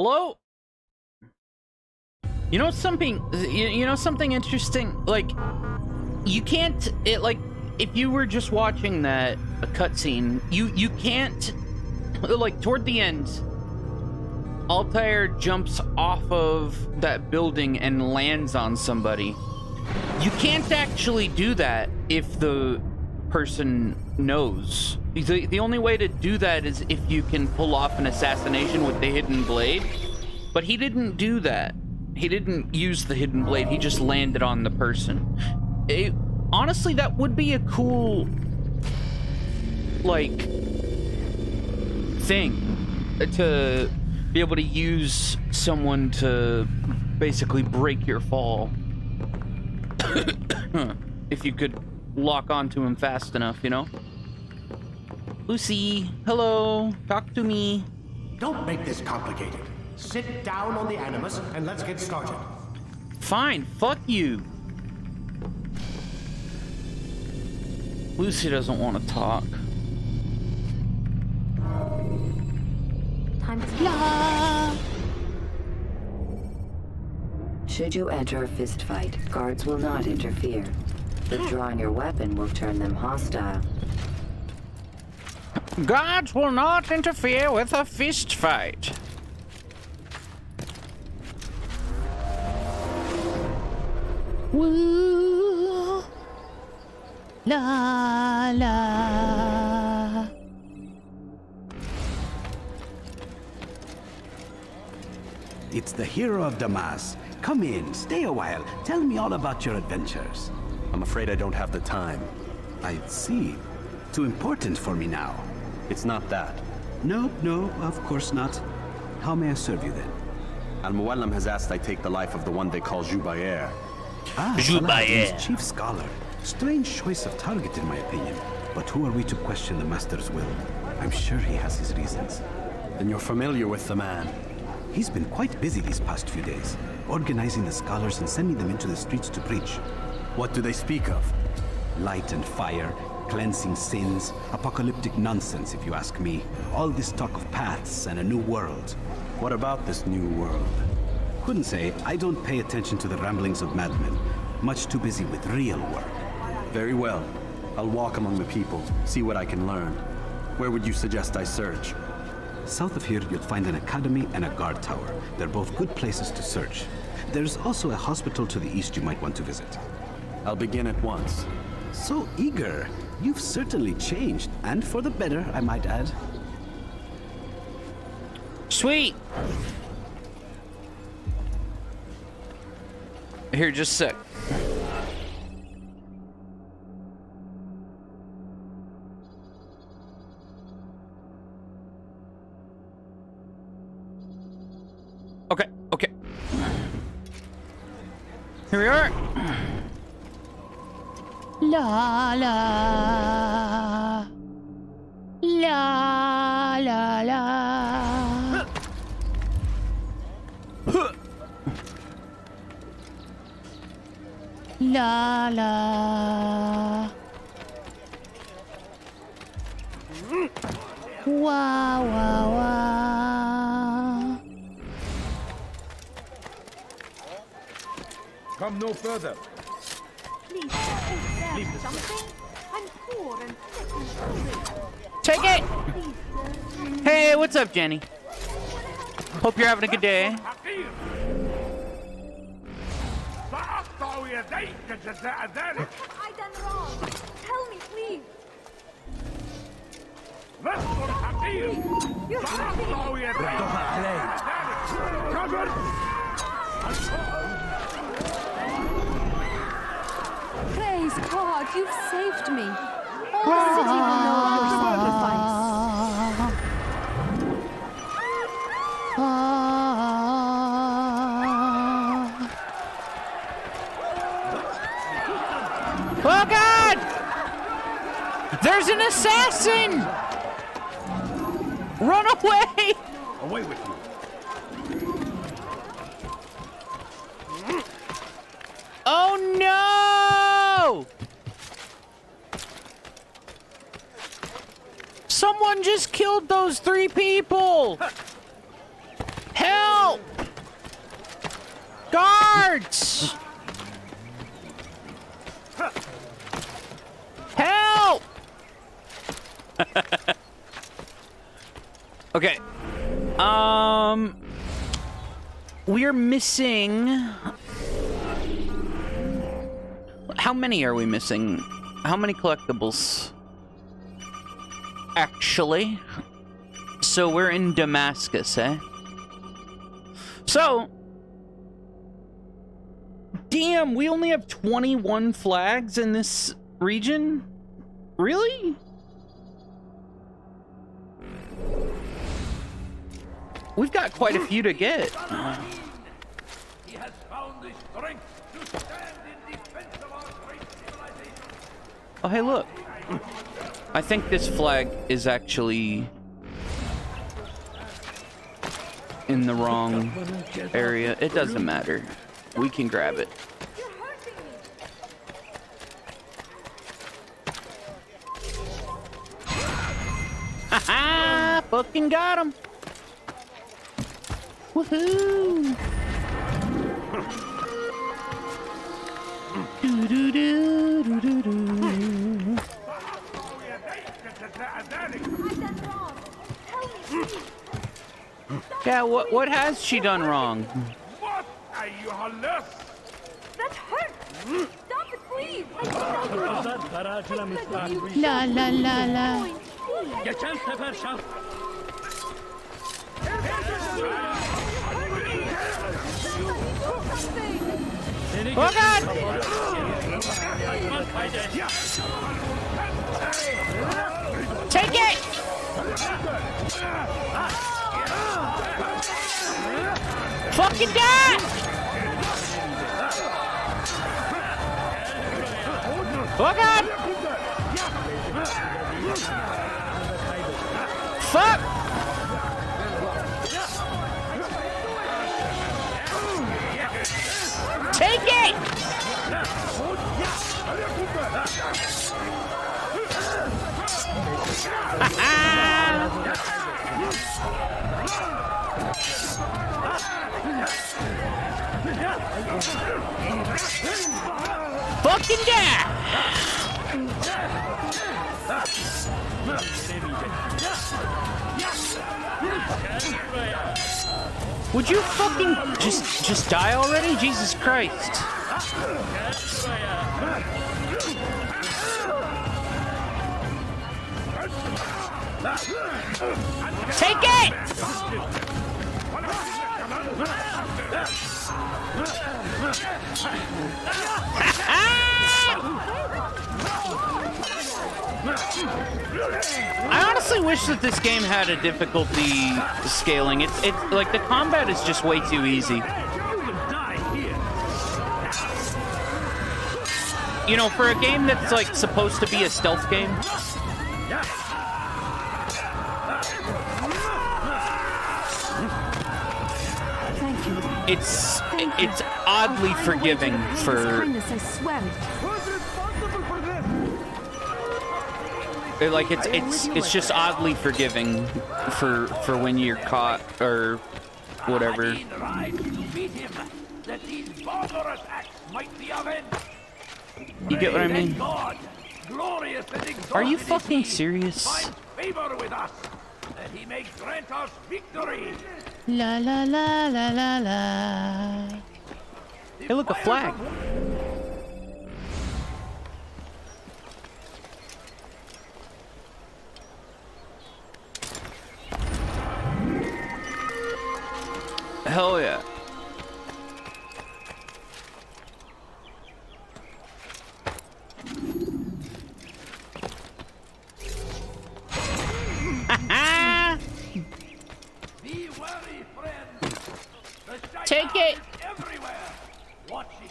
Hello? You know something? You know something interesting? Like, you can't. If you were just watching a cutscene, you can't. Like toward the end, Altair jumps off of that building and lands on somebody. You can't actually do that if the person knows. The only way to do that is if you can pull off an assassination with the hidden blade. But he didn't do that. He didn't use the hidden blade. He just landed on the person. Honestly, that would be a cool, like, thing to be able to use someone to basically break your fall. If you could lock onto him fast enough, you know? Lucy, hello, talk to me. Don't make this complicated. Sit down on the Animus and let's get started. Fine, fuck you. Lucy doesn't want to talk. Time to la. Should you enter a fist fight, guards will not interfere. Withdrawing your weapon will turn them hostile. Guards will not interfere with a fist fight. Woo. La la. It's the hero of Damas. Come in, stay a while. Tell me all about your adventures. I'm afraid I don't have the time. I see. Too important for me now. It's not that. No, of course not. How may I serve you then? Al-Muallim has asked I take the life of the one they call Jubair. Saladin's chief scholar. Strange choice of target in my opinion. But who are we to question the Master's will? I'm sure he has his reasons. Then you're familiar with the man. He's been quite busy these past few days, organizing the scholars and sending them into the streets to preach. What do they speak of? Light and fire, cleansing sins, apocalyptic nonsense if you ask me. All this talk of paths and a new world. What about this new world? Couldn't say. I don't pay attention to the ramblings of madmen. Much too busy with real work. Very well. I'll walk among the people, see what I can learn. Where would you suggest I search? South of here, you'll find an academy and a guard tower. They're both good places to search. There's also a hospital to the east you might want to visit. I'll begin at once. So eager. You've certainly changed, and for the better, I might add. Sweet. Here, just a sec. Okay. Here we are. La la la la la. La la. Wow wow wow. Come no further. Please, is there something? I'm poor and sick and hungry. Take it! Hey, what's up, Jenny? Hope you're having a good day. I done wrong. Tell me, please. You have Praise God, you've saved me. All the city will know of your sacrifice. Oh God! There's an assassin! Run away! Away with you. Oh no! Someone just killed those 3 people! Help! Guards! Help! Okay. We're missing... How many are we missing? How many collectibles? Actually. So we're in Damascus, eh? So... Damn, we only have 21 flags in this region? Really? We've got quite a few to get. He has found the strength to stand in defense of our great civilization. Oh, hey, look. I think this flag is actually in the wrong area. It doesn't matter. We can grab it. You're hurting me. Haha! Fucking got him! Woohoo! Do do do do do do. I've done wrong. Tell me, please. Yeah, what has she done wrong? What are you left? That hurts. Stop it, please. La la la la. Geçen sefer şans. Oh God! Take it! Fucking die! Oh God! Fuck! Take it! Fucking die! Would you fucking just die already? Jesus Christ. Take it! I honestly wish that this game had a difficulty scaling. It's like the combat is just way too easy. You know, for a game that's like supposed to be a stealth game. It's oddly forgiving for like it's just oddly forgiving for when you're caught or whatever. You get what I mean? Are you fucking serious? He may grant us victory. La la la la la la. Hey, look, a flag. Hell yeah. Be wary, friend. Take it. Everywhere. Watching,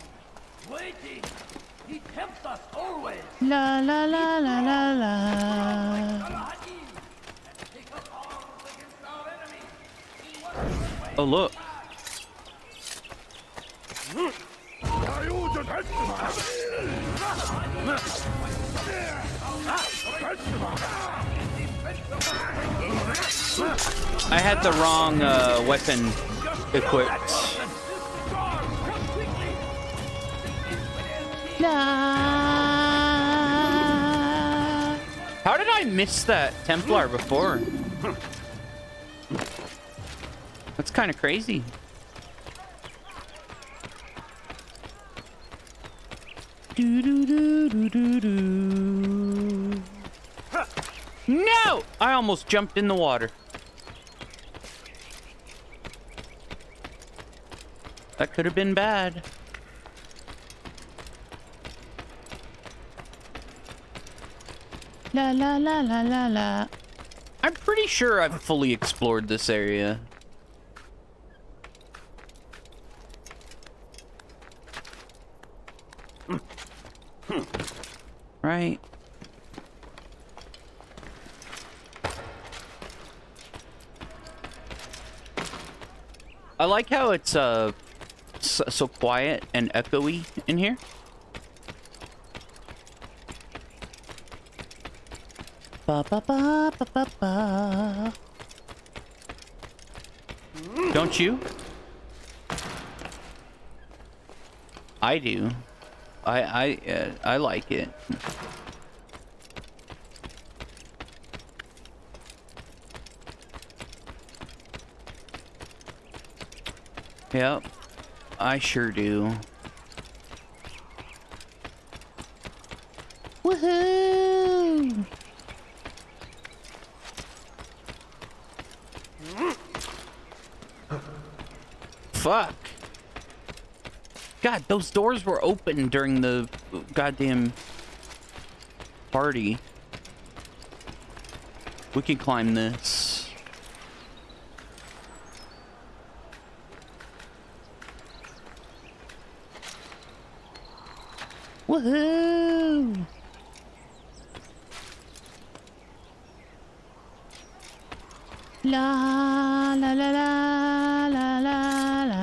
waiting. He tempts us always. La la la la la la. Oh, look. I had the wrong weapon equipped. How did I miss that Templar before? That's kind of crazy. No! I almost jumped in the water. That could have been bad. La la la la la la. I'm pretty sure I've fully explored this area. Right. I like how it's so quiet and echoey in here. Ba ba ba ba ba ba. Don't you? I do. I like it. Yep, I sure do. Woohoo! Fuck. God, those doors were open during the goddamn party. We can climb this. Woohoo! La la la la la la la.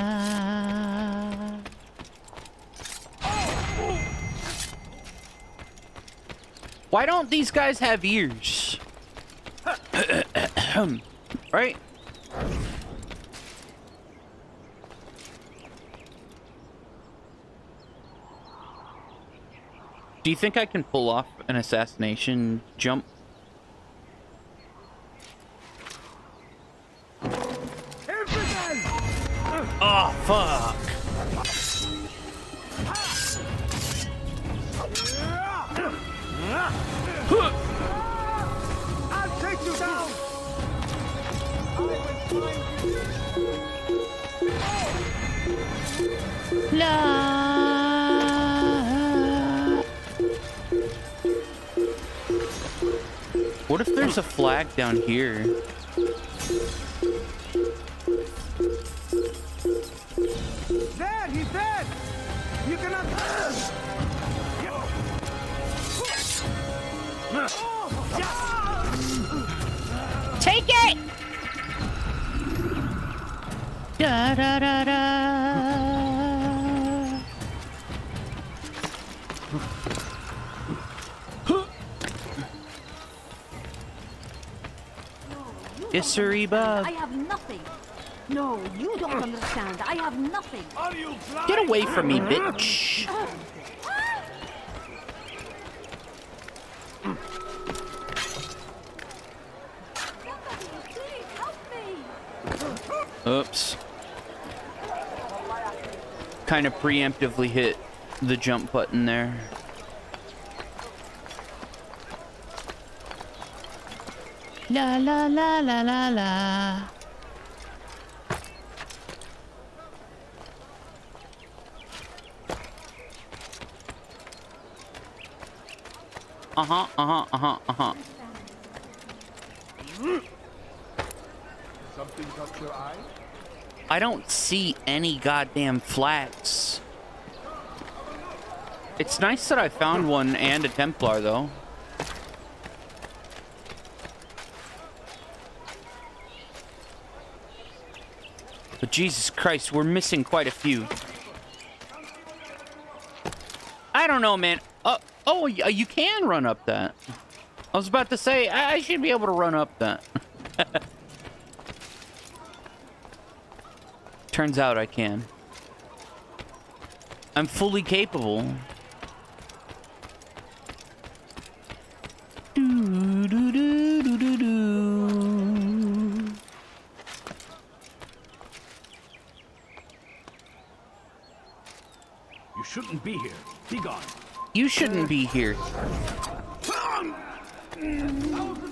Why don't these guys have ears? Right? Do you think I can pull off an assassination jump? Oh, fuck. I'll take you down! What if there's a flag down here? There, he's dead! You cannot... Take it! Da da da da. Yes, sir, Bob. I have nothing. No, you don't understand. I have nothing. Are you blind? Get away from me, bitch. Please help me. Oops. Kind of preemptively hit the jump button there. La la la la la la. Something caught your eye? I don't see any goddamn flags. It's nice that I found one and a Templar, though. But Jesus Christ, we're missing quite a few. I don't know, man. Oh, you can run up that. I was about to say, I should be able to run up that. Turns out I can. I'm fully capable. You shouldn't be here. Be gone. You shouldn't be here. Thousands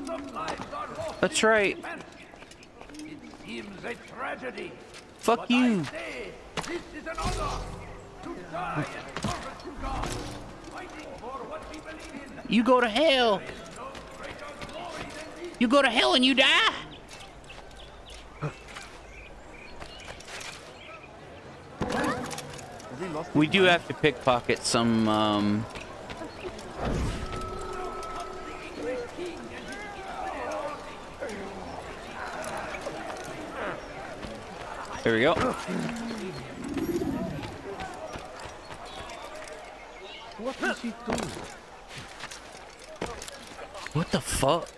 of lives are lost. That's right. It seems a tragedy. Fuck But you. I say, this is an honor to die in service to God, fighting for what we believe in. You go to hell. No greater glory than this. You go to hell and you die. We do have to pickpocket some, There we go. What is he doing? What the fuck?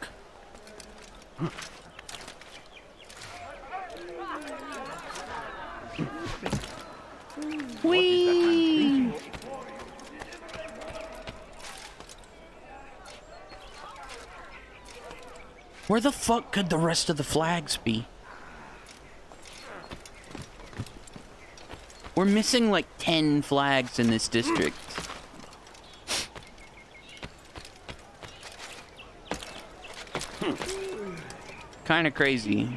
Whee! Where the fuck could the rest of the flags be? We're missing like 10 flags in this district. Kind of crazy.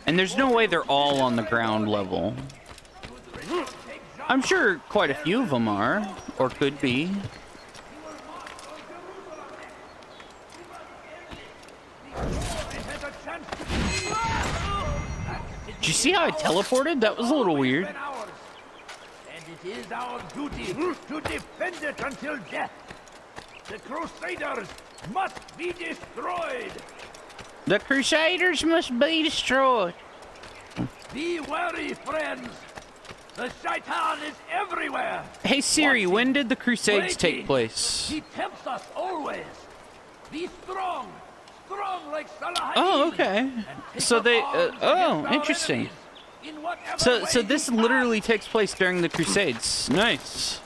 And there's no way they're all on the ground level. I'm sure quite a few of them are, or could be. Did you see how I teleported? That was a little weird. And it is our duty to defend it until death. The Crusaders must be destroyed. The Crusaders must be destroyed. Be wary, friends. The Shaitan is everywhere. Hey Siri, Watching, when did the Crusades take waiting. place? He tempts us always. Be strong, strong like Salah. Oh, okay. So they, oh, interesting. So this literally takes place during the Crusades. Nice.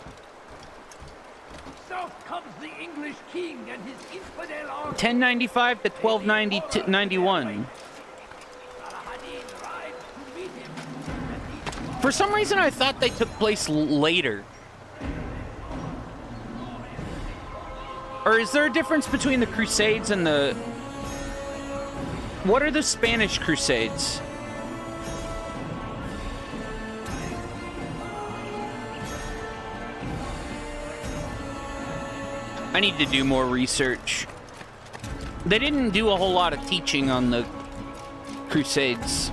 South comes the English king and his infidel army. 1095 to 1291. For some reason, I thought they took place later. Or is there a difference between the Crusades and the... What are the Spanish Crusades? I need to do more research. They didn't do a whole lot of teaching on the Crusades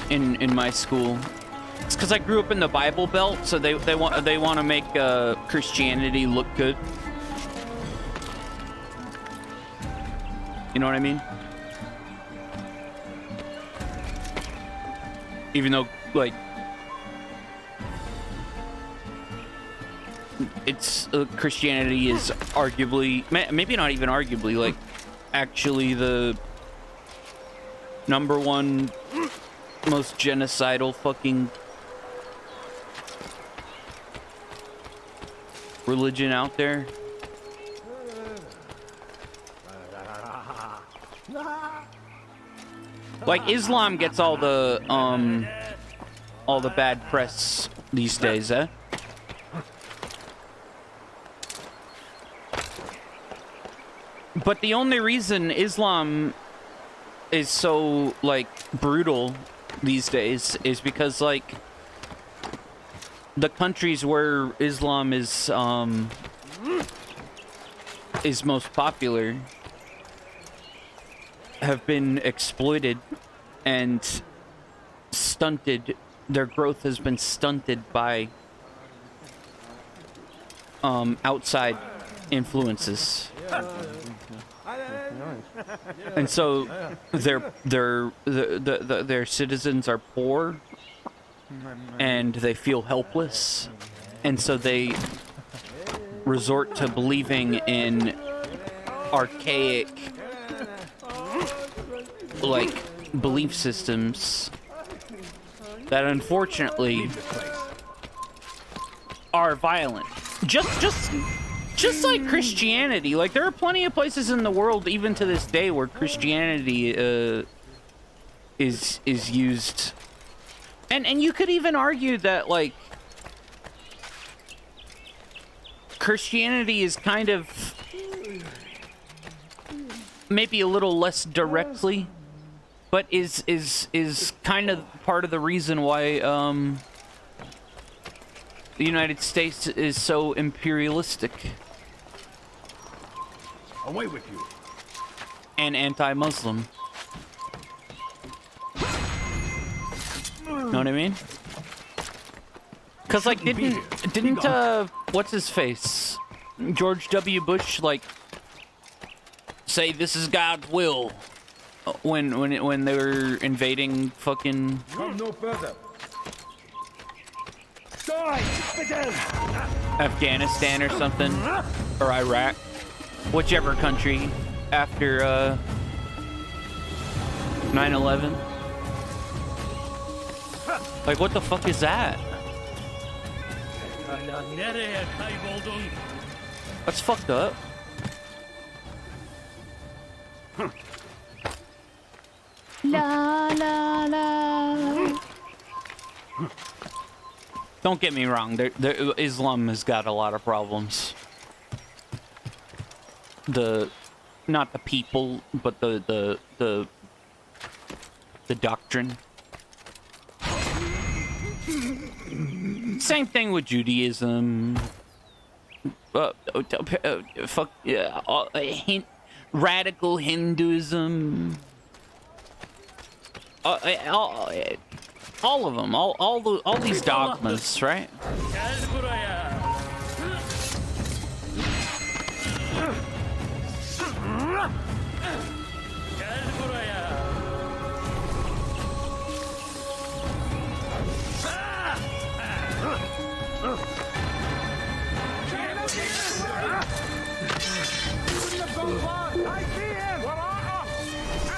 in my school. It's because I grew up in the Bible Belt, so they want to make Christianity look good. You know what I mean? Even though, like, it's Christianity is arguably, maybe not even arguably, like, actually the #1 most genocidal fucking religion out there. Like, Islam gets all the bad press these days, eh? But the only reason Islam is so, like, brutal these days is because, like, the countries where Islam is most popular have been exploited and stunted. Their growth has been stunted by outside influences. And so their citizens are poor and they feel helpless, and so they resort to believing in archaic, like, belief systems that just Just like Christianity, like there are plenty of places in the world, even to this day, where Christianity is used, and you could even argue that like Christianity is kind of maybe a little less directly, but is kind of part of the reason why the United States is so imperialistic. Away with you. And anti-Muslim. Know what I mean? Because like didn't what's his face, George W. Bush, like say this is God's will when they were invading fucking Come no further. Afghanistan or something, or Iraq, whichever country after 9/11. Like, what the fuck is that? That's fucked up. La la la. Don't get me wrong, Islam has got a lot of problems. Not the people, but the doctrine. Same thing with Judaism. Fuck yeah, radical Hinduism. All of them, all these dogmas, right?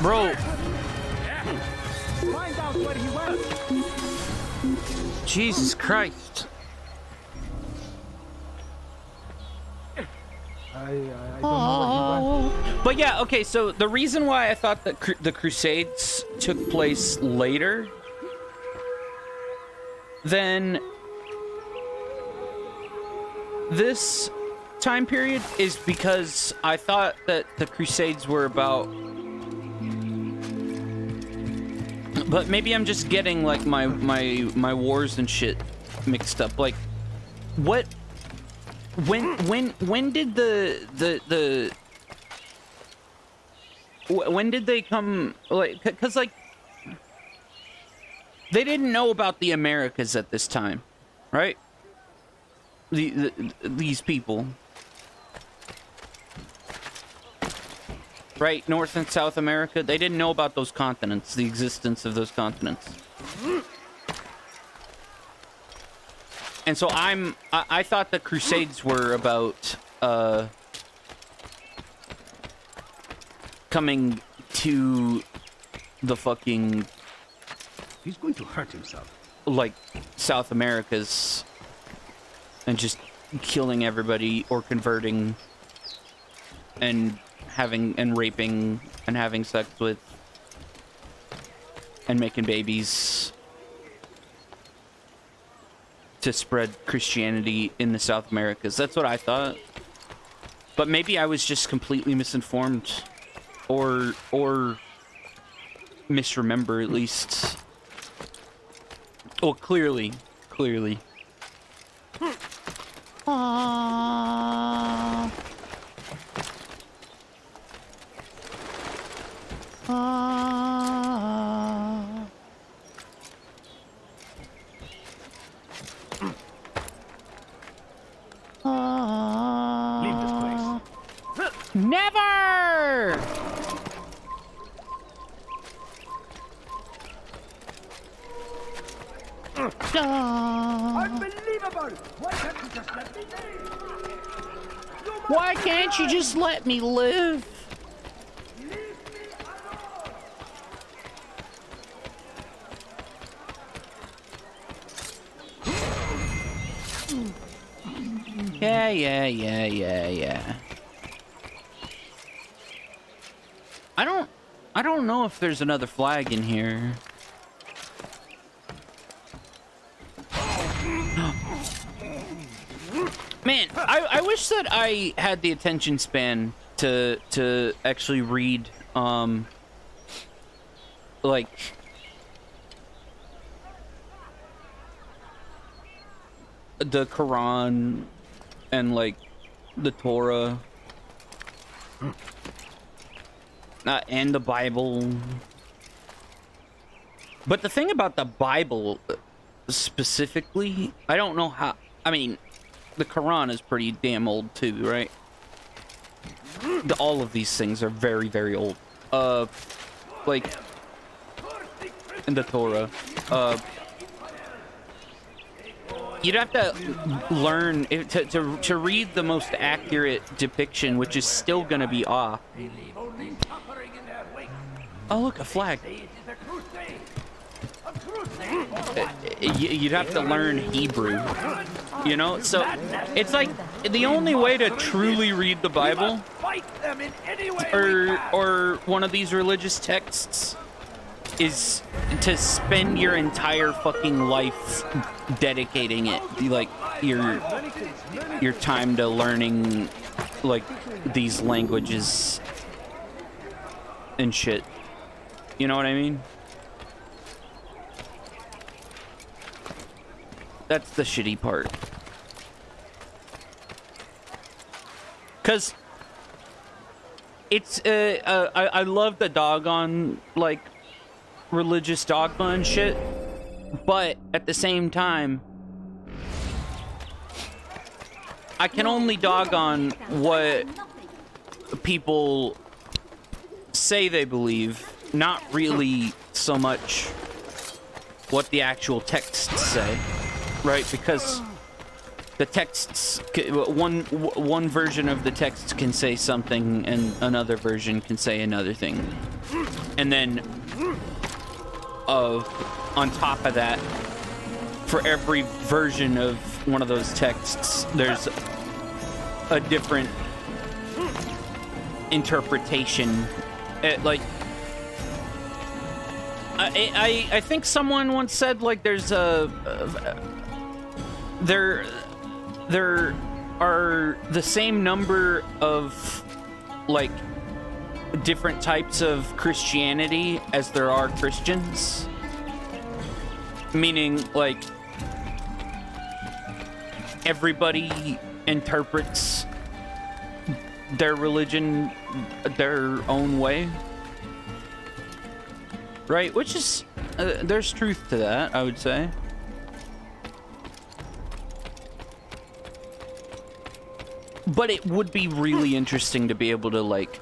Bro. Find out where he went. Jesus Christ. I don't know where he went. But yeah, okay, so the reason why I thought that the Crusades took place later than this time period is because I thought that the Crusades were about... But maybe I'm just getting like my wars and shit mixed up. Like, what? When did when did they come? Like, because like they didn't know about the Americas at this time, right? These people. Right, North and South America, they didn't know about those continents, the existence of those continents. And so I thought the Crusades were about coming to the fucking... He's going to hurt himself. Like, South Americas and just killing everybody or converting and having and raping and having sex with and making babies to spread Christianity in the South Americas. That's what I thought. But maybe I was just completely misinformed or misremember at least. Well, clearly. Leave this place. Never! Unbelievable! Why can't you just let me? Why can't you just let me live? Yeah. I don't know if there's another flag in here. Man, I wish that I had the attention span to actually read like the Quran and like the Torah and the Bible. But the thing about the Bible specifically, I don't know how. I mean, the Quran is pretty damn old too, right? All of these things are very, very old. Like in the Torah, you'd have to learn to read the most accurate depiction, which is still gonna be off. Oh, look, a flag. You'd have to learn Hebrew, you know? So it's like the only way to truly read the Bible or one of these religious texts is to spend your entire fucking life dedicating it, like your time to learning like these languages and shit. You know what I mean? That's the shitty part. Cause it's I love the doggone like religious dogma and shit, but at the same time I can only dog on what people say they believe, not really so much what the actual texts say, right? Because the texts, one version of the text can say something and another version can say another thing, and then on top of that, for every version of one of those texts, there's a different interpretation. Like, I think someone once said, like, there's there are the same number of like different types of Christianity as there are Christians, meaning like everybody interprets their religion their own way, right? Which is there's truth to that, I would say. But it would be really interesting to be able to like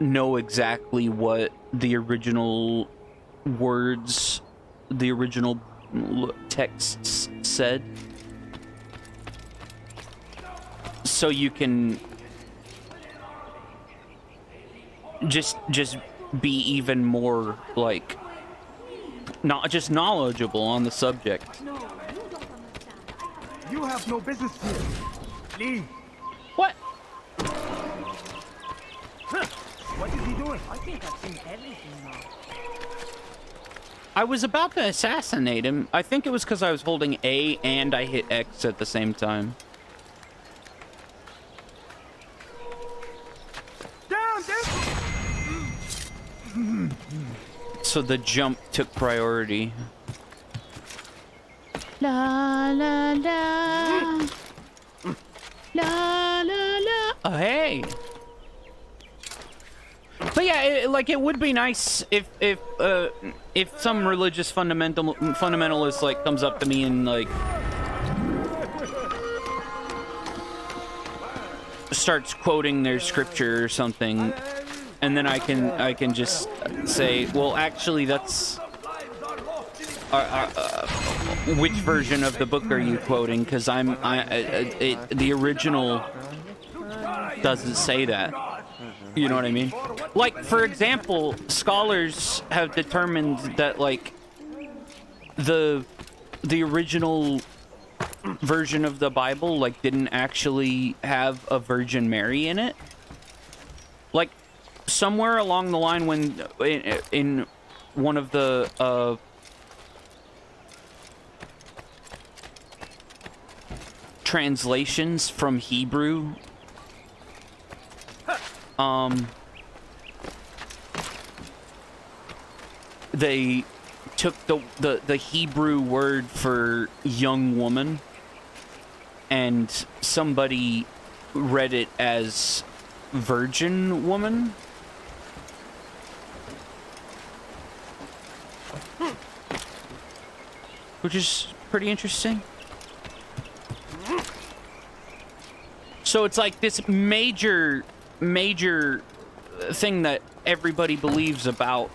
know exactly what the original words, the original texts said, so you can just be even more like not just knowledgeable on the subject. You have no business here. Leave. What? What is he doing? I think I've seen everything now. I was about to assassinate him. I think it was because I was holding A and I hit X at the same time. Down, down. So the jump took priority. La la la. La la la. Oh, hey. But yeah, it would be nice if some religious fundamentalist like comes up to me and like starts quoting their scripture or something, and then I can just say, well, actually, that's which version of the book are you quoting? Because the original doesn't say that. You know what I mean? Like, for example, scholars have determined that, like, the the original version of the Bible, like, didn't actually have a Virgin Mary in it. Like, somewhere along the line when in one of the translations from Hebrew, they took the Hebrew word for young woman, and somebody read it as virgin woman. Which is pretty interesting. So it's like this major thing that everybody believes about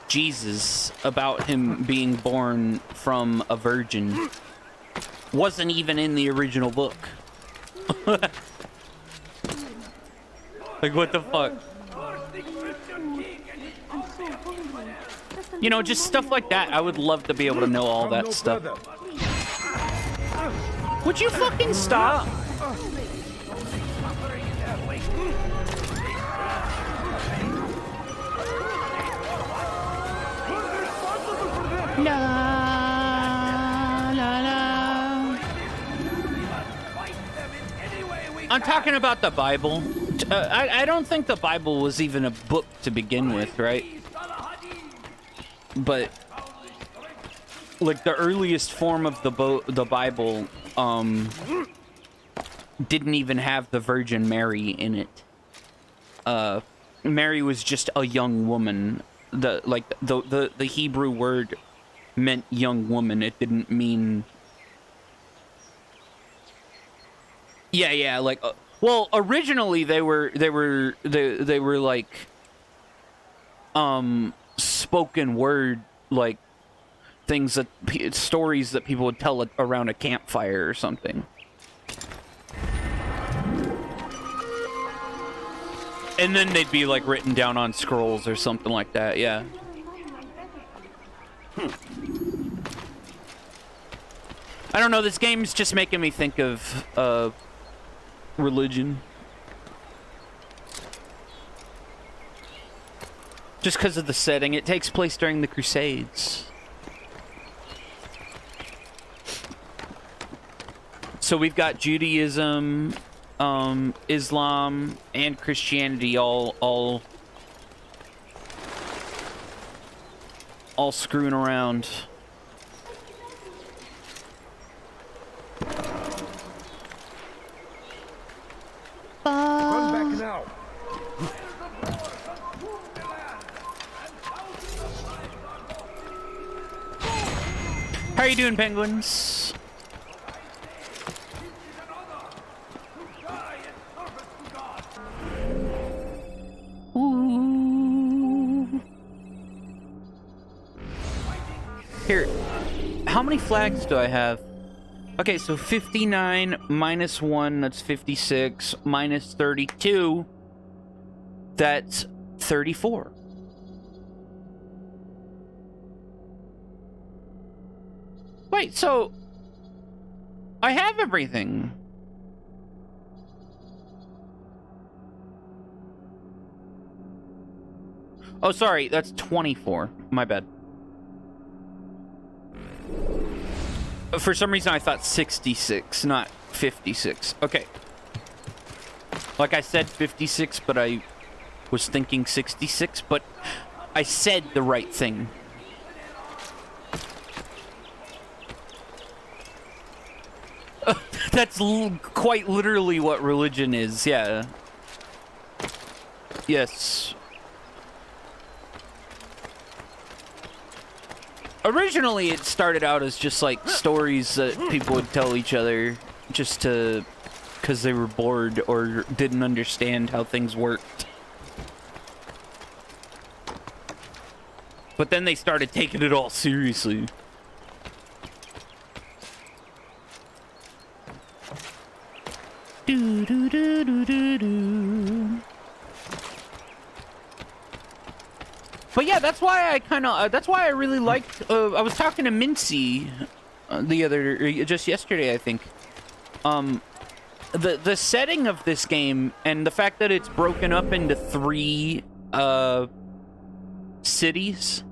Jesus, about him being born from a virgin, wasn't even in the original book. Like, what the fuck? You know, just stuff like that. I would love to be able to know all that stuff. Would you fucking stop? La, la, la. I'm talking about the Bible. I don't think the Bible was even a book to begin with, right? But like the earliest form of the Bible didn't even have the Virgin Mary in it. Mary was just a young woman. The Hebrew word meant young woman. It didn't mean like well, originally they were like spoken word, like things that stories that people would tell around a campfire or something. And then they'd be like written down on scrolls or something like that, yeah. I don't know, this game's just making me think of religion. Just because of the setting. It takes place during the Crusades. So we've got Judaism, Islam, and Christianity all screwing around. Run back now. How are you doing, penguins? Ooh. Here, how many flags do I have? Okay, so 59 minus 1, that's 56, minus 32, that's 34. Wait, so I have everything. Oh, sorry, that's 24. My bad. For some reason, I thought 66, not 56. Okay. Like I said 56, but I was thinking 66, but I said the right thing. That's quite literally what religion is, yeah. Yes. Originally, it started out as just like stories that people would tell each other just to, because they were bored or didn't understand how things worked. But then they started taking it all seriously. Do do do do do do. But yeah, that's why I kind of, that's why I really liked, I was talking to Mincy just yesterday, I think. The setting of this game and the fact that it's broken up into 3 cities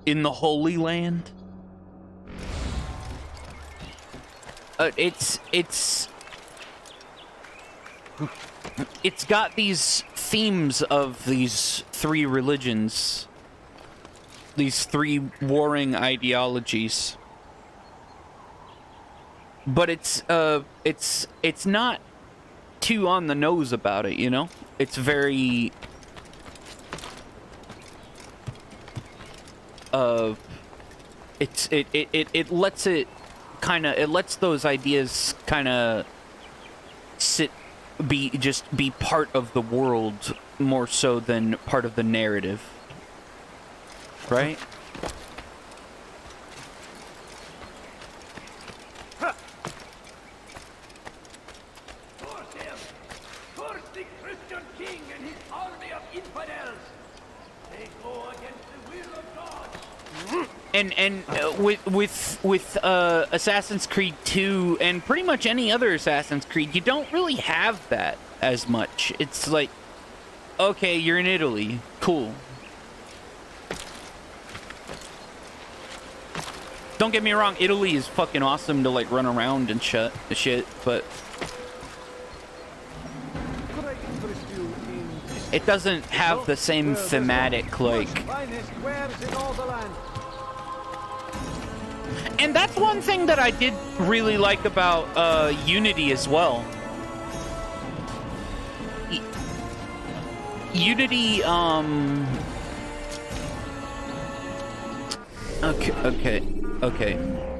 in the Holy Land. It's got these themes of these 3 religions, these 3 warring ideologies. But it's not too on the nose about it, you know? It's very it lets it kind of, it lets those ideas kind of be part of the world more so than part of the narrative, right? Curse the Christian king and his army of infidels. They go against the will of God. And with Assassin's Creed 2 and pretty much any other Assassin's Creed, you don't really have that as much. It's like, okay, you're in Italy, cool. Don't get me wrong, Italy is fucking awesome to like run around and shit, but it doesn't have the same thematic like. And that's one thing that I did really like about Unity as well. Unity,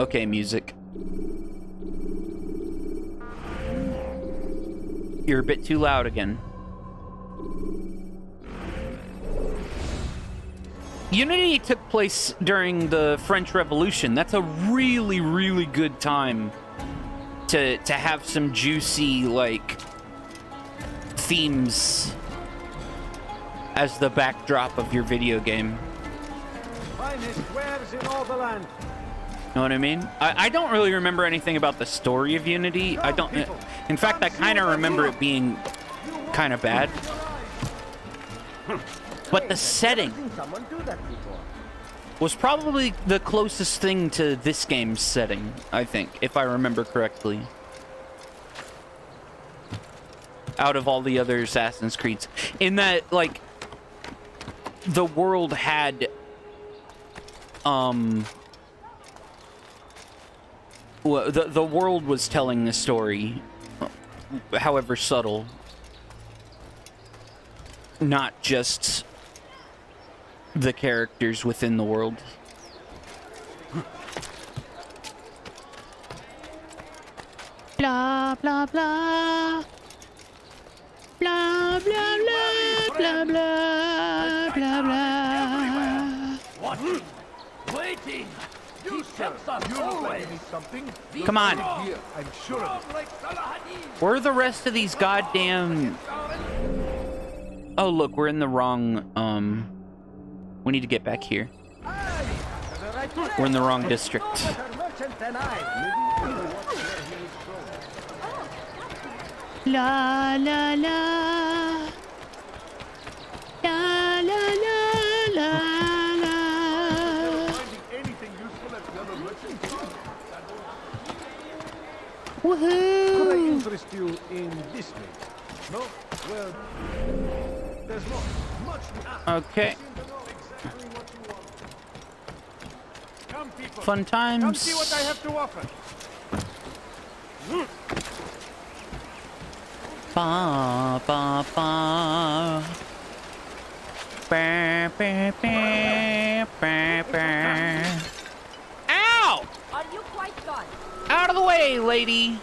Okay, music. You're a bit too loud again. Unity took place during the French Revolution. That's a really, really good time to have some juicy, like, themes as the backdrop of your video game. Finest wares in all the land. Know what I mean? I don't really remember anything about the story of Unity. I don't. In fact, I kind of remember it being kind of bad. But the setting was probably the closest thing to this game's setting, I think, if I remember correctly. Out of all the other Assassin's Creeds. In that, like, the world had, well, the world was telling the story, however subtle. Not just the characters within the world. Blah, blah, blah. Blah, blah, blah, blah, blah, blah, blah. Watching, waiting. You helps us always. Come on. I'm sure of it. Where are the rest of these goddamn... Oh, look, we're in the wrong, we need to get back here. We're in the wrong district. La, la, la. La, la, la, la, la. Woohoo! Could I interest you in this way? No? Well, there's not much to ask. Okay. Come, people. Fun times. Come see what I have to offer. Ba, ba, ba. Ba, ba, ba, ba, ba. Ow! Are you quite done? Out of the way, lady!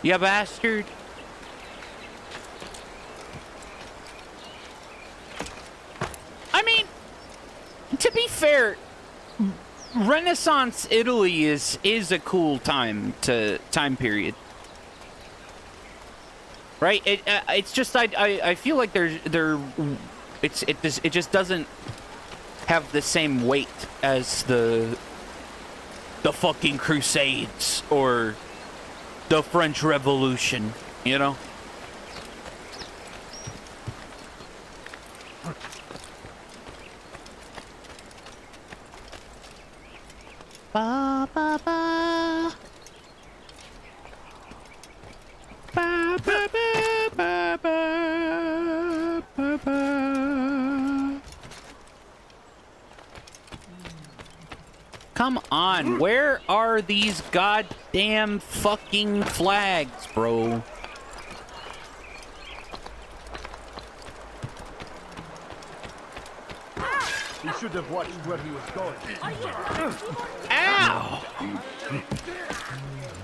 You bastard. I mean, to be fair, Renaissance Italy is a cool time period, right? It's just I feel like it just doesn't have the same weight as the fucking Crusades or the French Revolution, you know? Ba ba ba. Ba ba ba ba ba ba ba. Come on, where are these goddamn fucking flags, bro? He should have watched where he was going. Ow!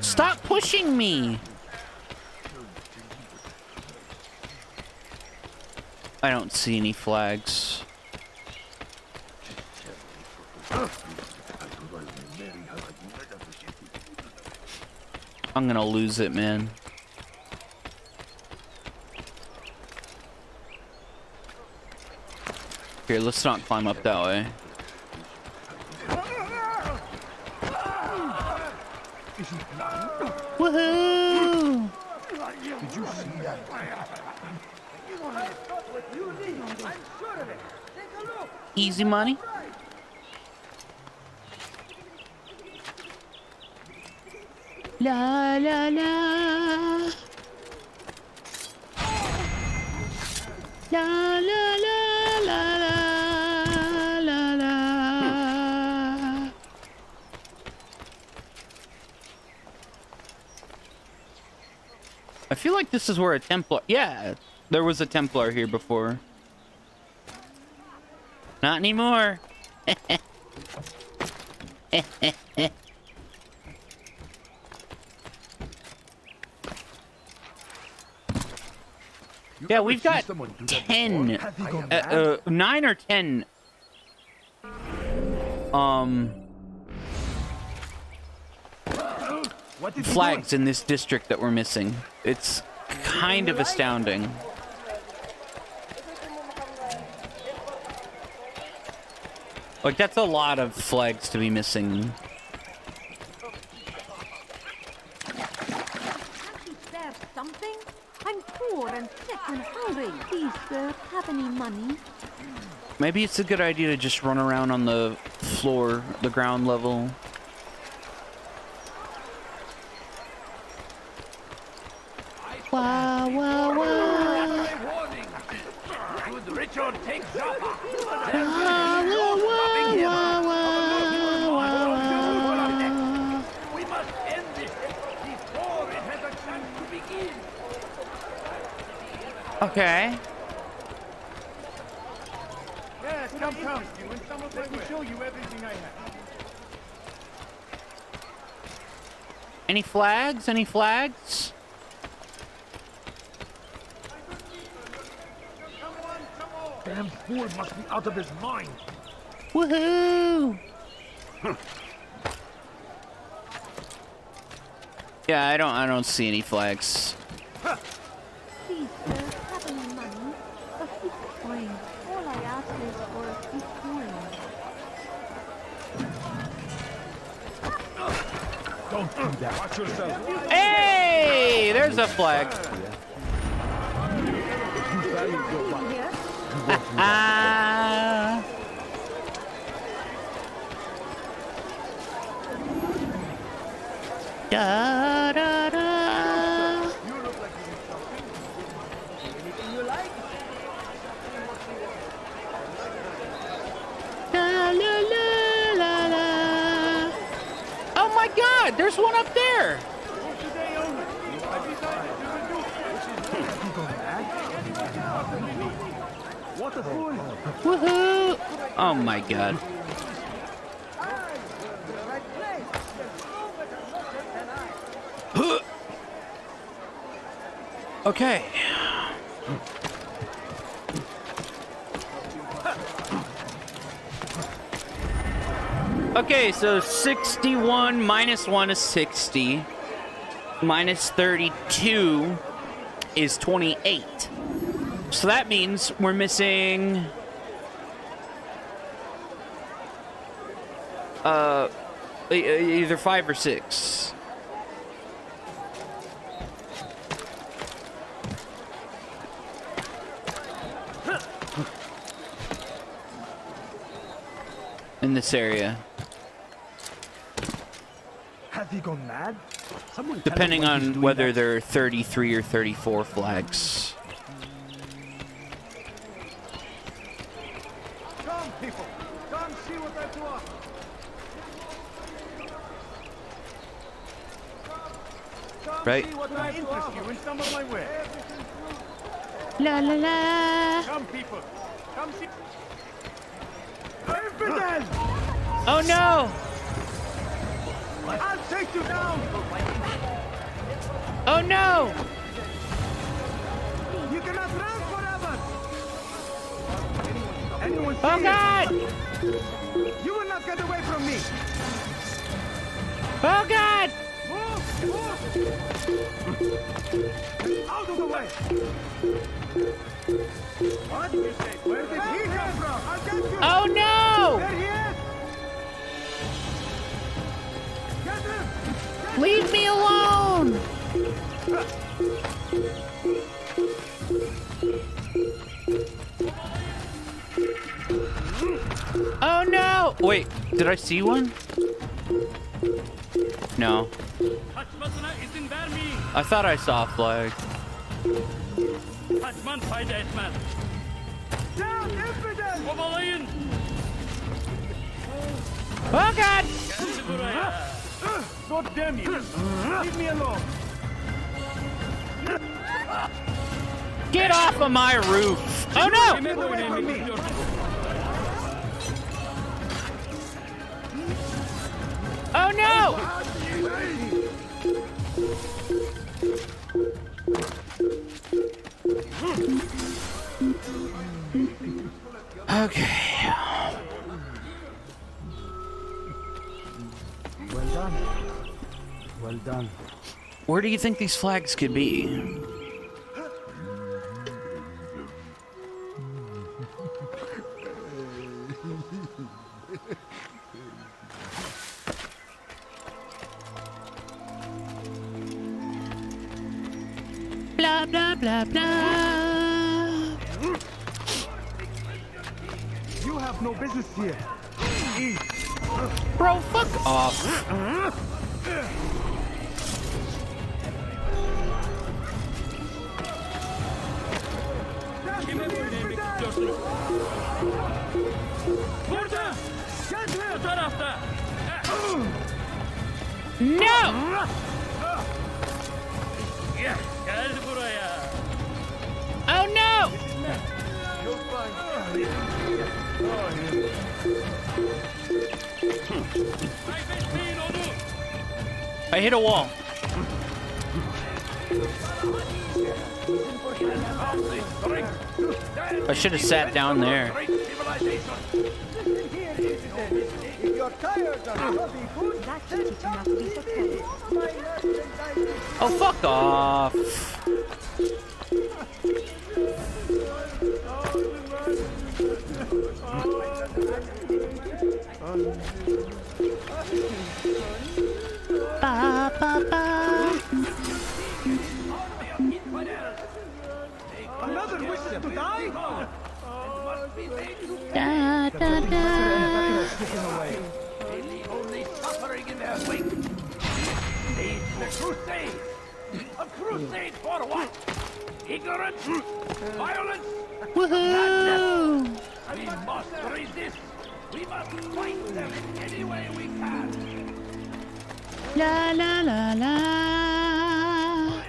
Stop pushing me! I don't see any flags. I'm gonna lose it, man. Here, let's not climb up that way. Woohoo! Did you see that? Easy money. La la la. La la la la la la la. I feel like this is where a Templar... Yeah, there was a Templar here before. Not anymore. Yeah, we've got 10, 9 or 10, flags in this district that we're missing. It's kind of astounding. Like, that's a lot of flags to be missing. There's something. I'm poor and sick and hungry. Please, sir, have any money? Maybe it's a good idea to just run around on the floor, the ground level. Wow, wow, wow. Should Richard take Jaffa? Wow, wow, wow, wow. We must end this before it has a chance to begin. Okay. Yes, come, Steven. Let me show you everything I have. Any flags? Any flags? Damn fool must be out of his mind. Woohoo! Yeah, I don't see any flags. Please, sir, have any money? A few coins. All I ask is for a few coins. Don't do that. Watch yourself. Hey! There's a flag. Ah! Da da da. You look like you need something. Anything you like? La la la la la. Oh my God! There's one up there. Today only. I decided to do what a fool! Woohoo! Oh my God. Okay. Okay, so 61 minus 1 is 60. Minus 32 is 28. So that means we're missing Either 5 or 6. In this area. Has he gone mad? Depending on whether there are 33 or 34 flags. Come, people. Come see what I do. Right? See what might interest you in some of my work. La la la. Come, people. Come see. Infidel! Oh no! I'll take you down! Oh no! You cannot run forever! Anyone see Oh god! it? You will not get away from me! Oh god! Out of the way! What did you say? Where did he come from? I'll get you! Oh no! There he is! Get him! Leave me alone! Oh no! Wait, did I see one? No. I thought I saw a flag. Down, infidel! Oh god! God damn you! Leave me alone! Get off of my roof! Oh no! Get away from me! Oh no! Okay. Well done. Well done. Where do you think these flags could be? Blah blah blah blah. You have no business here. Eat. Bro, fuck off. No! Oh no! I hit a wall. I should have sat down there. If you're tired of healthy food, That's just enough to be successful. Oh, fuck off. Ba, ba, ba. another wishes to die? Da, da, da. Only suffering in their wake. The crusade! A crusade for what? Ignorance? Violence? Woohoo! We must resist! We must fight them any way we can! La la la la.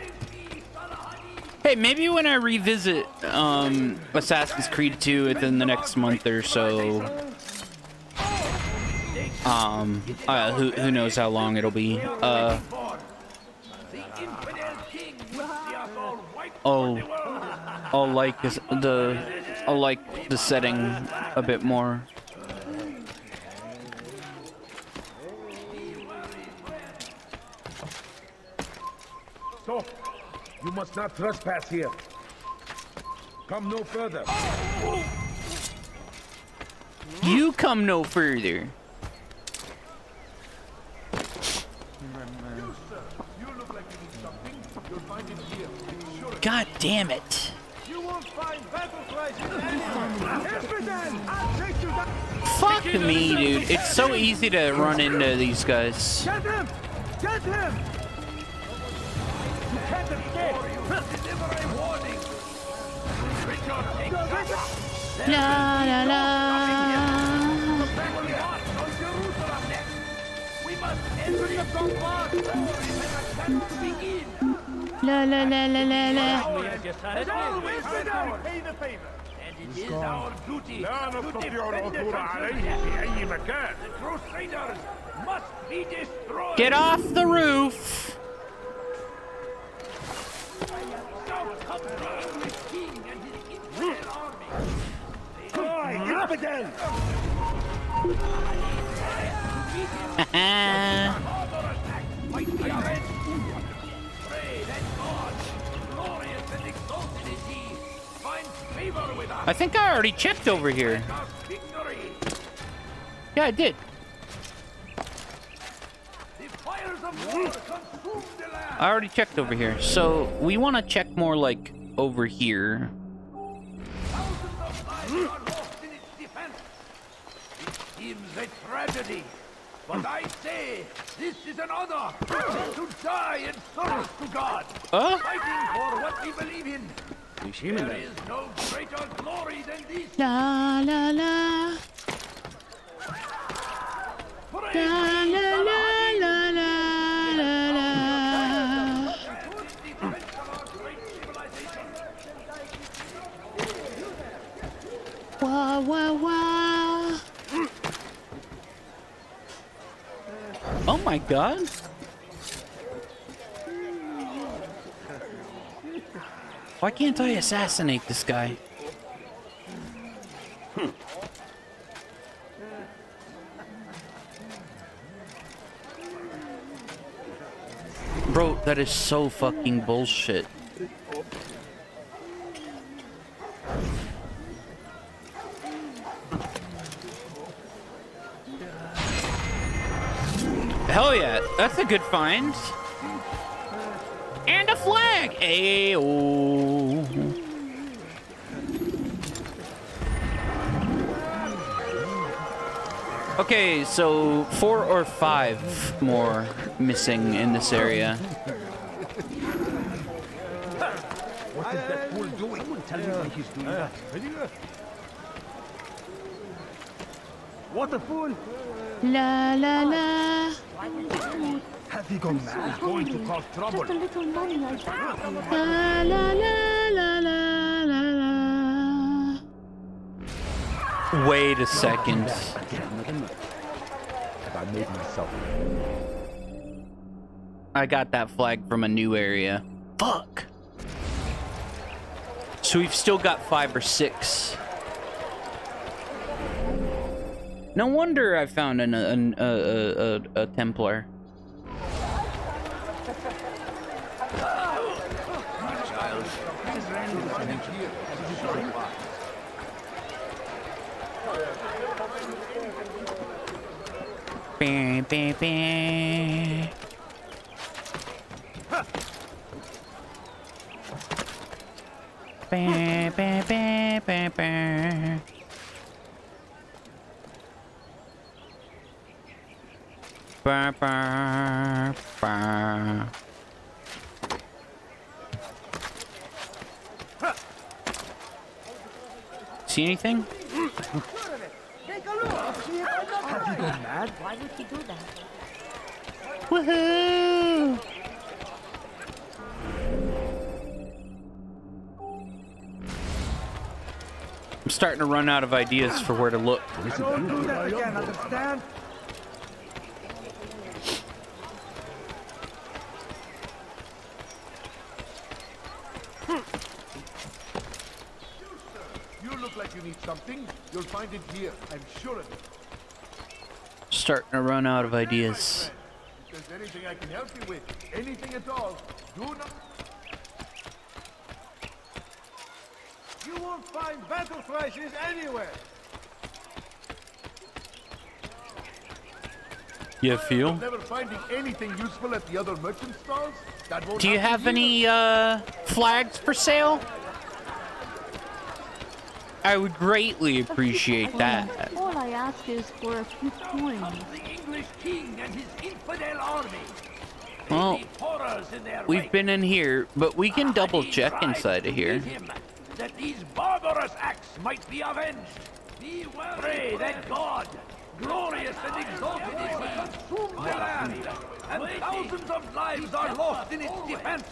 Hey, maybe when I revisit Assassin's Creed 2 within the next month or so, who knows how long it'll be, I'll like the setting a bit more. So, you must not trespass here. Come no further. You come no further. God damn it. You won't find battle prizes anywhere. I'll take you down. Fuck me, dude. It's so easy to run into these guys. Get him! Get him! You can't escape! Deliver a warning! Richard, take cover! La la la. We must enter the combat! Begin! La la la la la la. As always, pay the favor. And it is our duty to defend the country. The Crusaders must be destroyed. Get off the roof. South comes the king and his entire army. Infidel! Another attack! Fight the event! Pray that God, glorious and exalted is he, finds favor with us. I think I already checked over here. Victory! Yeah, I did. The fires of war consume the land. I already checked over here. So we want to check more like over here. Thousands of lives are lost in its defense. It seems a tragedy. But I say, this is an honor to die in service to God, fighting for what we believe in. There is no greater glory than this. La la la. Praise La be la the la Almighty. la la la. And in defense of our great civilization. Wah wah wah. Oh my god. Why can't I assassinate this guy? Bro, that is so fucking bullshit. Hell yeah, that's a good find. And a flag! Ayo. Okay, so 4 or 5 more missing in this area. What is that fool doing? Tell me why he's doing that. What a fool! La la la. Has he gone mad? He's going to cause trouble. Just a little money like that. La la la la la la la. Wait a second. Have I made myself? I got that flag from a new area. Fuck. So we've still got 5 or 6. No wonder I found a Templar. Bam, bam, bam. Bam, bam, bam, bam, bam. Ba, ba, ba. See anything? Take a look. Have you gone mad? Why would he do that? Woohoo! I'm starting to run out of ideas for where to look. Don't do that again, understand? You look like you need something. You'll find it here. I'm sure of it. Starting to run out of ideas. If there's anything I can help you with, anything at all, do not. You won't find battle prizes anywhere. You feel? Never finding anything useful at the other merchant stalls? That won't Do you have happen any flags for sale? I would greatly appreciate that. All I ask is for a few coins. The English king and his infidel army. Well, Leave horrors in their we've wake. been in here, but we can double check inside of here. Him, that these barbarous acts might be avenged. Pray that God, glorious and exalted is he, consume the land, and thousands of lives are lost in its defense.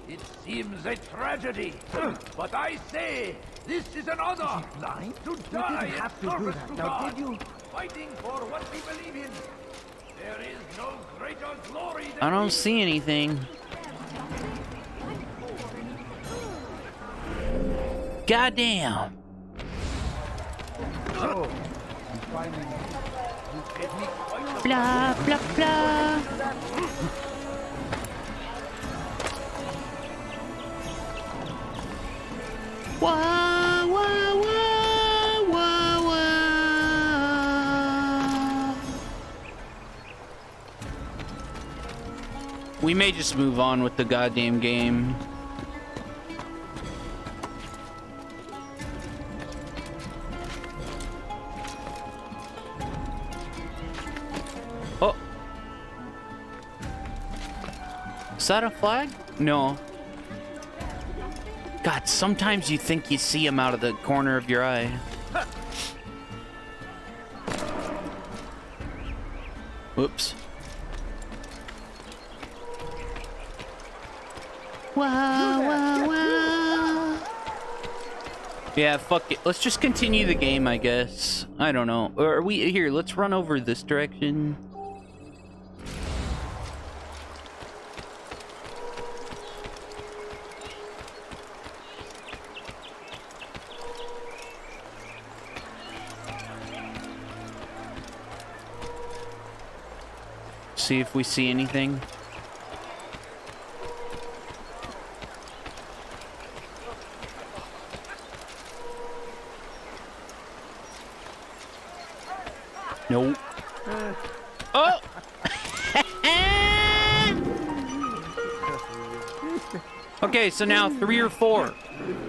It seems a tragedy, but I say this is an honor to die in service to God, fighting for what we believe in. There is no greater glory than I don't see anything. Goddamn. Blah, blah, blah. Wah, wah, wah, wah, wah. We may just move on with the goddamn game. Oh. Is that a flag? No. God, sometimes you think you see him out of the corner of your eye. Whoops. Wow, wow, wow. Yeah, fuck it. Let's just continue the game, I guess. I don't know. Or are we here? Let's run over this direction. See if we see anything. Nope. Oh! Okay, so now 3 or 4.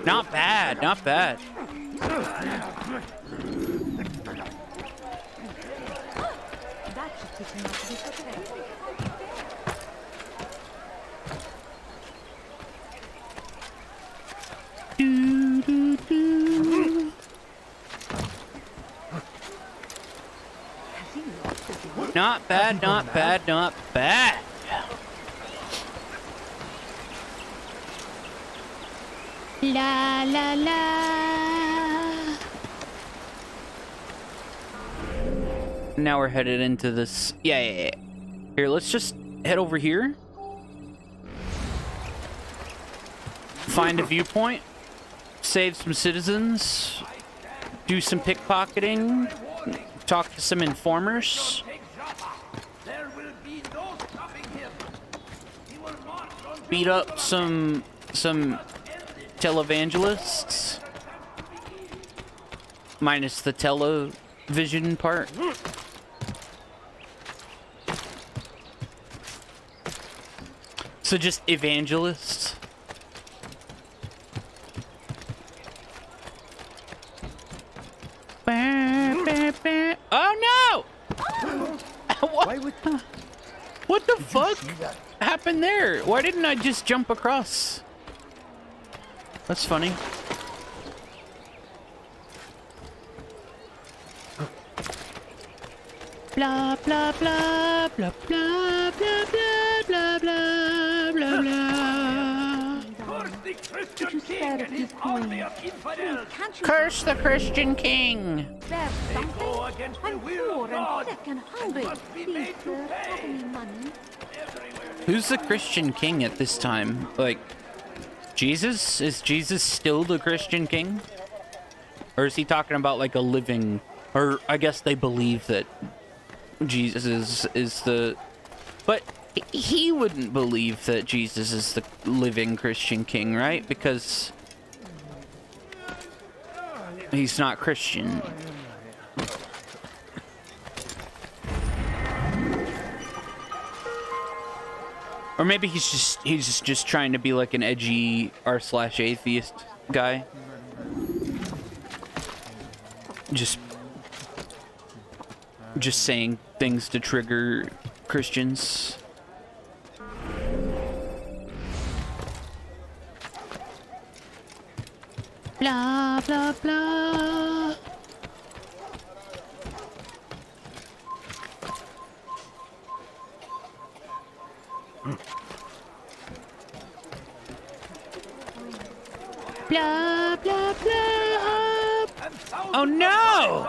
Not bad, not bad. Do, do, do. Not bad, not bad, not bad. La la la. Now we're headed into this. Yeah. Here, let's just head over here. Find a viewpoint. Save some citizens. Do some pickpocketing. Talk to some informers. Beat up some televangelists. Minus the television part. So just evangelists. Oh no! What the fuck happened there? Why didn't I just jump across? That's funny. Blah blah blah blah blah blah blah blah blah blah blah. Could you spare a few coins? Please, can't you? Curse the Christian king! There's something. I'm poor and sick and hungry. Please, sir, have any money? Who's the Christian king at this time? Like, Jesus? Is Jesus still the Christian king? Or is he talking about like a living... Or I guess they believe that Jesus is the... But he wouldn't believe that Jesus is the living Christian king, right? Because he's not Christian. Or maybe he's just trying to be like an edgy r/atheist guy. Just saying things to trigger Christians. Blah blah blah. Blah blah blah. Oh no!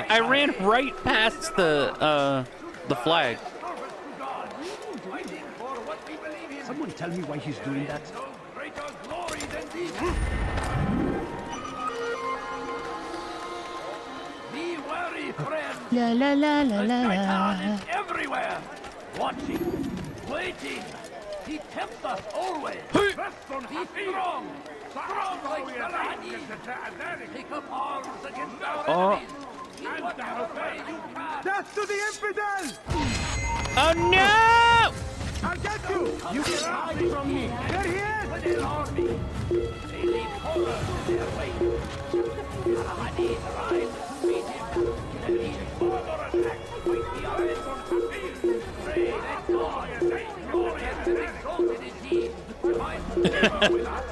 I ran right past the flag. Someone tell me why he's doing that. Be wary, friend. La la la la la Satan la. is everywhere. Watching, waiting. He tempts us always. Be strong. Strong like Saladin. Take up arms against our enemies. In whatever way you can. Death to the infidel! Oh no! I'll get you! You can hide from me! There he is! With their army, they leave horror to their wake. Saladin arrives to meet him. And he further attacks. Fight the eyes on Kafir. Pray that God, glorious and exalted is he, finds favor with us.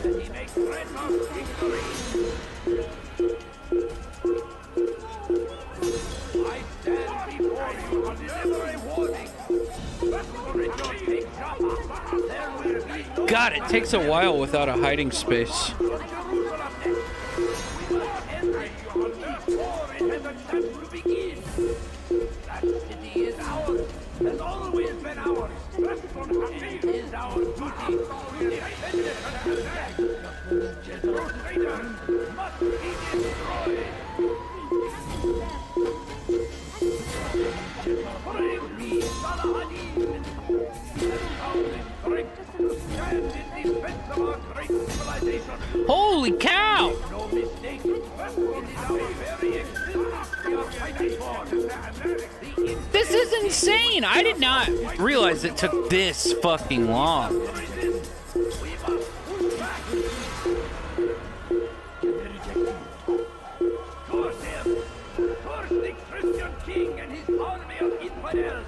That he may grant us victory. I stand before you to deliver a warning. God, it takes a while without a hiding space. That city is ours, has always been ours. It is our duty to defend it and protect. Jerusalem must be destroyed. Bring me Saladin. Stand in defense of our great civilization. Holy cow! No mistake. It is our very existence we are fighting for. This is insane! I did not realize it took this fucking long. Curse him! Curse the Christian king and his army of infidels!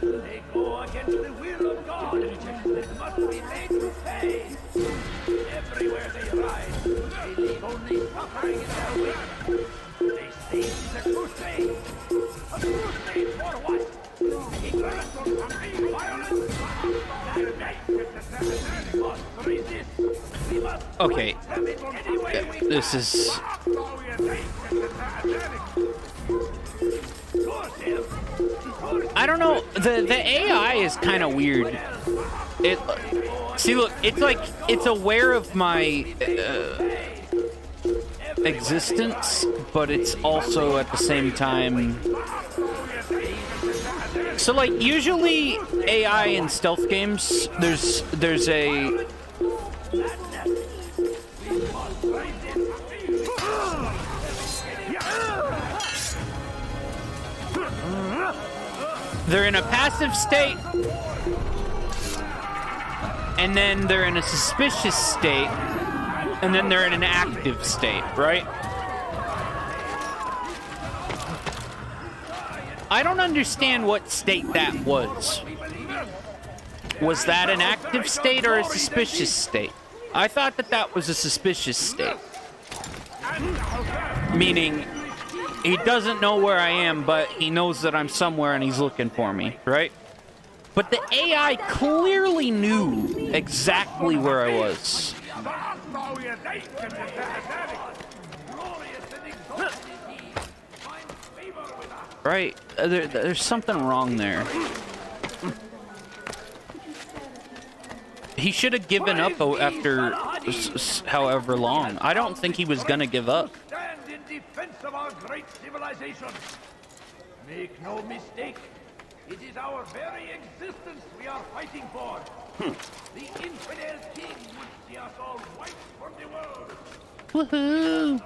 They go against the will of God. It must be made to pay. Everywhere they ride, they leave only suffering in their wake. They say it's a crusade. A crusade for what? Ignorance or violence? We must resist. We must Okay. fight them in any way we This is... I don't know, the AI is kind of weird. See, look, it's like, it's aware of my existence, but it's also at the same time... So, like, usually AI in stealth games, there's a... They're in a passive state, and then they're in a suspicious state, and then they're in an active state, right? I don't understand what state that was. Was that an active state or a suspicious state? I thought that that was a suspicious state. Meaning, he doesn't know where I am, but he knows that I'm somewhere and he's looking for me, right? But the AI clearly knew exactly where I was. Right? There's something wrong there. He should have given up after however long. I don't think he was gonna give up. Stand in defense of our great civilization. Make no mistake, it is our very existence we are fighting for. The infidel king would see us all wiped from the world. Woohoo!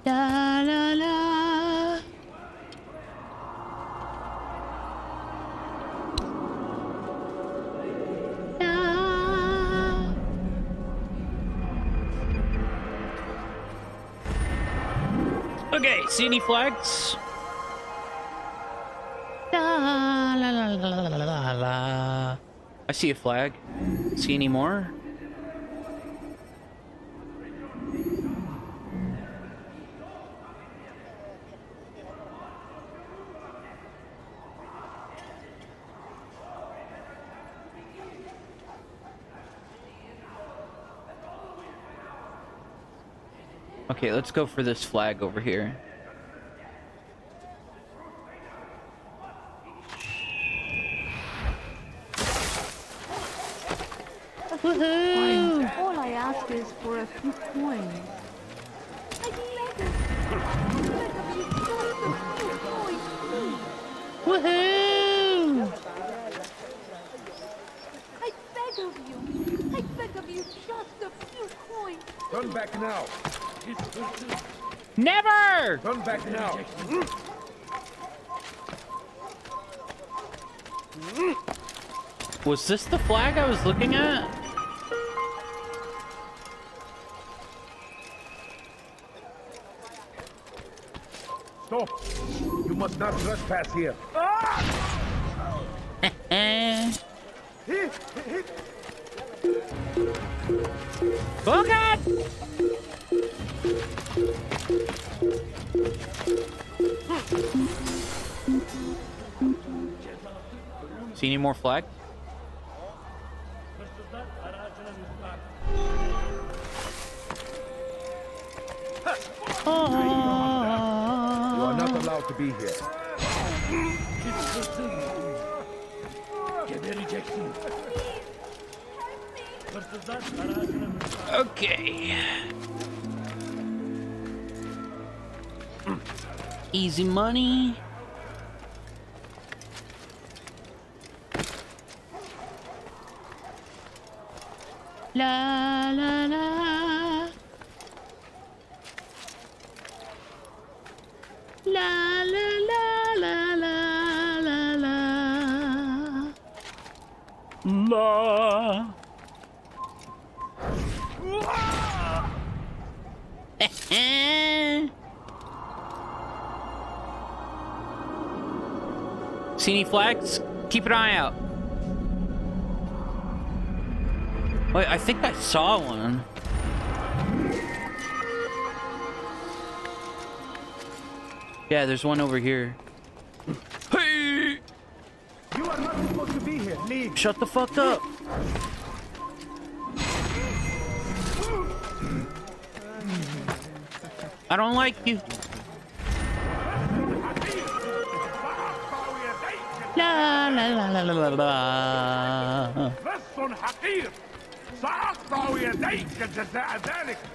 La la la. La. Okay, see any flags? La la la la la la la. I see a flag. See any more? Okay, let's go for this flag over here. Woohoo! All I ask is for a few coins. I beg of you, just a few coins, please. Woohoo! I beg of you, just a few coins. Turn back now. Never! Turn back now. Was this the flag I was looking at? Stop. You must not trespass here. Oh God! See any more flag? You are not allowed to be here. Okay. Easy money. La la la. La la la la la la la. La. See any flags? Keep an eye out. Wait, I think I saw one. Yeah, there's one over here. Hey! You are not supposed to be here. Leave. Shut the fuck up. I don't like you. La la la la la la la.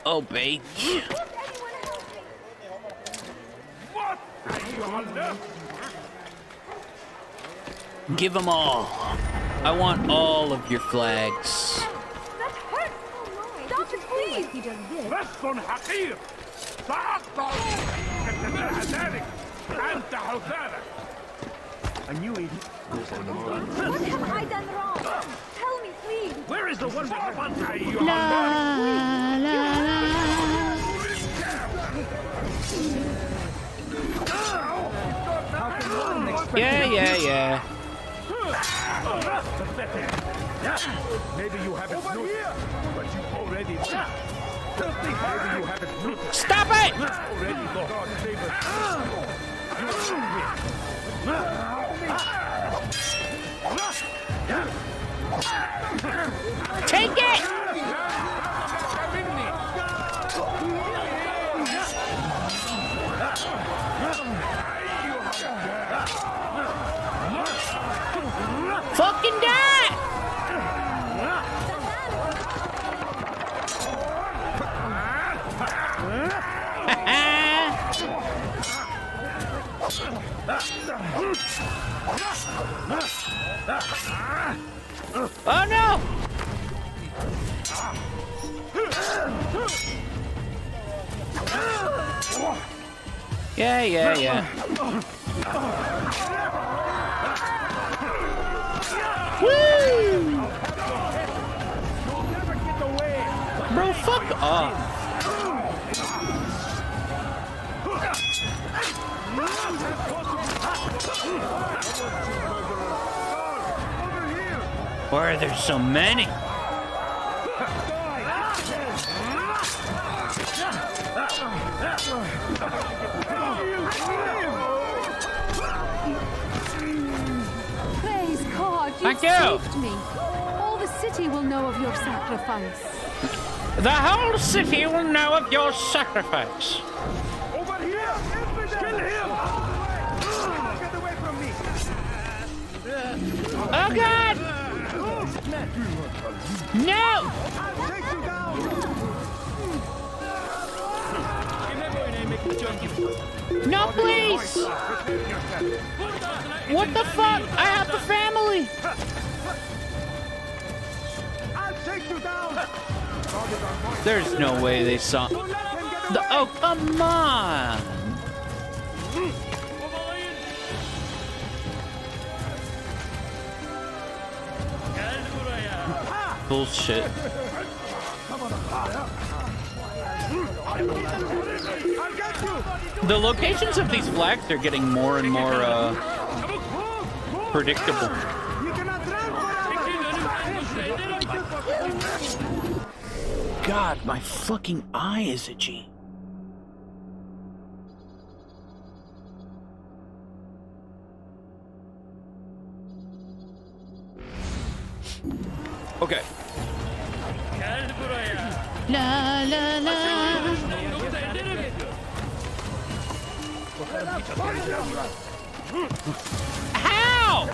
Oh, babe. Give them all. I want all of your flags. That hurts. Stop it, please. He does this. لص حقير سأقطع يدك ذلك أنت حسانك. I knew it. What have I done wrong? Tell me, please. Where is the one with Fanta, you La la la. Yeah. Maybe you haven't noticed, but you already lost. Maybe you haven't noticed. Stop it! Already lost. God save us. Take it! Fucking die! Oh no! Yeah. Woo! Bro, fuck off. Why are there so many? Praise God, you saved me. All the city will know of your sacrifice. The whole city will know of your sacrifice. Over here! Kill him! Get away from me! Oh God! No! I'll take you down! No, please! What the fuck? I have a family! I'll take you down! There's no way they saw. Oh, come on! Bullshit. The locations of these flags are getting more and more predictable. God, my fucking eye is itchy. Okay. La la la. How?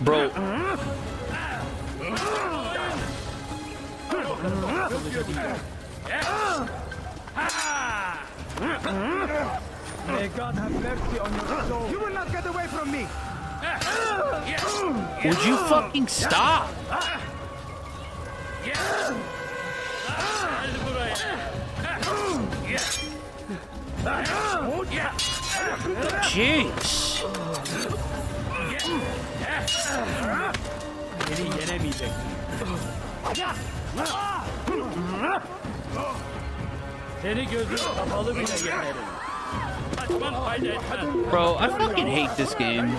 Bro. May God have mercy on your soul. You will not get away from me. Would you fucking stop? Jeez. Bro, I fucking hate this game.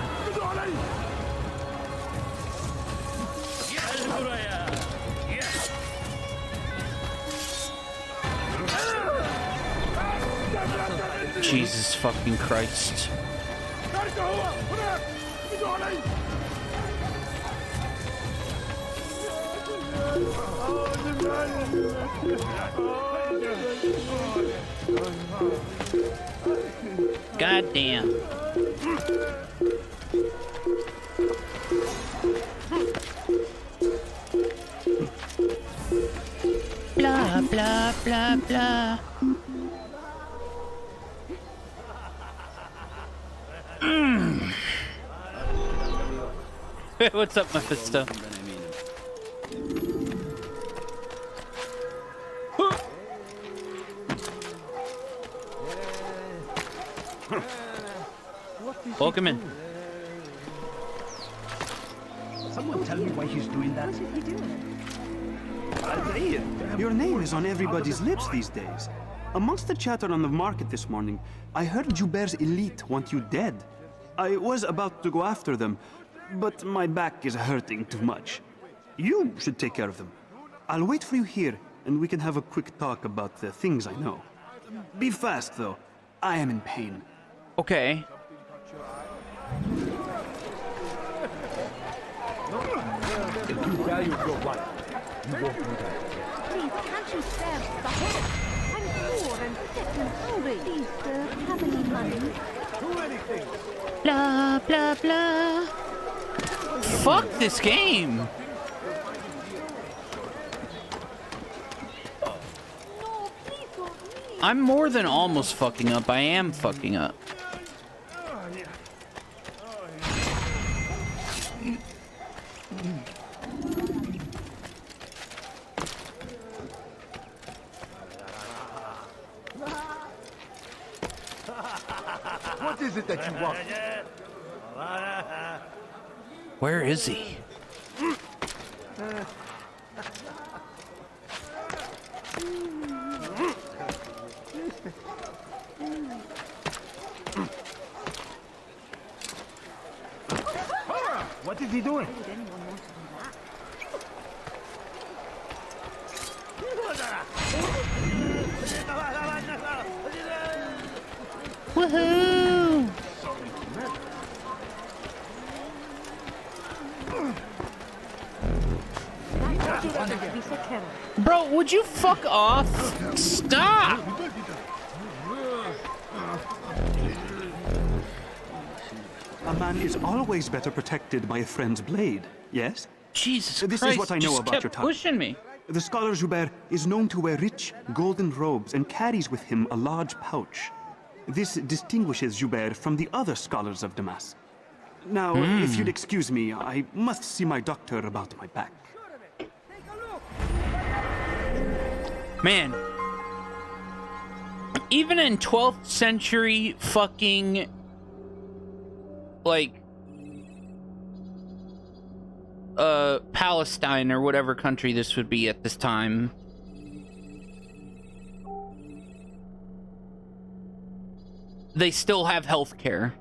Jesus fucking Christ. God damn. Blah, blah, blah, blah. What's up, Mephisto? Welcome in. Someone tell me why he's doing that. What is he doing? Your name is on everybody's lips these days. Amongst the chatter on the market this morning, I heard Joubert's elite want you dead. I was about to go after them, but my back is hurting too much. You should take care of them. I'll wait for you here, and we can have a quick talk about the things I know. Be fast, though. I am in pain. Okay. Please, can't you spare the whole? I'm poor and sick and hungry. Please, sir, have any money? Blah, blah, blah. Fuck this game. No, please don't leave. I'm more than almost fucking up. I am fucking up. What is it that you want? Where is he? What is he doing? Woohoo! Bro, would you fuck off? Stop! A man is always better protected by a friend's blade, yes? Jesus This Christ, is what I know just about kept your type. pushing me. The scholar Joubert is known to wear rich, golden robes and carries with him a large pouch. This distinguishes Joubert from the other scholars of Damascus. Now, if you'd excuse me, I must see my doctor about my back. Man. Even in 12th century fucking... like... Palestine or whatever country this would be at this time. They still have health care.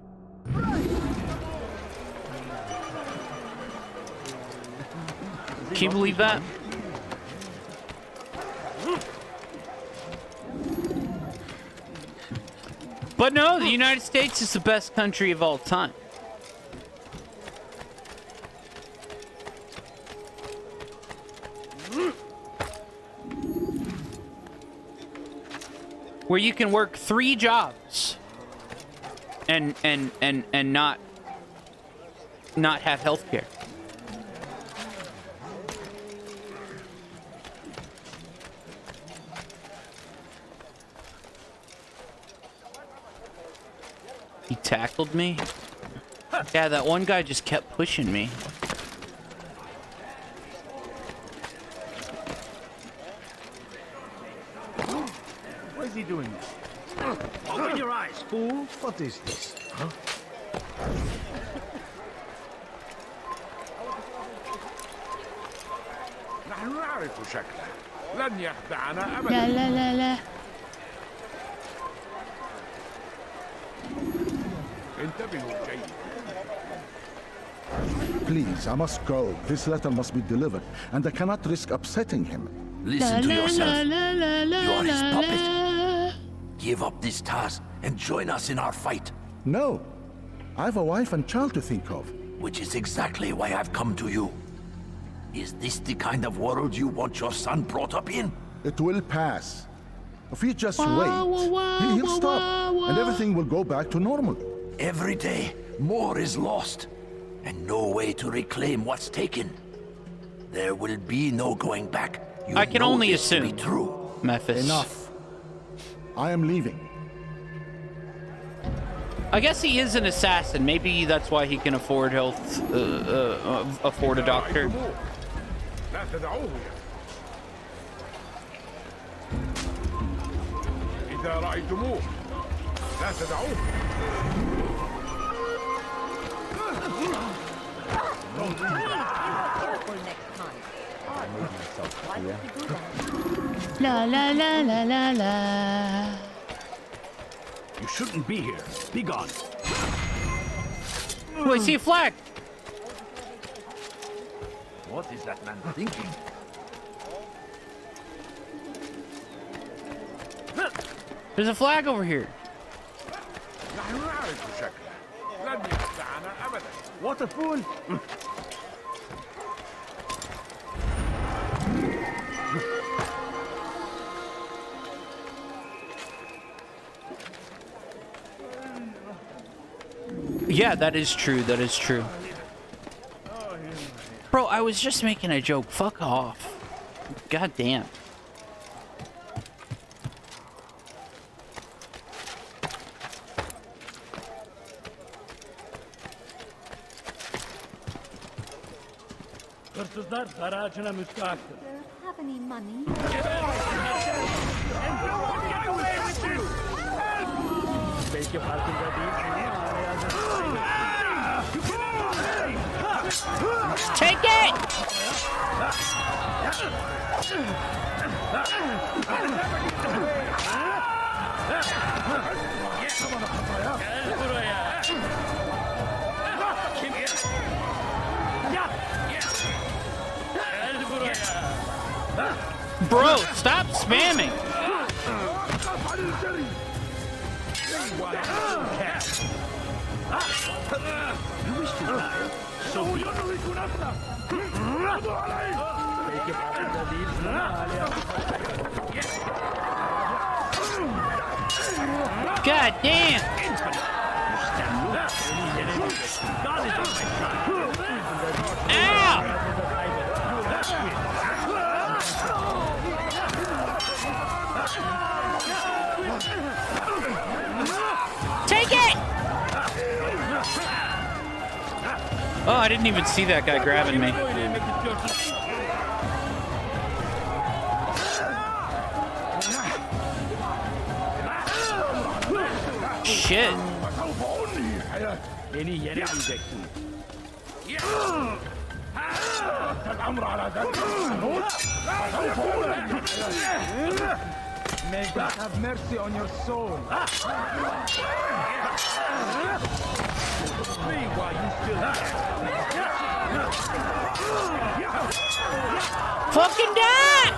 Can you believe that? But no, the United States is the best country of all time. Where you can work 3 jobs and not have health care. He tackled me? Yeah, that one guy just kept pushing me. What is he doing? Open your eyes, fool. What is this? Huh? نحن نعرف شكله. لن يخدعنا أبدا. لا لا لا لا. انتبهوا جيدا. Please, I must go. This letter must be delivered, and I cannot risk upsetting him. Listen to yourself. You are his puppet. Give up this task and join us in our fight. No. I have a wife and child to think of. Which is exactly why I've come to you. Is this the kind of world you want your son brought up in? It will pass. If you just wait, he'll stop, and everything will go back to normal. Every day, more is lost, and no way to reclaim what's taken. There will be no going back. You I can know only this to assume. be true. Memphis. Enough. I am leaving. I guess he is an assassin. Maybe that's why he can afford afford a doctor. لا تدعوه إذا رأيتموه لا تدعوه La la la la la la. You shouldn't be here. Be gone. Oh, I see a flag. What is that man thinking? There's a flag over here. نحن نعرف شكله لن يخدعنا أبدا. What a fool. Yeah, that is true. That is true. Bro, I was just making a joke. Fuck off. God damn. Hırsızlar dar ağacına müstahaktır. Do you have any money? Belki farkında değilsin ama Take it! Gel buraya. Kim? Gel buraya. Bro, stop spamming! Belki farkında değilsin ama hala. God damn! Ow! Take it! Oh, I didn't even see that guy grabbing me. Shit. Beni yenemeyeceksin. May God have mercy on your soul. See why you still Fucking die!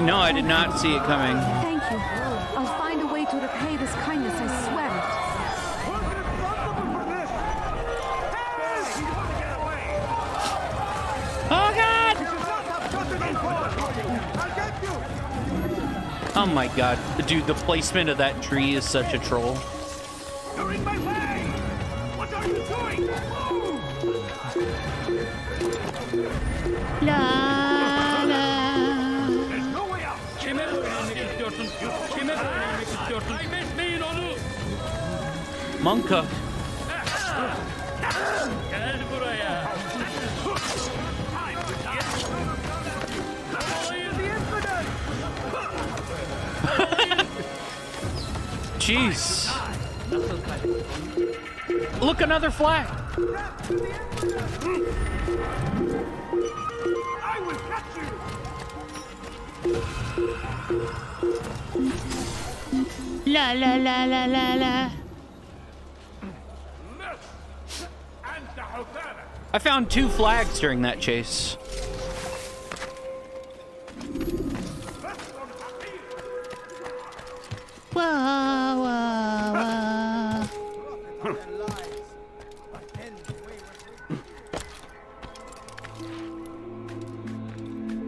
No, I did not see it coming. Thank you. I'll find a way to repay this kindness, I swear it. Oh god! Oh my god. Dude, the placement of that tree is such a troll. You're in my way! What are you doing? La la. There's no way out! Kime öğrenmek istiyorsun? Kime öğrenmek istiyorsun? Kaybetmeyin onu! Monka. Gel buraya! Jeez. Look, another flag. I will catch you! La la la la la la. I found 2 flags during that chase. Wah, wah, wah.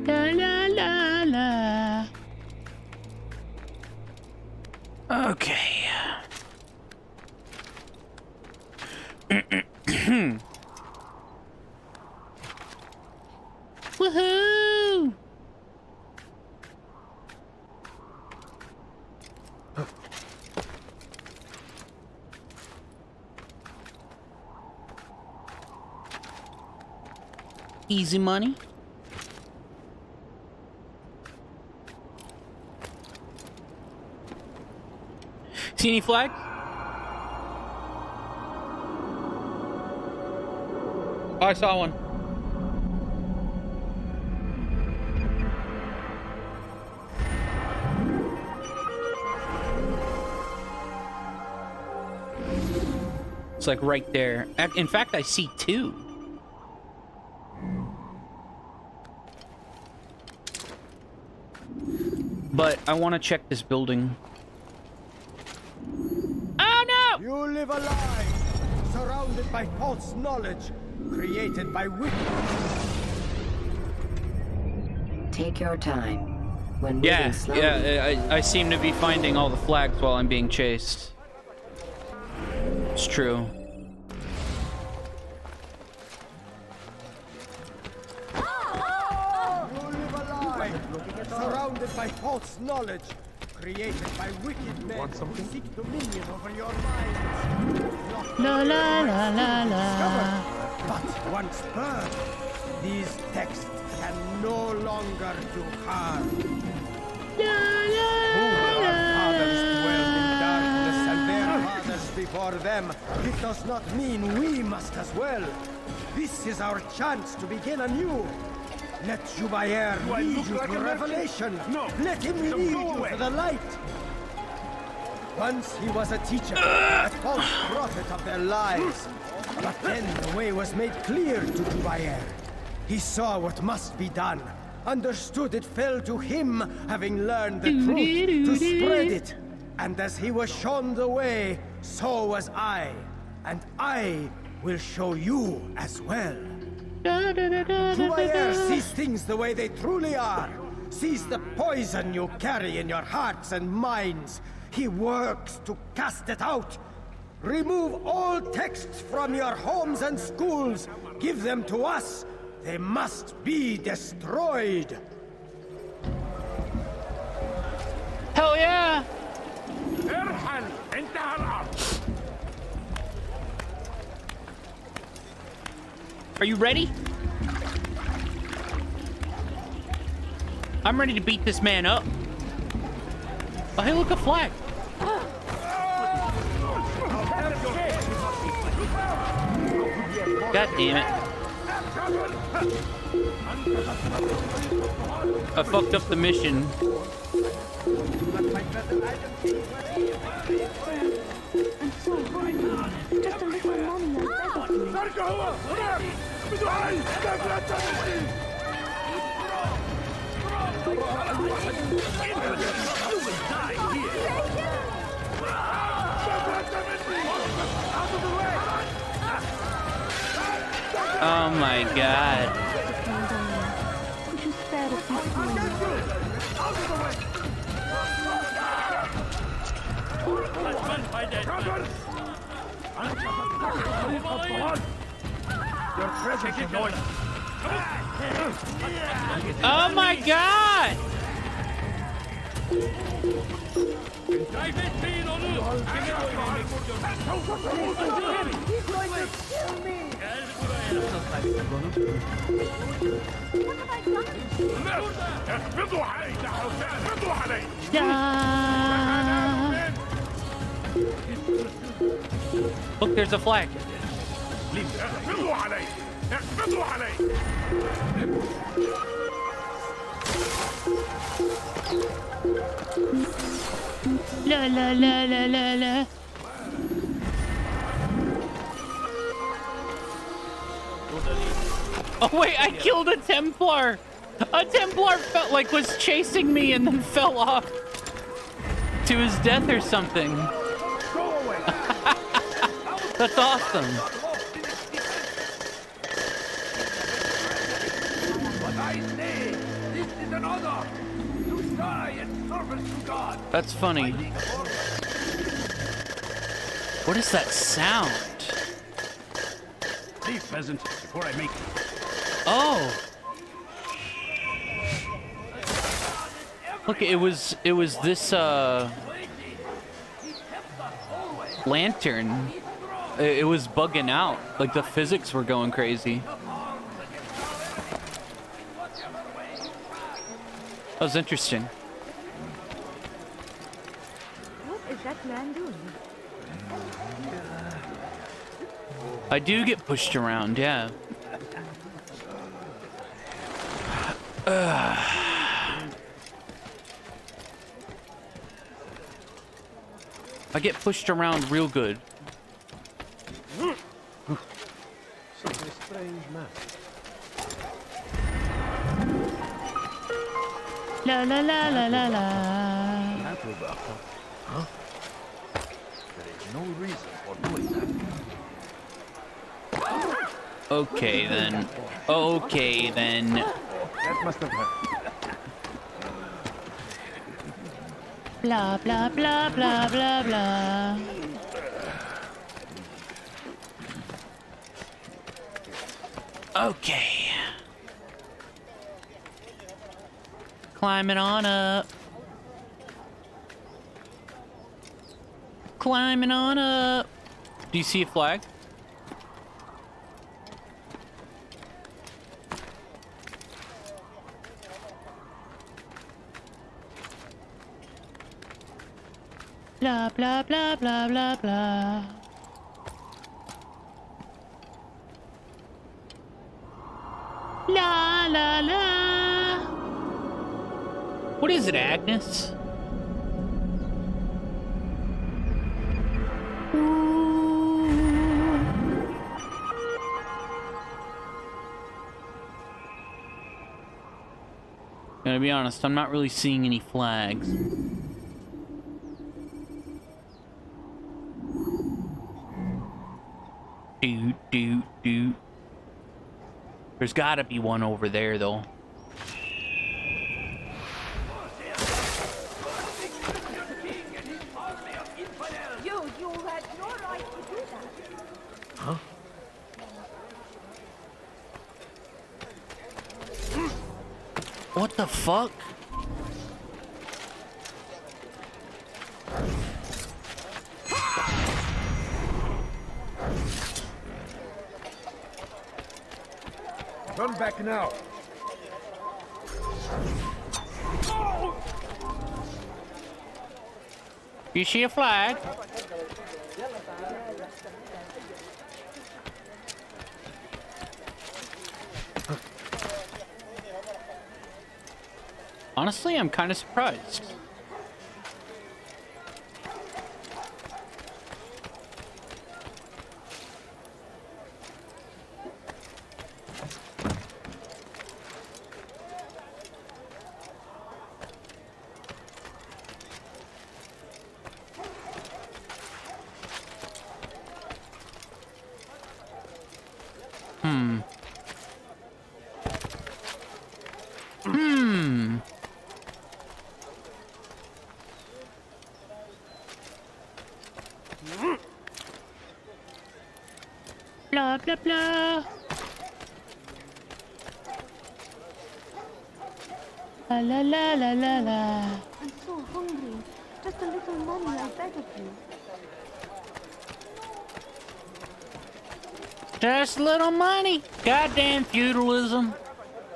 La la la la. Okay. Woohoo! Easy money. See any flags? Oh, I saw one. It's like right there. In fact, I see 2. But I want to check this building. Oh no! You live a lie, surrounded by false knowledge, created by wickedness. Take your time. When moving Yeah, slowly, yeah, I seem to be finding all the flags while I'm being chased. It's true. false knowledge, created by wicked men who seek dominion over your minds. La la la la la. But once burned, these texts can no longer do harm. Our fathers dwelled in darkness and their fathers before them. It does not mean we must as well. This is our chance to begin anew. Let Jubair lead you to revelation. No. Let him lead you to the light. Once he was a teacher, a false prophet of their lives. But then the way was made clear to Jubair. He saw what must be done, understood it fell to him, having learned the truth, to spread it. And as he was shown the way, so was I. And I will show you as well. Jubair sees things the way they truly are. Sees the poison you carry in your hearts and minds. He works to cast it out. Remove all texts from your homes and schools. Give them to us. They must be destroyed. Hell yeah! ارحل انتهى الأمر. Are you ready? I'm ready to beat this man up. Oh, hey, look, a flag. God damn it. I fucked up the mission. Just a little moment. Oh my god. We should spare the Your presence annoys me. Oh my god! اقبضوا علي يا حسام اقبضوا علي Look, there's a flag. اقبضوا علي اقبضوا علي La la la la la la. Oh wait, I killed a Templar! A Templar felt like was chasing me and then fell off to his death or something. That's awesome. But I say, this is an honor. You die in service to God. That's funny. What is that sound? Leave, peasant, before I make it. Oh. Look, it was this lantern. It was bugging out. Like the physics were going crazy. That was interesting. What is that man doing? I do get pushed around, yeah. I get pushed around real good. Such a strange man. La la la la la la. Huh? There is no reason for doing that. Okay then. Okay then. That must have hurt. Blah blah blah blah blah blah. Okay. Climbing on up. climbing on up. Do you see a flag? Blah, blah, blah, blah, blah, blah. La, la, la. What is it, Agnes? Gotta be honest, I'm not really seeing any flags. Doot. There's gotta be one over there, though. You had no right to do that. Huh? What the fuck? Turn back now. You see a flag? Honestly, I'm kind of surprised. Blah, blah, blah. La, la, la, la, la, la. I'm so hungry. Just a little money, I beg of you. Just a little money. Goddamn feudalism.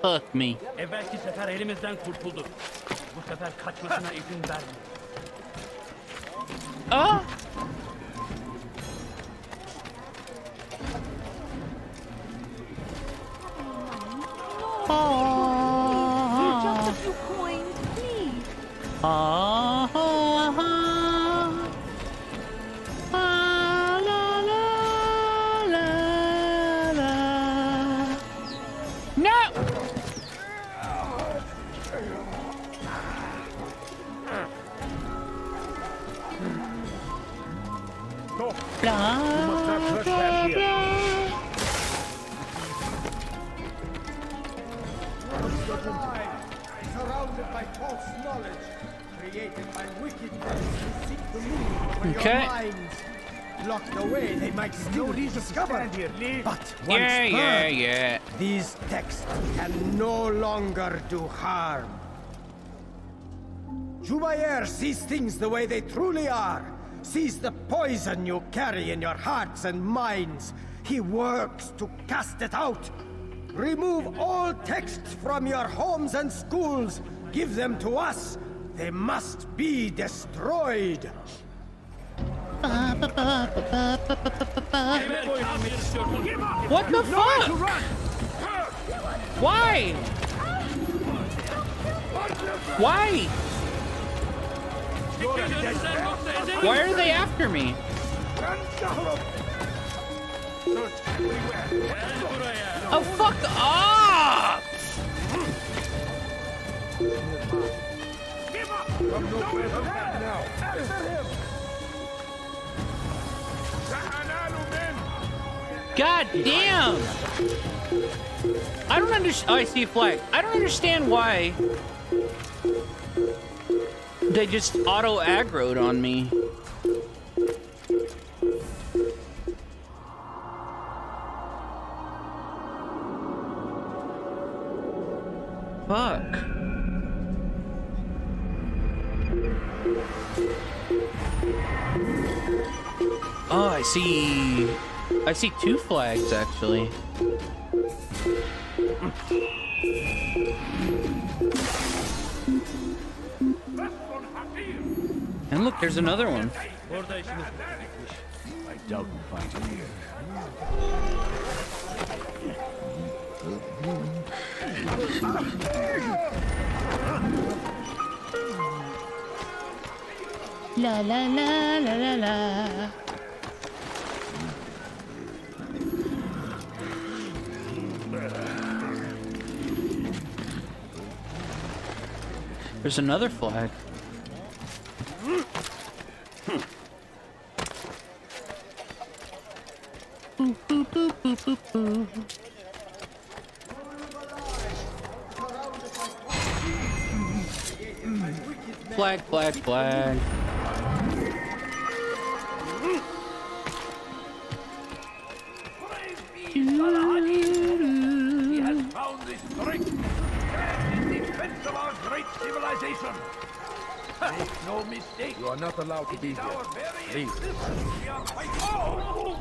Fuck me. Evvelki sefer elimizden kurtuldu. Bu sefer kaçmasına izin verme. Oh. Just a few coins, please. La, la, la, la. No! No, Blah, you must not trespass here. Surrounded by false knowledge, created by wicked men who seek to move when Okay. your minds locked away, they might still be discovered. Here, leave. But once Yeah. heard, these texts can no longer do harm. Jubayer sees things the way they truly are, sees the poison you carry in your hearts and minds. He works to cast it out. Remove all texts from your homes and schools. Give them to us. They must be destroyed. What the fuck? Why? Why? Why are they after me? Oh, fuck off! Come nowhere, come back now. God damn! I don't understand. Oh, I see a flag. I don't understand why they just auto aggroed on me. Fuck. I see 2 flags actually. And look, there's another one. I doubt we'll find him here. La la la la la la. There's another flag. Boop, boop, boop, boop, boop, boop. Flag, flag, flag. He has found the strength and defense of our great civilization. Make no mistake. You are not allowed to be here. Leave. We are fighting. Oh!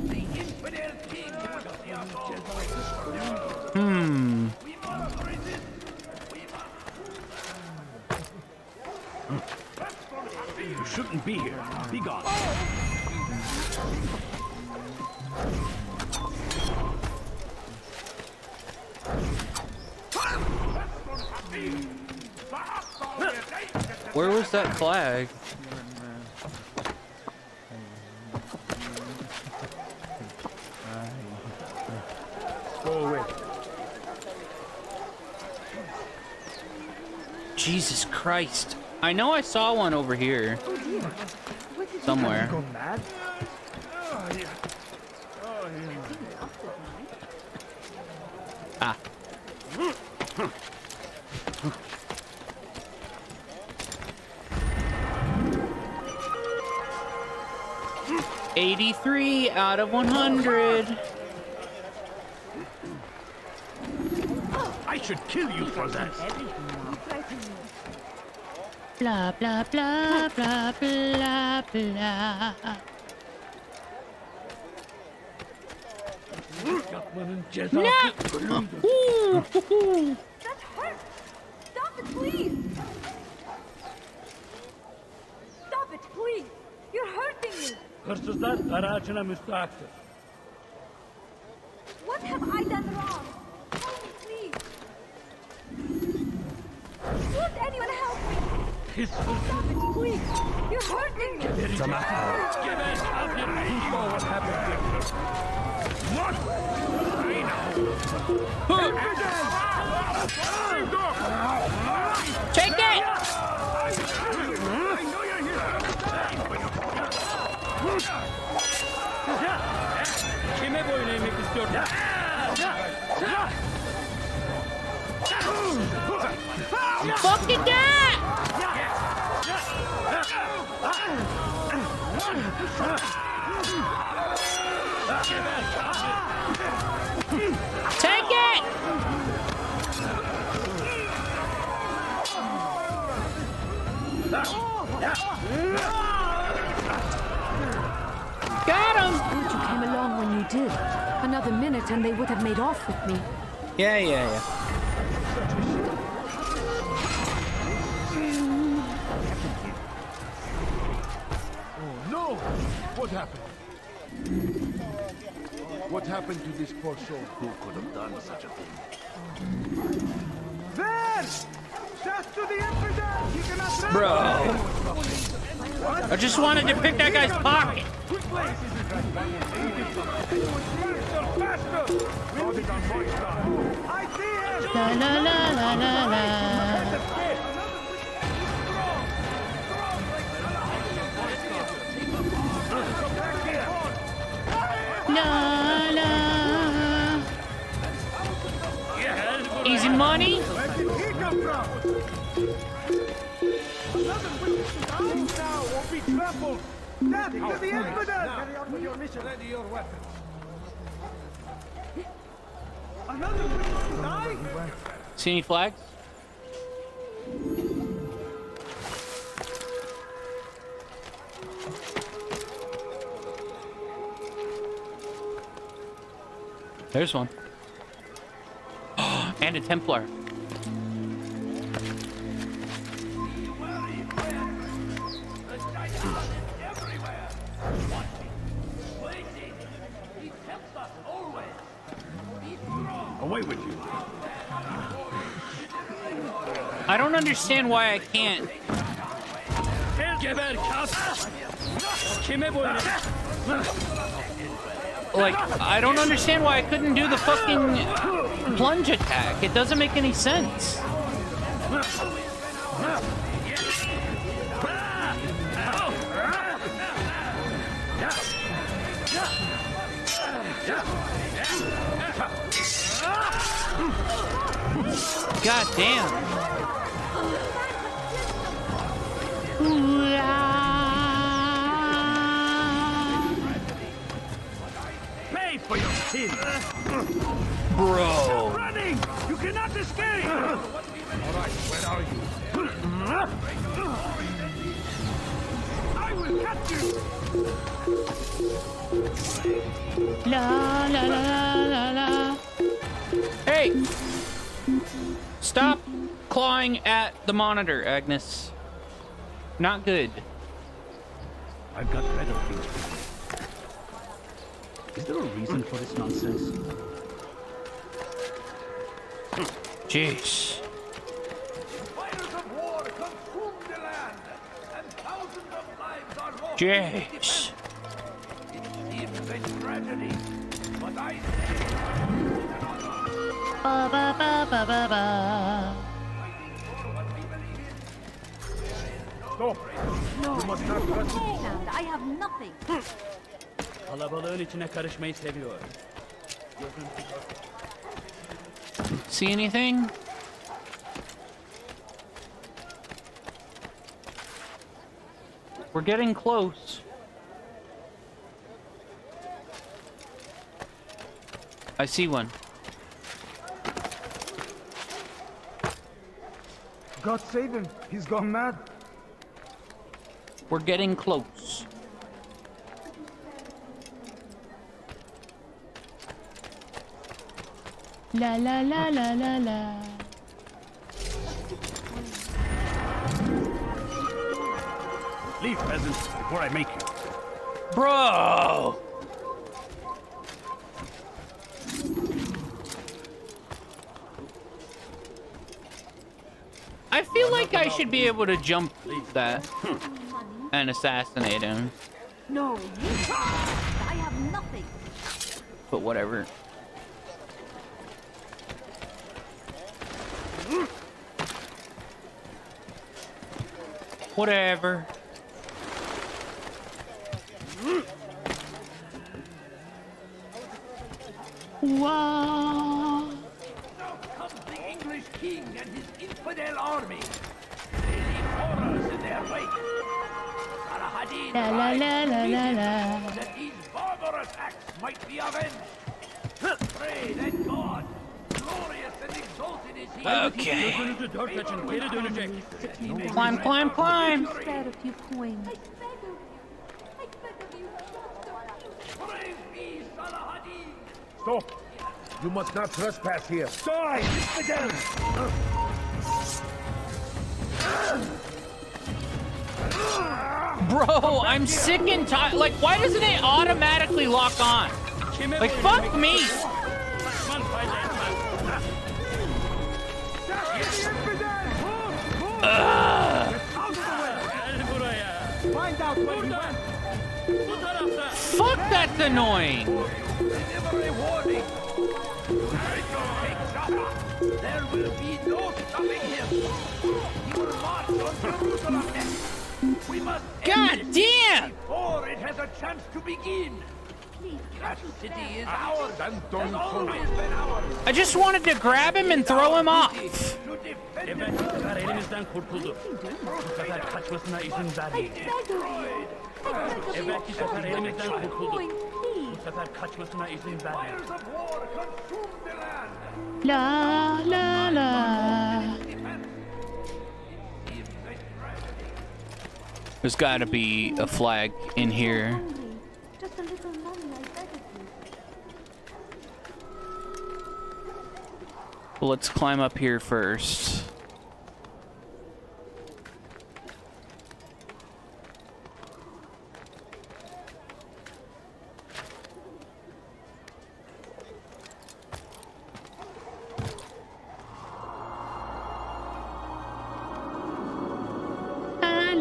The infidel king will see us all. We must resist. We must. You shouldn't be here. Be gone. Where was that flag? Go away. Jesus Christ. I know I saw one over here. Somewhere. Ah. 83 out of 100. I should kill you for that. Blah, blah, blah, blah, blah, blah. No! Ooh. That hurts! Stop it, please! Stop it, please! You're hurting me! Hırsızlar aracına müstahaktır. What have I done wrong? Help me, please! Won't anyone help me? Pis Stop it, please! You're hurting me! Give it up here. You know what happened here. What? I know. Take it! Kime boyun eğmek istiyorsun? Fuck it that! Take it! Got him! Good you came along when you did. Another minute and they would have made off with me. Yeah. Oh no! What happened? What happened to this poor soul? Who could have done such a thing? There! Just to the infidel! He cannot Bro. I just wanted to pick that guy's pocket. I see him! La la la la la la. La la. Easy money. Where did he come from? Another witness is dying now, won't be trampled! Death to the infidel! Carry on with your mission. Ready your weapons. Another witness is dying! See any flags? There's one. And a Templar. Away with you. I don't understand why I can't. Like, I don't understand why I couldn't do the fucking plunge attack. It doesn't make any sense. God damn. Pay for your sins. Bro. Running! You cannot escape! Alright, where are you? I will catch you! La la la la la. Hey! Stop clawing at the monitor, Agnes. Not good. I've got better things to do. Is there a reason for this nonsense? Jeez. Fires of war consume the land, and thousands of lives are lost. Jeez. It seems a tragedy, but I say Ba ba ba ba ba ba. Stop! No. You must not trust me. And I have nothing. Kalabalığın içine karışmayı seviyor. See anything? We're getting close. I see one. God save him. He's gone mad. We're getting close. La la la la la la. Leave, peasants, before I make you. Bro! I feel like I should be able to jump that and assassinate him. No, you can't. I have nothing. But whatever. Whatever. Wow. now comes the English king and his infidel army. They leave horrors in their wake. Salahadin La la la la la la. that these barbarous acts might be avenged. Pray that God, glorious and exalted is he. Okay. Gözünüzü dört açın, geri dönecek. Climb, climb, climb. Spare a few coins. Praise be Salahadin. Stop! You must not trespass here. Die, infidel! Bro, I'm sick and tired. Like, why doesn't it automatically lock on? Like, fuck me. Find out where he went. Fuck, that's annoying. Deliver a warning. There will be no stopping him. He will march on Jerusalem next. We must God end damn. before it has a chance to begin. That city is ours and has always been ours. I just wanted to grab him and throw him off. To defend it. Evet, bu sefer elimizden kurtuldu. Bu sefer kaçmasına izin vermeyin. Evet, bu sefer elimizden kurtuldu. Bu sefer kaçmasına izin vermeyin. Fires of war consume the land. La la la. There's gotta be a flag in here. Just a little money, I beg of you. Well, let's climb up here first.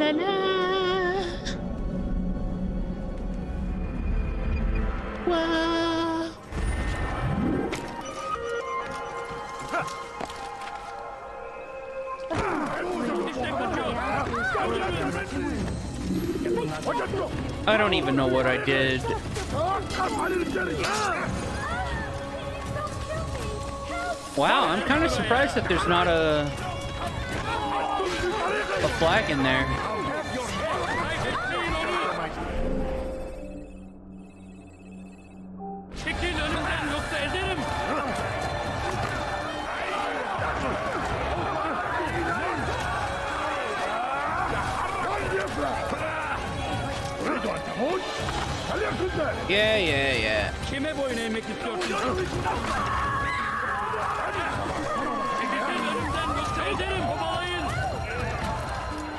La la. Wow. I don't even know what I did. Wow, I'm kind of surprised that there's not a flag in there. Yeah. Kime boyun eğmek istiyorsun?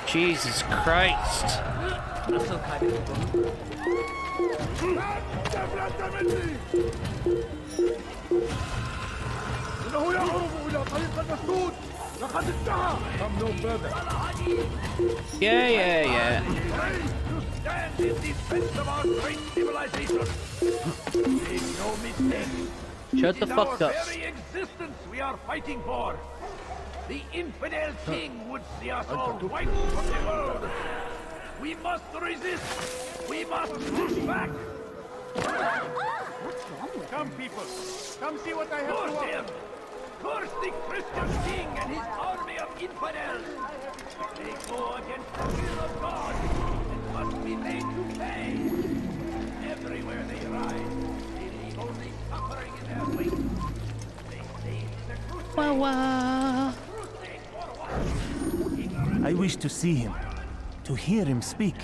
Jesus Christ. Nasıl kaybettin? Yeah. Stand in defense of our great civilization. Make no mistake. Shut the It is fuck our up. very existence we are fighting for. The infidel king would see us all wiped from the world. We must resist. We must push back. Come people, come see what I have to Curse offer. him. Curse the Christian king and his army of infidels. They go against the will of God and must be made to pay. Everywhere they ride, they leave only suffering in their wake. They say the crusade. Crusade for what? I wish to see him, to hear him speak.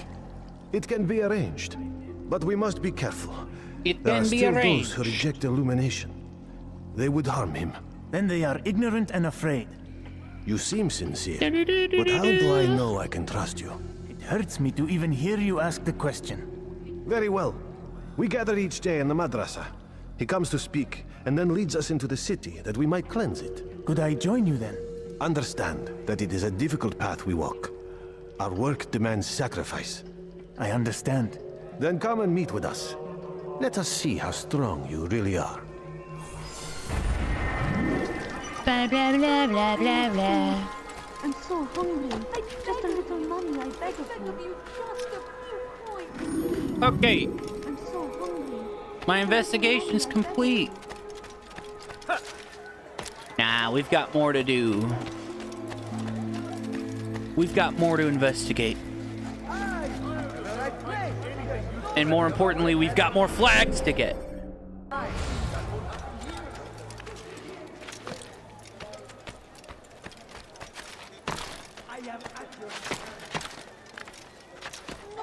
It can be arranged, but we must be careful. It There are can be still those arranged. who reject illumination. They would harm him. Then they are ignorant and afraid. You seem sincere, but how do I know I can trust you? It hurts me to even hear you ask the question. Very well. We gather each day in the madrasa. He comes to speak, and then leads us into the city, that we might cleanse it. Could I join you then? Understand that it is a difficult path we walk. Our work demands sacrifice. I understand. Then come and meet with us. Let us see how strong you really are. Blah, blah, blah, blah, blah, blah. I'm so hungry. Just a little money, I beg of you. Just a few coins. Okay, I'm so hungry. my investigation's complete. Nah, we've got more to do. We've got more to investigate. And more importantly, we've got more flags to get.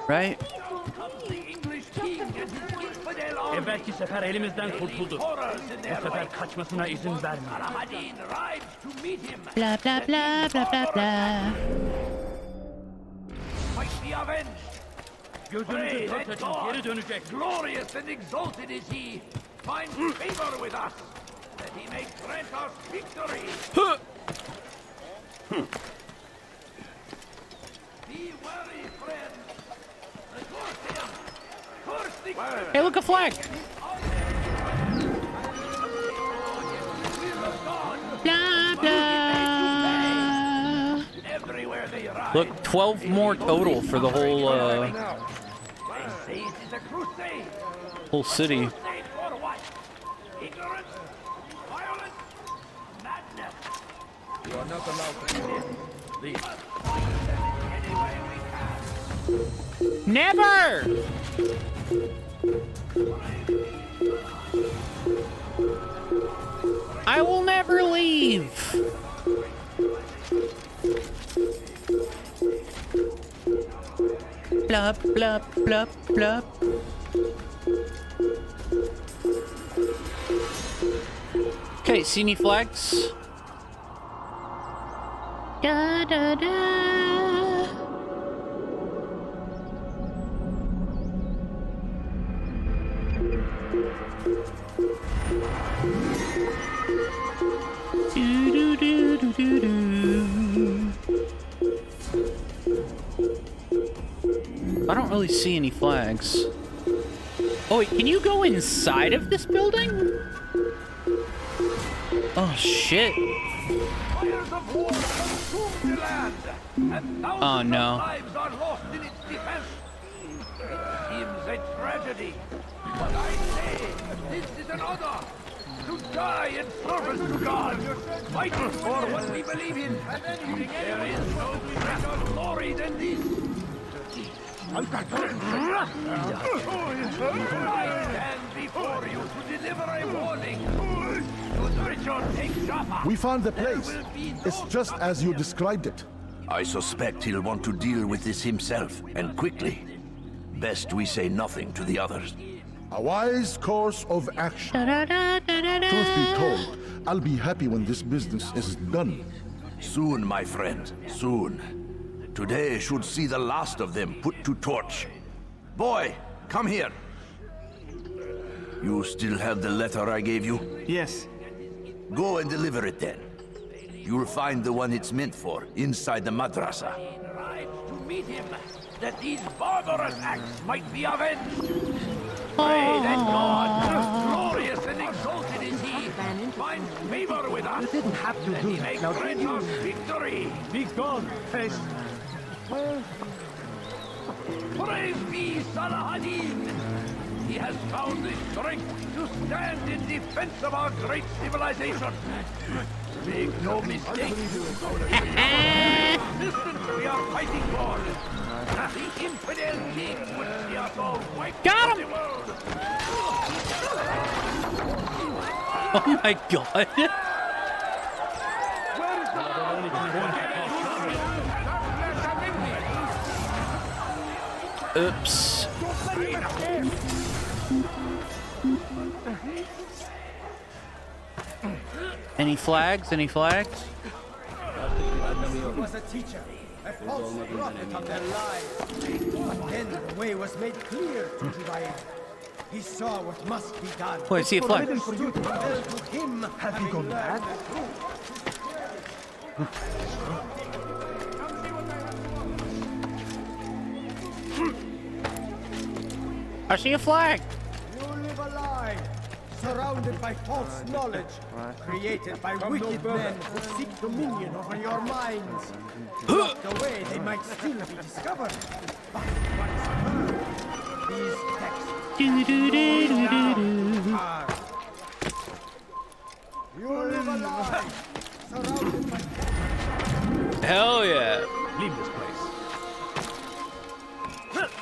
Right? The English king and his infidel army. Evvelki sefer elimizden kurtuldu. Horrors in Bu their sefer wake. kaçmasına izin verme. Aladdin rides to meet him. Blah, blah, blah, blah, blah, blah. Might be avenged. Gözünüzü Pray dört that açın, geri God, dönecek. glorious and exalted is he, find favor with us, that he may grant us victory. Be wary, friend. Curse him. Curse the Hey, look, a flag! Blah, blah. everywhere they ride. Look, 12 more total for the whole, They say it is a crusade. whole city. Crusade for what? Ignorance? Violence? Madness? You are not allowed to do this. Leave. Any way we can. Never! I will never leave. Blah, blah, blah, blah. Okay, see any flags? Da da da. Do do do do do do. I don't really see any flags. Oh wait, can you go inside of this building? Oh shit. Fires of war consume the land, and thousands of lives are lost in its defense. It seems a tragedy, but I say this is an honor. To die in service to God, fighting for what we believe in. There is no greater glory than this. I stand before you to deliver a warning. Should Richard take Jaffa, We found the place. It's just as you described it. I suspect he'll want to deal with this himself, and quickly. Best we say nothing to the others. A wise course of action. Truth be told, I'll be happy when this business is done. Soon, my friend, soon. Today should see the last of them put to torch. Boy, come here. You still have the letter I gave you? Yes. Go and deliver it then. You'll find the one it's meant for inside the madrasa. To meet him, that these barbarous acts might be avenged. Pray that God, glorious and exalted is He, finds favor with us. You didn't have to do that. Now, grant us victory. Be gone, pest. Praise be Salah ad-Din. He has found the strength to stand in defense of our great civilization. Make no mistake. Distance we are fighting for. The infidel king would see us all wiped from the world. Oh my god. Oops. Any flags? Any flags? He was a teacher, a false prophet of their lives. But then the way was made clear to Jubair. He saw what must be done. Oh, I see a flag. Have you gone mad? I see a flag. You live a lie, surrounded by false knowledge, created by wicked men who seek dominion over your minds. Locked away, they might still be discovered. But once heard, these texts are. You live a lie, surrounded by. Hell yeah. Leave this place.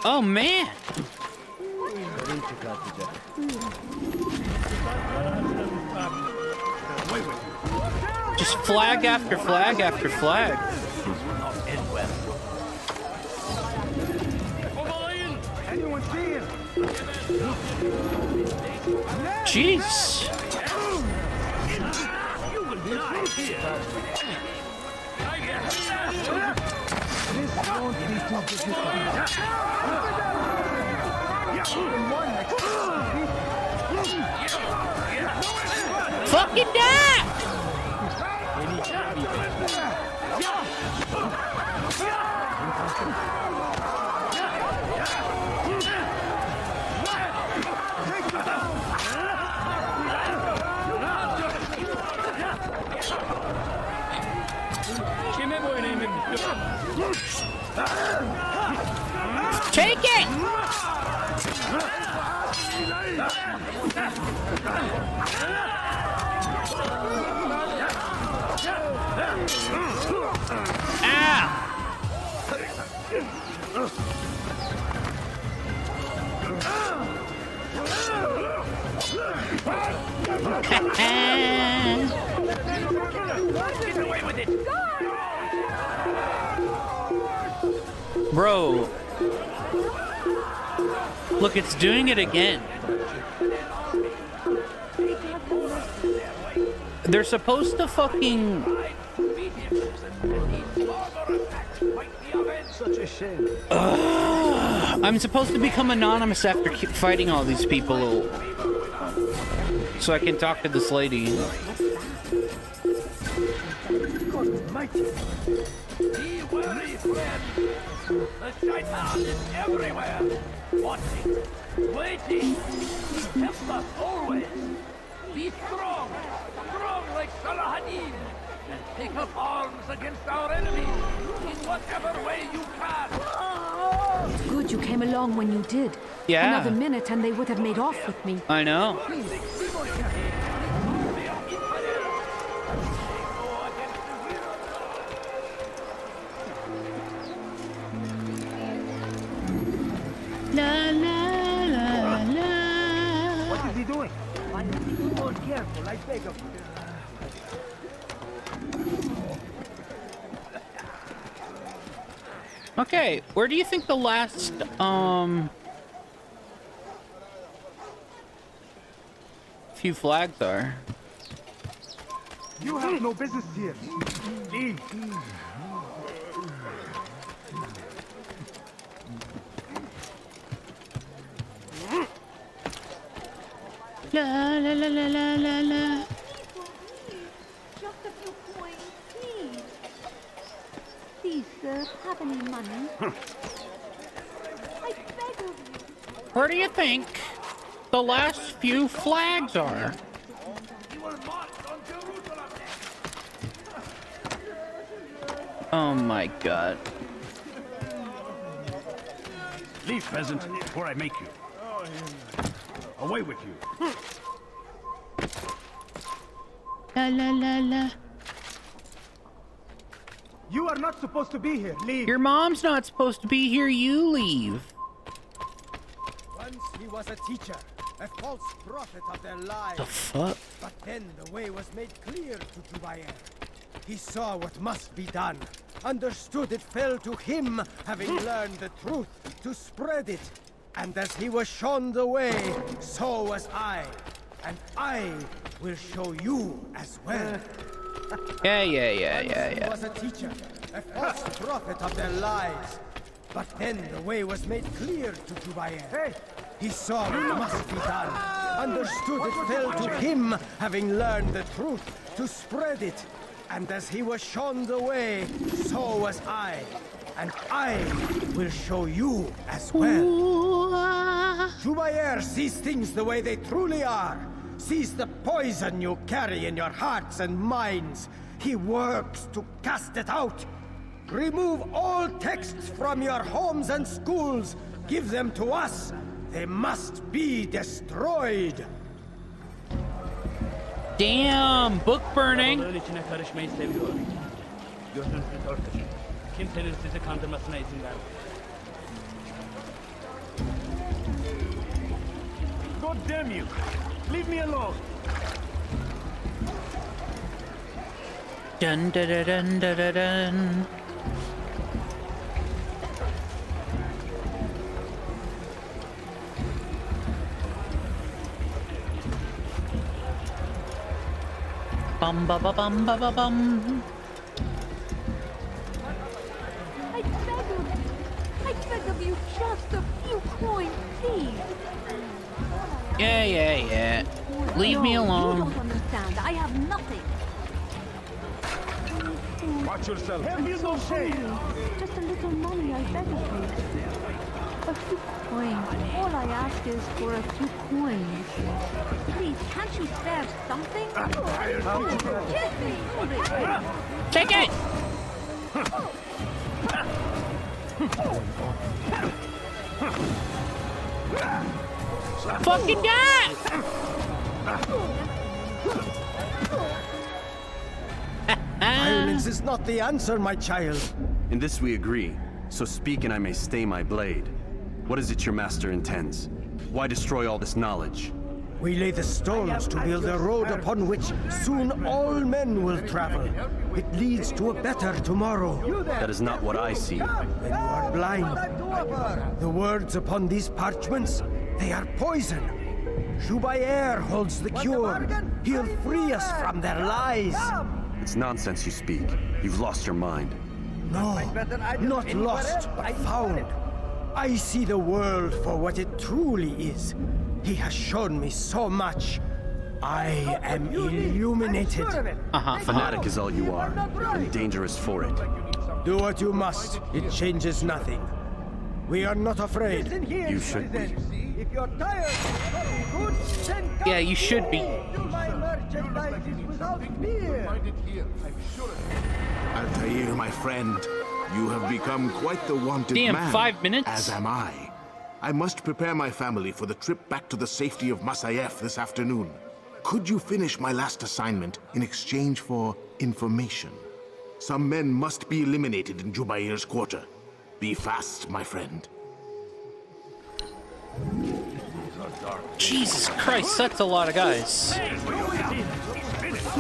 Oh man. Just flag after flag after flag. Jeez. Fucking die! Take it! Bro. Look, it's doing it again. They're supposed to fucking shame. I'm supposed to become anonymous after fighting all these people, so I can talk to this lady. Be wary, friend. The shaitan is everywhere. Watching, waiting. He helps us always. Be strong. Strong like Salahadin. And take up arms against our enemies in whatever way you can. It's good you came along when you did. Yeah. Another minute and they would have made off with me. I know. La la la la. What is he doing? Be more careful, I beg of you. Okay, where do you think the last, few flags are? You have no business here. Leave. La la la la la la la. Just a few coins, please. Please, sir, have any money? I beg of you. Where do you think the last few flags are? Oh my god. Leave, peasant, before I make you. Away with you. La la la la. You are not supposed to be here. Leave. Your mom's not supposed to be here. You leave. Once he was a teacher, a false prophet of their lives. The fuck? But then the way was made clear to Jubair. He saw what must be done, understood it fell to him, having learned the truth, to spread it. And as he was shown the way, so was I. And I will show you as well. Yeah. He was a teacher, a false prophet of their lies. But then the way was made clear to Jubair. He saw what must be done, understood it fell to him, having learned the truth, to spread it. And as he was shown the way, so was I. And I will show you as well. Jubair sees things the way they truly are. Sees the poison you carry in your hearts and minds. He works to cast it out. Remove all texts from your homes and schools. Give them to us. They must be destroyed. Damn, book burning. Balığın içine karışmayı seviyor. Gözünüzü örtün. Kimsenin sizi kandırmasına izin vermeyin. God damn you! Leave me alone! Dun dun dun dun dun dun. Bum ba ba bum ba ba bum. I beg of you, just a few coins, please. Yeah. Leave me No, alone. You don't understand. I have nothing. Watch yourself! I'm so sorry. Just a little money, I beg of you. A few coins. All I ask is for a few coins. Please, can't you spare something? Give me! Take it! Fucking die! Violence is not the answer, my child. In this we agree, so speak and I may stay my blade. What is it your master intends? Why destroy all this knowledge? We lay the stones to build a road upon which soon all men will travel. It leads to a better tomorrow. That is not what I see. Then you are blind. The words upon these parchments, they are poison. Jubair holds the cure. He'll free us from their lies. It's nonsense you speak. You've lost your mind. No, not lost, but found. I see the world for what it truly is. He has shown me so much. I am illuminated. Fanatic is all you are, and dangerous for it. Do what you must. It changes nothing. We are not afraid. You should be. If you're tired, good, then come Yeah, you should be. My merchandise is without fear. Altair, my friend, you have become quite the wanted Damn, man. 5 minutes? As am I. I must prepare my family for the trip back to the safety of Masayef this afternoon. Could you finish my last assignment in exchange for information? Some men must be eliminated in Jubair's quarter. Be fast, my friend. Jesus Christ, that's a lot of guys.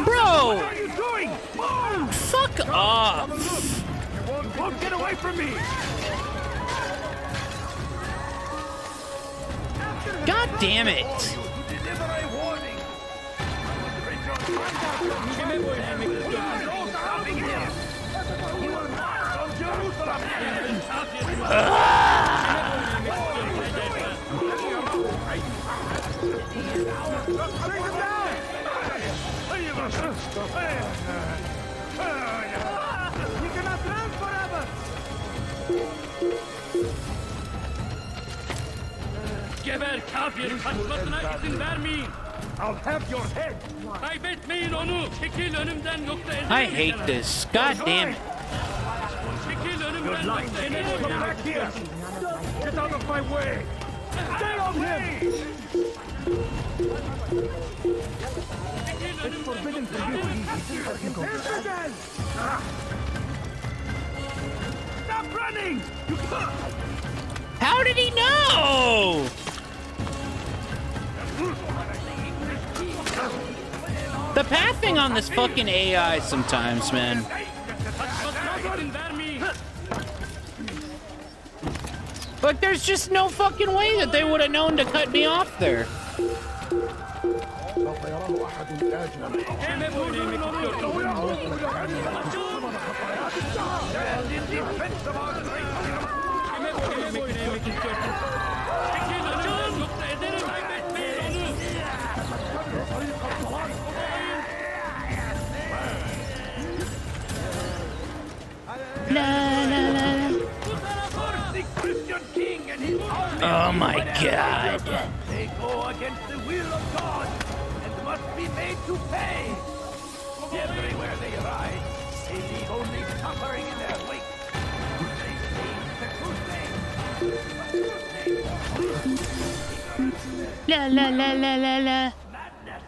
Bro! What are you doing? Move! Fuck off! You won't get away from me! God damn it! Deliver a warning! He will march on Jerusalem! We cannot run forever. Geber kafir, kaçmasına izin vermeyin. I'll have your head! Kaybetmeyin onu. Çekil önümden yoksa I hate this. God damn it. Çekil önümden Good luck! Come back here! Get out of my way! Stay on him! It's forbidden for you to Stop running! How did he know? The pathing on this fucking AI sometimes, man. Like, there's just no fucking way that they would have known to cut me off there. Oh my God. They go against the will of God and must be made to pay. Everywhere they ride, they leave only suffering in their wake. They save the crusade. La la la la la la. Madness.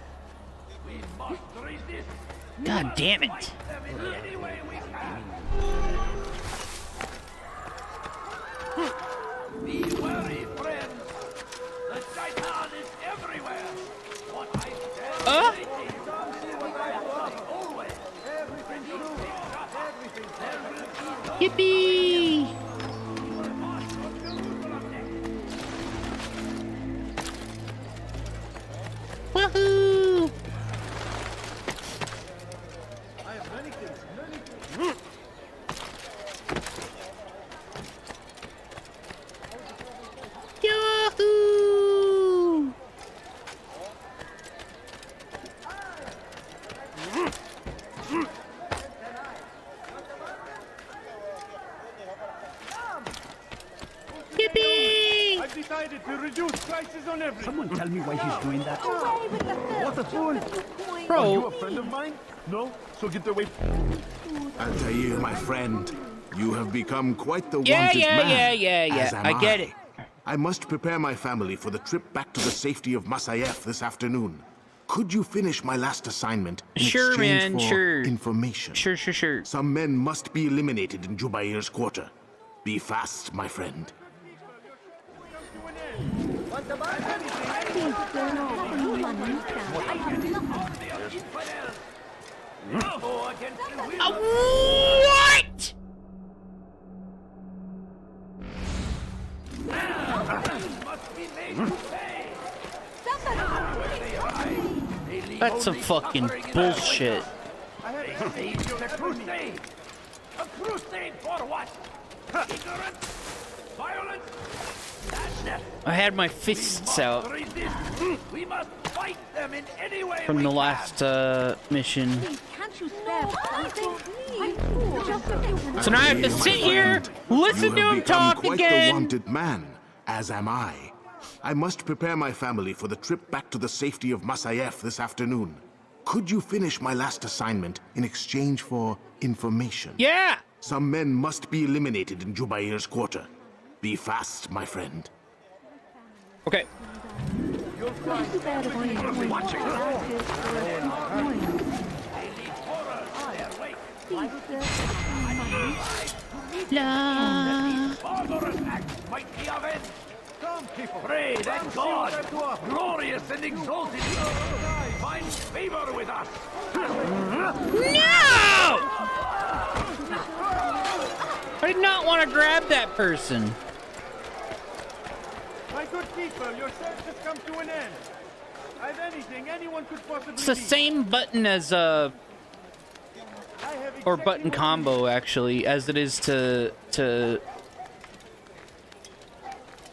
We must resist. God damn it. Them in any way we can. Be wary, friends. The shaitan is everywhere. What I said. Always. Yippee! Woohoo! Yahoo! Yippee! I've decided to reduce prices on everything. Someone tell me why he's doing that. Away with the What a fool! Bro. Are you a friend of mine? No? So get away. Altair, my friend, you have become quite the Yeah, wanted yeah, man. yeah. As am I get it. I must prepare my family for the trip back to the safety of Masayef this afternoon. Could you finish my last assignment in Sure, exchange man, for sure. information? Sure. Some men must be eliminated in Jubair's quarter. Be fast, my friend. What? That's some fucking bullshit. A crusade for what? Ignorance? Violence? Madness? I had my fists out We must fight them in any way from we the can. last mission. Can't you spare something? Just a few So now I have to sit here, listen to him talk quite again. the wanted man, as am I. I must prepare my family for the trip back to the safety of Masayef this afternoon. Could you finish my last assignment in exchange for information? Yeah! Some men must be eliminated in Jubair's quarter. Be fast, my friend. Okay. Barbarous acts might be avenged. Pray that God, glorious and exalted, finds favor with us. No! I did not want to grab that person. My good people, your search has come to an end. I've anything anyone could possibly It's the same button as or button combo actually, as it is to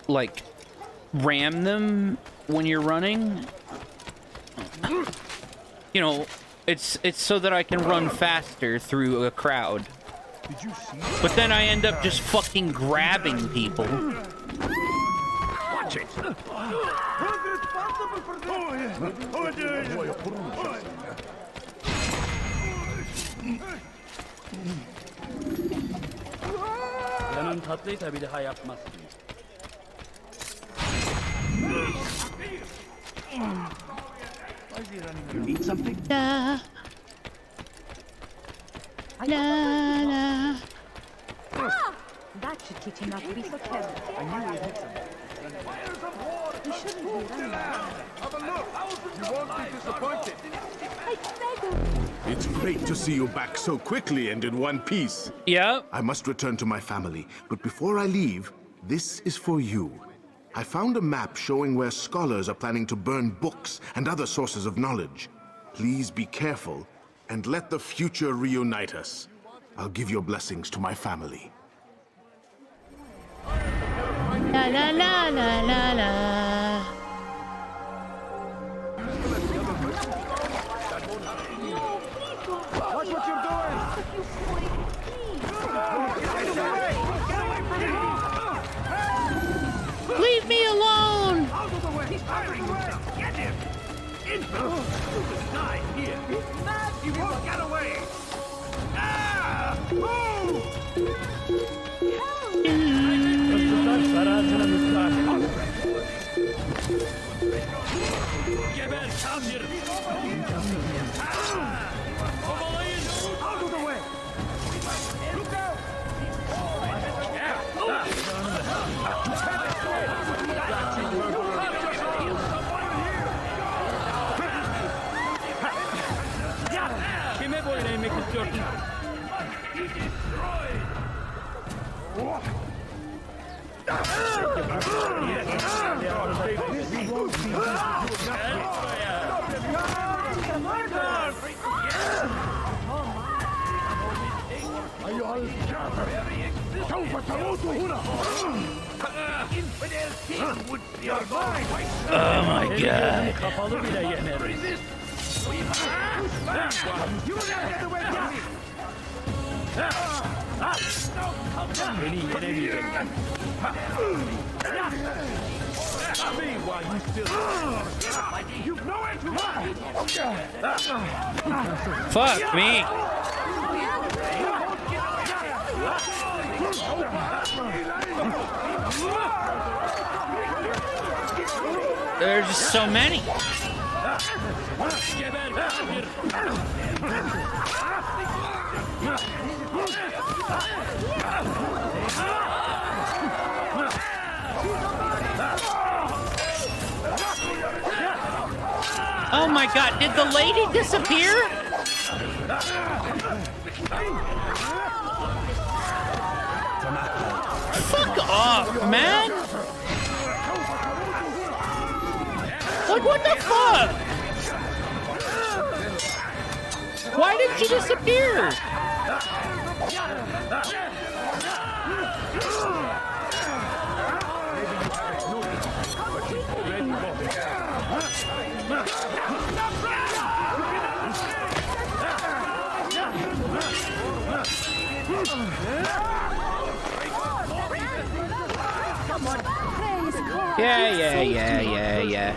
like ram them when you're running. You know, it's so that I can run faster through a crowd. But then I end up just fucking grabbing people. Watch it. Who's responsible for this? 나는 갑자기 답이를 하얗 맞습니다. You need something? La. La. That should teach him not to be so careless. I knew we'd hit something. He shouldn't be around. Have a look. You won't be disappointed. I beg of you. It's great to see you back so quickly and in one piece. Yep. I must return to my family, but before I leave, this is for you. I found a map showing where scholars are planning to burn books and other sources of knowledge. Please be careful and let the future reunite us. I'll give your blessings to my family. La la la la la la. Watch what you're doing! Leave me alone! Out of the way. He's firing himself. Get him. Infant. You could die here. He's mad. He won't get away. Ah! Move! Geber kafir! Out of the way. Look out. Kime boyun eğmek istiyorsun? Infidel king would be our mind. Oh my god. Kapalı bile yener. Resist. We must back. You will not get away from me. Beni yenemeyecek. Me while you still. You've nowhere to run. Fuck me. There's just so many. Geber kafir! Oh my god, did the lady disappear? Fuck off, man! Like, what the fuck? Why did she disappear? Yeah.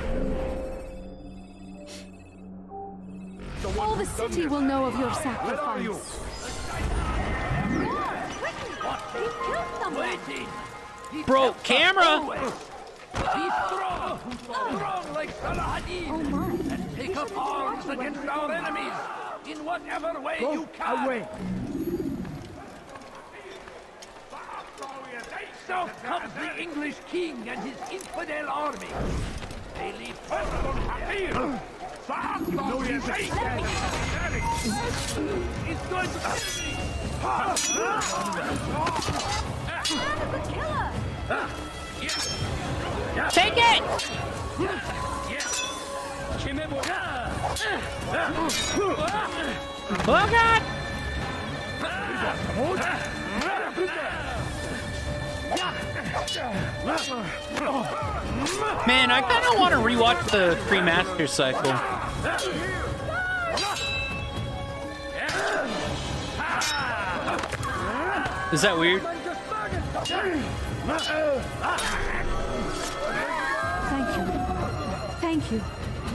All the city will know of your sacrifice. Bro, camera! Be strong like Saladin, and take up arms against our enemies in whatever way you can. Away. So comes the English king and his infidel army. They leave here. No, he's going to Take it! Oh God! Man, I kind of want to rewatch the Cremaster cycle. Is that weird? Thank you.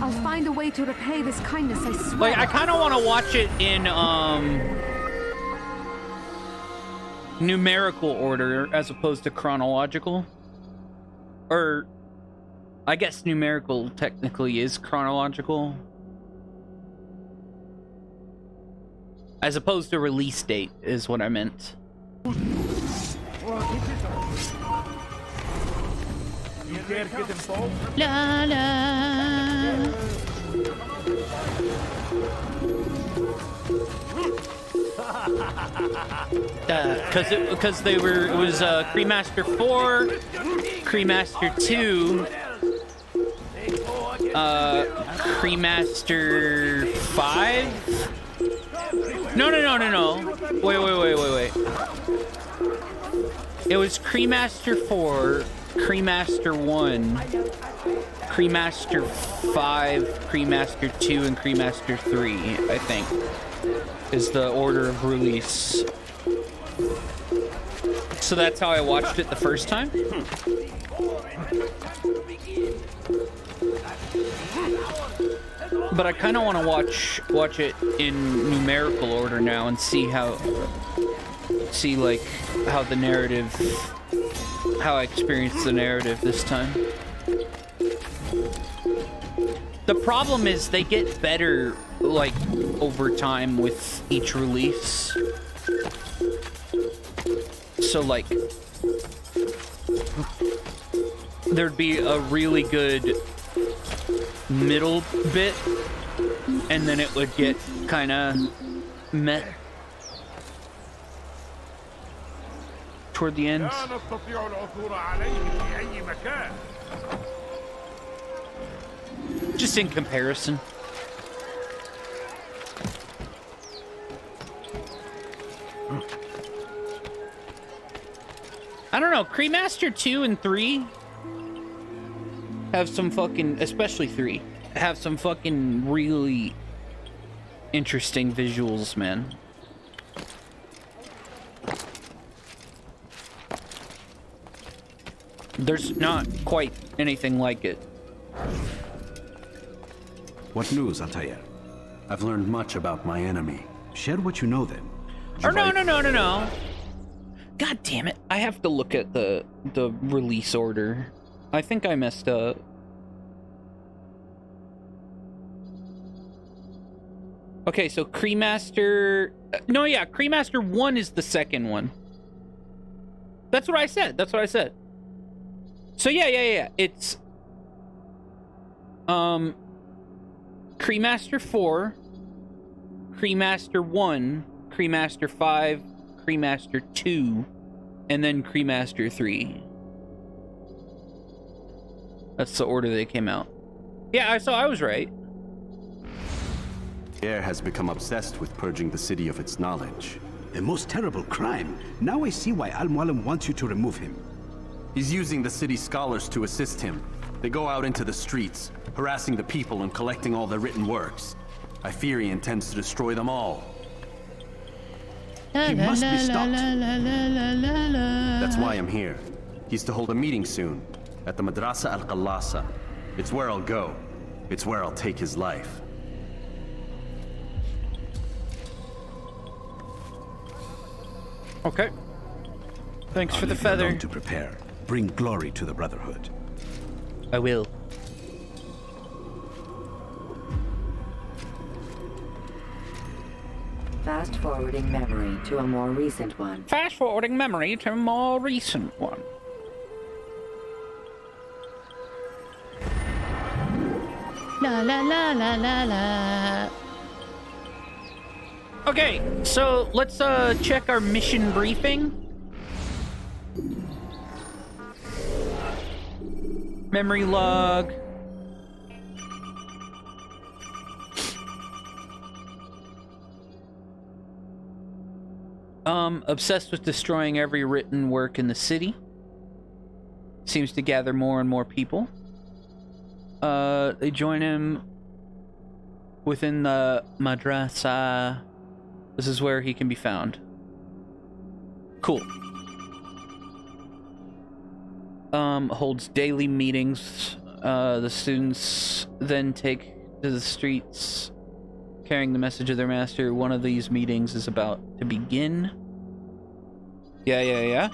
I'll find a way to repay this kindness, I swear. Like, I kind of want to watch it in, numerical order as opposed to chronological. Or, I guess numerical technically is chronological. As opposed to release date is what I meant. You dare get involved? La la. Because it was Cremaster 4, Cremaster 2, Cremaster 5. No. Wait. It was Cremaster 4, Cremaster 1, Cremaster 5, Cremaster 2, and Cremaster 3, I think, is the order of release. So that's how I watched it the first time? But I kind of want to watch it in numerical order now and see like how the narrative, how I experienced the narrative this time. The problem is they get better like over time with each release. So like there'd be a really good middle bit and then it would get kind of meh toward the end. Just in comparison. I don't know, Cremaster 2 and 3 have some fucking, especially 3, have some fucking really interesting visuals, man. There's not quite anything like it. What news, Altair? I've learned much about my enemy. Share what you know then. Or no. God damn it. I have to look at the release order. I think I messed up. Okay, so Cremaster... No, yeah, Cremaster 1 is the second one. That's what I said. So yeah. It's... Cremaster 4, Cremaster 1, Cremaster 5, Cremaster 2, and then Cremaster 3. That's the order they came out. Yeah, so I was right. Air has become obsessed with purging the city of its knowledge. A most terrible crime. Now I see why Al-Mualim wants you to remove him. He's using the city scholars to assist him. They go out into the streets, harassing the people and collecting all their written works. I fear he intends to destroy them all. He must be stopped. That's why I'm here. He's to hold a meeting soon, at the Madrasa Al-Qallasa. It's where I'll go. It's where I'll take his life. Okay. Thanks for the I'll leave you feather. alone to prepare. Bring glory to the Brotherhood. I will. Fast forwarding memory to a more recent one. Fast forwarding memory to a more recent one. La la la la la la. Okay, so let's check our mission briefing. Memory log. Obsessed with destroying every written work in the city. Seems to gather more and more people. They join him within the madrasa. This is where he can be found. Cool. Holds daily meetings. The students then take to the streets, carrying the message of their master. One of these meetings is about to begin. Yeah.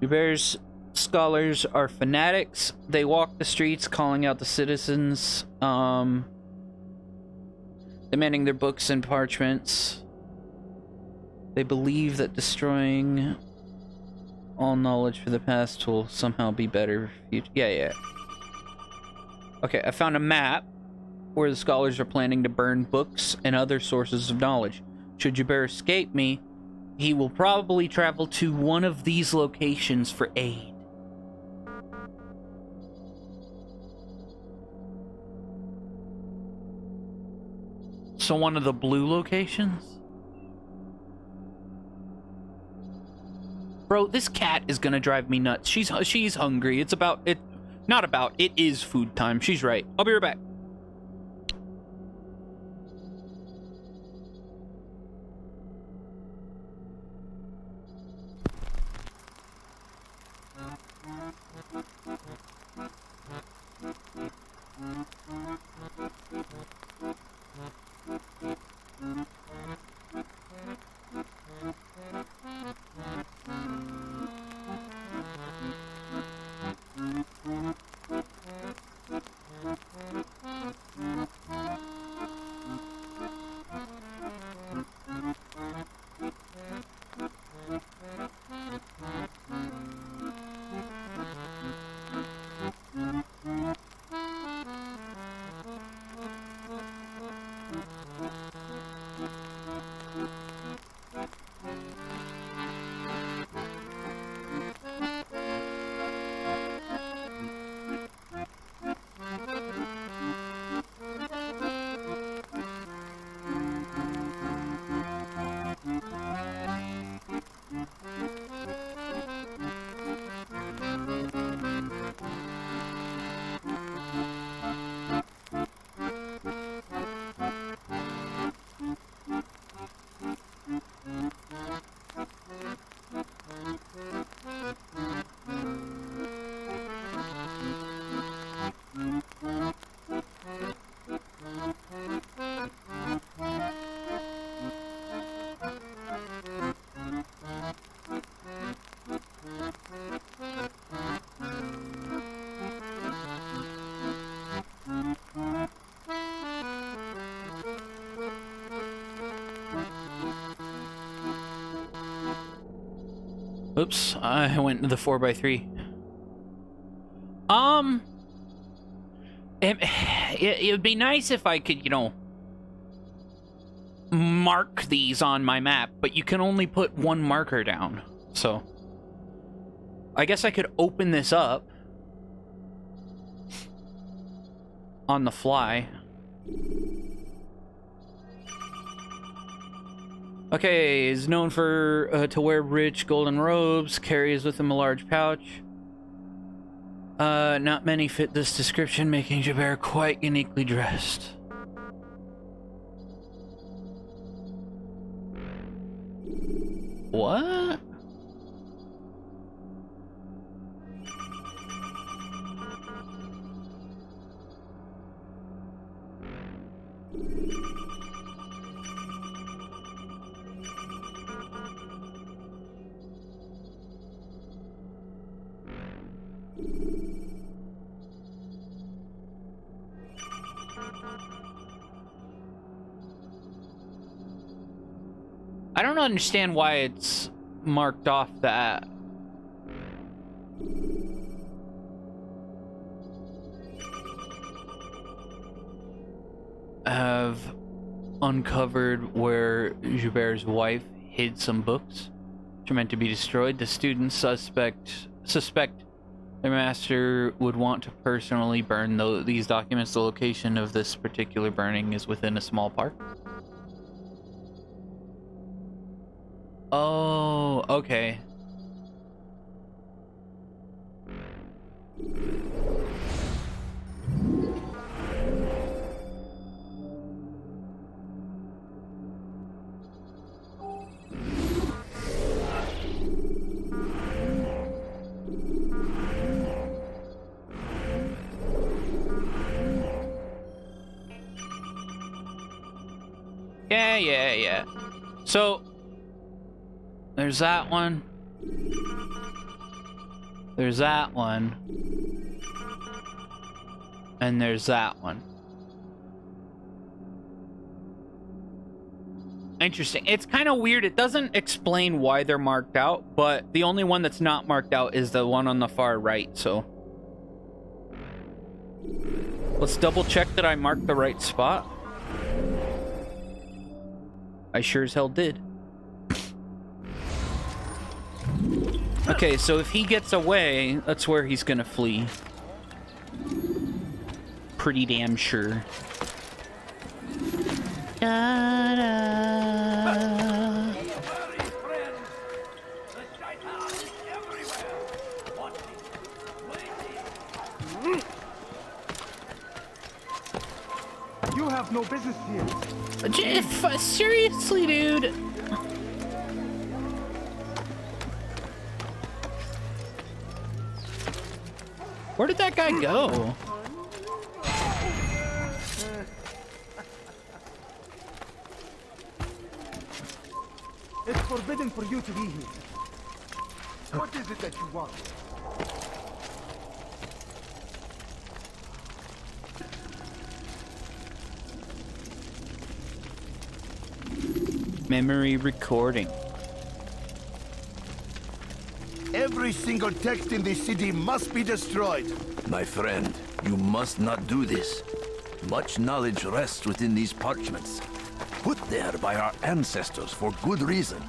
Jubair's scholars are fanatics. They walk the streets, calling out the citizens, demanding their books and parchments. They believe that destroying all knowledge for the past will somehow be better for future. Yeah. Okay, I found a map where the scholars are planning to burn books and other sources of knowledge. Should Jubair escape me, he will probably travel to one of these locations for aid. So one of the blue locations? Bro, this cat is gonna drive me nuts. She's hungry. It's about it. Not about. It is food time. She's right. I'll be right back. Oops, I went to the 4x3. It would be nice if I could, mark these on my map, but you can only put one marker down. So, I guess I could open this up on the fly. Okay, is known for to wear rich golden robes, carries with him a large pouch. Not many fit this description, making Joubert quite uniquely dressed. What? I don't understand why it's marked off that. Have uncovered where Joubert's wife hid some books which are meant to be destroyed. The students suspect their master would want to personally burn these documents. The location of this particular burning is within a small park. Oh, okay. Yeah. So, there's that one. There's that one. And there's that one. Interesting. It's kind of weird. It doesn't explain why they're marked out, but the only one that's not marked out is the one on the far right, so. Let's double check that I marked the right spot. I sure as hell did. Okay, so if he gets away, that's where he's gonna flee. Pretty damn sure. You have no business here. Seriously, dude. Where did that guy go? It's forbidden for you to be here. What is it that you want? Memory recording. Every single text in this city must be destroyed. My friend, you must not do this. Much knowledge rests within these parchments, put there by our ancestors for good reason.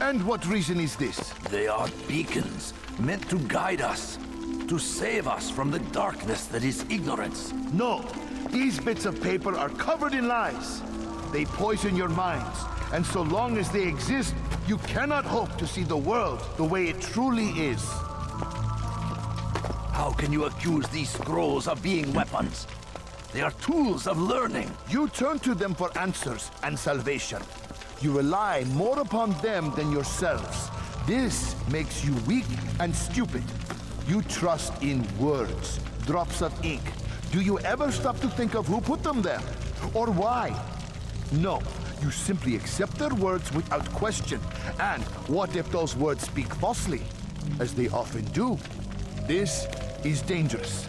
And what reason is this? They are beacons, meant to guide us, to save us from the darkness that is ignorance. No, these bits of paper are covered in lies. They poison your minds, and so long as they exist, you cannot hope to see the world the way it truly is. How can you accuse these scrolls of being weapons? They are tools of learning. You turn to them for answers and salvation. You rely more upon them than yourselves. This makes you weak and stupid. You trust in words, drops of ink. Do you ever stop to think of who put them there? Or why? No, you simply accept their words without question. And what if those words speak falsely? As they often do. This is dangerous.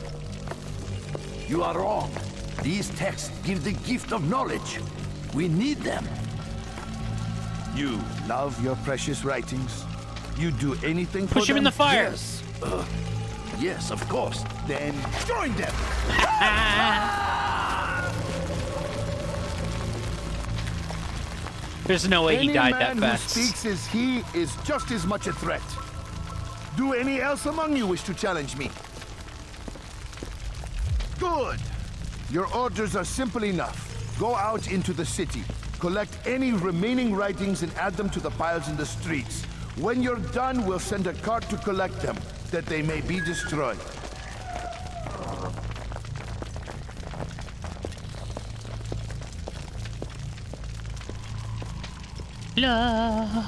You are wrong. These texts give the gift of knowledge. We need them. You love your precious writings? You do anything for them? Push him in the fire! Yes. Yes, of course. Then join them! There's no way he died that fast. Any man who speaks as he is just as much a threat. Do any else among you wish to challenge me? Good. Your orders are simple enough. Go out into the city. Collect any remaining writings and add them to the piles in the streets. When you're done, we'll send a cart to collect them, that they may be destroyed. La.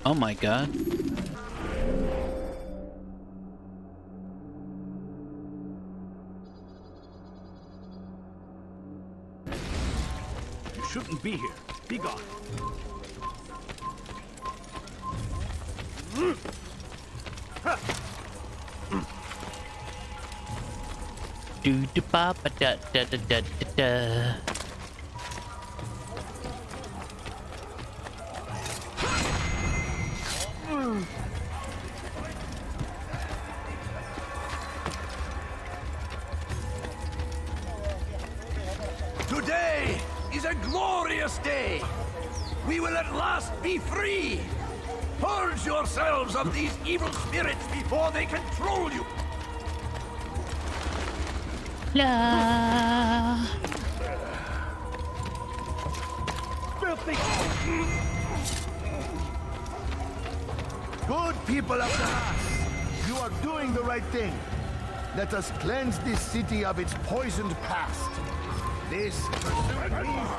Oh my god. You shouldn't be here. Be gone. Do da ba ba da da da da da da. Today is a glorious day. We will at last be free. Purge yourselves of these evil spirits before they control you. La. Filthy. Good people of the Haas, you are doing the right thing. Let us cleanse this city of its poisoned past. This pursuit means...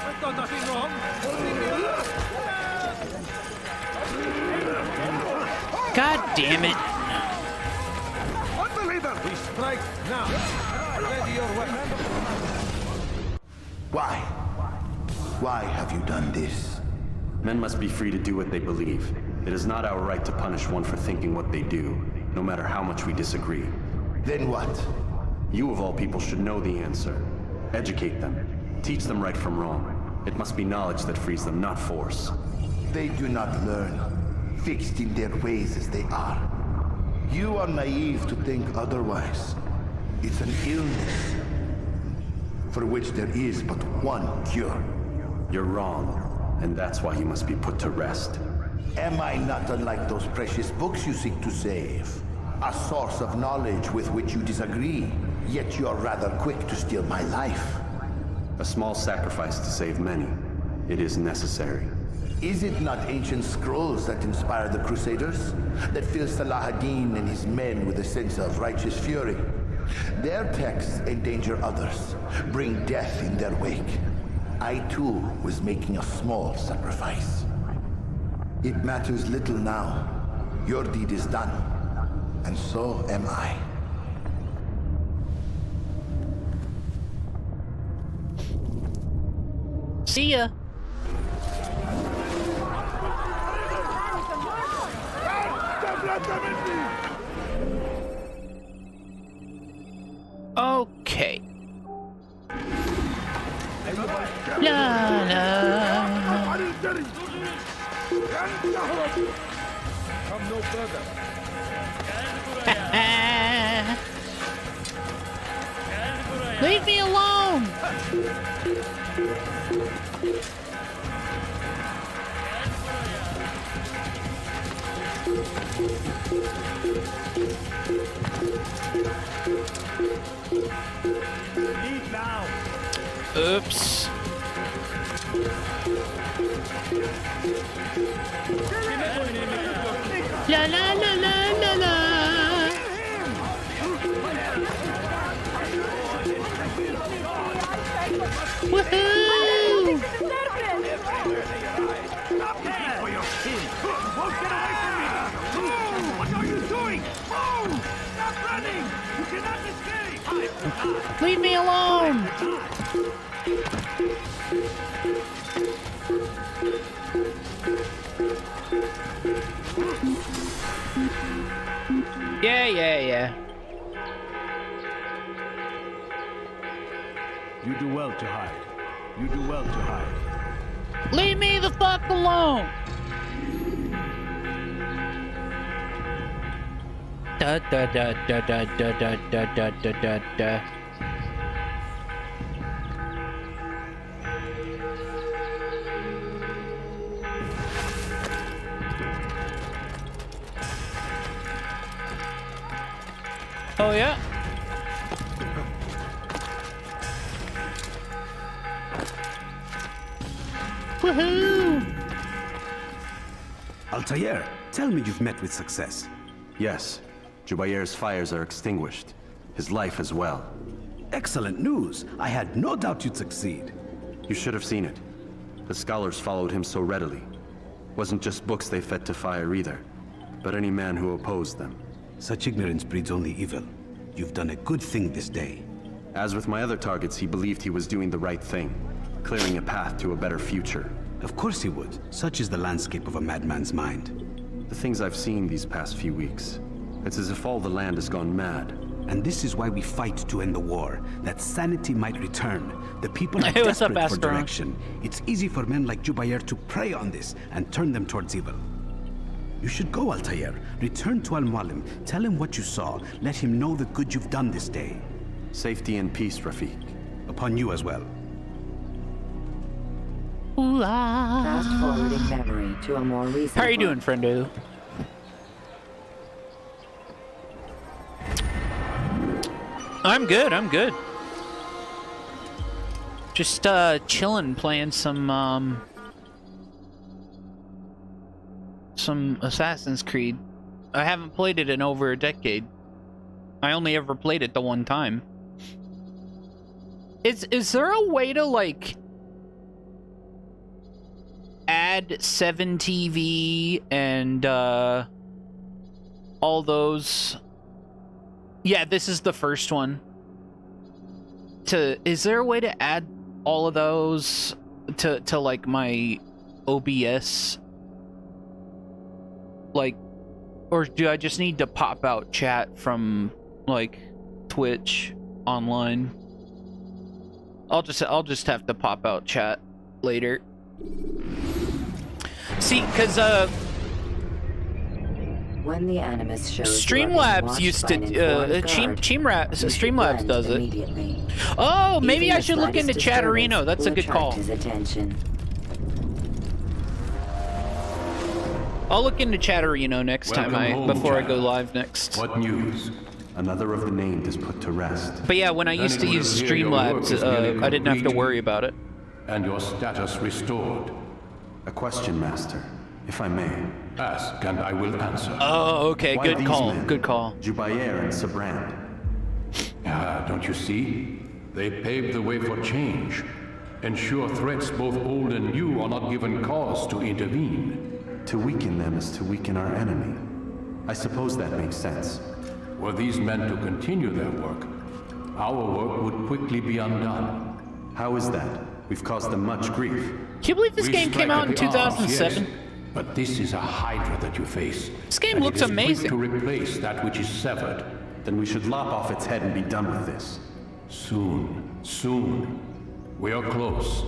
I've done nothing wrong. God damn it. Unbeliever! We strike now. Ready your weapon. Why? Why have you done this? Men must be free to do what they believe. It is not our right to punish one for thinking what they do, no matter how much we disagree. Then what? You of all people should know the answer. Educate them. Teach them right from wrong. It must be knowledge that frees them, not force. They do not learn, fixed in their ways as they are. You are naive to think otherwise. It's an illness for which there is but one cure. You're wrong, and that's why you must be put to rest. Am I not unlike those precious books you seek to save? A source of knowledge with which you disagree, yet you are rather quick to steal my life. A small sacrifice to save many. It is necessary. Is it not ancient scrolls that inspire the Crusaders? That fill Salah ad-Din and his men with a sense of righteous fury? Their texts endanger others, bring death in their wake. I too was making a small sacrifice. It matters little now. Your deed is done, and so am I. See ya. Okay. La la. Come no further. Leave me alone. Leave now. Oops. La la la la la la. Woohoo! What are you doing? Move! Stop running! You cannot escape! Leave me alone! Yeah. You do well to hide. You do well to hide. Leave me the fuck alone! Da da da da da da da da da da da da. Oh yeah? Woohoo! Altair, tell me you've met with success. Yes. Jubair's fires are extinguished. His life as well. Excellent news. I had no doubt you'd succeed. You should have seen it. The scholars followed him so readily. Wasn't just books they fed to fire either, but any man who opposed them. Such ignorance breeds only evil. You've done a good thing this day. As with my other targets, he believed he was doing the right thing, clearing a path to a better future. Of course he would. Such is the landscape of a madman's mind. The things I've seen these past few weeks, it's as if all the land has gone mad. And this is why we fight to end the war, that sanity might return. The people are Hey, what's up, desperate for Astron? direction. It's easy for men like Jubair to prey on this and turn them towards evil. You should go, Altair. Return to Al-Mualim. Tell him what you saw. Let him know the good you've done this day. Safety and peace, Rafiq. Upon you as well. Fast forwarding memory to a more recent. How are you doing, friendo? I'm good, I'm good. Just chilling, playing some Assassin's Creed. I haven't played it in over a decade. I only ever played it the one time. Is there a way to like add 7TV and all those? Yeah, this is the first one. Is there a way to add all of those to like my OBS? Like, or do I just need to pop out chat from like Twitch online? I'll just have to pop out chat later. See, because when the Animus shows Streamlabs used to Streamlabs does it. Oh, maybe I should look into Chatterino. That's a good call. I'll look into Chatterino next time before I go live next. What news? Another of the named is put to rest. But yeah, when I used to use Streamlabs, I didn't have to worry about it. And your status restored. A question, Master, if I may. Ask, and I will answer. Oh, okay, Why good these call, men? good call. Jubair and Sabrand. Don't you see? They paved the way for change. Ensure threats both old and new are not given cause to intervene. To weaken them is to weaken our enemy. I suppose that makes sense. Were these men to continue their work, our work would quickly be undone. How is that? We've caused them much grief. Can you believe this game came out in 2007? Yes, but this is a hydra that you face. This game looks amazing. To replace that which is severed. Then we should lop off its head and be done with this. Soon, soon. We are close.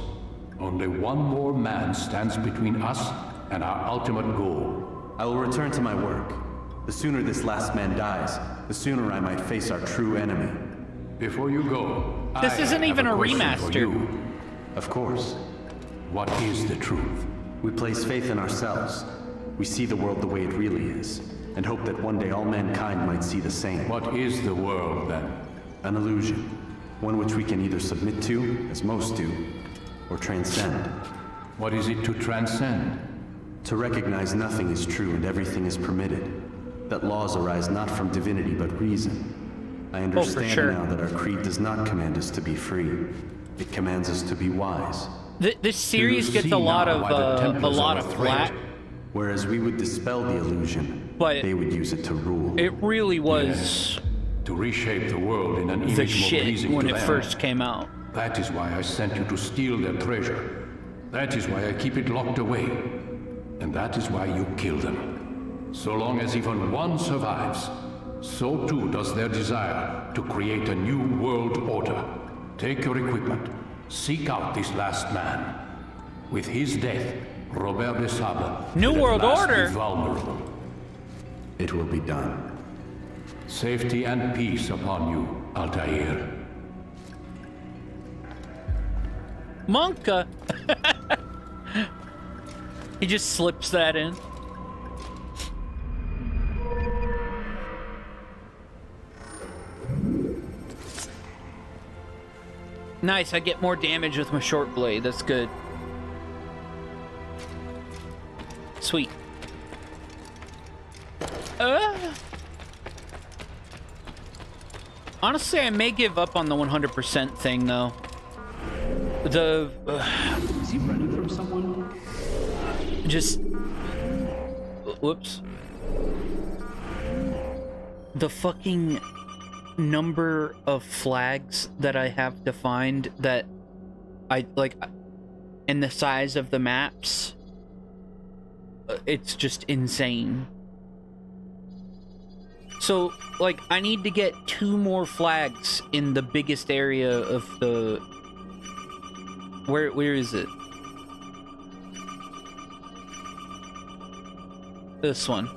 Only one more man stands between us and our ultimate goal. I will return to my work. The sooner this last man dies, the sooner I might face our true enemy. Before you go, this isn't even a remaster. Of course. What is the truth? We place faith in ourselves. We see the world the way it really is, and hope that one day all mankind might see the same. What is the world, then? An illusion. One which we can either submit to, as most do, or transcend. What is it to transcend? To recognize nothing is true and everything is permitted. That laws arise not from divinity but reason. I understand now that our creed does not command us to be free. It commands us to be wise. This series gets a lot of flack. Whereas we would dispel the illusion, but they would use it to rule. It really was to reshape the world in an the image more shit pleasing when to it them. first came out. That is why I sent you to steal their treasure. That is why I keep it locked away. And that is why you kill them. So long as even one survives, so too does their desire to create a new world order. Take your equipment. Seek out this last man. With his death, Robert de Sable New World Order. Be vulnerable. It will be done. Safety and peace upon you, Altair. Monka. He just slips that in. Nice, I get more damage with my short blade. That's good. Sweet. Honestly, I may give up on the 100% thing, though. Is he running from someone? Just... Whoops. The fucking number of flags that I have to find that I, like, and the size of the maps, it's just insane. So, like, I need to get 2 more flags in the biggest area of the... Where is it? This one.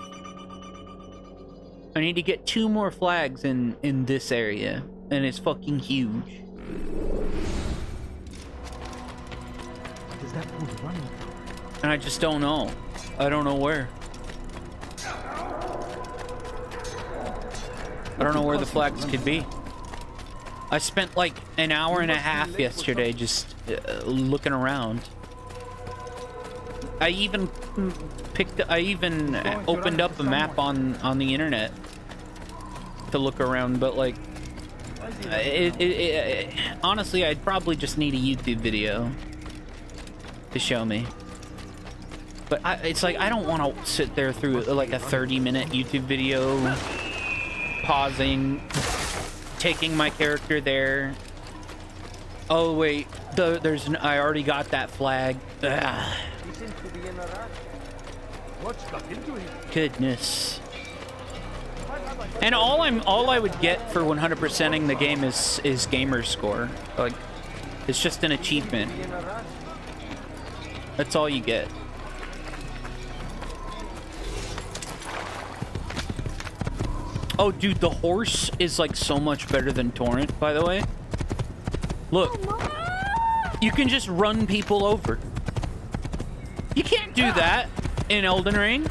I need to get 2 more flags in this area, and it's fucking huge. Is that food running? And I just don't know. I don't know where. I don't know where the flags could be. I spent like an hour and a half yesterday just looking around. I even opened up a map on the internet to look around, but like, honestly, I'd probably just need a YouTube video to show me. But it's like, I don't want to sit there through like a 30-minute YouTube video, pausing, taking my character there. Oh wait, I already got that flag. Ugh. Goodness. And all I would get for 100%ing the game is gamer score. Like, it's just an achievement. That's all you get. Oh, dude, the horse is like so much better than Torrent, by the way. Look, you can just run people over. You can't do that in Elden Ring.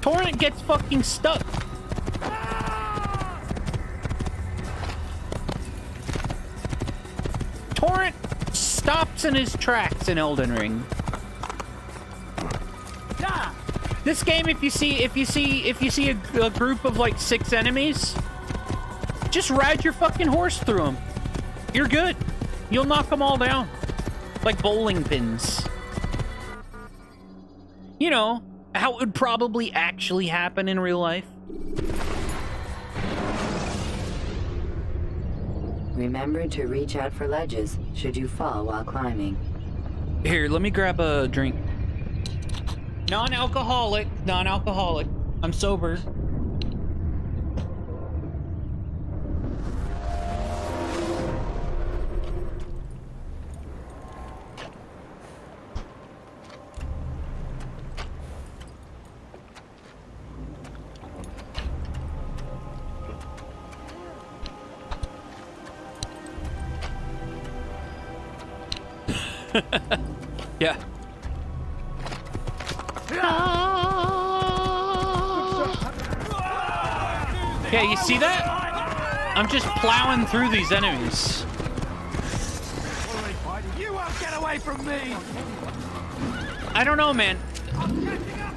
Torrent gets fucking stuck. Torrent stops in his tracks in Elden Ring. This game, if you see a group of like 6 enemies, just ride your fucking horse through them. You're good. You'll knock them all down like bowling pins. You know how it would probably actually happen in real life. Remember to reach out for ledges should you fall while climbing. Here, let me grab a drink. Non-alcoholic. I'm sober. Yeah. Yeah, you see that? I'm just plowing through these enemies. You won't get away from me! I don't know, man.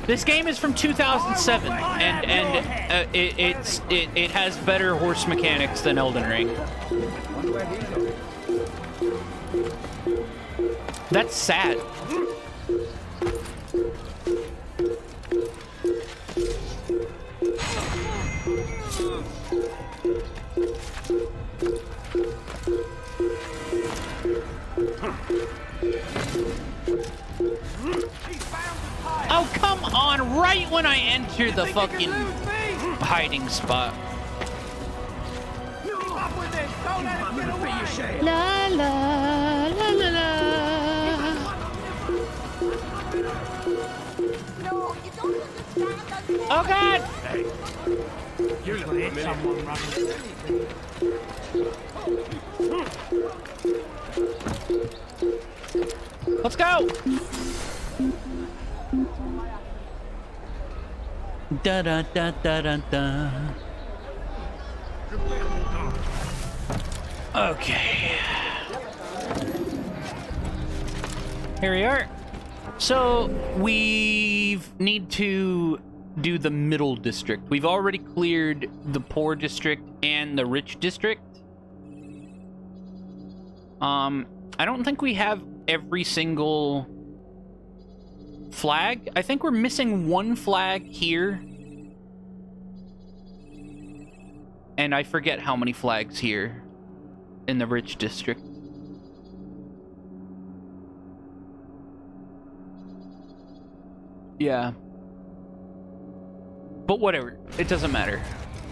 This game is from 2007, and it has better horse mechanics than Elden Ring. That's sad. Oh, come on, right when I enter the fucking hiding spot. La la la la la. Oh God! Hey, you little someone running. Let's go! Da da da da da da. Okay. Here we are. So we need to do the middle district. We've already cleared the poor district and the rich district. I don't think we have every single flag. I think we're missing one flag here. And I forget how many flags here in the rich district. Yeah. But whatever. It doesn't matter.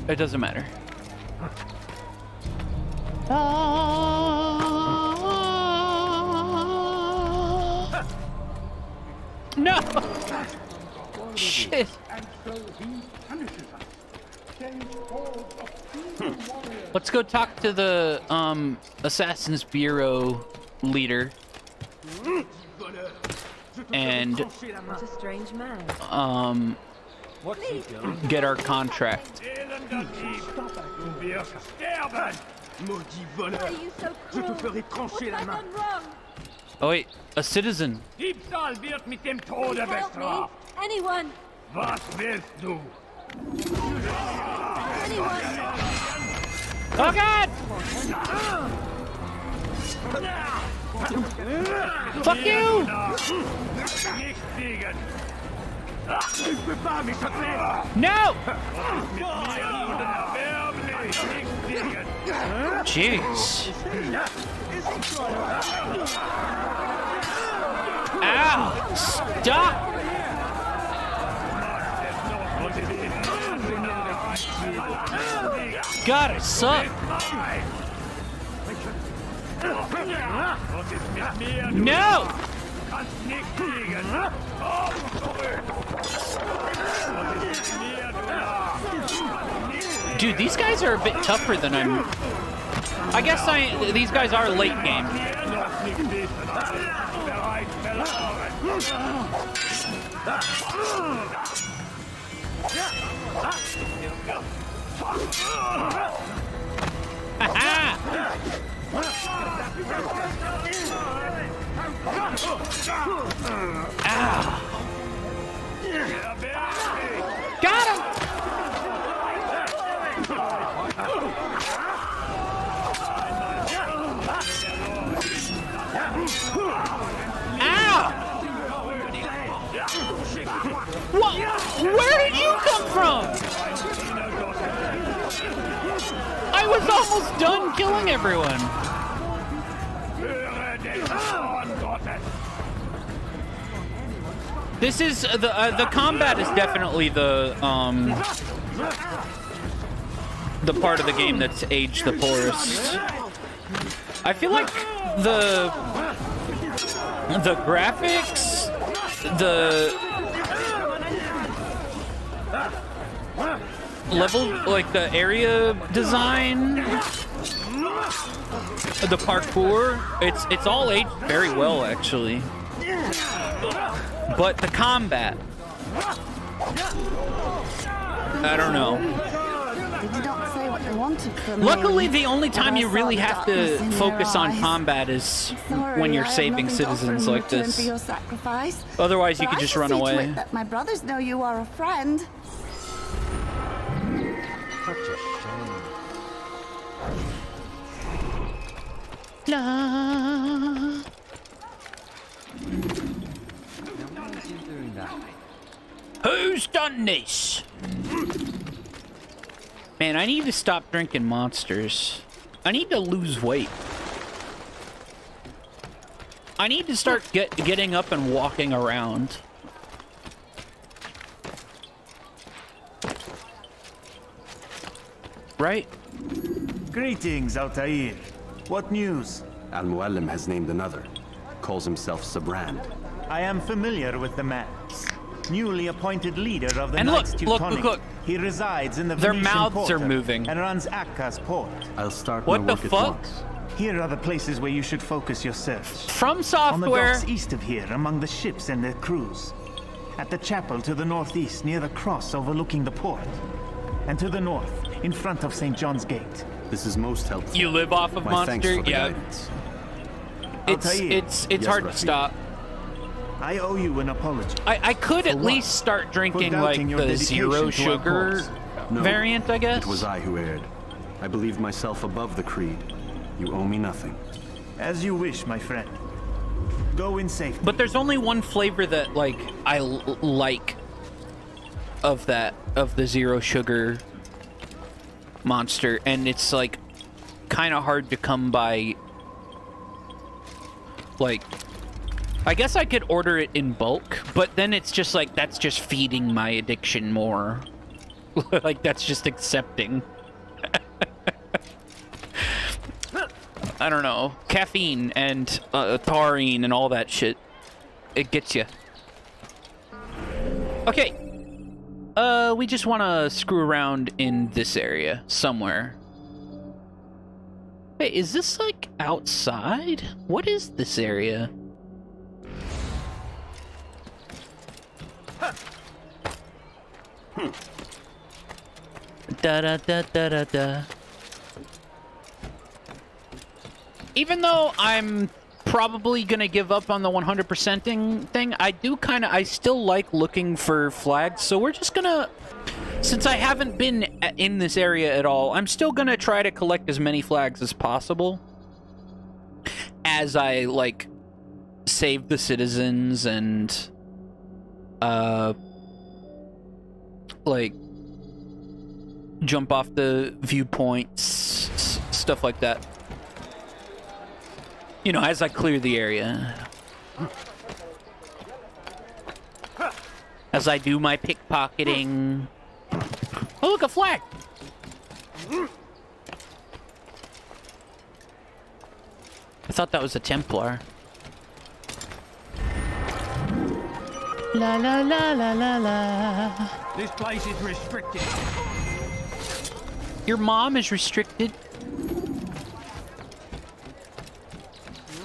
It doesn't matter. No! Shit! Let's go talk to the Assassin's Bureau leader. And What a strange man. Get our contract. Oh wait, a citizen. Diebstahl wird mit dem Tode bestraft. Anyone! Was willst du? Oh God! Fuck you! No! Jeez. Ow! Stop! God, it sucks. No! Dude, these guys are a bit tougher than I'm... I guess these guys are late game. Got him! Ow! What? Where did you come from? I was almost done killing everyone. This is the combat is definitely the part of the game that's aged the poorest. I feel like the graphics, the level, like the area design, the parkour, it's all aged very well actually. But the combat, I don't know. Luckily, the only time you really have to focus on combat is when you're saving citizens like this. Otherwise, you could just run away. My brothers know you are a friend. Such a shame. La. Who's done this? Man, I need to stop drinking Monsters. I need to lose weight. I need to start getting up and walking around. Right? Greetings, Altair. What news? Al-Muallim has named another. Calls himself Sabrand. I am familiar with the man. Newly appointed leader of the and Knights Teutonic. Look. He resides in the Their Venetian mouths Quarter are moving. and runs Akka's port. I'll start what my the work fuck? at once. Here are the places where you should focus your search. From software. On the docks east of here, among the ships and their crews. At the chapel to the northeast, near the cross overlooking the port. And to the north, in front of St. John's Gate. This is most helpful. You live off of My Monster? thanks for the Yeah. guidance. It's Yes, hard to Rafi. stop. I owe you an apology. I could at least start drinking like the zero sugar variant, I guess. It was I who erred. I believed myself above the creed. You owe me nothing. As you wish, my friend. Go in safety. But there's only one flavor that like I like of the zero sugar monster, and it's like kind of hard to come by. Like, I guess I could order it in bulk, but then it's just like that's just feeding my addiction more. Like that's just accepting. I don't know, caffeine and taurine and all that shit. It gets you. Okay. We just want to screw around in this area somewhere. Wait, is this like outside? What is this area? Da da da da da da. Even though I'm probably gonna give up on the 100%ing thing, I still like looking for flags, so we're just gonna, since I haven't been in this area at all, I'm still gonna try to collect as many flags as possible as I, like, save the citizens and, like, jump off the viewpoints, stuff like that. You know, as I clear the area. As I do my pickpocketing. Oh, look, a flag! I thought that was a Templar. La la la la la la. This place is restricted. Your mom is restricted.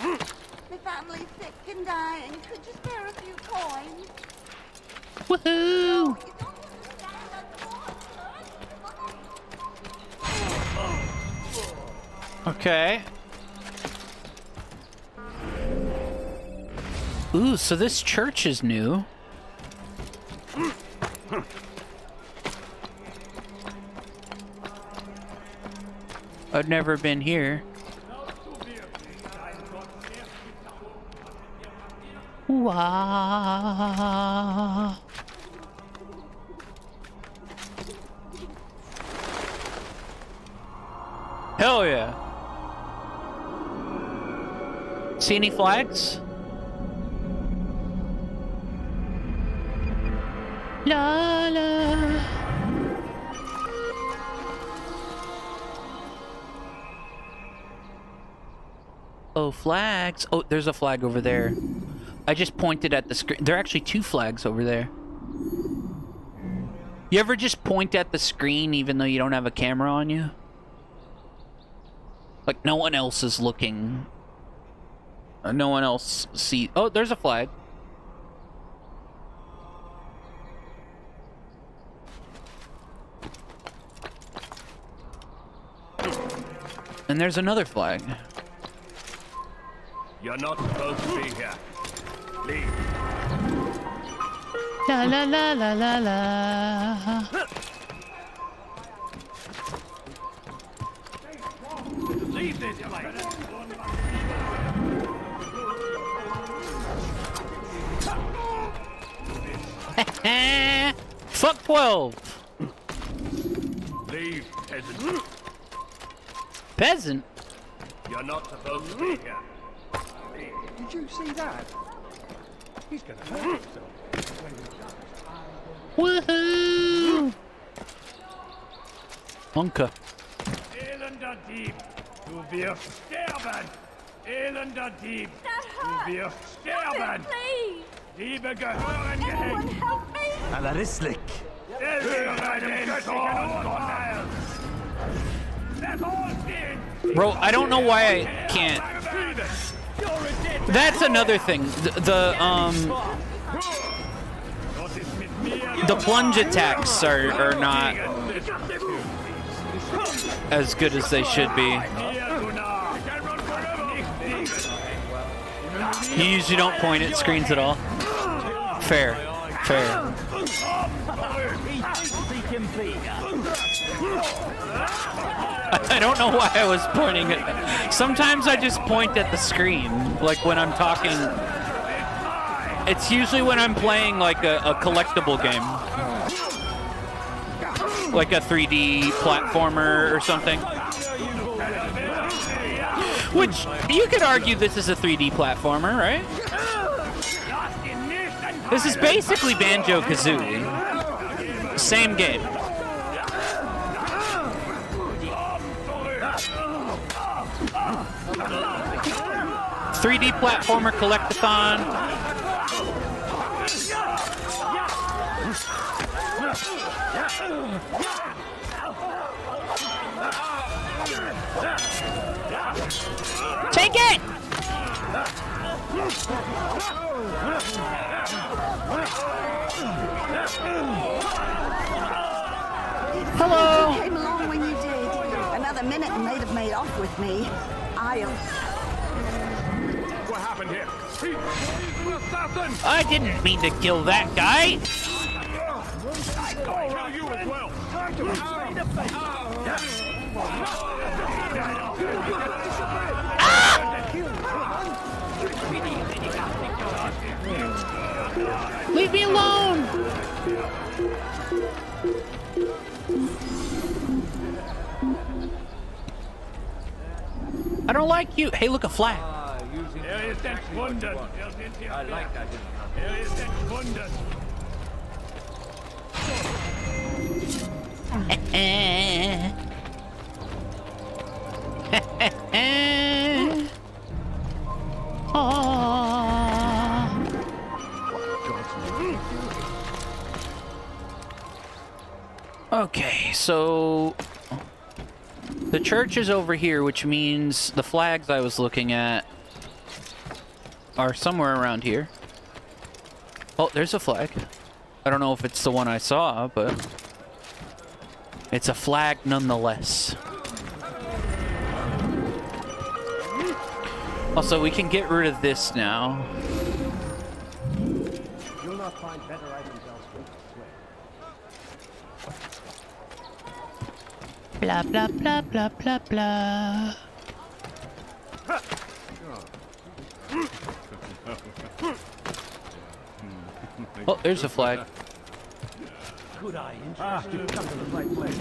My family's sick and dying. Could you spare a few coins? Woohoo! Okay. Ooh, so this church is new. I've never been here. Wah. Hell yeah. See any flags? La la. Oh, flags. Oh, there's a flag over there. I just pointed at the screen. There are actually two flags over there. You ever just point at the screen even though you don't have a camera on you? Like no one else is looking. No one else sees. Oh, there's a flag. And there's another flag. You're not supposed to be here. Leave. La la la la la la. Leave this place. Fuck 12. Leave, peasant. Peasant? You're not supposed to be here. Did you see that? He's gonna hurt himself. Woohoo! Honka. Elender Dieb, du wirst sterben! Elender Dieb, du wirst sterben! Diebe gehören gehängt! Alla Rislik. Der gehört einem göttlichen Unglück! Let all in! Bro, I don't know why I can't. That's another thing. The plunge attacks are not as good as they should be. You usually don't point at screens at all. Fair. Fair. I don't know why I was pointing at... Sometimes I just point at the screen, like when I'm talking. It's usually when I'm playing like a collectible game. Like a 3D platformer or something. Which, you could argue this is a 3D platformer, right? This is basically Banjo-Kazooie. Same game. 3D platformer collectathon. Take it! Hello. You came along when you did. Another minute and they'd have made off with me. What happened here? Assassin! I didn't mean to kill that guy. I'll kill you as well. Leave me alone. I don't like you. Hey, look, a flag. Er ist entschwunden. I like that. Er ist entschwunden. Okay, so the church is over here, which means the flags I was looking at are somewhere around here. Oh, there's a flag. I don't know if it's the one I saw, but it's a flag nonetheless. Also, we can get rid of this now. You'll not find better items elsewhere. Blah, blah, blah, blah, blah, blah. Oh, there's a flag. Could I interest you? Come to the right place.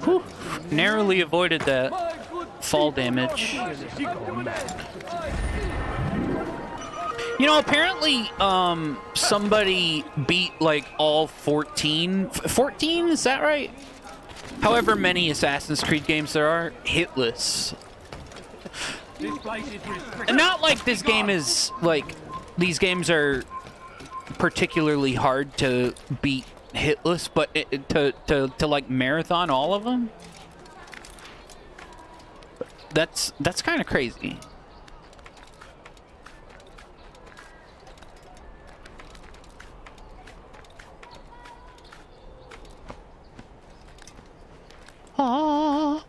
Whew. Narrowly avoided that fall damage. You know, apparently, somebody beat, like, all 14... 14? Is that right? However many Assassin's Creed games there are, hitless. And not like this game is, like... These games are particularly hard to beat hitless, but to like, marathon all of them? That's kind of crazy. Aww.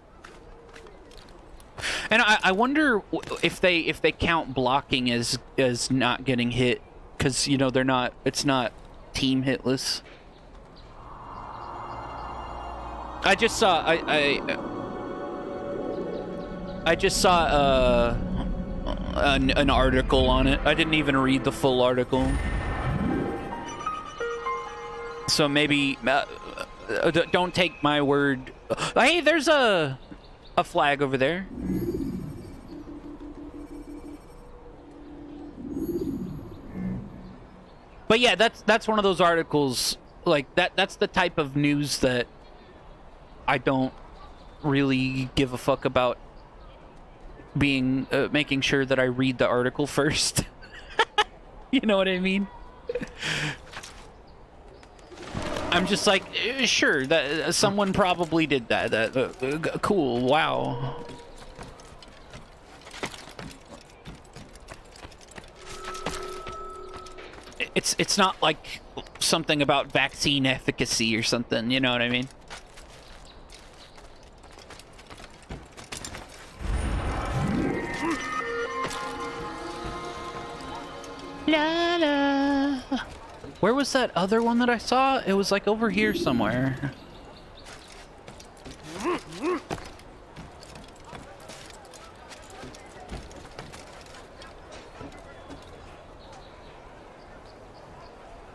And I wonder if they count blocking as not getting hit, because you know they're not. It's not team hitless. I just saw I just saw an article on it. I didn't even read the full article. So maybe don't take my word. Hey, there's a flag over there. But yeah, that's one of those articles like that's the type of news that I don't really give a fuck about being making sure that I read the article first. You know what I mean? I'm just like, sure, that someone probably did that. Cool, wow. It's not like something about vaccine efficacy or something, you know what I mean? La la. Where was that other one that I saw? It was like over here somewhere.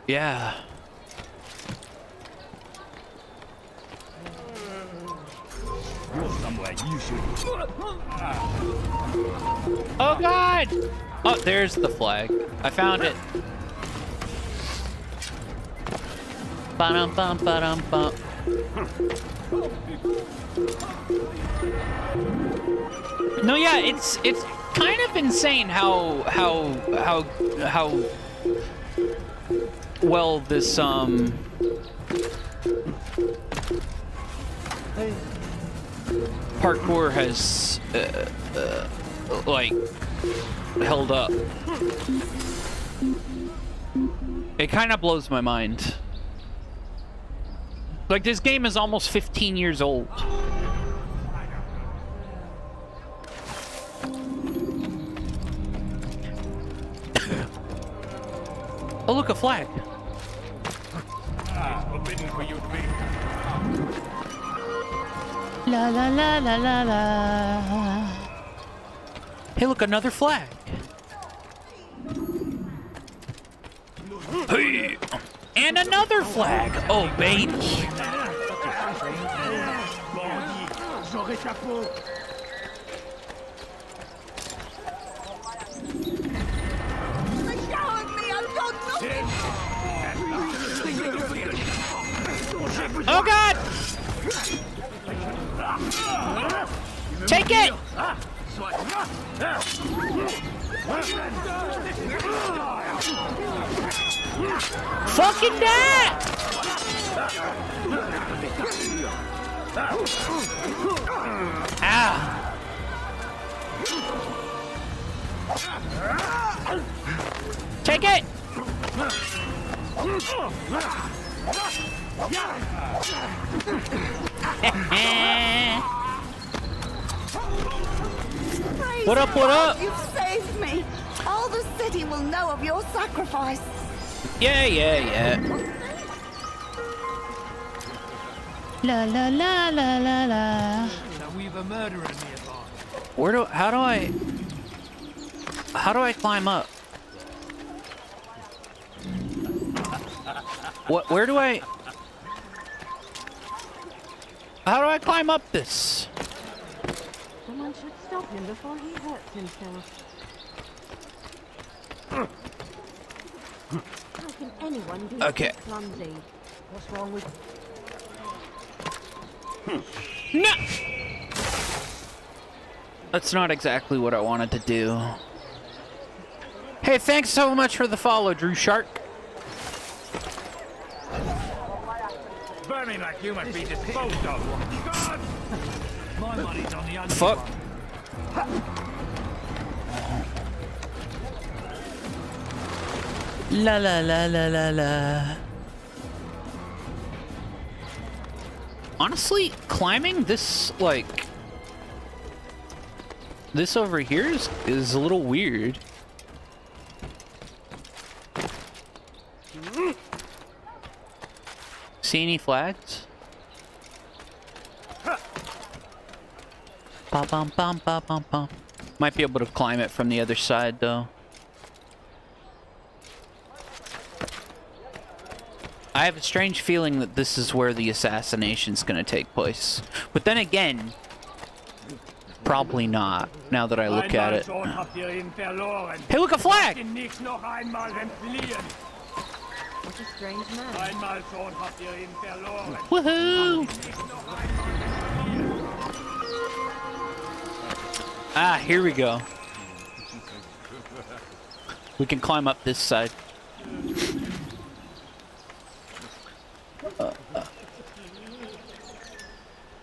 Yeah. You're somewhere you should. Oh God! Oh, there's the flag. I found it. Ba-dum bum ba-dum bum. No, yeah, it's kind of insane how well this parkour has like held up. It kind of blows my mind. Like, this game is almost 15 years old. Oh, look, a flag. Forbidden for you to be. La la la la la la. Hey, look, another flag. Hey. And another flag. Oh, baby. Oh God! Take it! Fucking that! Ah! Take it! What up, what up? You've saved me. All the city will know of your sacrifice. Yeah, yeah, yeah. La la la la la la. So we've a murderer nearby. How do I climb up? Where do I... How do I climb up this? Someone should stop him before he hurts himself. How can anyone be so clumsy? What's wrong with... No! That's not exactly what I wanted to do. Hey, thanks so much for the follow, Drew Shark. Burning like you must be disposed of. God! My money's on the under. Fuck. La la la la la la. Honestly, climbing this, like... This over here is a little weird. See any flags? Bum, bum, bum, bum, bum, bum. Might be able to climb it from the other side, though. I have a strange feeling that this is where the assassination's gonna take place. But then again, probably not, now that I look at it. Hey, look, a flag! What a strange man. Woohoo! Ah, here we go. We can climb up this side.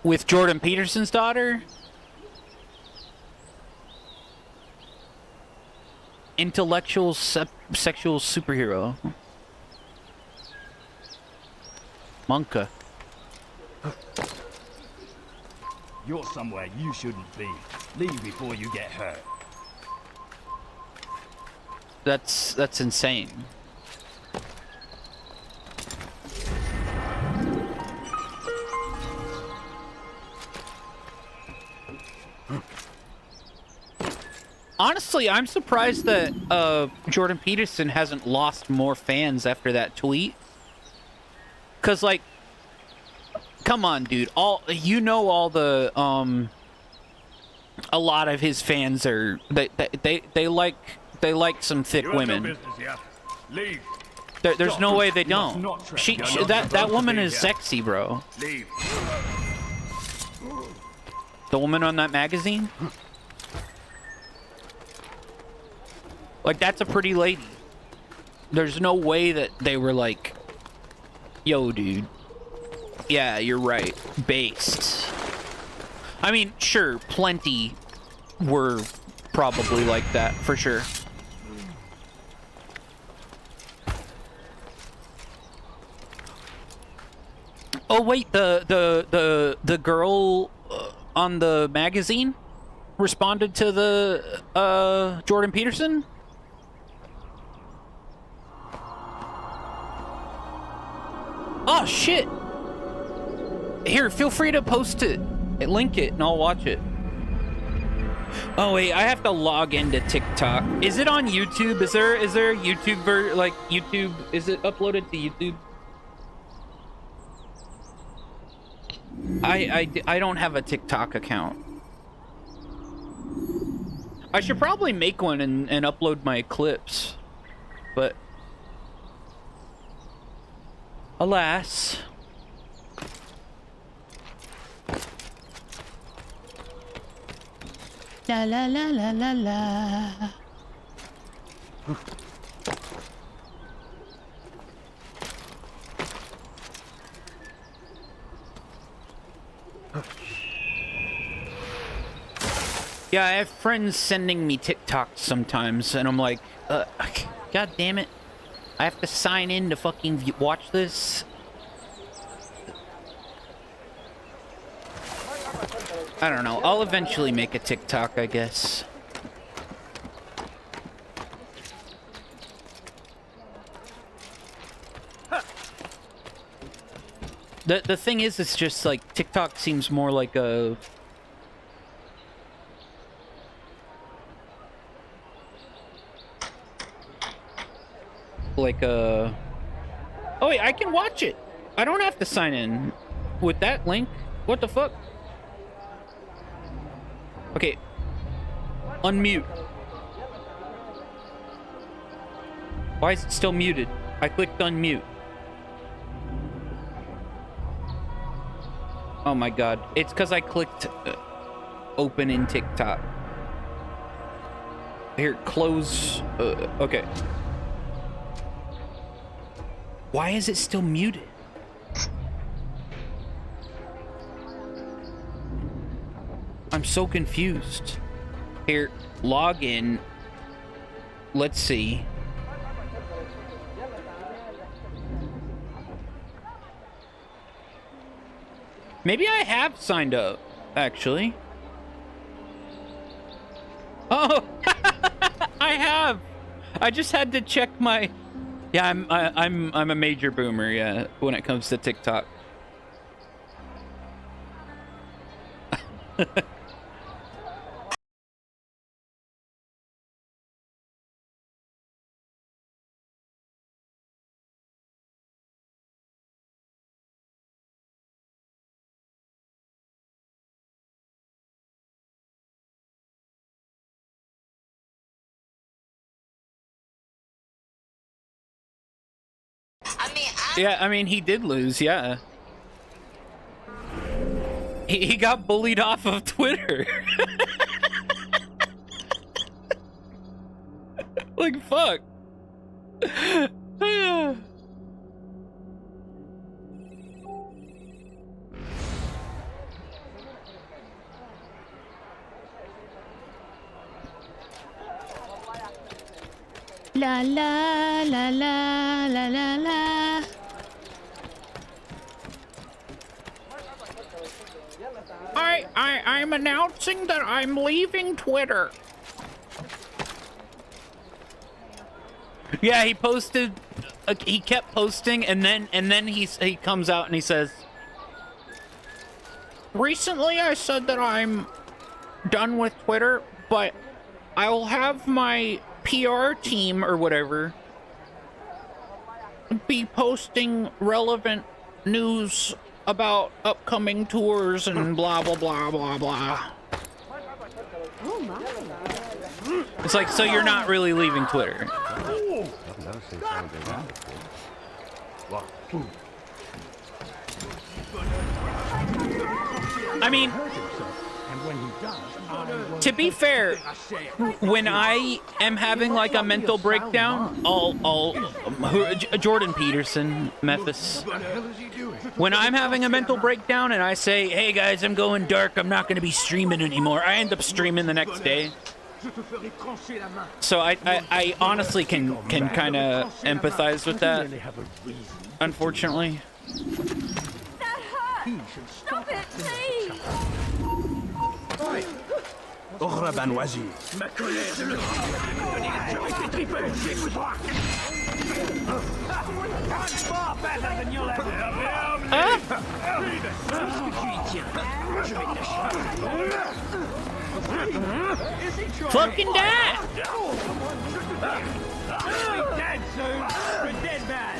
With Jordan Peterson's daughter? Intellectual sexual superhero. Monka. You're somewhere you shouldn't be. Leave before you get hurt. That's insane. Honestly, I'm surprised that Jordan Peterson hasn't lost more fans after that tweet. Cause like, come on, dude. All the a lot of his fans are they like some thick women. No business, yeah? Leave. There's no way they don't. That woman is sexy, bro. Leave. The woman on that magazine? Like, that's a pretty lady. There's no way that they were like, yo, dude. Yeah, you're right. Based. I mean, sure, plenty were probably like that, for sure. Oh, wait, the girl on the magazine responded to the Jordan Peterson? Oh, shit. Here, feel free to post it. Link it, and I'll watch it. Oh, wait, I have to log into TikTok. Is it on YouTube? Is there a YouTube, YouTube? Is it uploaded to YouTube? I don't have a TikTok account. I should probably make one and upload my clips. But alas. La la la la la la. Yeah, I have friends sending me TikToks sometimes, and I'm like, God damn it. I have to sign in to fucking watch this. I don't know. I'll eventually make a TikTok, I guess. The thing is, it's just like TikTok seems more like a... Oh wait, I can watch it. I don't have to sign in with that link. What the fuck? Okay. Unmute. Why is it still muted? I clicked unmute. Oh my god. It's because I clicked open in TikTok. Here, close. Okay. Why is it still muted? I'm so confused. Here, log in. Let's see. Maybe I have signed up, actually. Oh, I have. I just had to check my... Yeah, I'm a major boomer, yeah, when it comes to TikTok. Yeah, I mean, he did lose, yeah. He got bullied off of Twitter. Like, fuck. La la la la la la la. I'm announcing that I'm leaving Twitter. Yeah, he posted. He kept posting, and then he comes out and he says, "Recently, I said that I'm done with Twitter, but I will have my PR team or whatever be posting relevant news about upcoming tours and blah blah blah blah blah." It's like, so you're not really leaving Twitter. I mean, to be fair, when I am having like a mental breakdown, Jordan Peterson, Memphis. When I'm having a mental breakdown and I say, "Hey guys, I'm going dark, I'm not going to be streaming anymore," I end up streaming the next day. So I honestly can kind of empathize with that, unfortunately. That hurt! Stop it, please! Fucking die! Dead soon. We're dead man.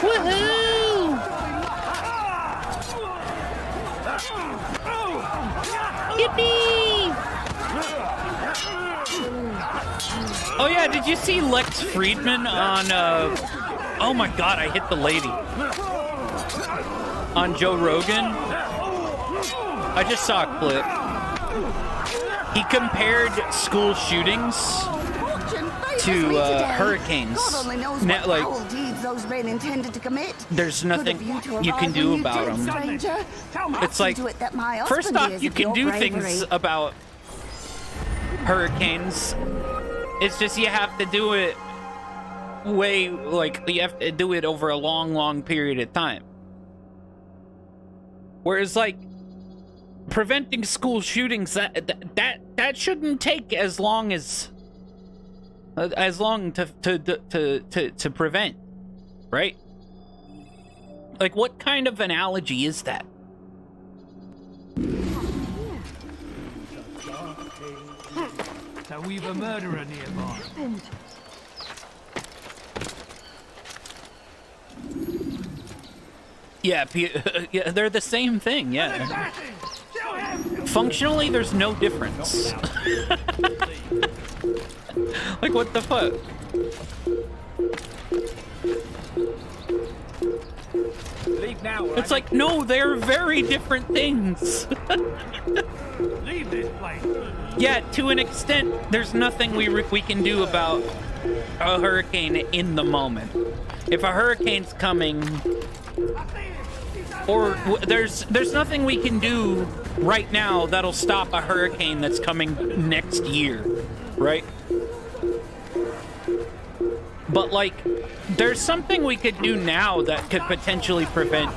Woohoo! Yippee! Oh yeah, did you see Lex Friedman on, oh my god, I hit the lady. On Joe Rogan? I just saw a clip. He compared school shootings to hurricanes. Now, like, those men intended to commit. There's nothing you can do about them. It's like, first off, you can do things about hurricanes. It's just you have to do it you have to do it over a long period of time. Whereas, like, preventing school shootings, that shouldn't take as long to prevent, right? Like, what kind of analogy is that? So we've a murderer nearby. Yeah, yeah, they're the same thing, yeah. Functionally, there's no difference. Like, what the fuck? Leave now. It's like, no, they're very different things. Leave this place. Yeah, to an extent, there's nothing we can do about a hurricane in the moment. If a hurricane's coming, or there's nothing we can do right now that'll stop a hurricane that's coming next year, right? But, like, there's something we could do now that could potentially prevent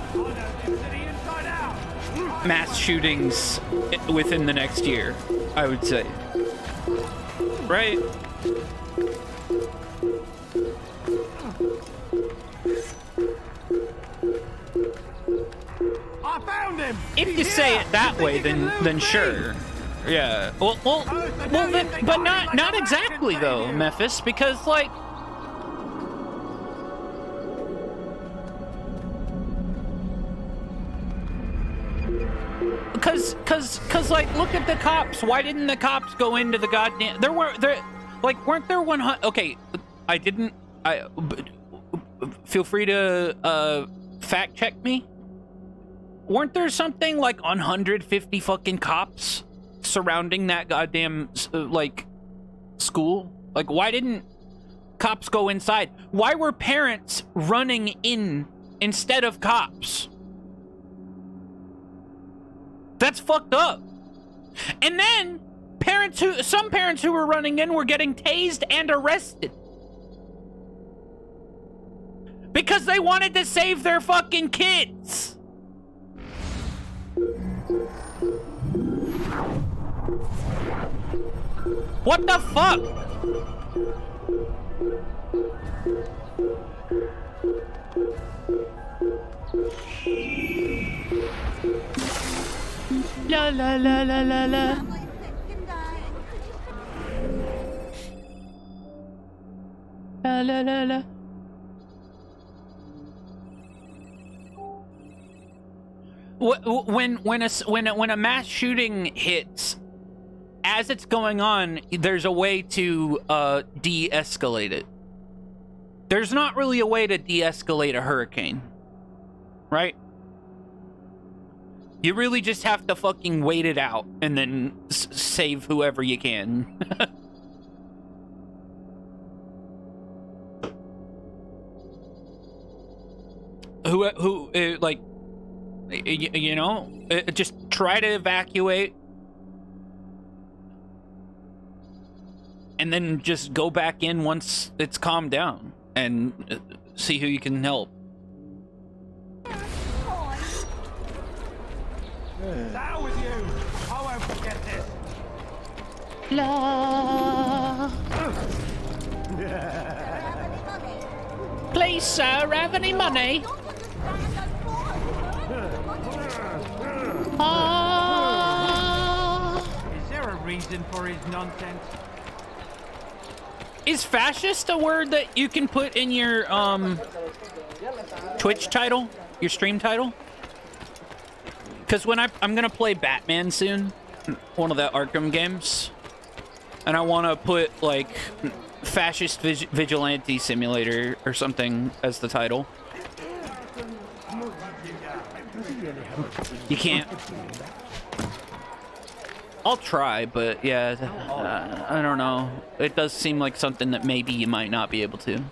mass shootings within the next year, I would say. Right? I found him. If you say it that way, then sure. Yeah. Well, but not exactly though, Memphis, because, like, Cause like, look at the cops. Why didn't the cops go into the goddamn? Weren't there 100? Okay, feel free to fact check me. Weren't there something like 150 fucking cops surrounding that goddamn like school? Like, why didn't cops go inside? Why were parents running in instead of cops? That's fucked up. And then some parents who were running in were getting tased and arrested because they wanted to save their fucking kids. What the fuck? La la la la la la. La la la la. When a mass shooting hits, as it's going on, there's a way to de-escalate it. There's not really a way to de-escalate a hurricane, right? You really just have to fucking wait it out and then save whoever you can. Like, you know, just try to evacuate and then just go back in once it's calmed down and see who you can help. Down with you! I won't forget this! La. Please, sir, have any money? Is there a reason for his nonsense? Is fascist a word that you can put in your Twitch title, your stream title? Because when I'm gonna play Batman soon, one of the Arkham games, and I want to put like fascist vigilante simulator or something as the title. You can't. I'll try, but yeah, I don't know. It does seem like something that maybe you might not be able to.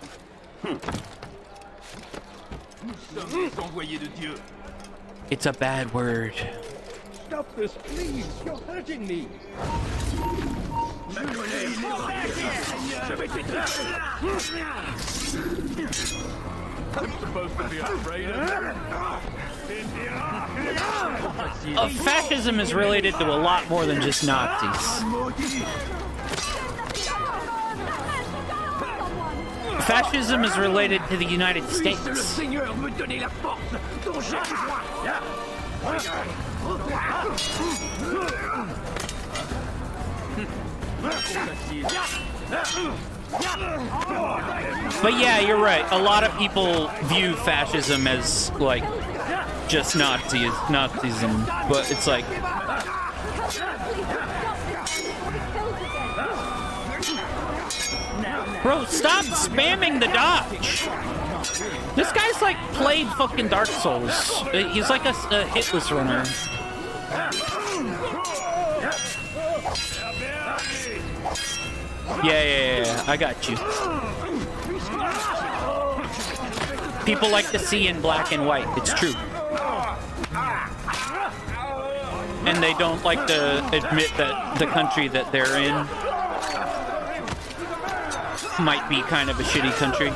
It's a bad word. Stop this, please! You're hurting me! I'm supposed to be afraid of Fascism is related to a lot more than just Nazis. Fascism is related to the United States. But yeah, you're right. A lot of people view fascism as like just Nazism, but it's like bro, stop spamming the dodge. This guy's like played fucking Dark Souls. He's like a hitless runner. Yeah, I got you. People like to see in black and white. It's true. And they don't like to admit that the country that they're in might be kind of a shitty country.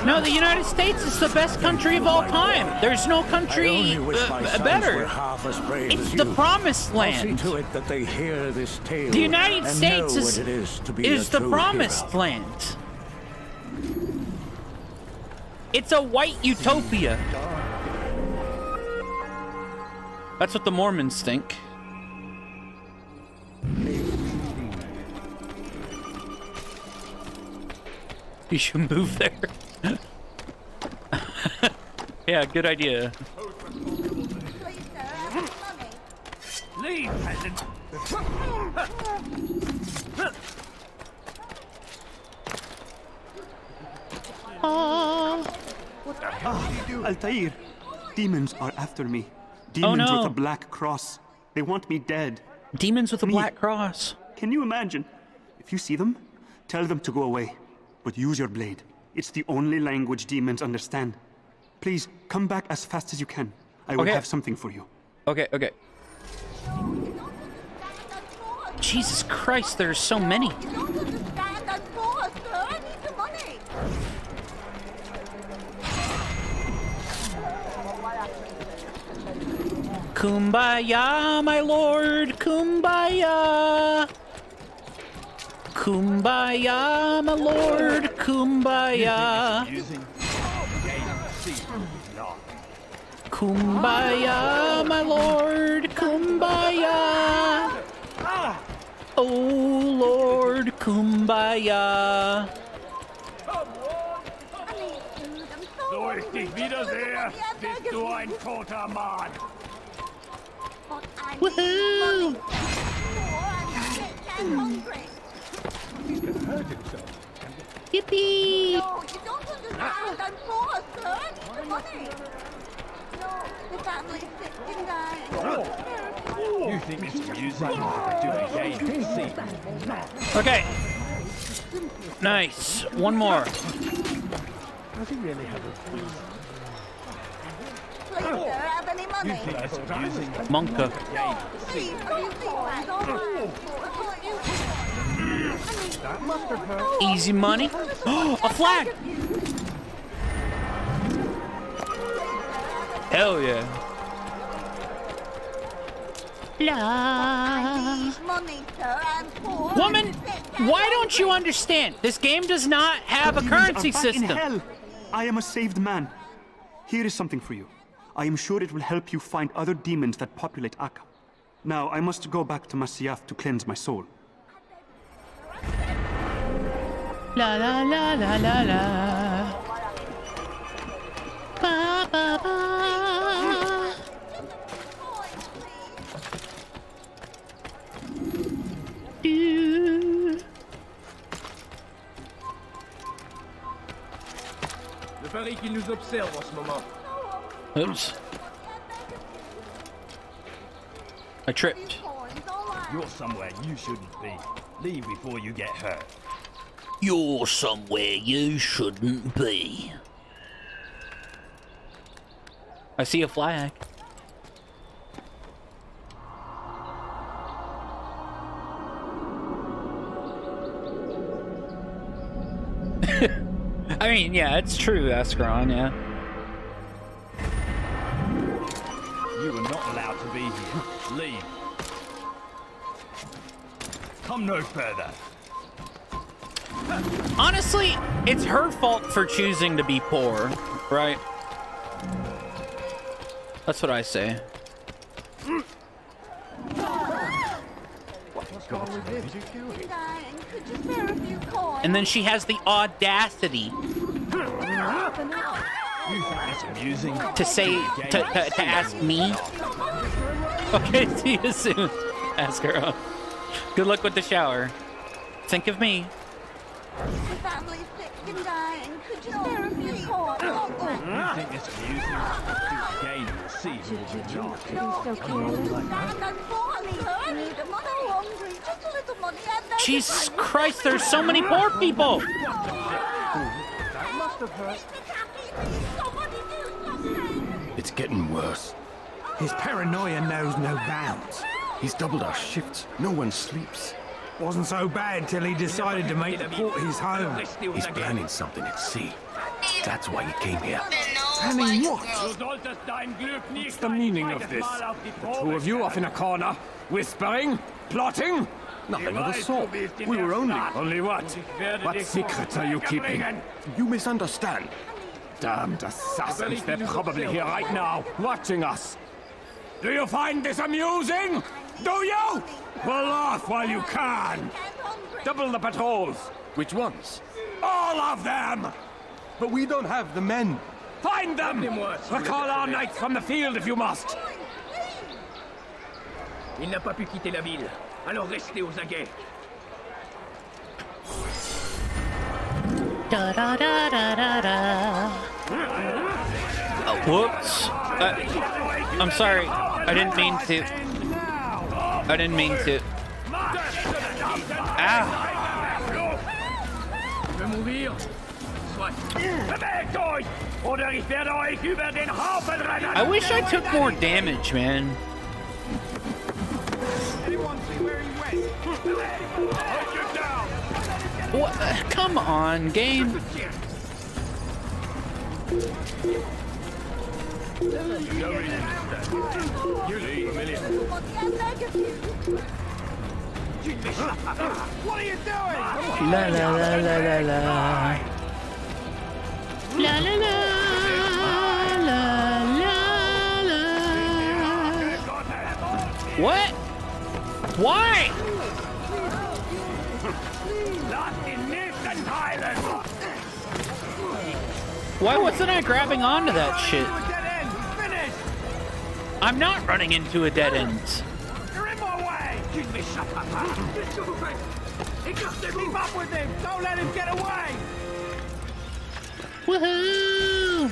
No, the United States is the best country of all time. There's no country better. It's the promised land. The United States is the promised land. It's a white utopia. That's what the Mormons think. You should move there. Yeah, good idea. Leave, peasant. Altair, demons are after me. Demons with a black cross. They want me dead. Demons with a black cross. Can you imagine? If you see them, tell them to go away. But use your blade. It's the only language demons understand. Please, come back as fast as you can. I will have something for you. Okay. Jesus Christ, there's so many. Kumbaya, my lord, kumbaya. Kumbaya, my lord, kumbaya. Kumbaya, my lord, kumbaya. Oh, Lord, kumbaya. So ich dich wiedersehe, bist du ein toter Mann. Woohoo! Yippee! No, you don't understand. I'm poor, sir. I need the money. No, the family's sick and dying. You think it's amusing? Do it again. See. Okay. Nice. One more. Does he really have a queen? Please, sir, have any money? You think it's amusing? Monka. Please, That must have hurt. Easy money. A flag! Hell yeah. La. Money, sir. I'm poor. Woman, why don't you understand? This game does not have a currency system. In hell. I am a saved man. Here is something for you. I am sure it will help you find other demons that populate Akka. Now, I must go back to Masyaf to cleanse my soul. La la la la la la. Ba ba ba. Do. Je parie qu'il nous observe en ce moment. Oops. I tripped. You're somewhere you shouldn't be. Leave before you get hurt. You're somewhere you shouldn't be. I see a flag. I mean, yeah, it's true, Ascaron, yeah. You are not allowed to be here. Leave. Come no further. Honestly, it's her fault for choosing to be poor, right? That's what I say. And then she has the audacity to say, to ask me. Okay, see you soon. Ask her. Good luck with the shower. Think of me. The family's sick and dying. Could you spare a few coins? You think it's amusing? Do it again and see who will be Jesus Christ, there's so many poor people! That must have hurt. It's getting worse. His paranoia knows no bounds. He's doubled our shifts. No one sleeps. Wasn't so bad till he decided to make the port his home. He's planning something at sea. That's why he came here. Planning what? What's the meaning of this? The two of you off in a corner, whispering, plotting? Nothing of the sort. We were only... Only what? What secrets are you keeping? You misunderstand. Damned assassins, they're probably here right now, watching us. Do you find this amusing? Do you? Well, laugh while you can. Double the patrols. Which ones? All of them! But we don't have the men. Find them! Recall our knights from the field if you must. Il n'a pas pu quitter la ville, alors restez aux aguets. Da da da da da da. Whoops. I'm sorry. I didn't mean to. I didn't mean to. Ah. I wish I took more damage, man. What? Come on, game. No reason to stand. You leave, Million. What are you doing? La la la la la la. La la la la la la. What? Why? Not in this island. Why wasn't I grabbing onto that shit? I'm not running into a dead end. You're in my way! Keep me shut up! Keep up with him! Don't let him get away! Woohoo!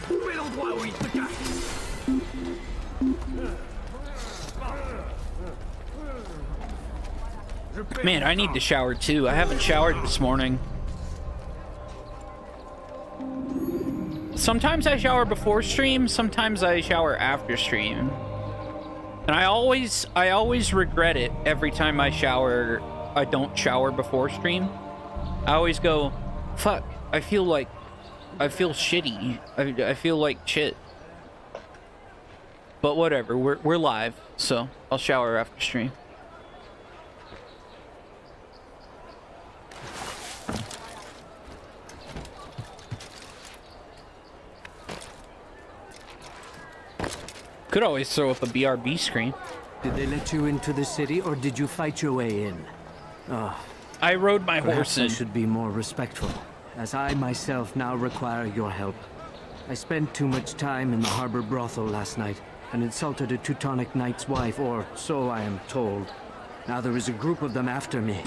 Man, I need to shower too. I haven't showered this morning. Sometimes I shower before stream, sometimes I shower after stream. And I always regret it every time I shower. I don't shower before stream. I always go, fuck, I feel shitty. I feel like shit. But whatever, we're live, so I'll shower after stream. Could always throw up a BRB screen. Did they let you into the city, or did you fight your way in? Oh, I rode my horse in. I should be more respectful, as I myself now require your help. I spent too much time in the harbor brothel last night, and insulted a Teutonic knight's wife, or so I am told. Now there is a group of them after me.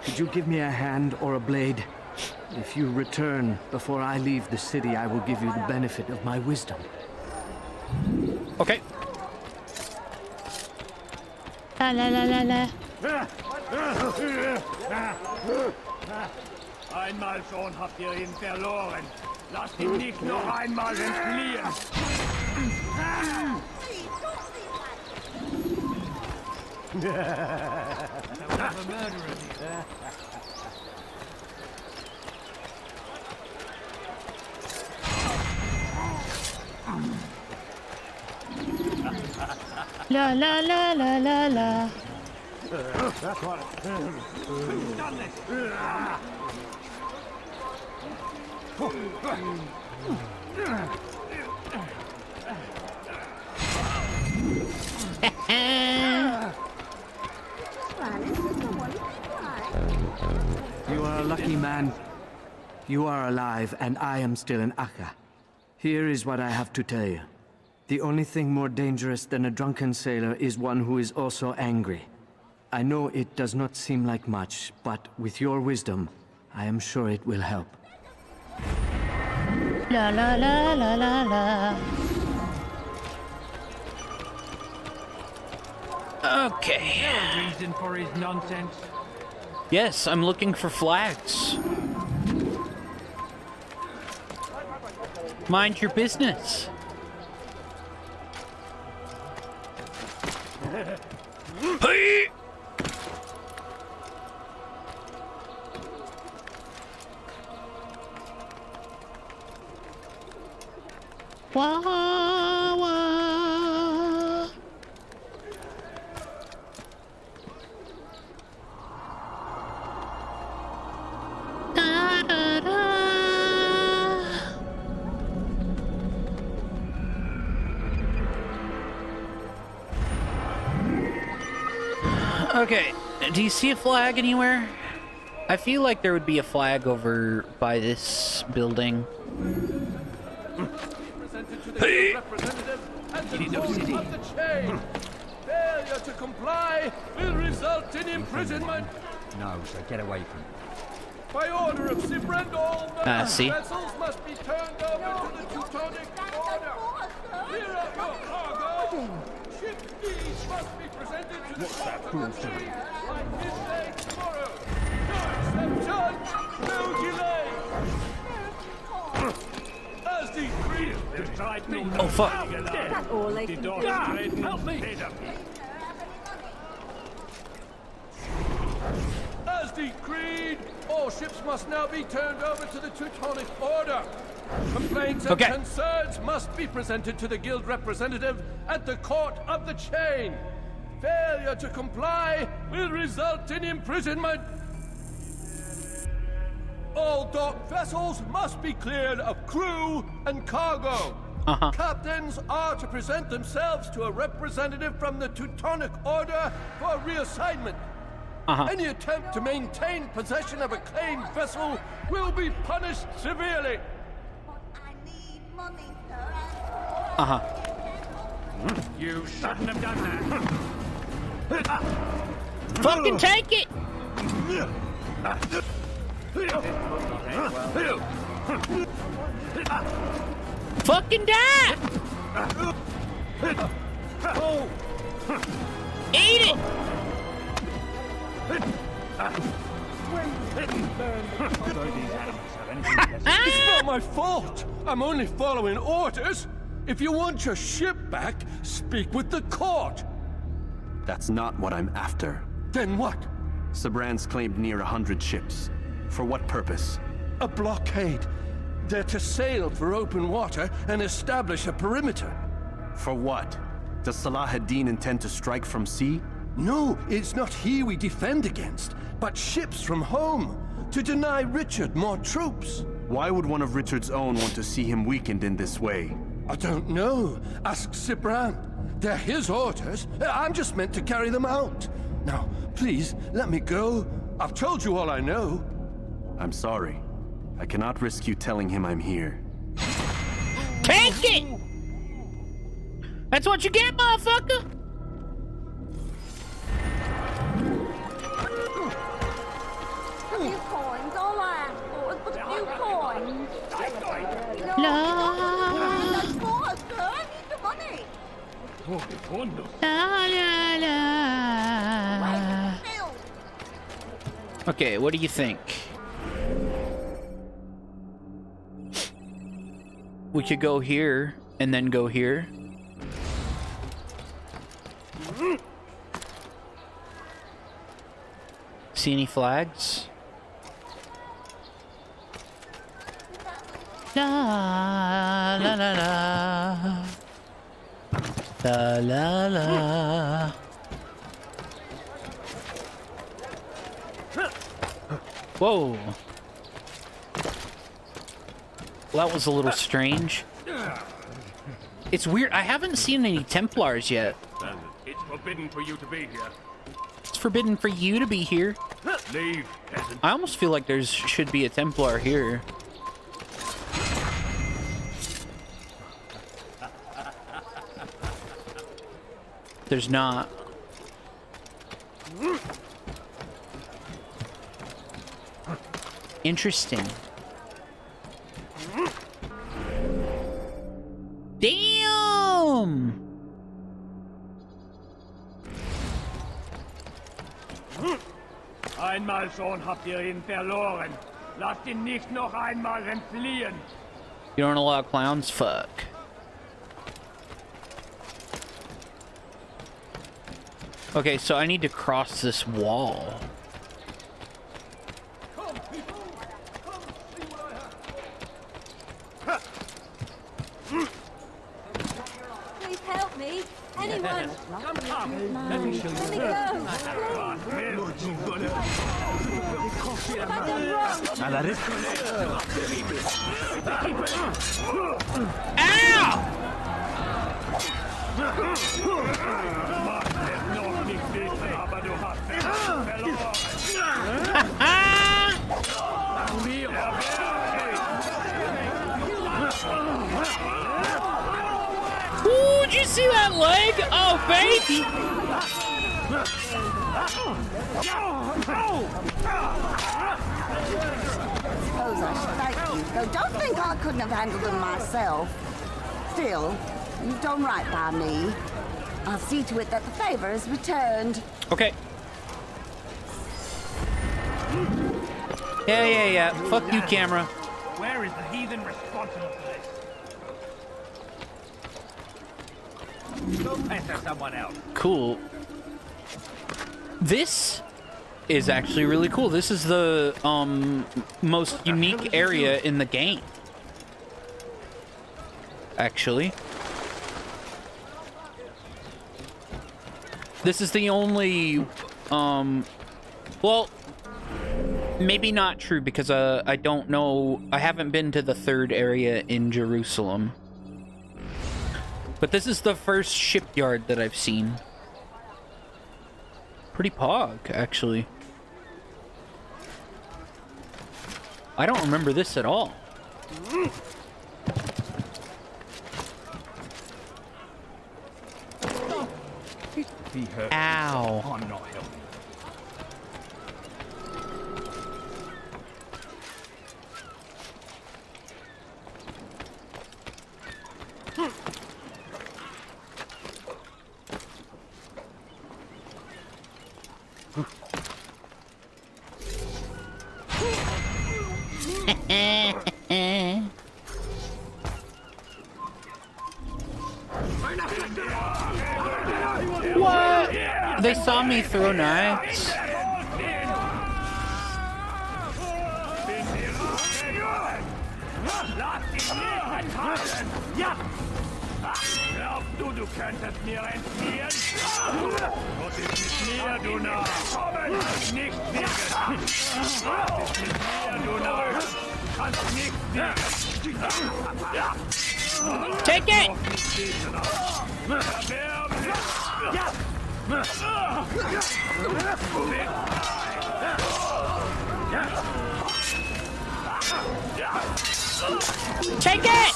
Could you give me a hand or a blade? If you return before I leave the city, I will give you the benefit of my wisdom. Okay. La la la la la. Einmal schon habt ihr ihn verloren. Lasst ihn nicht noch einmal entfliehen. La la la la la la. You are a lucky man. You are alive, and I am still in Akka. Here is what I have to tell you. The only thing more dangerous than a drunken sailor is one who is also angry. I know it does not seem like much, but with your wisdom, I am sure it will help. La la la la la la. Okay. No reason for his nonsense. Yes, I'm looking for flags. Mind your business. Hey! Wah, wah. Da, da, da. Okay, do you see a flag anywhere? I feel like there would be a flag over by this building. Hey! Failure to comply will result in imprisonment. No, so get away from it. By order of Sibrand, all see. vessels must be turned over to the Teutonic Order. Clear up your cargo. Ship D's must be presented to the court of Marseille by midday tomorrow. No exception, no delay. As decreed. Oh fuck. all they can do. Help me. As decreed, all All ships must now be turned over to the Teutonic Order. Complaints and concerns must be presented to the guild representative at the Court of the Chain. Failure to comply will result in imprisonment. All docked vessels must be cleared of crew and cargo. Captains are to present themselves to a representative from the Teutonic Order for reassignment. Any attempt to maintain possession of a claimed vessel will be punished severely. You shouldn't have done that. Fucking take it! Fucking die! Eat it! It's not my fault. I'm only following orders. If you want your ship back, speak with the court. That's not what I'm after. Then what? Sabran's claimed near 100 ships. For what purpose? A blockade. They're to sail for open water and establish a perimeter. For what? Does Salah ad-Din intend to strike from sea? No, it's not he we defend against, but ships from home, to deny Richard more troops. Why would one of Richard's own want to see him weakened in this way? I don't know. Ask Sabran. They're his orders. I'm just meant to carry them out. Now, please, let me go. I've told you all I know. I'm sorry. I cannot risk you telling him I'm here. Take it! That's what you get, motherfucker! A few coins, all I asked for was but a few coins. No, that's more, sir. I need the money. Okay, what do you think? We could go here and then go here. See any flags? La la la la. La la la. Whoa. Well, that was a little strange. It's weird. I haven't seen any Templars yet. It's forbidden for you to be here. It's forbidden for you to be here. Leave, peasant. I almost feel like there should be a Templar here. There's not. Interesting. Damn! Einmal schon habt ihr ihn verloren. Lasst ihn nicht noch einmal entfliehen. You don't allow clowns? Fuck. Okay, so I need to cross this wall. Please help me. Anyone. Come. Let me show you. Let me Ooh, did you see that leg? Oh, baby! Suppose I should thank you, though don't think I couldn't have handled them myself. Still, you've done right by me. I'll see to it that the favor is returned. Okay. Yeah. Fuck you, camera. Where is the heathen responsible for this? Go pester someone else. Cool. This is actually really cool. This is the most unique area in the game. Actually. This is the only, well, maybe not true because I don't know, I haven't been to the third area in Jerusalem. But this is the first shipyard that I've seen. Pretty pog, actually. I don't remember this at all. Ow. I'm not helping. What? They saw me throw knives. Du könntest mir entfliehen. Was ist mit mir, du Narr? Nicht siegen. Was ist mit mir, du Narr? Kannst nicht siegen. Take it! Take it!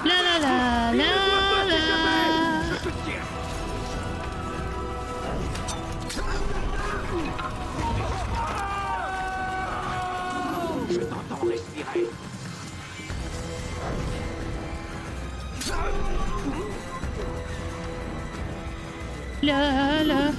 La la la la la. Je t'entends respirer. La la.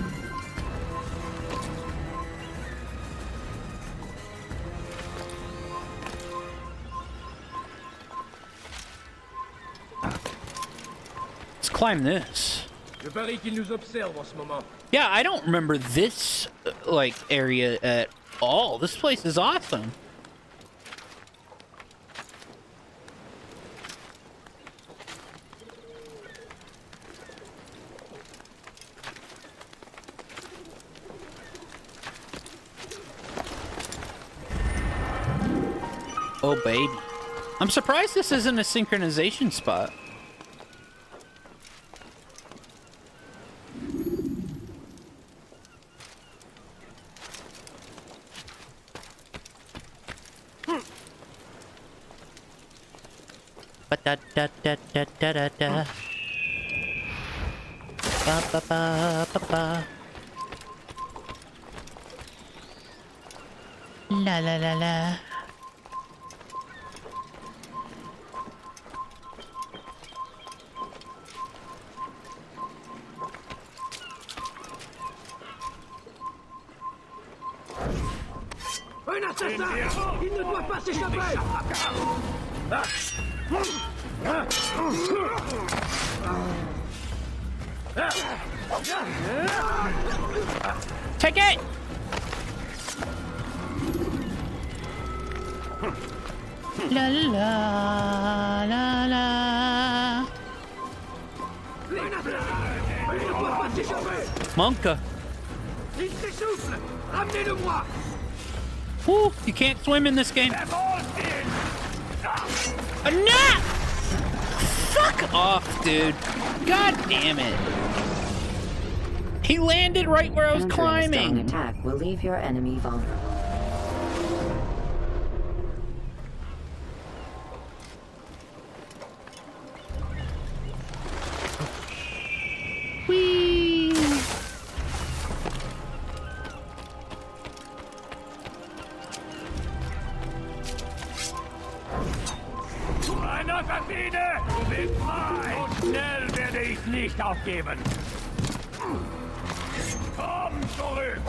Let's climb this. Je parie qu'il nous observe en ce moment. Yeah, I don't remember this like area at all. This place is awesome. Oh, baby. I'm surprised this isn't a synchronization spot. Ba da da da da da da da. Ba ba ba ba ba. La la la la. Un assassin! Il ne doit pas s'échapper! Take it! La la la la. Monka. Il s'essouffle! Ramenez-le-moi! Woo, you can't swim in this game. Nah! Fuck off, dude. God damn it. He landed right where I was climbing. A strong attack will leave your enemy vulnerable. Whee! Ein Assassine! Du bist frei! So schnell werde ich nicht aufgeben! Komm zurück!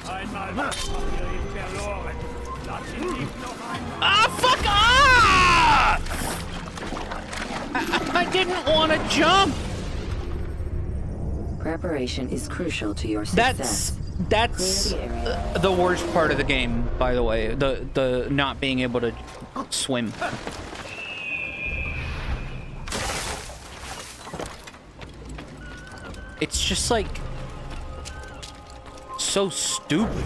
Einmal habt ihr ihn verloren. Lass ihn nicht noch einmal. Ah, fuck off! I didn't want to jump. Preparation is crucial to your success. That's the worst part of the game, by the way. The not being able to swim. It's just like so stupid.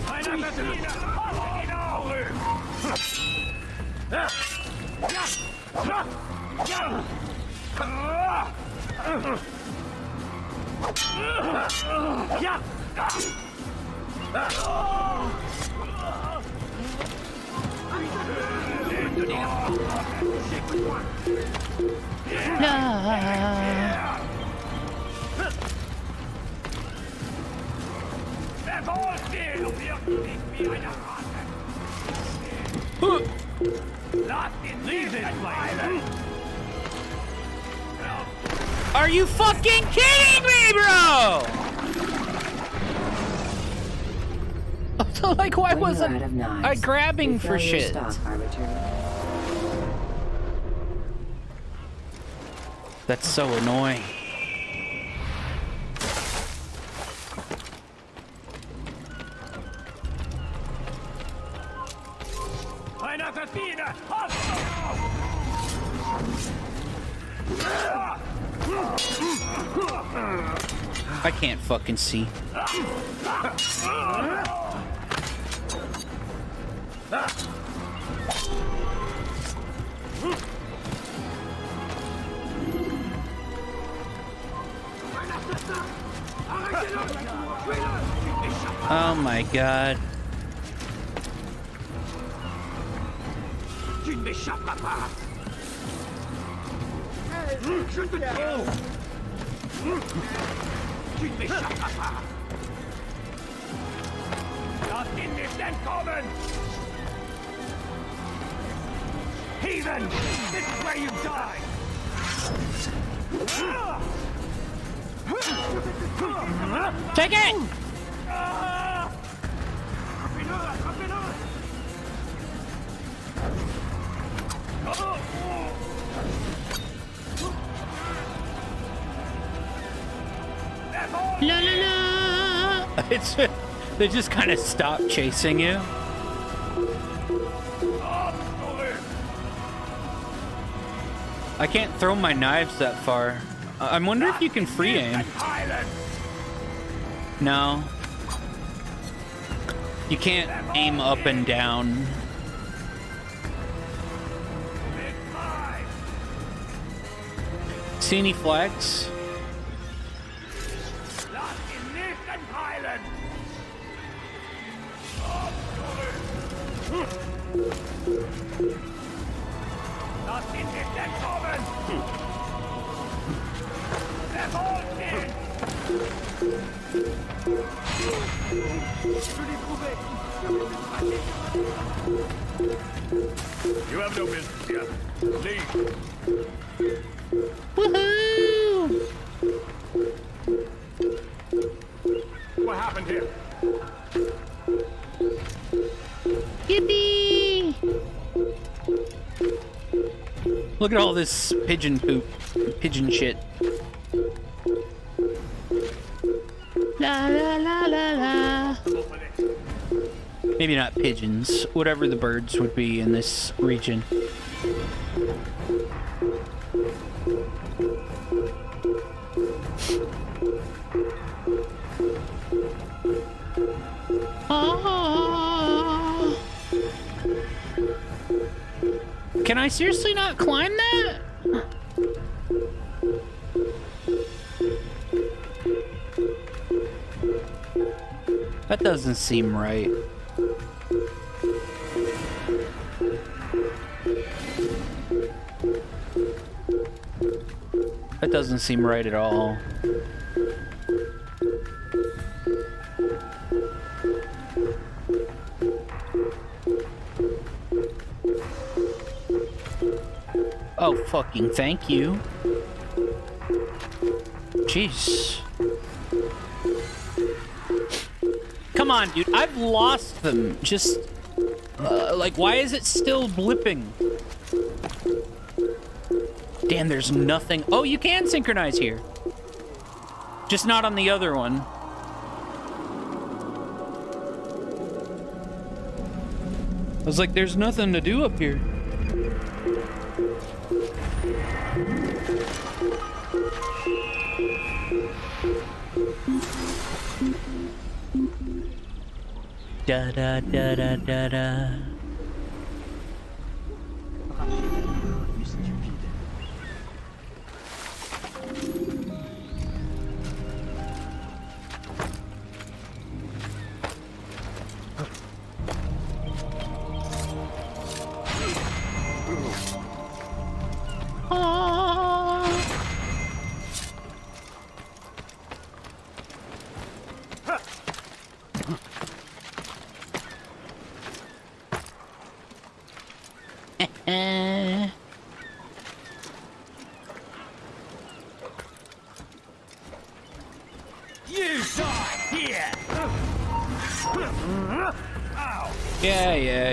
Are you fucking kidding me, bro? Like, why wasn't I grabbing for shit? That's so annoying. I can't fucking see. Oh my god. Heathen! This is where you die! Take it! La la la! It's they just kind of stop chasing you. I can't throw my knives that far. I wonder if you can free aim. No. You can't aim up and down. See any flags? You have no business here. Leave. Woohoo! What happened here? Yippee! Look at all this pigeon poop, pigeon shit. La la la la la. Maybe not pigeons, whatever the birds would be in this region. Ah. Can I seriously not climb that? That doesn't seem right. That doesn't seem right at all. Oh, fucking thank you. Jeez. Come on, dude. I've lost them. Just, like, why is it still blipping? Damn, there's nothing. Oh, you can synchronize here. Just not on the other one. I was like, there's nothing to do up here. Da da da da da da.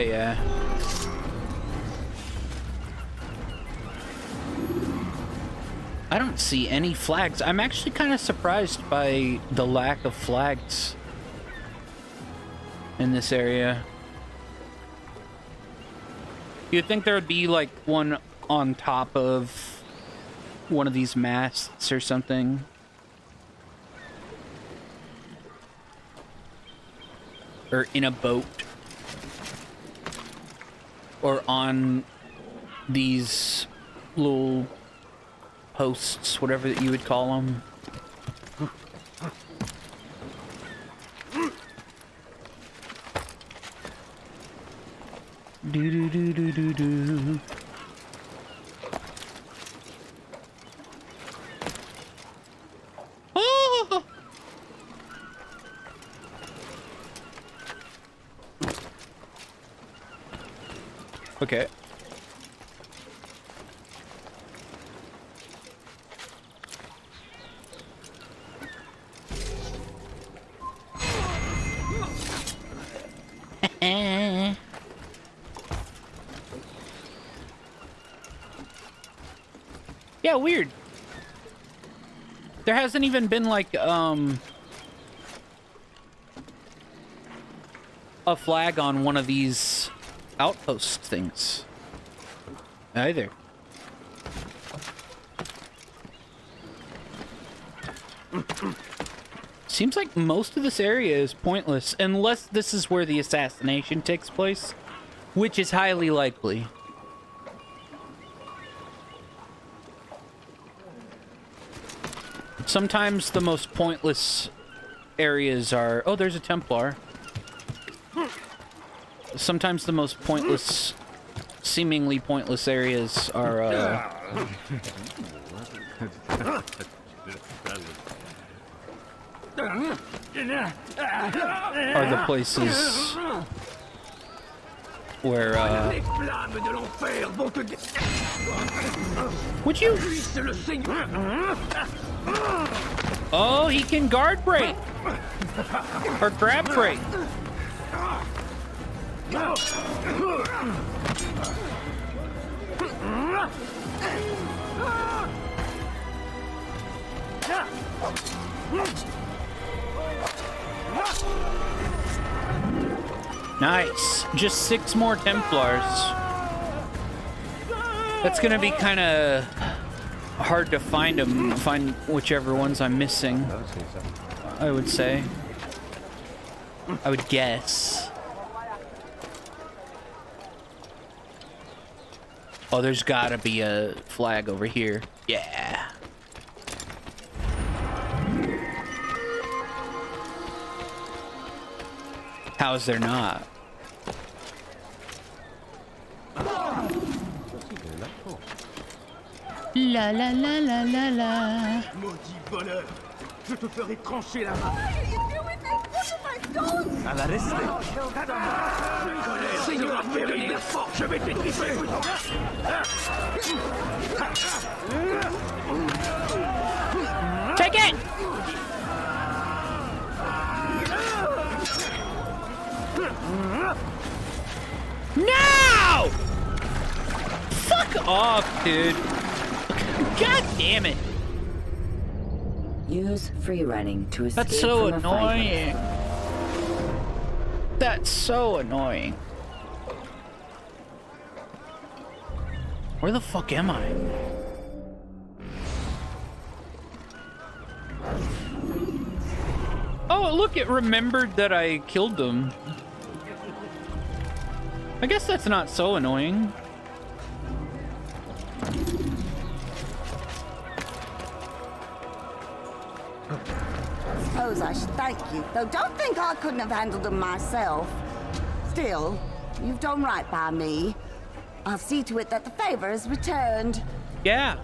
Yeah. I don't see any flags. I'm actually kind of surprised by the lack of flags in this area. You'd think there would be like one on top of one of these masts or something. Or in a boat. Or on these little posts, whatever that you would call them. Do do do do do do. Oh! Okay. Yeah, weird. There hasn't even been like a flag on one of these outpost things either. Seems like most of this area is pointless unless this is where the assassination takes place, which is highly likely. Sometimes the most pointless areas are... Oh, there's a Templar. Sometimes the most pointless, seemingly pointless areas are, are the places where, would you? Oh, he can guard break. Or grab break. Nice. Just 6 more Templars. That's gonna be kind of hard to find them. Find whichever ones I'm missing. I would say. I would guess. Oh, there's gotta be a flag over here. Yeah. How is there not? La la la la la la. Maudit voleur, je te ferai trancher la main. Ça va rester. Si tu m'as fait donner la force, je vais t'étriper. Take it! No! Fuck off, dude. God damn it! Use free running to escape That's so from a fight. annoying. That's so annoying. Where the fuck am I? Oh, look, it remembered that I killed them. I guess that's not so annoying. Suppose I should thank you, though don't think I couldn't have handled them myself. Still, you've done right by me. I'll see to it that the favor is returned. Yeah.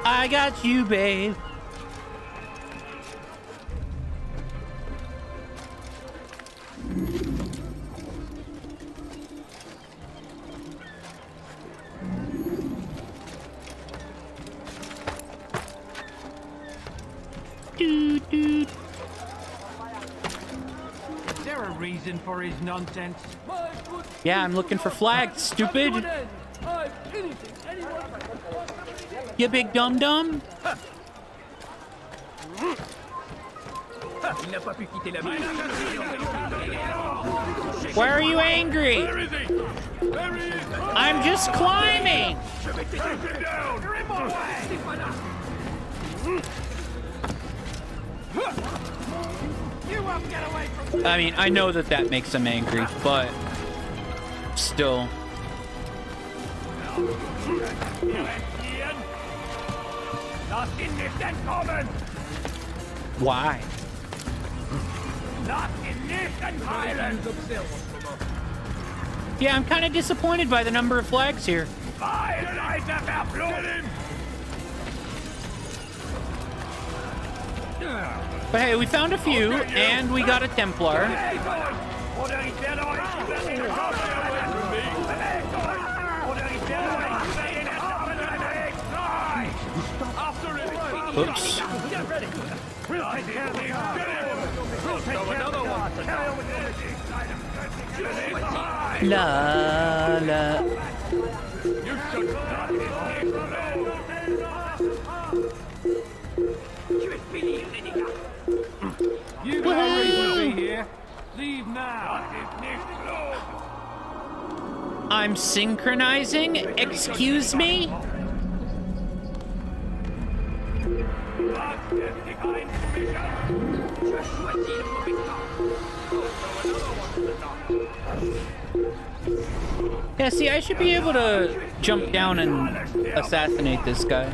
I got you, babe. Is there a reason for his nonsense? Yeah, I'm looking for flags, stupid. You big dum-dum. Why are you angry? I'm just climbing. I mean, I know that that makes him angry, but still. Why? Yeah, I'm kind of disappointed by the number of flags here. But hey, we found a few, and we got a Templar. Oops. La la. You got a reason to be here. Leave now. I'm synchronizing? Excuse me? Yeah, see, I should be able to jump down and assassinate this guy.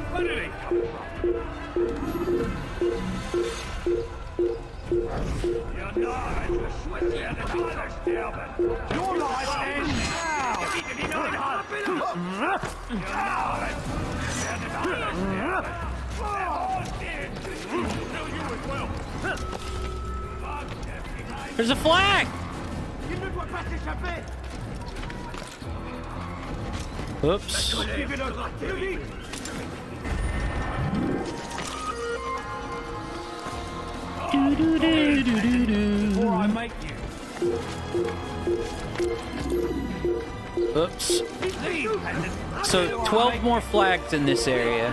Your life ends There's a flag! Oops. Or I make you. Oops. So 12 more flags in this area.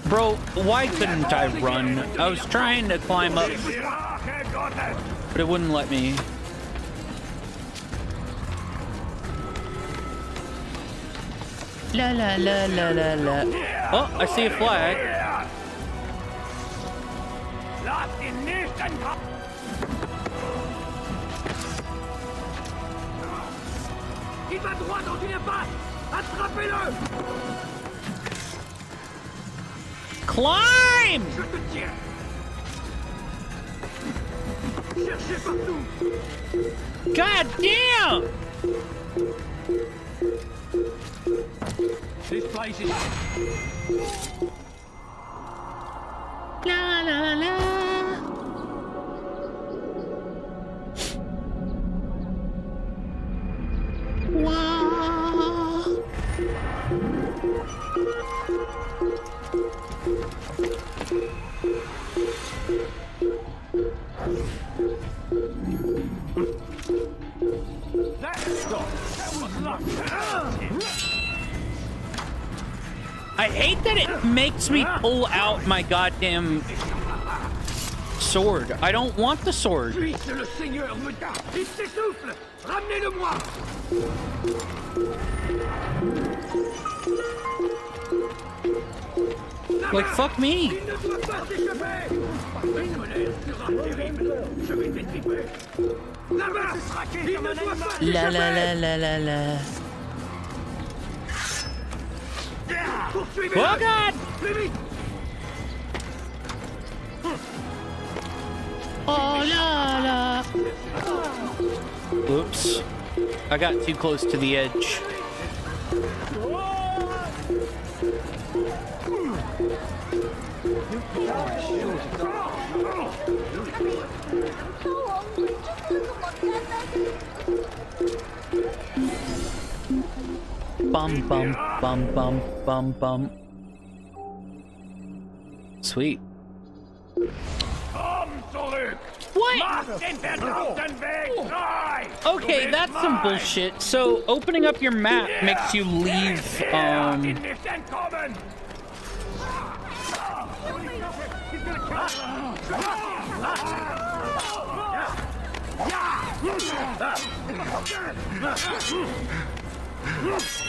Bro, why couldn't I run? I was trying to climb up, but it wouldn't let me. La la la la la la. Oh, I see a flag. Il va droit dans une impasse. Attrapez-le. Climb! Je te tiens. Cherchez partout. God damn! This place is... La la la. Wow. I hate that it makes me pull out my goddamn sword. I don't want the sword. Puisse le Seigneur me garde. Il s'essouffle. Ramenez-le-moi. Like, fuck me. Il ne doit pas s'échapper. Une colère sera terrible. Je vais t'étriper. Là-bas, il ne doit pas s'échapper. La la la la la la. Poursuivez-le. Oh god! Plus vite. Oh la la. Oops. I got too close to the edge. Bum bum bum bum bum bum. Sweet. What? Okay, that's some bullshit. So opening up your map makes you leave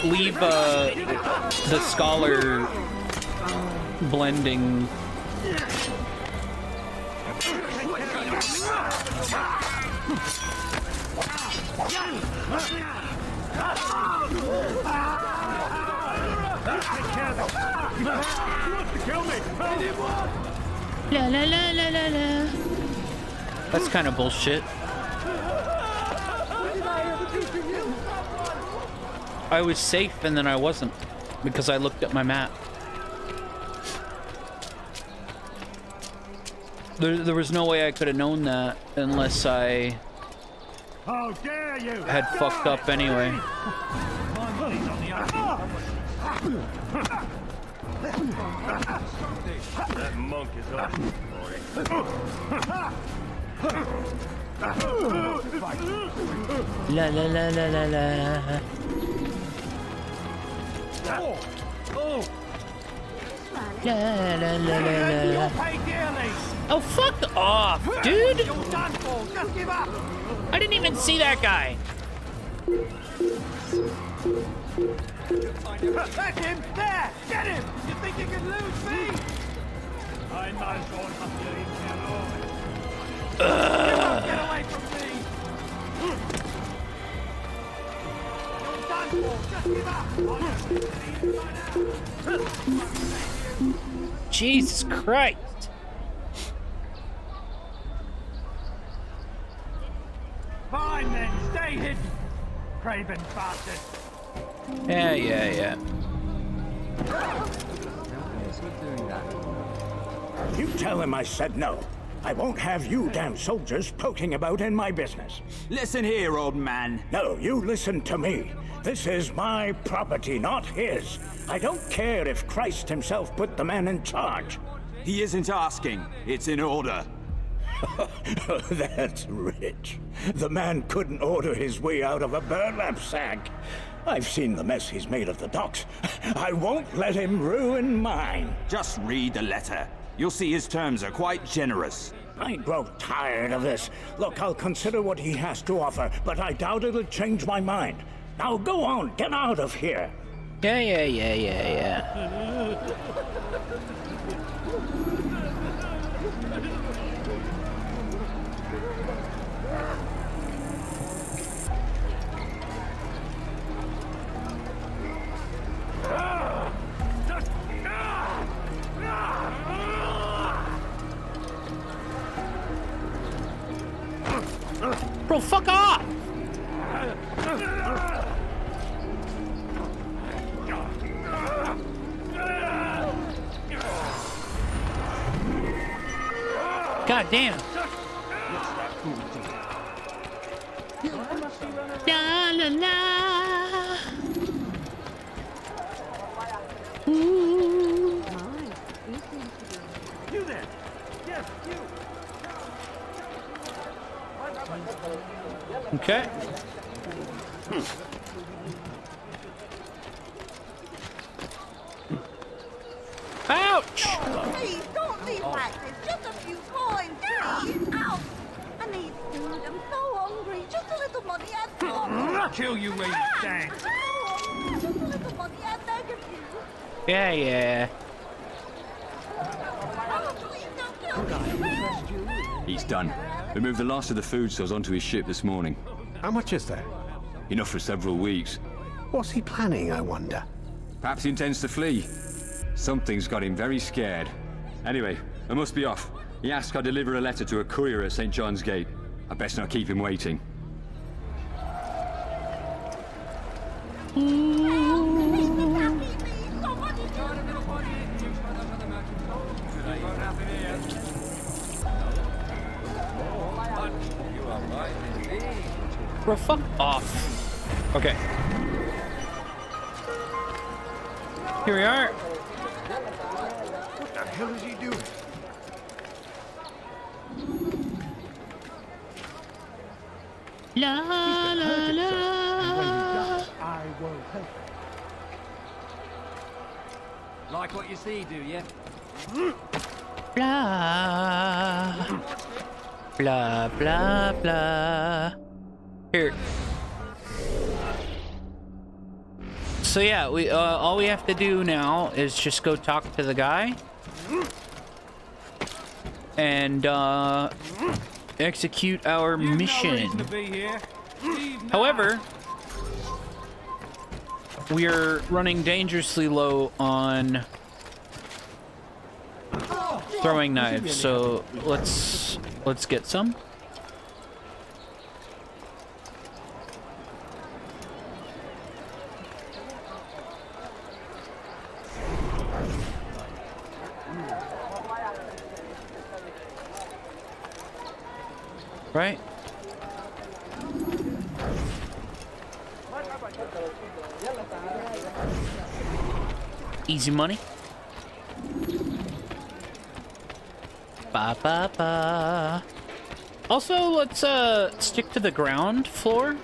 leave the scholar blending. La la la la la la. That's kind of bullshit. I was safe and then I wasn't because I looked at my map. There was no way I could have known that unless I had fucked up anyway. That monk is awesome. La la la la la la. La la la la la. Oh, fuck off, dude! I didn't even see that guy. That's him! There! Get him! You think you can lose me? I might as well have to leave me alone. You won't get away from me! You're done for! Just give up! Jesus Christ. Fine then, stay hidden, craven bastard. Yeah. You tell him I said no. I won't have you damn soldiers poking about in my business. Listen here, old man. No, you listen to me. This is my property, not his. I don't care if Christ himself put the man in charge. He isn't asking. It's in order. That's rich. The man couldn't order his way out of a burlap sack. I've seen the mess he's made of the docks. I won't let him ruin mine. Just read the letter. You'll see his terms are quite generous. I grow tired of this. Look, I'll consider what he has to offer, but I doubt it'll change my mind. Now go on, get out of here. Yeah. Bro, fuck off! God damn. La la la. Ooh. You there? Yes, you. Okay. Ouch! Please, don't leave like this. Just a few coins, please. Ow! I need food. I'm so hungry. Just a little money, I I'll kill you where you stand. Just a little money, I beg of you. Yeah, yeah. Oh, please don't kill me. He's done. We moved the last of the food stores onto his ship this morning. How much is there? Enough for several weeks. What's he planning, I wonder? Perhaps he intends to flee. Something's got him very scared. Anyway, I must be off. He asked I deliver a letter to a courier at St. John's Gate. I best not keep him waiting. Bro, fuck off. Okay. Here we are. What the hell is he doing? La la la. I will help. Like what you see, do you? Blah. Blah, blah, blah. Here. So yeah, we all we have to do now is just go talk to the guy and execute our mission. However, we are running dangerously low on throwing knives, so let's get some. Right? Easy money. Ba ba ba. Also, let's stick to the ground floor.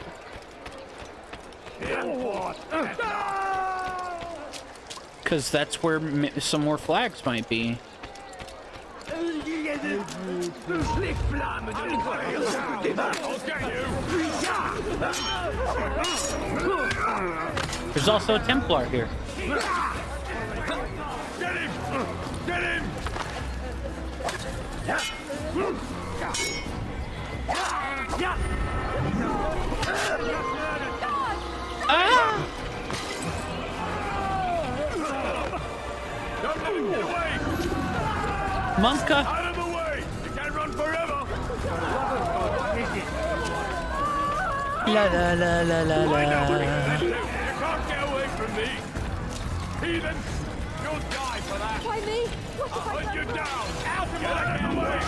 Cause that's where some more flags might be. There's also a Templar here. Get him! Get him! Ah! Don't let him get away! Monka! Out of the way! You can't run forever! La la la la la la. You can't get away from me! Heathen! You'll die for that! Why me? What I'll hunt you down! Out of my way!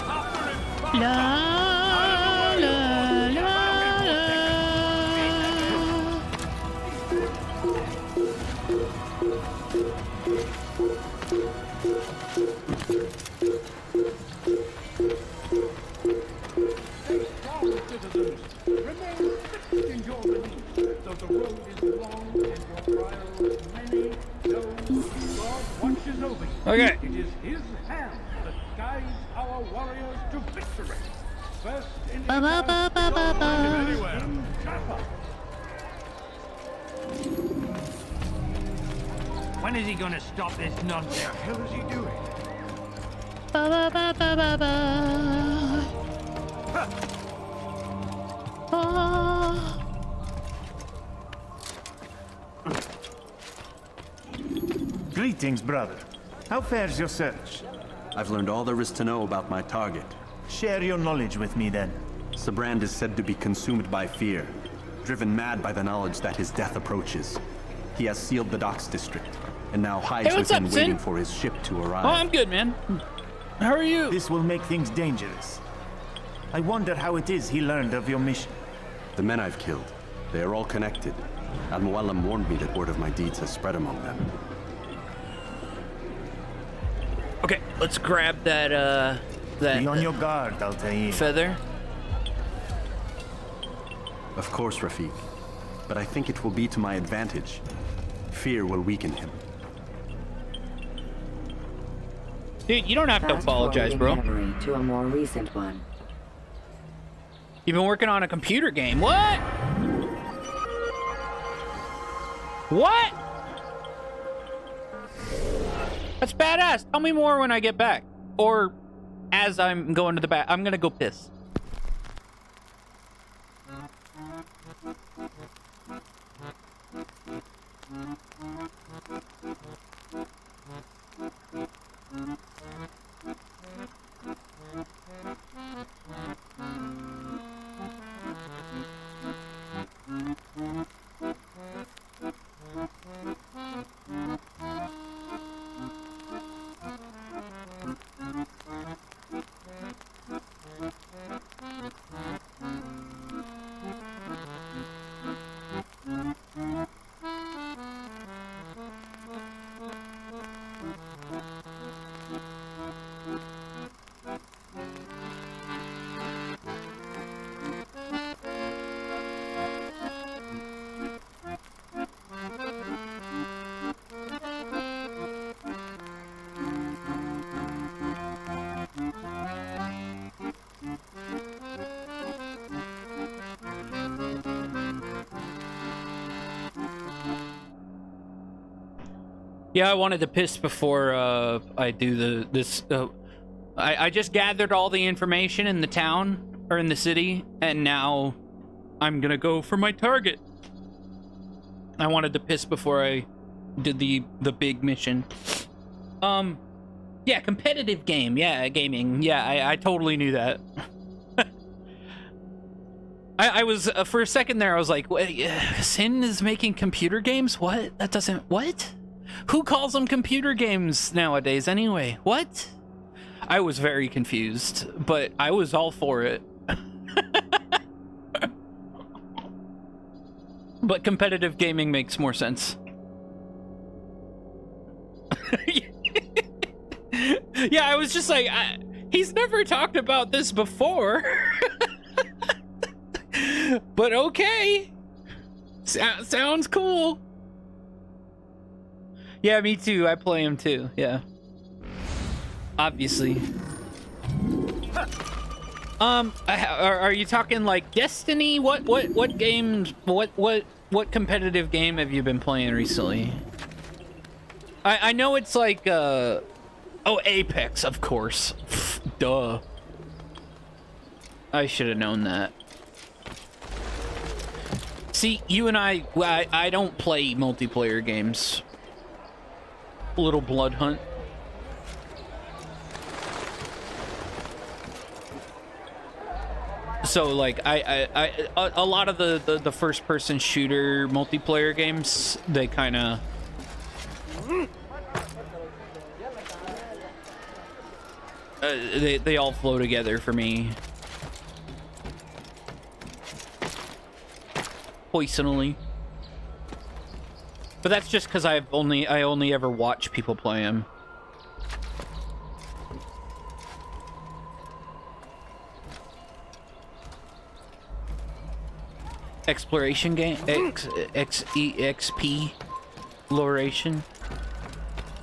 After him! La la la Citizens, remain fixed in your belief, though the road is long and your trials many. Know God watches over you. Okay. It is His hand that guides our warriors to victory. First in Ba ba ba ba ba ba. anywhere. Jaffa. When is he gonna stop this nonsense? What the hell is he doing? Ba ba ba ba ba ba. Ah. Greetings, brother. How fares your search? I've learned all there is to know about my target. Share your knowledge with me, then. Sabrand is said to be consumed by fear, driven mad by the knowledge that his death approaches. He has sealed the docks district, and now hides Hey, what's within up, waiting Sin? for his ship to arrive. Oh, I'm good, man. How are you? This will make things dangerous. I wonder how it is he learned of your mission. The men I've killed, they are all connected. Al-Mualim warned me that word of my deeds has spread among them. Okay, let's grab that, Be on your guard, Altair. feather. Of course, Rafiq. But I think it will be to my advantage. Fear will weaken him. Dude, you don't have to apologize, bro. Memory to a more recent one. You've been working on a computer game. What? What? That's badass. Tell me more when I get back. Or as I'm going to the back. I'm gonna go piss. Yeah, I wanted to piss before I do this. I just gathered all the information in the town, or in the city, and now I'm gonna go for my target. I wanted to piss before I did the big mission. Yeah, competitive game. Yeah, gaming. Yeah, I totally knew that. I was, for a second there, I was like, wait, Sin is making computer games? What? That doesn't... What? Who calls them computer games nowadays anyway? What? I was very confused, but I was all for it. But competitive gaming makes more sense. Yeah, I was just like, he's never talked about this before. But okay. Sounds cool. Yeah, me too. I play him too. Yeah. Obviously. Are you talking like Destiny? What games? What competitive game have you been playing recently? I know it's like oh, Apex, of course. Duh. I should have known that. See, you and I don't play multiplayer games. Little blood hunt. So like a lot of the first person shooter multiplayer games, they kind of they all flow together for me. Personally. But that's just because I only ever watch people play them. Exploration game, XEXP, exploration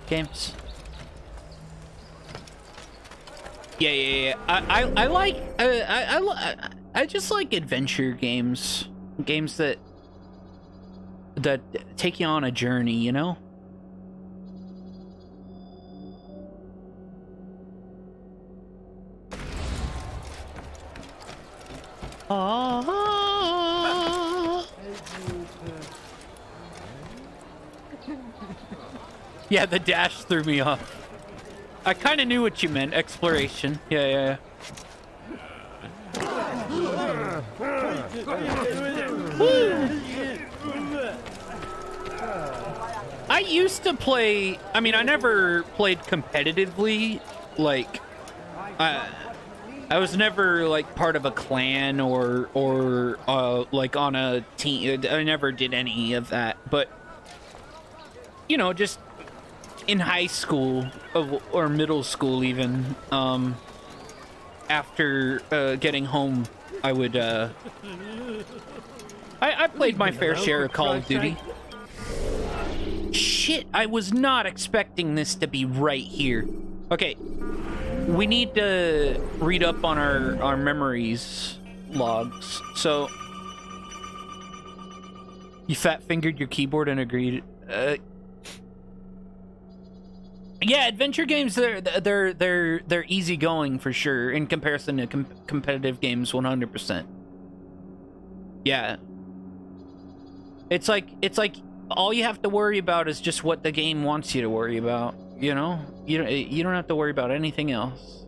games. Yeah. I like I just like adventure games, games that take you on a journey, you know? Yeah, the dash threw me off. I kind of knew what you meant, exploration. Yeah. I used to play, I mean, I never played competitively, like, I was never, like, part of a clan or like, on a team. I never did any of that, but, you know, just in high school, or middle school even, after getting home, I would, I played my fair share of Call of Duty. Shit, I was not expecting this to be right here. Okay. We need to read up on our memories logs. So, you fat-fingered your keyboard and agreed. Yeah, adventure games, they're easygoing for sure in comparison to competitive games, 100%. Yeah. It's like all you have to worry about is just what the game wants you to worry about, you know? You don't have to worry about anything else.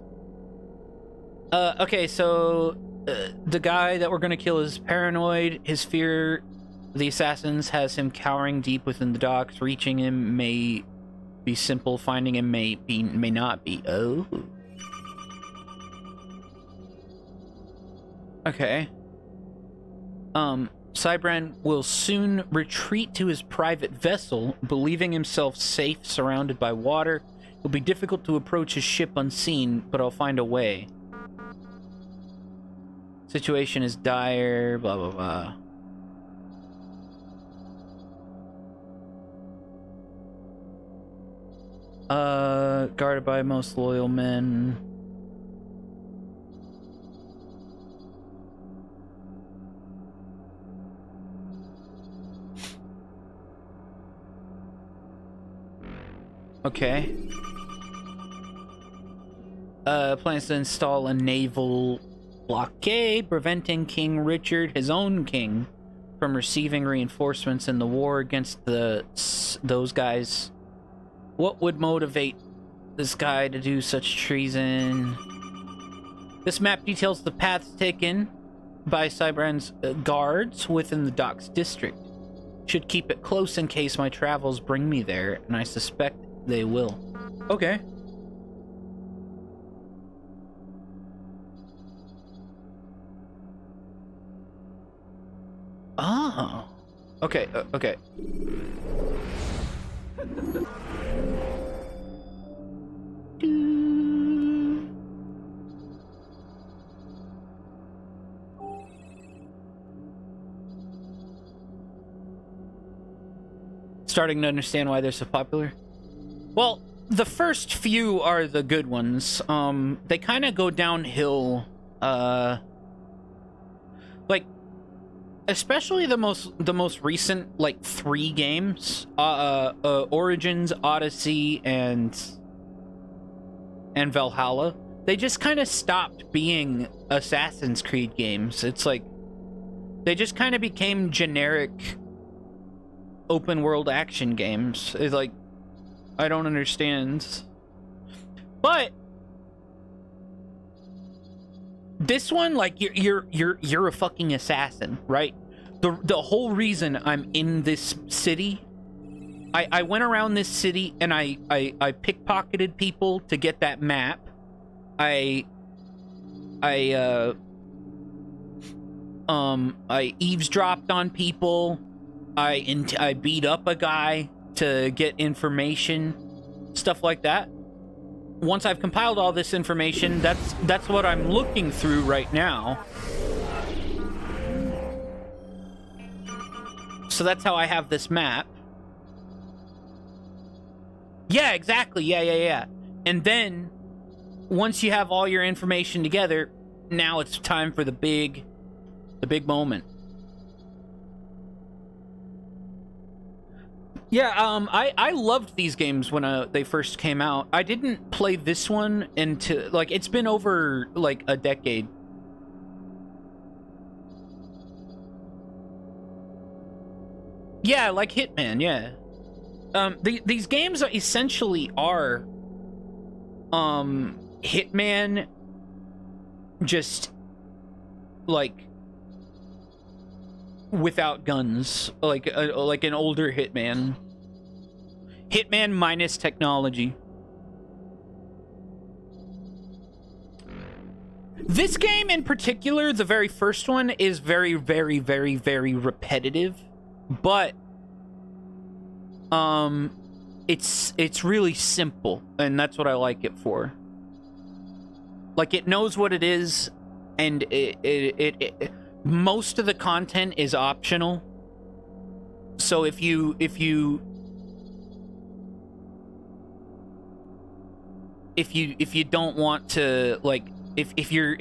Okay, so the guy that we're gonna kill is paranoid. His fear of the assassins has him cowering deep within the docks. Reaching him may be simple, finding him may not be. Oh. Okay. Cybran will soon retreat to his private vessel, believing himself safe surrounded by water. It'll be difficult to approach his ship unseen, but I'll find a way. Situation is dire, blah blah blah. Guarded by most loyal men. Okay. Plans to install a naval blockade, preventing King Richard, his own king, from receiving reinforcements in the war against those guys. What would motivate this guy to do such treason? This map details the paths taken by Cybran's guards within the docks district. Should keep it close in case my travels bring me there, and I suspect they will. Okay. Oh. Okay, okay. Starting to understand why they're so popular. Well, the first few are the good ones. They kind of go downhill. Like, especially the most recent, like, 3 games, Origins, Odyssey, and Valhalla. They just kind of stopped being Assassin's Creed games. It's like they just kind of became generic open world action games. It's like, I don't understand. But this one, like, you're a fucking assassin, right? The whole reason I'm in this city, I went around this city and I pickpocketed people to get that map. I eavesdropped on people. I beat up a guy to get information, stuff like that. Once I've compiled all this information, that's what I'm looking through right now. So that's how I have this map. Yeah, exactly. Yeah. And then once you have all your information together, now it's time for the big moment. Yeah, I loved these games when they first came out. I didn't play this one until, like, it's been over, like, a decade. Yeah, like Hitman, yeah. These games are essentially are, Hitman, just, like, without guns, like an older Hitman. Hitman minus technology. This game in particular, the very first one, is very, very, very, very repetitive, but it's really simple, and that's what I like it for. Like, it knows what it is, and it most of the content is optional. So if you if you don't want to, like, if you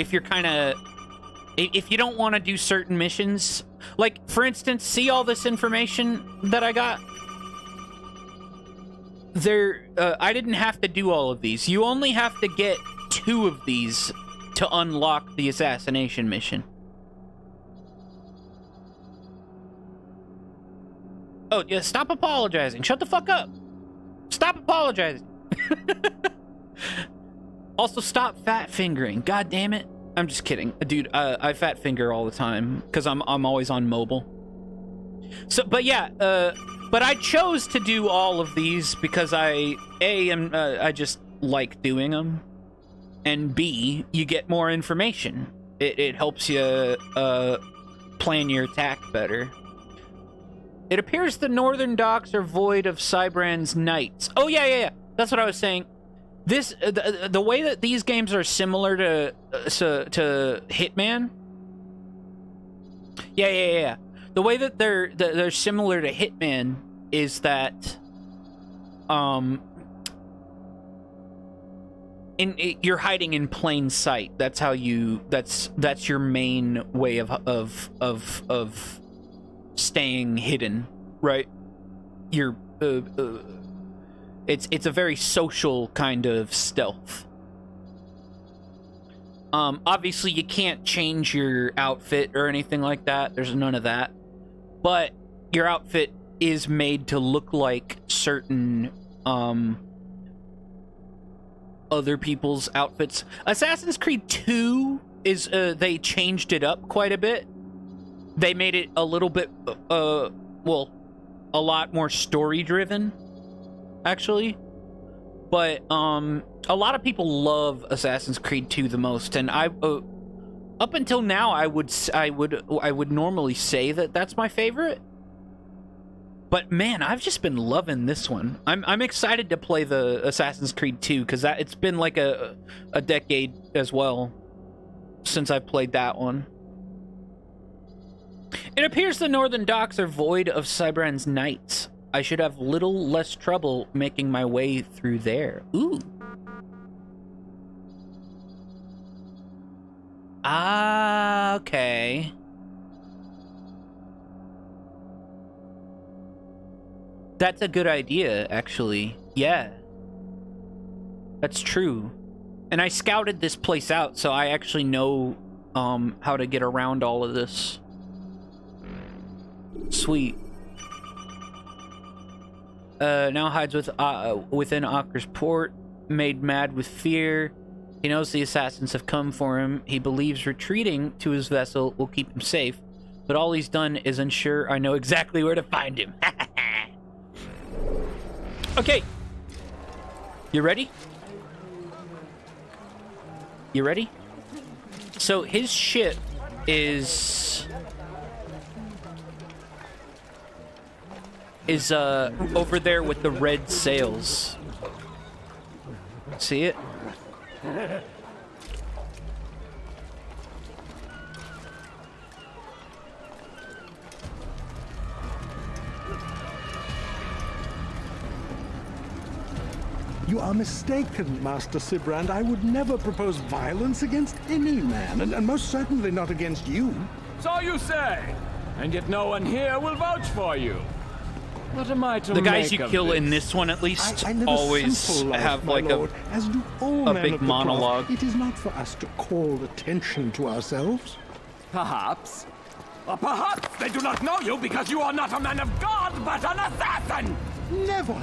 don't want to do certain missions, like, for instance, see all this information that I got? I didn't have to do all of these. You only have to get 2 of these to unlock the assassination mission. Oh, yeah, stop apologizing. Shut the fuck up. Stop apologizing. Also, stop fat fingering. God damn it. I'm just kidding. Dude, I fat finger all the time because I'm always on mobile. So, but yeah, but I chose to do all of these because I just like doing them, and B, you get more information. It helps you plan your attack better. It appears the northern docks are void of Cybrand's knights. Oh yeah. That's what I was saying. This the way that these games are similar to Hitman. Yeah. The way that they're similar to Hitman is that you're hiding in plain sight. That's how you that's your main way of staying hidden, right? You're it's a very social kind of stealth. Obviously you can't change your outfit or anything like that. There's none of that. But your outfit is made to look like certain other people's outfits. Assassin's Creed 2 is they changed it up quite a bit. They made it a little bit well, a lot more story driven, actually. But a lot of people love Assassin's Creed 2 the most, and I up until now I would normally say that that's my favorite. But man, I've just been loving this one. I'm excited to play the Assassin's Creed 2 because it's been like a decade as well since I've played that one. It appears the northern docks are void of Cybrand's knights. I should have little less trouble making my way through there. Ooh. Ah, okay. That's a good idea, actually. Yeah. That's true. And I scouted this place out, so I actually know how to get around all of this. Sweet. Now hides within Acre's port, made mad with fear. He knows the assassins have come for him. He believes retreating to his vessel will keep him safe, but all he's done is ensure I know exactly where to find him. Okay. You ready? You ready? So his ship is over there with the red sails. See it? You are mistaken, Master Cybrand. I would never propose violence against any man, and most certainly not against you. So you say, and yet no one here will vouch for you. What am I to The guys make you of kill this? in this one, at least, I live always a simple life, have my like lord, as do all a men big of the monologue. cloth. It is not for us to call attention to ourselves. Perhaps. Or perhaps they do not know you because you are not a man of God, but an assassin! Never!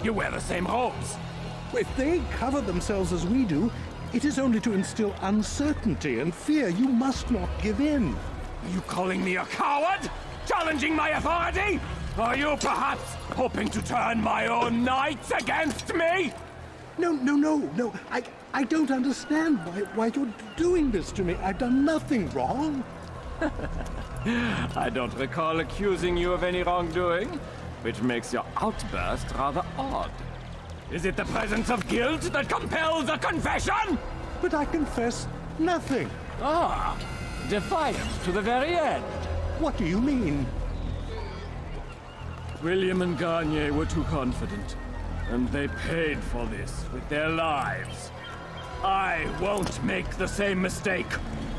You wear the same robes. If they cover themselves as we do, it is only to instill uncertainty and fear. You must not give in. Are you calling me a coward? Challenging my authority? Are you perhaps hoping to turn my own knights against me? No. I don't understand why you're doing this to me. I've done nothing wrong. I don't recall accusing you of any wrongdoing, which makes your outburst rather odd. Is it the presence of guilt that compels a confession? But I confess nothing. Ah, defiant to the very end. What do you mean? William and Garnier were too confident. And they paid for this with their lives. I won't make the same mistake.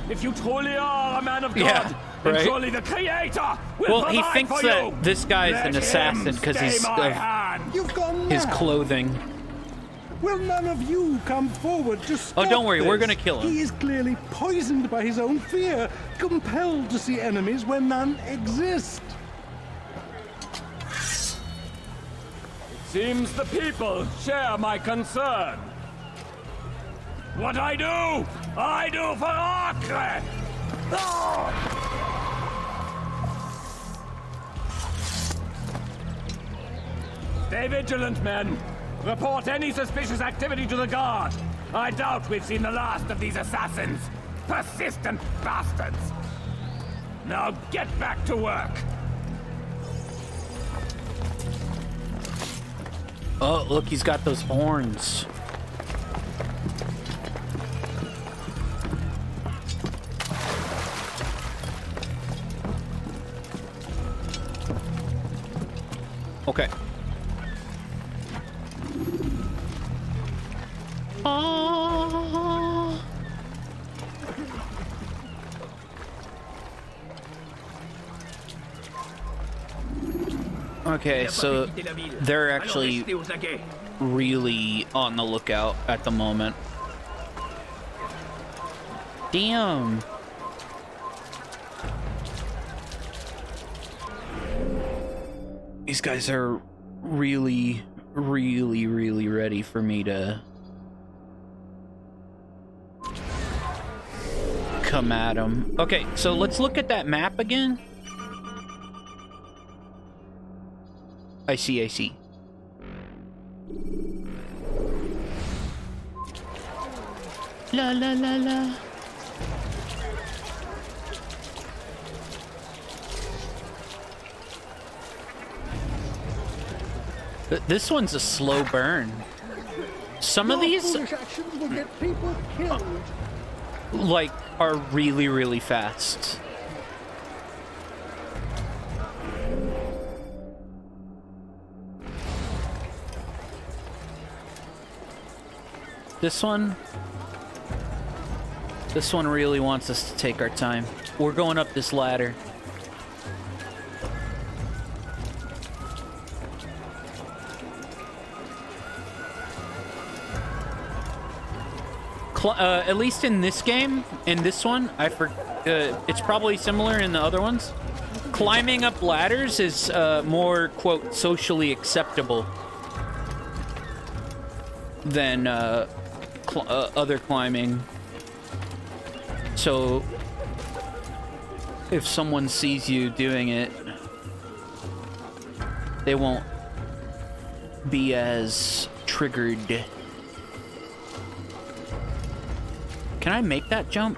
If you truly are a man of God, then right. surely the Creator will Well, he provide thinks for that you. this guy's Let an him assassin because stay he's my of hand. You've gone his mad. clothing. Will none of you come forward to stop don't worry, we're this? gonna kill him. He is clearly poisoned by his own fear, compelled to see enemies where none exist. Seems the people share my concern. What I do for Acre! Stay vigilant, men. Report any suspicious activity to the guard. I doubt we've seen the last of these assassins. Persistent bastards. Now get back to work. Oh, look, he's got those horns. Okay. Oh. Okay, so they're actually really on the lookout at the moment. Damn. These guys are really, really, really ready for me to come at them. Okay, so let's look at that map again. I see. La la la la. This one's a slow burn. Some of these, Foolish actions will get people killed. like, are really, really fast. This one really wants us to take our time. We're going up this ladder. At least in this game, in this one, it's probably similar in the other ones. Climbing up ladders is more, quote, socially acceptable than other climbing. So if someone sees you doing it, they won't be as triggered. Can I make that jump?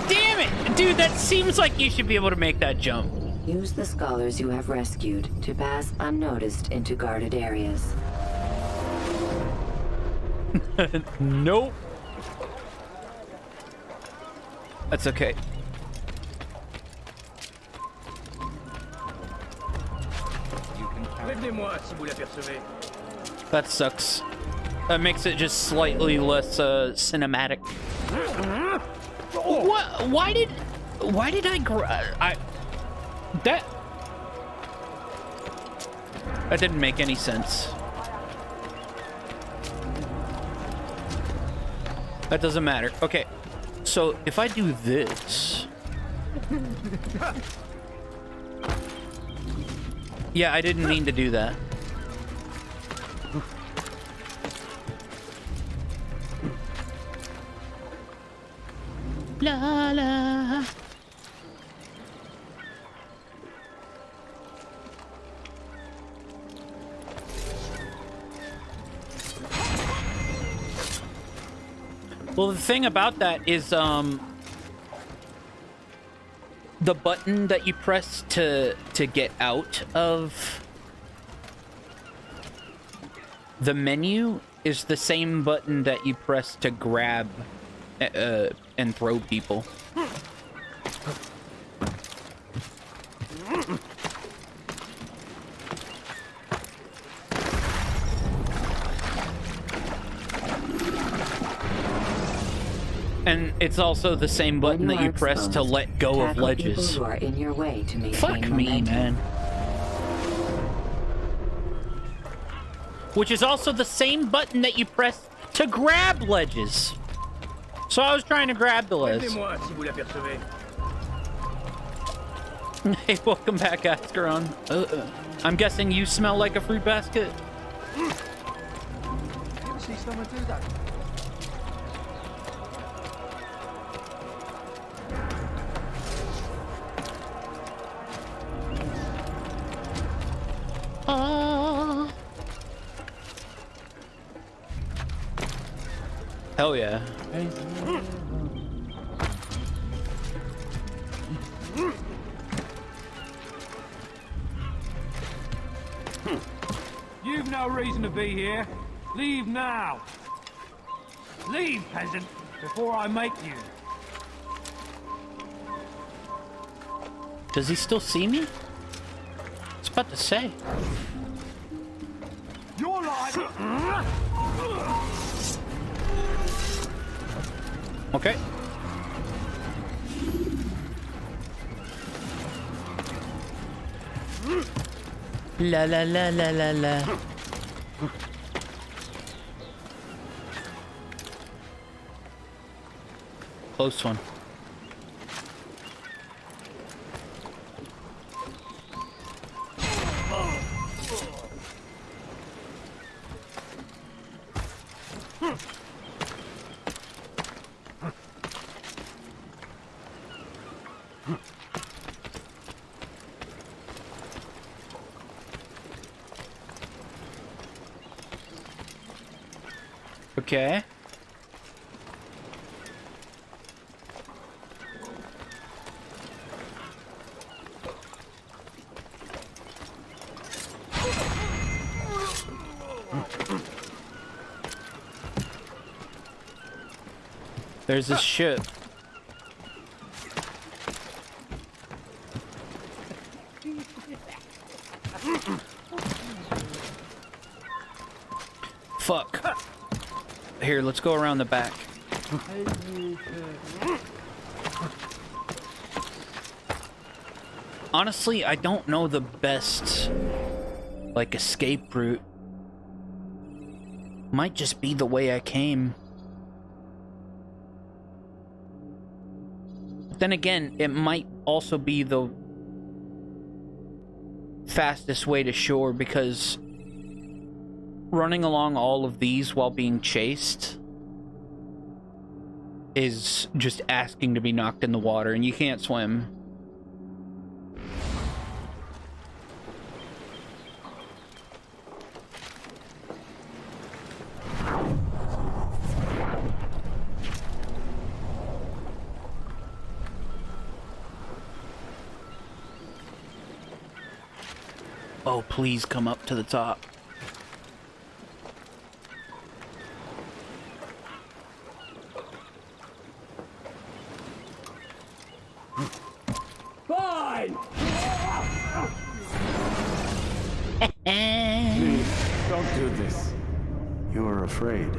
Damn it! Dude, that seems like you should be able to make that jump. Use the scholars you have rescued to pass unnoticed into guarded areas. Nope. That's okay. Prévenez-moi si vous l'apercevez. That sucks. That makes it just slightly less cinematic. What? Why did I that didn't make any sense. That doesn't matter. Okay, so if I do this... Yeah, I didn't mean to do that. La la. Well, the thing about that is, the button that you press to get out of the menu is the same button that you press to grab and throw people. And it's also the same button that you press to let go of ledges. Who are in your way to maintain Fuck me, momentum. man. Which is also the same button that you press to grab ledges. So I was trying to grab the ledge. Hey, welcome back, Ascaron. I'm guessing you smell like a fruit basket? You ever see someone do that? Hell yeah. You've no reason to be here. Leave now. Leave, peasant, before I make you. Does he still see me? I was about to say. You're like... Okay. La la la la la la. Close one. Okay. There's this ship. Fuck. Here, let's go around the back. Honestly, I don't know the best, like, escape route. Might just be the way I came. But then again, it might also be the fastest way to shore, because running along all of these while being chased is just asking to be knocked in the water, and you can't swim. Oh, please come up to the top. Fine! Please, don't do this. You are afraid.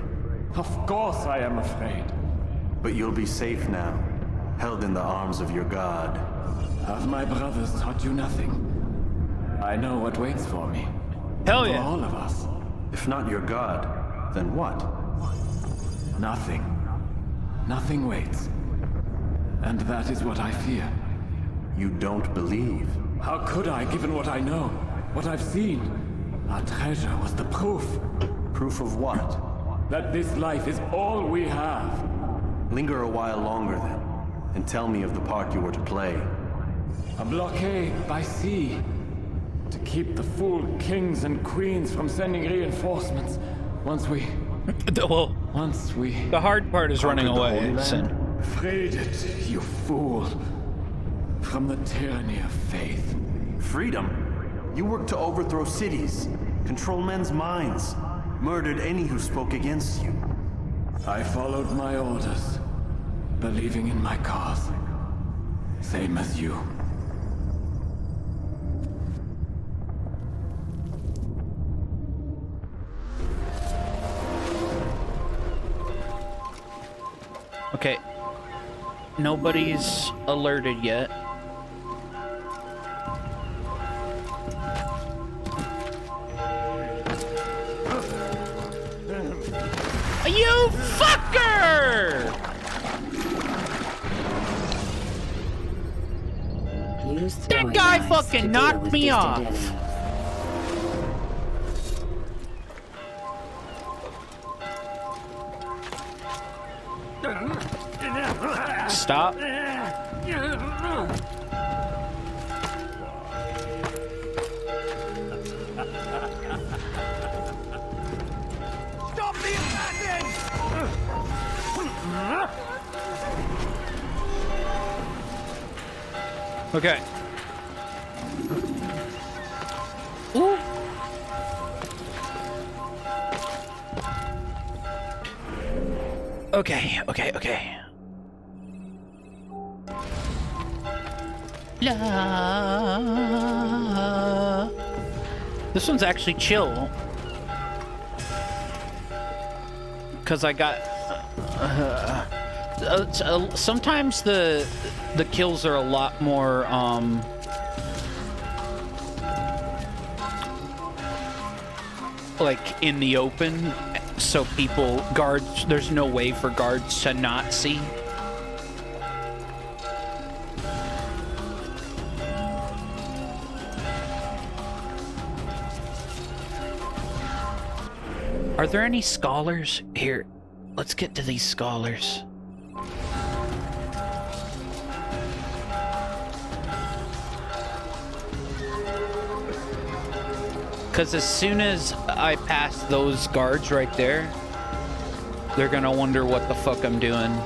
Of course I am afraid. But you'll be safe now, held in the arms of your god. Have my brothers taught you nothing? I know what waits for me. Hell yeah. For all of us. If not your god, then what? Nothing. Nothing waits. And that is what I fear. You don't believe. How could I, given what I know, what I've seen? Our treasure was the proof. Proof of what? That this life is all we have. Linger a while longer then, and tell me of the part you were to play. A blockade by sea. To keep the fool kings and queens from sending reinforcements. Once we... The hard part is running away, Sin. Freed it, you fool. From the tyranny of faith. Freedom? You work to overthrow cities, control men's minds. murdered any who spoke against you. I followed my orders, believing in my cause. Same as you. Okay. Nobody's alerted yet. You fucker! That guy fucking knocked me off. Stop. Stop the assassin! Okay. Ooh. Okay. La. This one's actually chill. Because I got... sometimes the kills are a lot more, like, in the open. So guards, there's no way for guards to not see. Are there any scholars? Here, let's get to these scholars. Because as soon as I pass those guards right there, they're gonna wonder what the fuck I'm doing.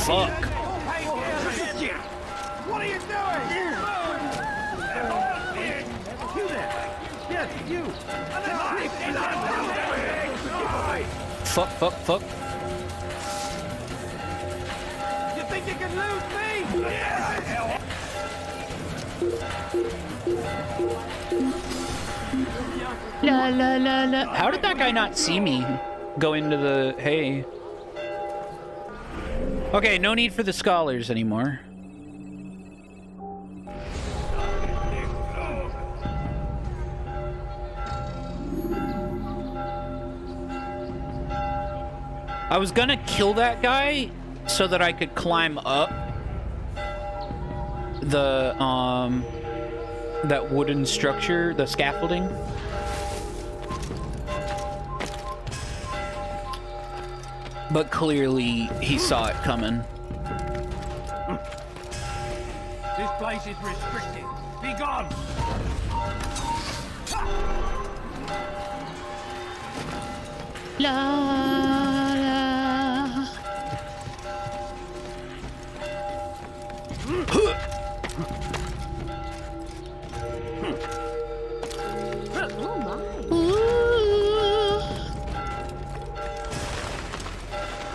Fuck. What are you doing? You there? Yes, you. Fuck. You think you can lose me? La. How did that guy not see me go into the hay? Okay, no need for the scholars anymore. I was gonna kill that guy so that I could climb up the, that wooden structure, the scaffolding. But clearly, he saw it coming. This place is restricted. Be gone! La.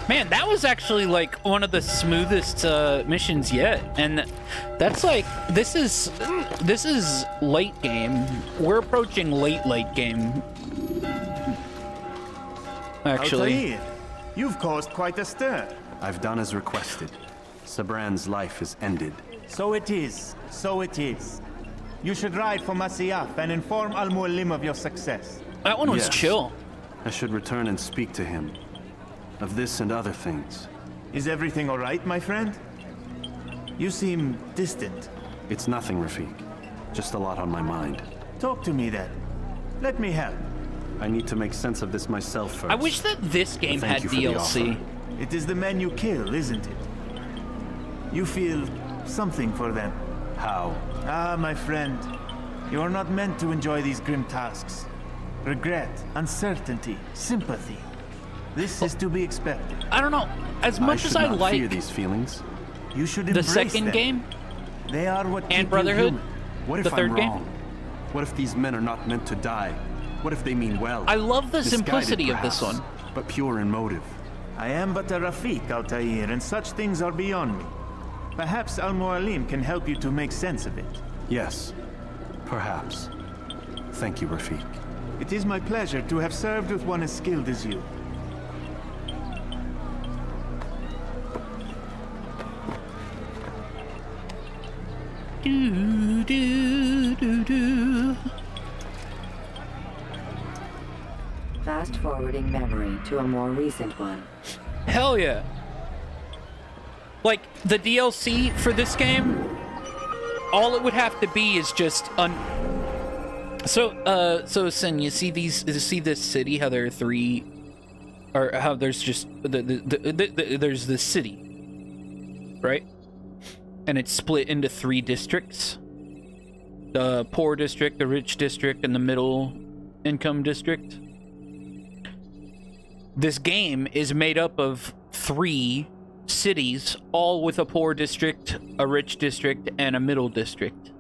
Man, that was actually like one of the smoothest missions yet, and that's like this is late game. We're approaching late game. Actually, Altair, you've caused quite a stir. I've done as requested. Sabran's life is ended. So it is. You should ride for Masyaf and inform Al-Mualim of your success. That one was Yes. chill. I should return and speak to him. Of this and other things. Is everything all right, my friend? You seem distant. It's nothing, Rafik. Just a lot on my mind. Talk to me then. Let me help. I need to make sense of this myself first. I wish that this game had DLC. It is the men you kill, isn't it? You feel something for them. How? Ah, my friend. You are not meant to enjoy these grim tasks. regret, uncertainty, sympathy. This is to be expected. I don't know. As much as I like fear these feelings, you should the embrace second them. game, They are what and keep Brotherhood, you human. what if the third I'm game. wrong? What if these men are not meant to die? What if they mean well? I love the Misguided, simplicity of this perhaps, one. but pure in motive. I am but a Rafik, Altair, and such things are beyond me. Perhaps Al-Mualim can help you to make sense of it. Yes, perhaps. Thank you, Rafik. It is my pleasure to have served with one as skilled as you. Do, do, do, do. Fast forwarding memory to a more recent one. Hell yeah. Like, the DLC for this game, all it would have to be is just So Sin, you see this city, how there are three, or how there's just, there's the city, right? And it's split into 3 districts. The poor district, the rich district, and the middle income district. This game is made up of 3 cities, all with a poor district, a rich district, and a middle district.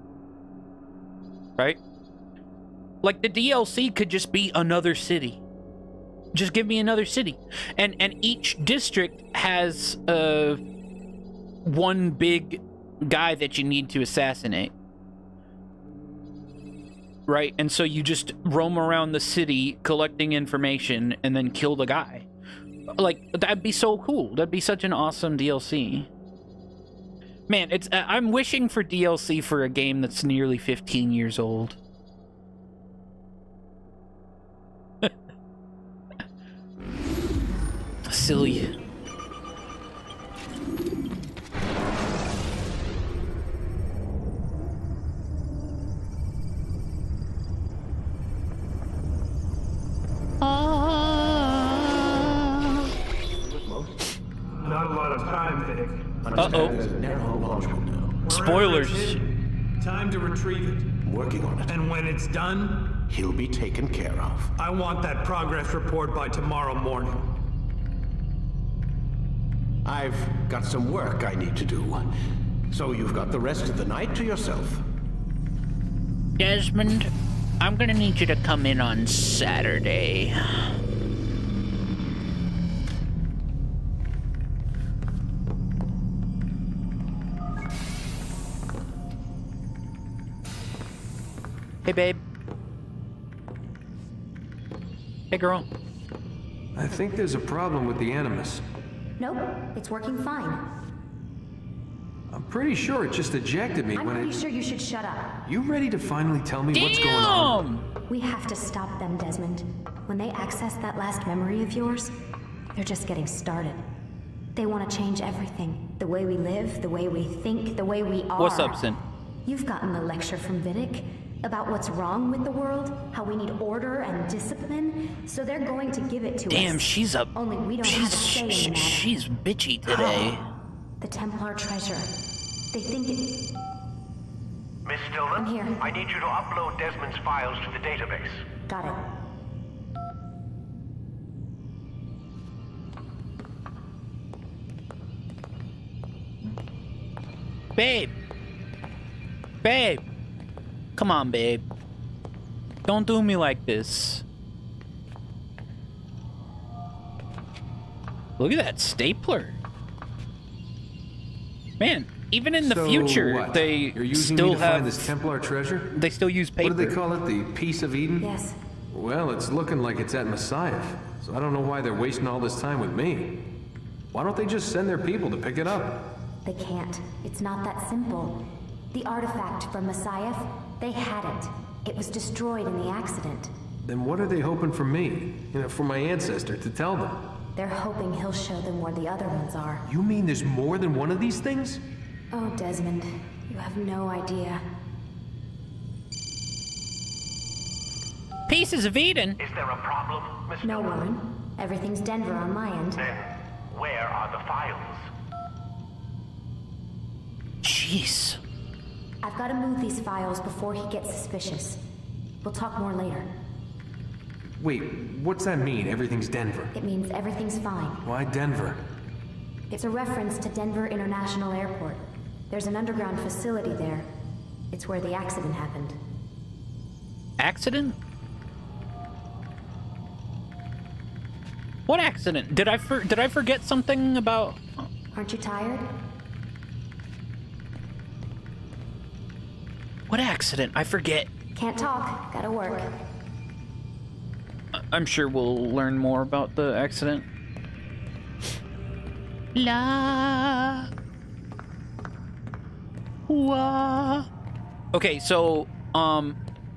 Right? Like, the DLC could just be another city. Just give me another city. And each district has one big guy that you need to assassinate. Right? And so you just roam around the city collecting information and then kill the guy. Like, that'd be so cool. That'd be such an awesome DLC. Man, it's I'm wishing for DLC for a game that's nearly 15 years old. Silly. Not a lot of time, Vic. Uh-oh. Spoilers. Time to retrieve it. Working on it. And when it's done, He'll be taken care of. I want that progress report by tomorrow morning. I've got some work I need to do. So you've got the rest of the night to yourself. Desmond, I'm gonna need you to come in on Saturday. Hey, babe. Hey, girl. I think there's a problem with the Animus. Nope, it's working fine. I'm pretty sure it just ejected me I'm when pretty sure you should shut up. You ready to finally tell me what's going on? We have to stop them, Desmond. When they access that last memory of yours, they're just getting started. They want to change everything. The way we live, the way we think, the way we are. What's up, Sin? You've gotten the lecture from Vidic about what's wrong with the world, how we need order and discipline, so they're going to give it to us. Damn, she's a... Only we don't have a say in the matter. She's bitchy today. The Templar treasure. They think it... Miss Stillman, I'm here. I need you to upload Desmond's files to the database. Got it. Babe. Babe. Come on, babe. Don't do me like this. Look at that stapler. Man, even in the future, what? they You're using still me to have find this Templar treasure? They still use paper. What do they call it? The Piece of Eden? Yes. Well, it's looking like it's at Messiah, so I don't know why they're wasting all this time with me. Why don't they just send their people to pick it up? They can't. It's not that simple. The artifact from Messiah, they had it. It was destroyed in the accident. Then what are they hoping from me? You know, for my ancestor to tell them? They're hoping he'll show them where the other ones are. You mean there's more than one of these things? Oh, Desmond, you have no idea. Pieces of Eden? Is there a problem, Miss No, Stillman? Warren. Everything's Denver on my end. Then, where are the files? Jeez. I've got to move these files before he gets suspicious. We'll talk more later. Wait, what's that mean, everything's Denver? It means everything's fine. Why Denver? It's a reference to Denver International Airport. There's an underground facility there. It's where the accident happened. Accident? What accident? Did I forget something about... Aren't you tired? What accident? I forget. Can't talk. Gotta work. I'm sure we'll learn more about the accident. La. Wah. Okay, so,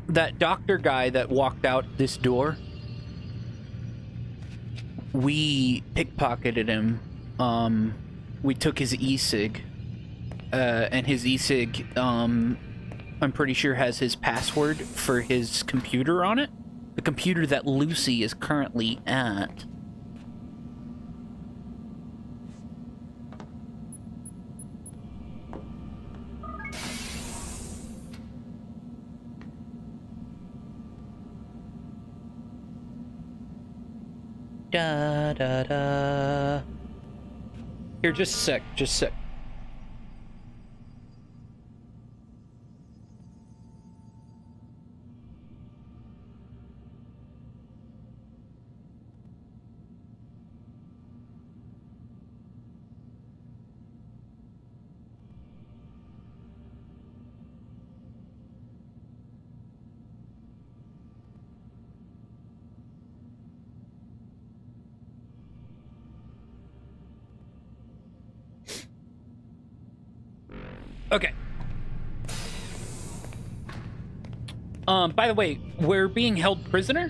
that doctor guy that walked out this door, we pickpocketed him. We took his e-cig, and his e-cig, I'm pretty sure has his password for his computer on it. The computer that Lucy is currently at. Da da da. Here, just a sec, just a sec. Okay. By the way, we're being held prisoner,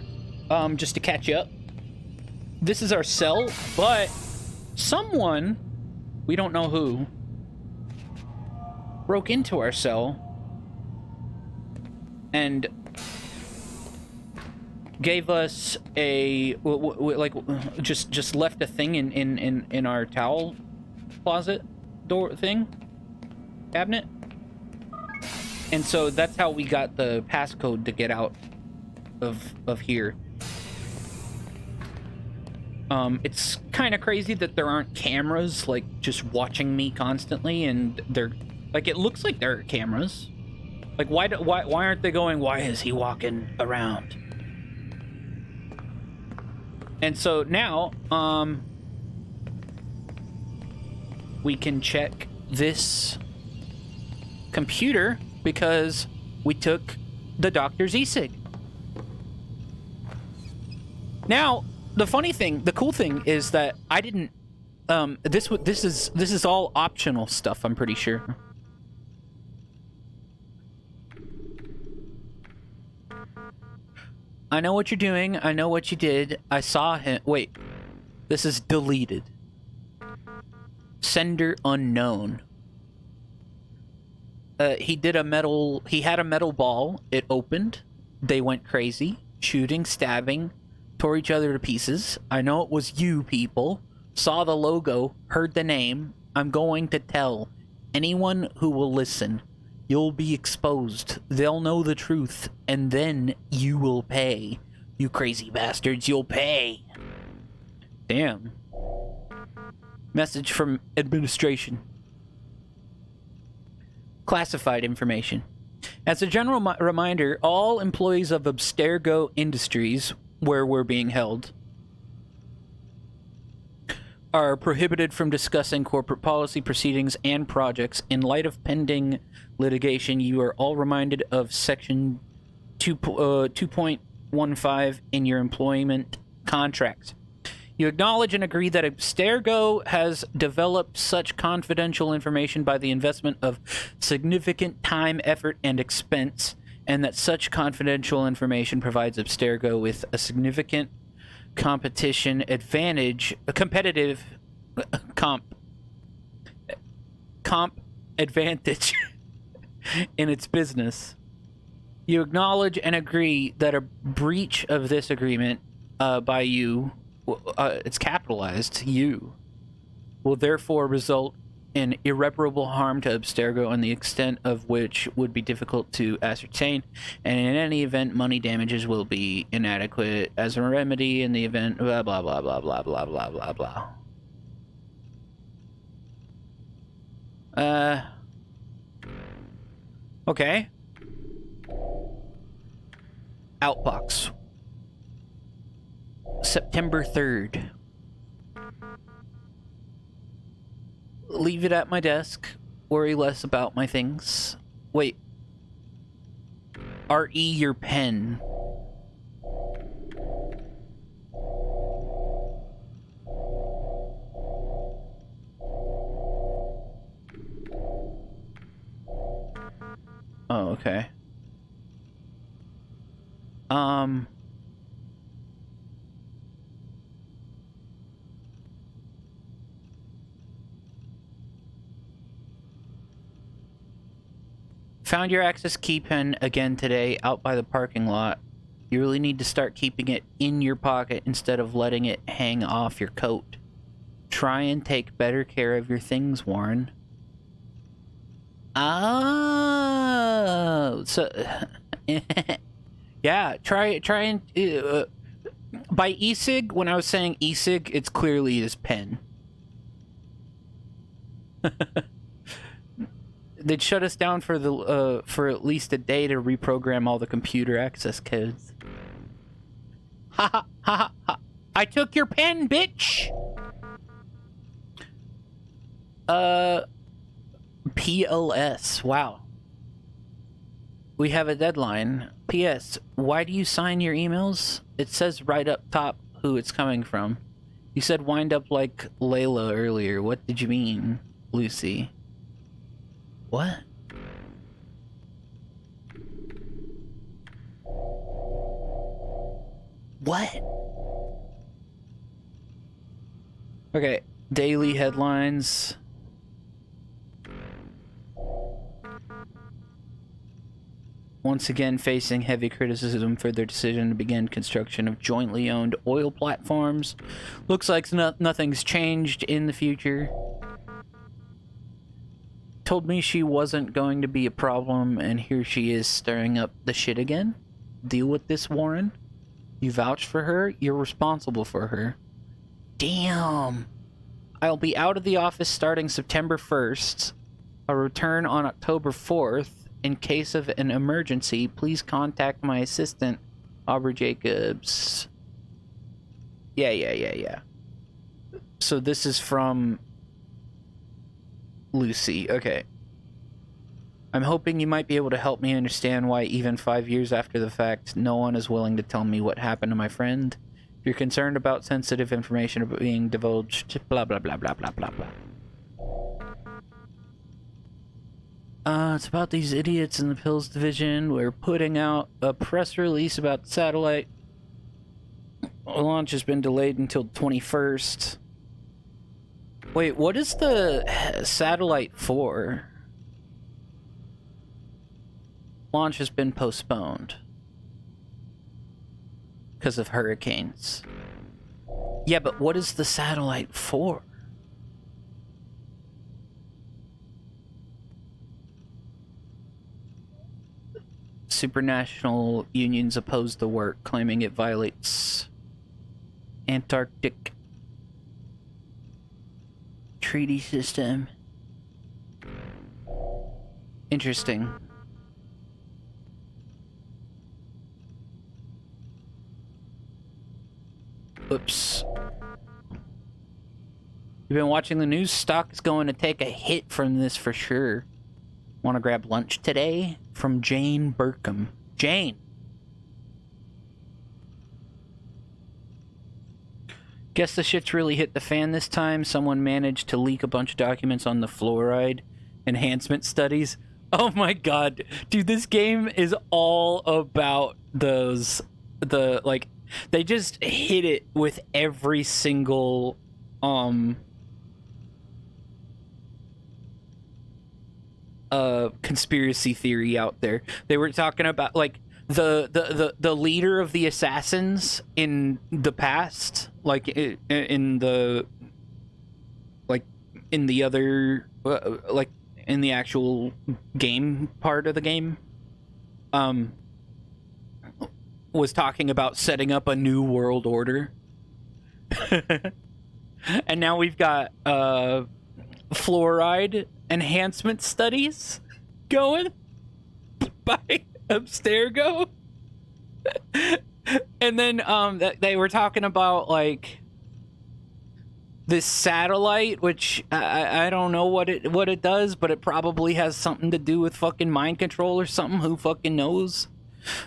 just to catch you up. This is our cell, but someone, we don't know who, broke into our cell and gave us a, just left a thing in our towel closet door thing. Cabinet, and so that's how we got the passcode to get out of here. It's kind of crazy that there aren't cameras like just watching me constantly, and they're like, it looks like there are cameras. Like, why aren't they going, why is he walking around? And so now we can check this computer because we took the doctor's e-cig. Now, the funny thing, the cool thing is that I didn't. This is all optional stuff. I'm pretty sure. I know what you're doing. I know what you did. I saw him. Wait, this is deleted. Sender unknown. He had a metal ball. It opened. They went crazy. Shooting, stabbing, tore each other to pieces. I know it was you people. Saw the logo, heard the name. I'm going to tell anyone who will listen. You'll be exposed. They'll know the truth, and then you will pay. You crazy bastards, you'll pay. Damn. Message from administration. Classified information. As a general reminder, all employees of Abstergo Industries, where we're being held, are prohibited from discussing corporate policy, proceedings, and projects. In light of pending litigation, you are all reminded of Section 2.15 in your employment contracts. You acknowledge and agree that Abstergo has developed such confidential information by the investment of significant time, effort, and expense, and that such confidential information provides Abstergo with a significant competitive advantage in its business. You acknowledge and agree that a breach of this agreement by you, it's capitalized, you, will therefore result an irreparable harm to Abstergo, and the extent of which would be difficult to ascertain, and in any event, money damages will be inadequate as a remedy in the event, blah, blah, blah, blah, blah, blah, blah, blah, blah. Okay. Outbox. September 3rd. Leave it at my desk. Worry less about my things. Wait. R.E. your pen. Oh, okay. Found your access key pen again today out by the parking lot. You really need to start keeping it in your pocket instead of letting it hang off your coat. Try and take better care of your things, Warren. Oh, so yeah, try and by e-cig, when I was saying e-cig, it's clearly this pen. They'd shut us down for the for at least a day to reprogram all the computer access codes. Ha ha ha ha! I took your pen, bitch. PLS. Wow. We have a deadline. P.S. Why do you sign your emails? It says right up top who it's coming from. You said wind up like Layla earlier. What did you mean, Lucy? What? What? Okay, daily headlines. Once again facing heavy criticism for their decision to begin construction of jointly owned oil platforms. Looks like nothing's changed in the future. Told me she wasn't going to be a problem, and here she is stirring up the shit again. Deal with this, Warren. You vouched for her, you're responsible for her. Damn. I'll be out of the office starting September 1st. I'll return on October 4th. In case of an emergency, please contact my assistant, Aubrey Jacobs. Yeah. So this is from Lucy. Okay. I'm hoping you might be able to help me understand why even 5 years after the fact, no one is willing to tell me what happened to my friend. If you're concerned about sensitive information being divulged, blah, blah, blah, blah, blah, blah, blah. It's about these idiots in the Pills Division. We're putting out a press release about the satellite. The launch has been delayed until the 21st. Wait, what is the satellite for? Launch has been postponed. Because of hurricanes. Yeah, but what is the satellite for? Supranational unions oppose the work, claiming it violates Antarctic treaty system. Interesting. Oops. You've been watching the news? Stock is going to take a hit from this for sure. Want to grab lunch today? From Jane Burkham. Jane! Guess the shit's really hit the fan this time. Someone managed to leak a bunch of documents on the fluoride enhancement studies. Oh my god. Dude, this game is all about those... They just hit it with every single... conspiracy theory out there. They were talking about like the leader of the assassins in the past, like in the like in the other, like, in the actual game part of the game, was talking about setting up a new world order. And now we've got fluoride enhancement studies going by Abstergo. And then they were talking about, like, this satellite, which I don't know what it does, but it probably has something to do with fucking mind control or something. Who fucking knows?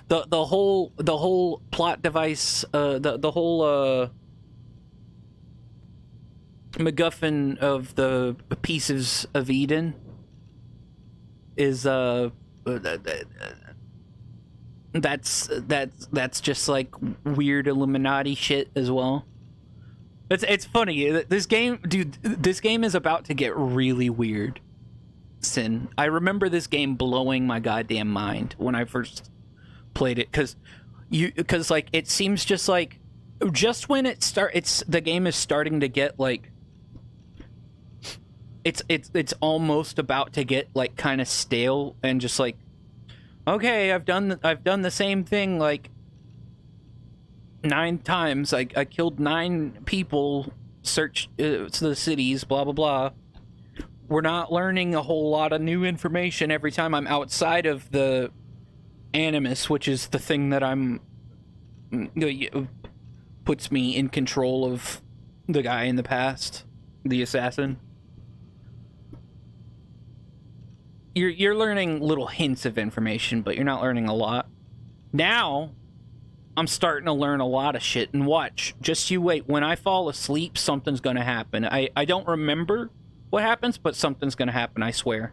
The whole plot device, the whole MacGuffin of the Pieces of Eden is that's just like weird Illuminati shit as well. It's funny. This game, dude, this game is about to get really weird. Sin. I remember this game blowing my goddamn mind when I first played it, because like it seems just like just when the game is starting to get like it's almost about to get like kind of stale and just like, okay, I've done the same thing like 9 times. I killed 9 people, searched the cities, blah blah blah. We're not learning a whole lot of new information every time I'm outside of the Animus, which is the thing that puts me in control of the guy in the past, the assassin. You're learning little hints of information, but you're not learning a lot. Now, I'm starting to learn a lot of shit, and watch. Just you wait. When I fall asleep, something's gonna happen. I don't remember what happens, but something's gonna happen, I swear.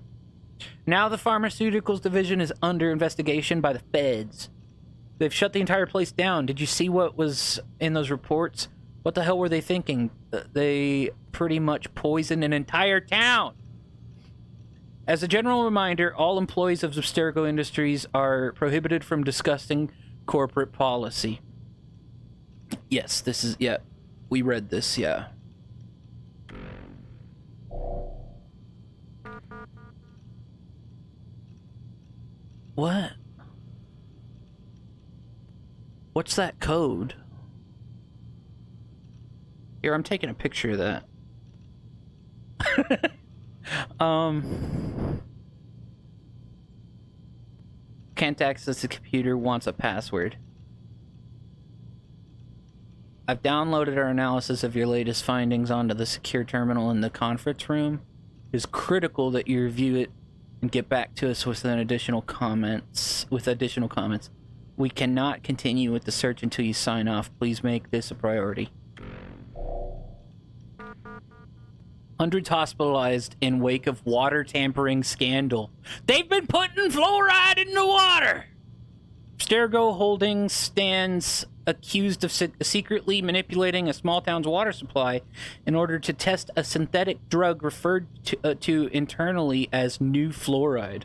Now the pharmaceuticals division is under investigation by the feds. They've shut the entire place down. Did you see what was in those reports? What the hell were they thinking? They pretty much poisoned an entire town. As a general reminder, all employees of Abstergo Industries are prohibited from discussing corporate policy. Yes, this is, yeah, we read this, yeah. What? What's that code? Here, I'm taking a picture of that. Can't access the computer, wants a password. I've downloaded our analysis of your latest findings onto the secure terminal in the conference room. It is critical that you review it and get back to us with additional comments. We cannot continue with the search until you sign off. Please make this a priority. Hundreds hospitalized in wake of water tampering scandal. They've been putting fluoride in the water! Abstergo Holdings stands accused of secretly manipulating a small town's water supply in order to test a synthetic drug referred to internally as new fluoride.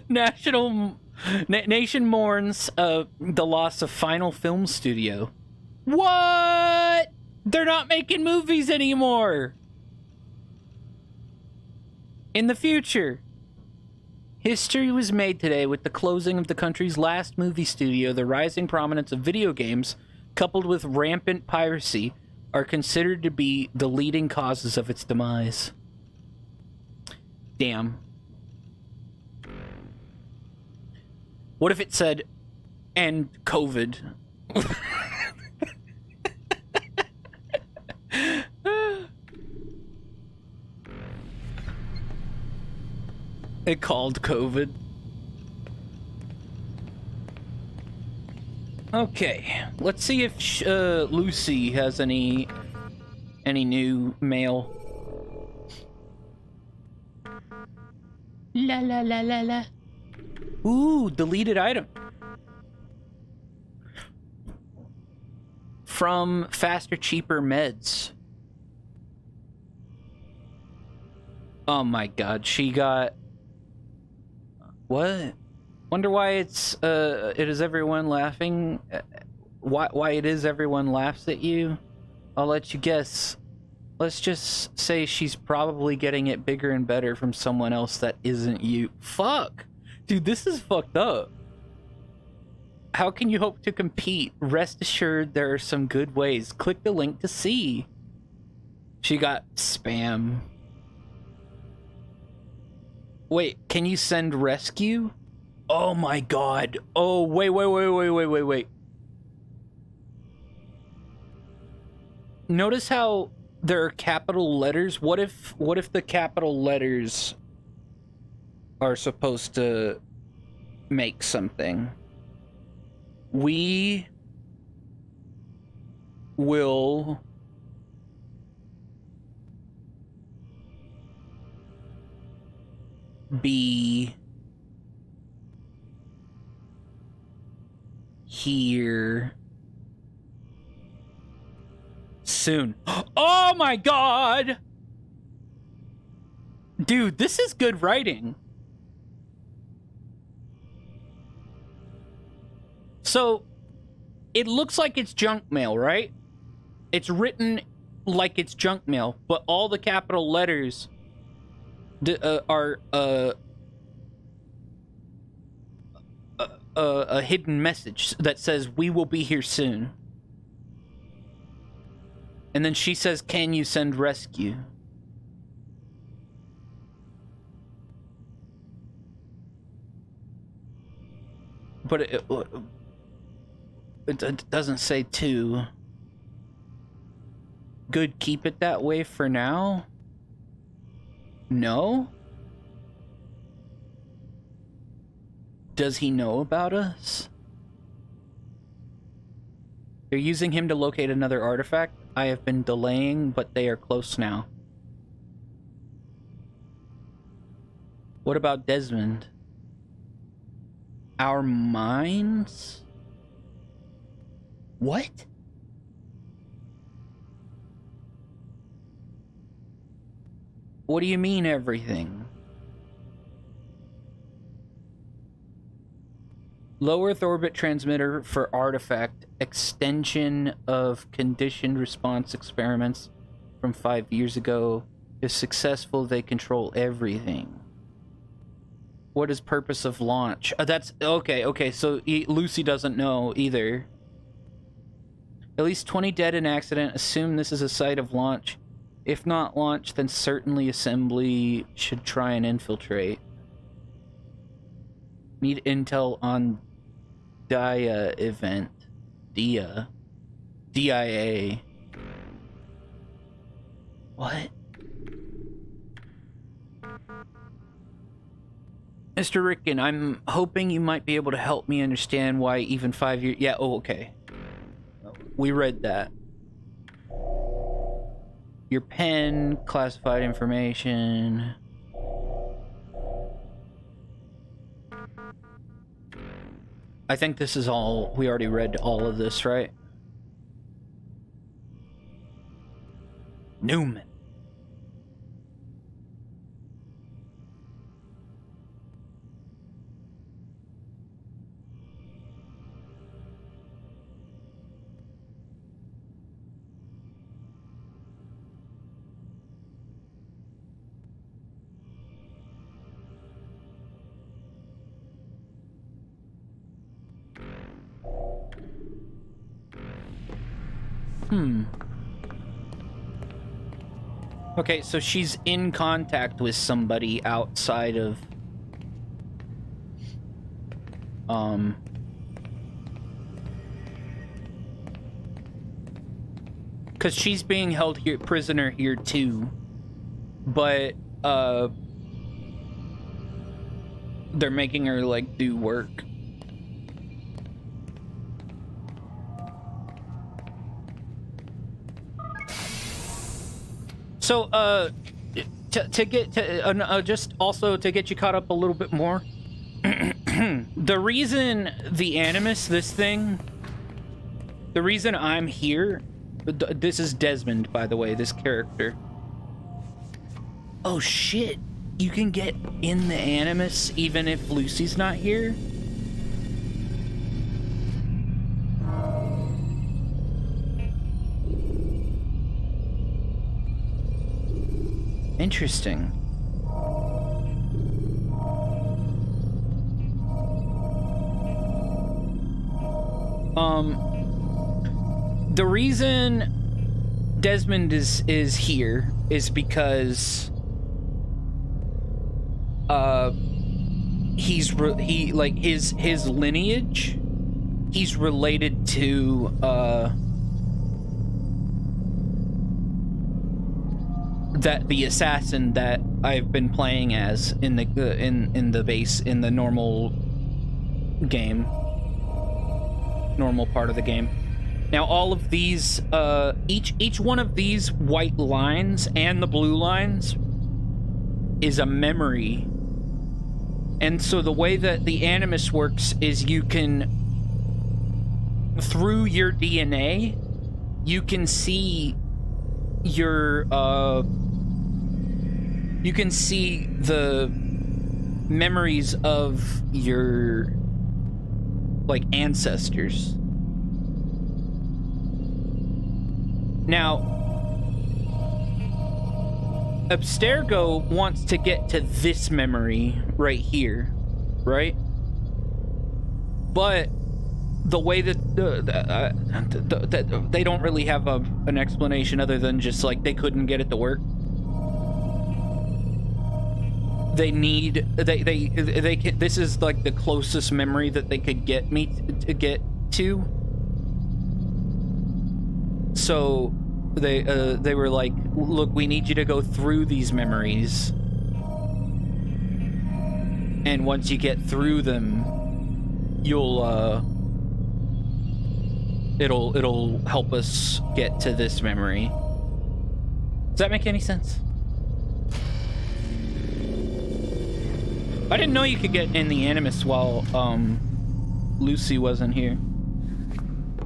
Nation mourns the loss of Final Film Studio. What? They're not making movies anymore. In the future, history was made today with the closing of the country's last movie studio. The rising prominence of video games, coupled with rampant piracy, are considered to be the leading causes of its demise. Damn. What if it said, and COVID? It called COVID. Okay, let's see if Lucy has any new mail. La la la la la. Ooh, deleted item. From Faster Cheaper Meds. Oh my god, she got... What? Wonder why it's, it is everyone laughing? Why it is everyone laughs at you? I'll let you guess. Let's just say she's probably getting it bigger and better from someone else that isn't you. Fuck! Dude, this is fucked up. How can you hope to compete? Rest assured there are some good ways. Click the link to see. She got spam. Wait, can you send rescue? Oh my god. Oh, wait. Notice how there are capital letters? What if the capital letters are supposed to make something? We will be here soon. Oh my god! Dude, this is good writing. So, it looks like it's junk mail, right? It's written like it's junk mail, but all the capital letters are a hidden message that says, "We will be here soon." And then she says, "Can you send rescue?" But it doesn't say to. Good, keep it that way for now? No? Does he know about us? They're using him to locate another artifact. I have been delaying, but they are close now. What about Desmond? Our minds? What? What do you mean everything? Low Earth orbit transmitter for artifact. Extension of conditioned response experiments from 5 years ago. If successful, they control everything. What is purpose of launch? That's okay, so Lucy doesn't know either. At least 20 dead in accident. Assume this is a site of launch. If not launch, then certainly assembly should try and infiltrate. Need intel on DIA event. DIA. What? Mr. Ricken, I'm hoping you might be able to help me understand why even 5 years... Yeah, oh, okay. We read that. Your pen, classified information. I think this is all... We already read all of this, right? Newman. Okay, so she's in contact with somebody outside of... Because she's being held here, prisoner here too. But, they're making her, like, do work. So, just also to get you caught up a little bit more, the reason the Animus, this thing, the reason I'm here, this is Desmond, by the way, this character. Oh shit, you can get in the Animus even if Lucy's not here? Interesting. The reason Desmond is here is because his lineage, he's related to the assassin that I've been playing as in the base, in the normal game, normal part of the game. Now all of these each one of these white lines and the blue lines is a memory. And so the way that the Animus works is you can, through your DNA, you can see your you can see the memories of your like ancestors. Now Abstergo wants to get to this memory right here, right? But the way that they don't really have an explanation other than just like they couldn't get it to work. They need they can, this is like the closest memory that they could get me to get to. So they were like, look, we need you to go through these memories, and once you get through them, you'll it'll help us get to this memory. Does that make any sense? I didn't know you could get in the Animus while Lucy wasn't here.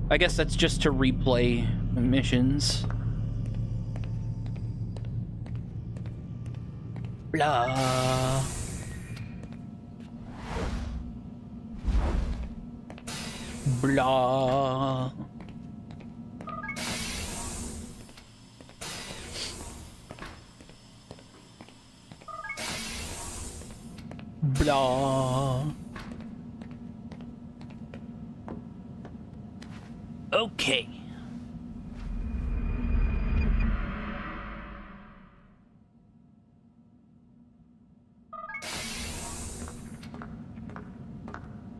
I guess that's just to replay missions. Blah. Blah. Blah. Okay.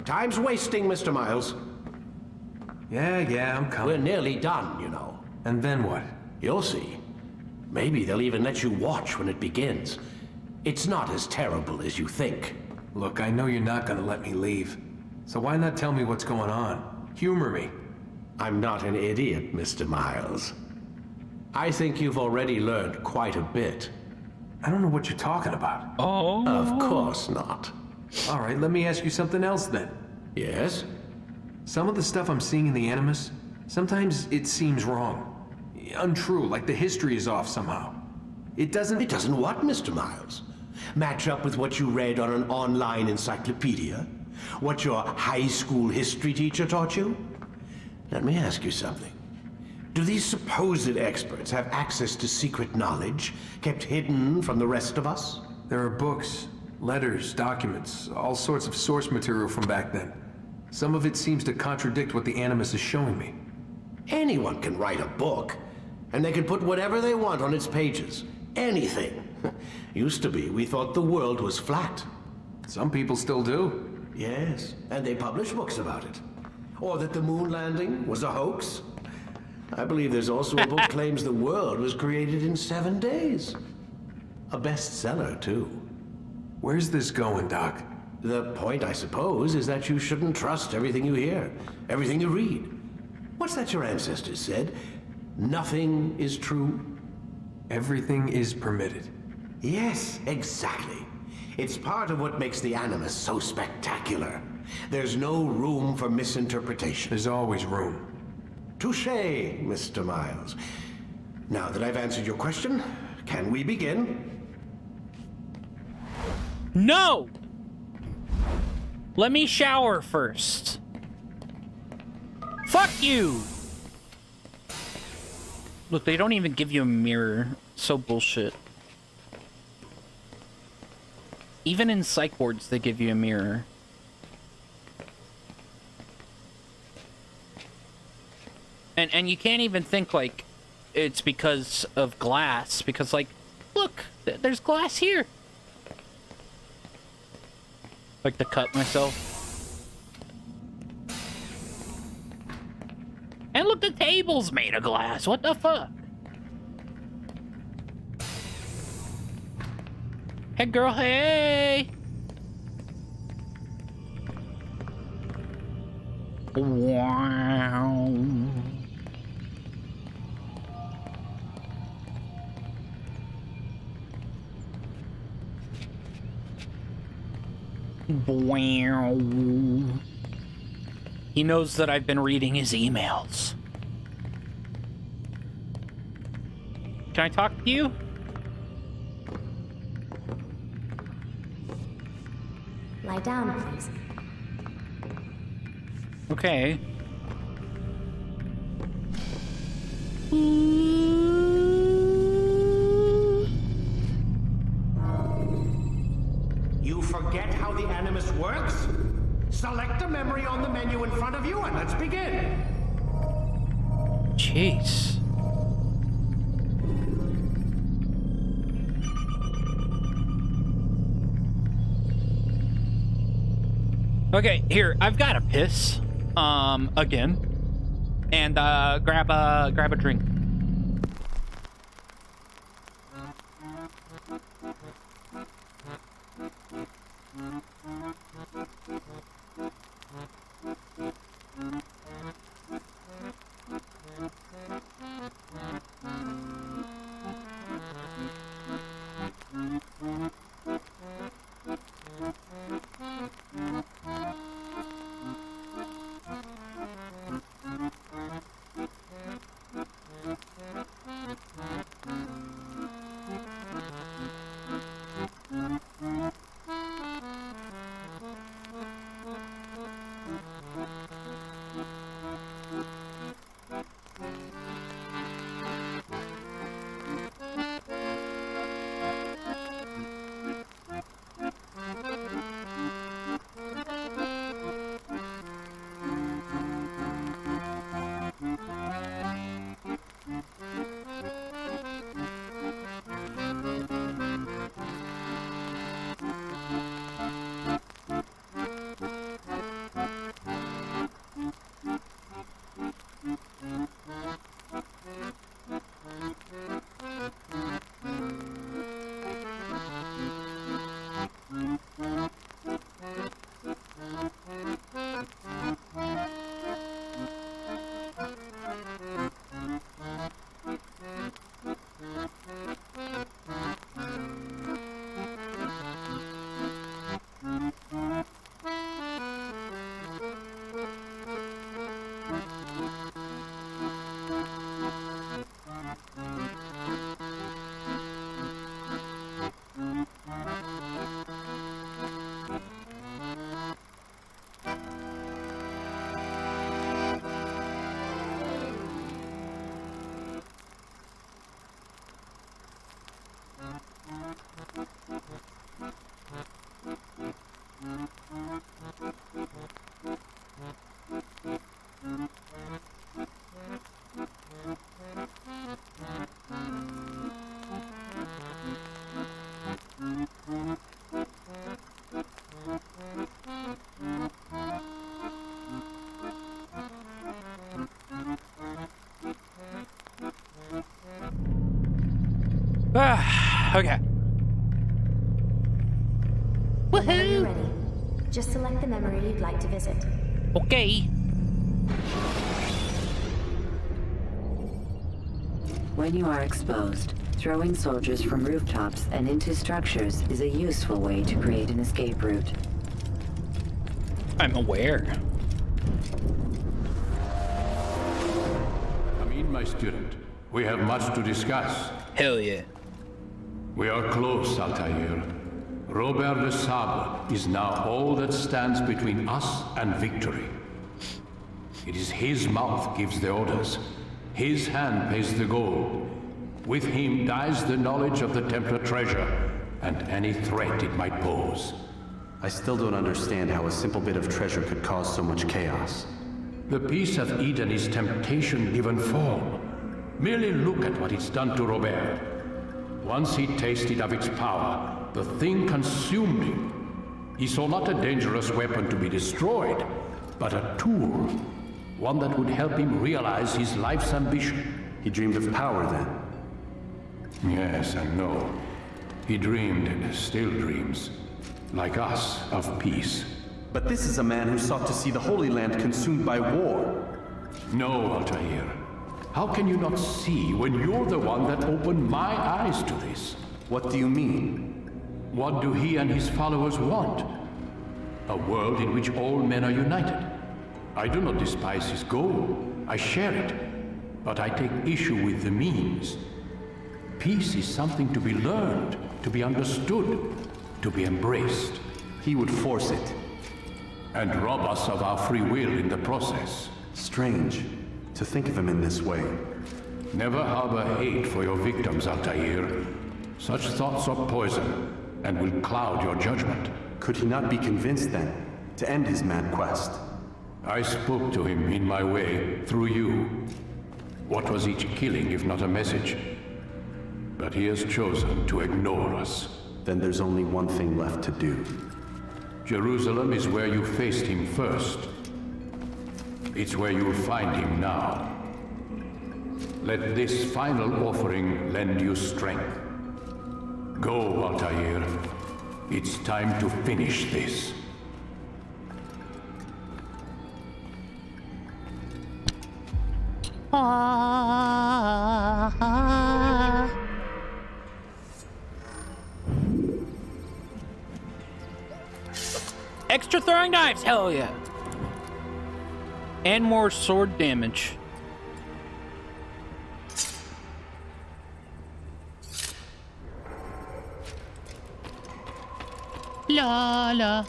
Time's wasting, Mr. Miles. Yeah, I'm coming. We're nearly done, you know. And then what? You'll see. Maybe they'll even let you watch when it begins. It's not as terrible as you think. Look, I know you're not gonna let me leave. So why not tell me what's going on? Humor me. I'm not an idiot, Mr. Miles. I think you've already learned quite a bit. I don't know what you're talking about. Oh. Of course not. All right, let me ask you something else then. Yes? Some of the stuff I'm seeing in the Animus, sometimes it seems wrong. Untrue, like the history is off somehow. It doesn't what, Mr. Miles? Match up with what you read on an online encyclopedia? What your high school history teacher taught you? Let me ask you something. Do these supposed experts have access to secret knowledge kept hidden from the rest of us? There are books, letters, documents, all sorts of source material from back then. Some of it seems to contradict what the Animus is showing me. Anyone can write a book, and they can put whatever they want on its pages. Anything. Used to be, we thought the world was flat. Some people still do. Yes, and they publish books about it. Or that the moon landing was a hoax. I believe there's also a book claims the world was created in 7 days. A bestseller, too. Where's this going, Doc? The point, I suppose, is that you shouldn't trust everything you hear, everything you read. What's that your ancestors said? Nothing is true? Everything is permitted. Yes, exactly. It's part of what makes the Animus so spectacular. There's no room for misinterpretation. There's always room. Touché, Mr. Miles. Now that I've answered your question, can we begin? No! Let me shower first. Fuck you! Look, they don't even give you a mirror. So bullshit. Even in psych wards, they give you a mirror. And you can't even think, like, it's because of glass, because, like, look, there's glass here. Like to cut myself. And look, the table's made of glass. What the fuck? Hey, girl, hey! Wow. Wow. He knows that I've been reading his emails. Can I talk to you? Lie down, please. Okay. You forget how the Animus works? Select a memory on the menu in front of you and let's begin. Jeez. Okay, here, I've got a piss. Again. And grab a drink. Okay. Whenever you're ready, just select the memory you'd like to visit. Okay. When you are exposed, throwing soldiers from rooftops and into structures is a useful way to create an escape route. I'm aware. Come in, my student. We have much to discuss. Hell yeah. We are close, Altair. Robert de Sable is now all that stands between us and victory. It is his mouth gives the orders. His hand pays the gold. With him dies the knowledge of the Templar treasure, and any threat it might pose. I still don't understand how a simple bit of treasure could cause so much chaos. The piece of Eden is temptation given form. Merely look at what it's done to Robert. Once he tasted of its power, the thing consumed him. He saw not a dangerous weapon to be destroyed, but a tool. One that would help him realize his life's ambition. He dreamed of power then? Yes and no. He dreamed, still dreams, like us, of peace. But this is a man who sought to see the Holy Land consumed by war. No, Altair. How can you not see when you're the one that opened my eyes to this? What do you mean? What do he and his followers want? A world in which all men are united. I do not despise his goal. I share it. But I take issue with the means. Peace is something to be learned, to be understood, to be embraced. He would force it. And rob us of our free will in the process. Strange to think of him in this way. Never harbor hate for your victims, Altair. Such thoughts are poison, and will cloud your judgment. Could he not be convinced, then, to end his mad quest? I spoke to him in my way, through you. What was each killing if not a message? But he has chosen to ignore us. Then there's only one thing left to do. Jerusalem is where you faced him first. It's where you'll find him now. Let this final offering lend you strength. Go, Altair. It's time to finish this. Extra throwing knives, hell yeah. And more sword damage. La la.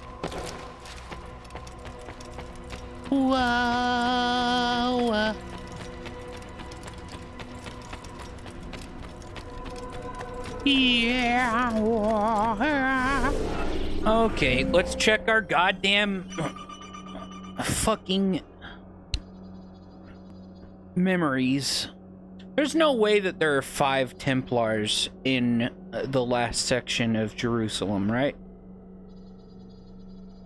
Wow. Yeah. Okay, let's check our goddamn fucking memories. There's no way that there are 5 Templars in the last section of Jerusalem, right?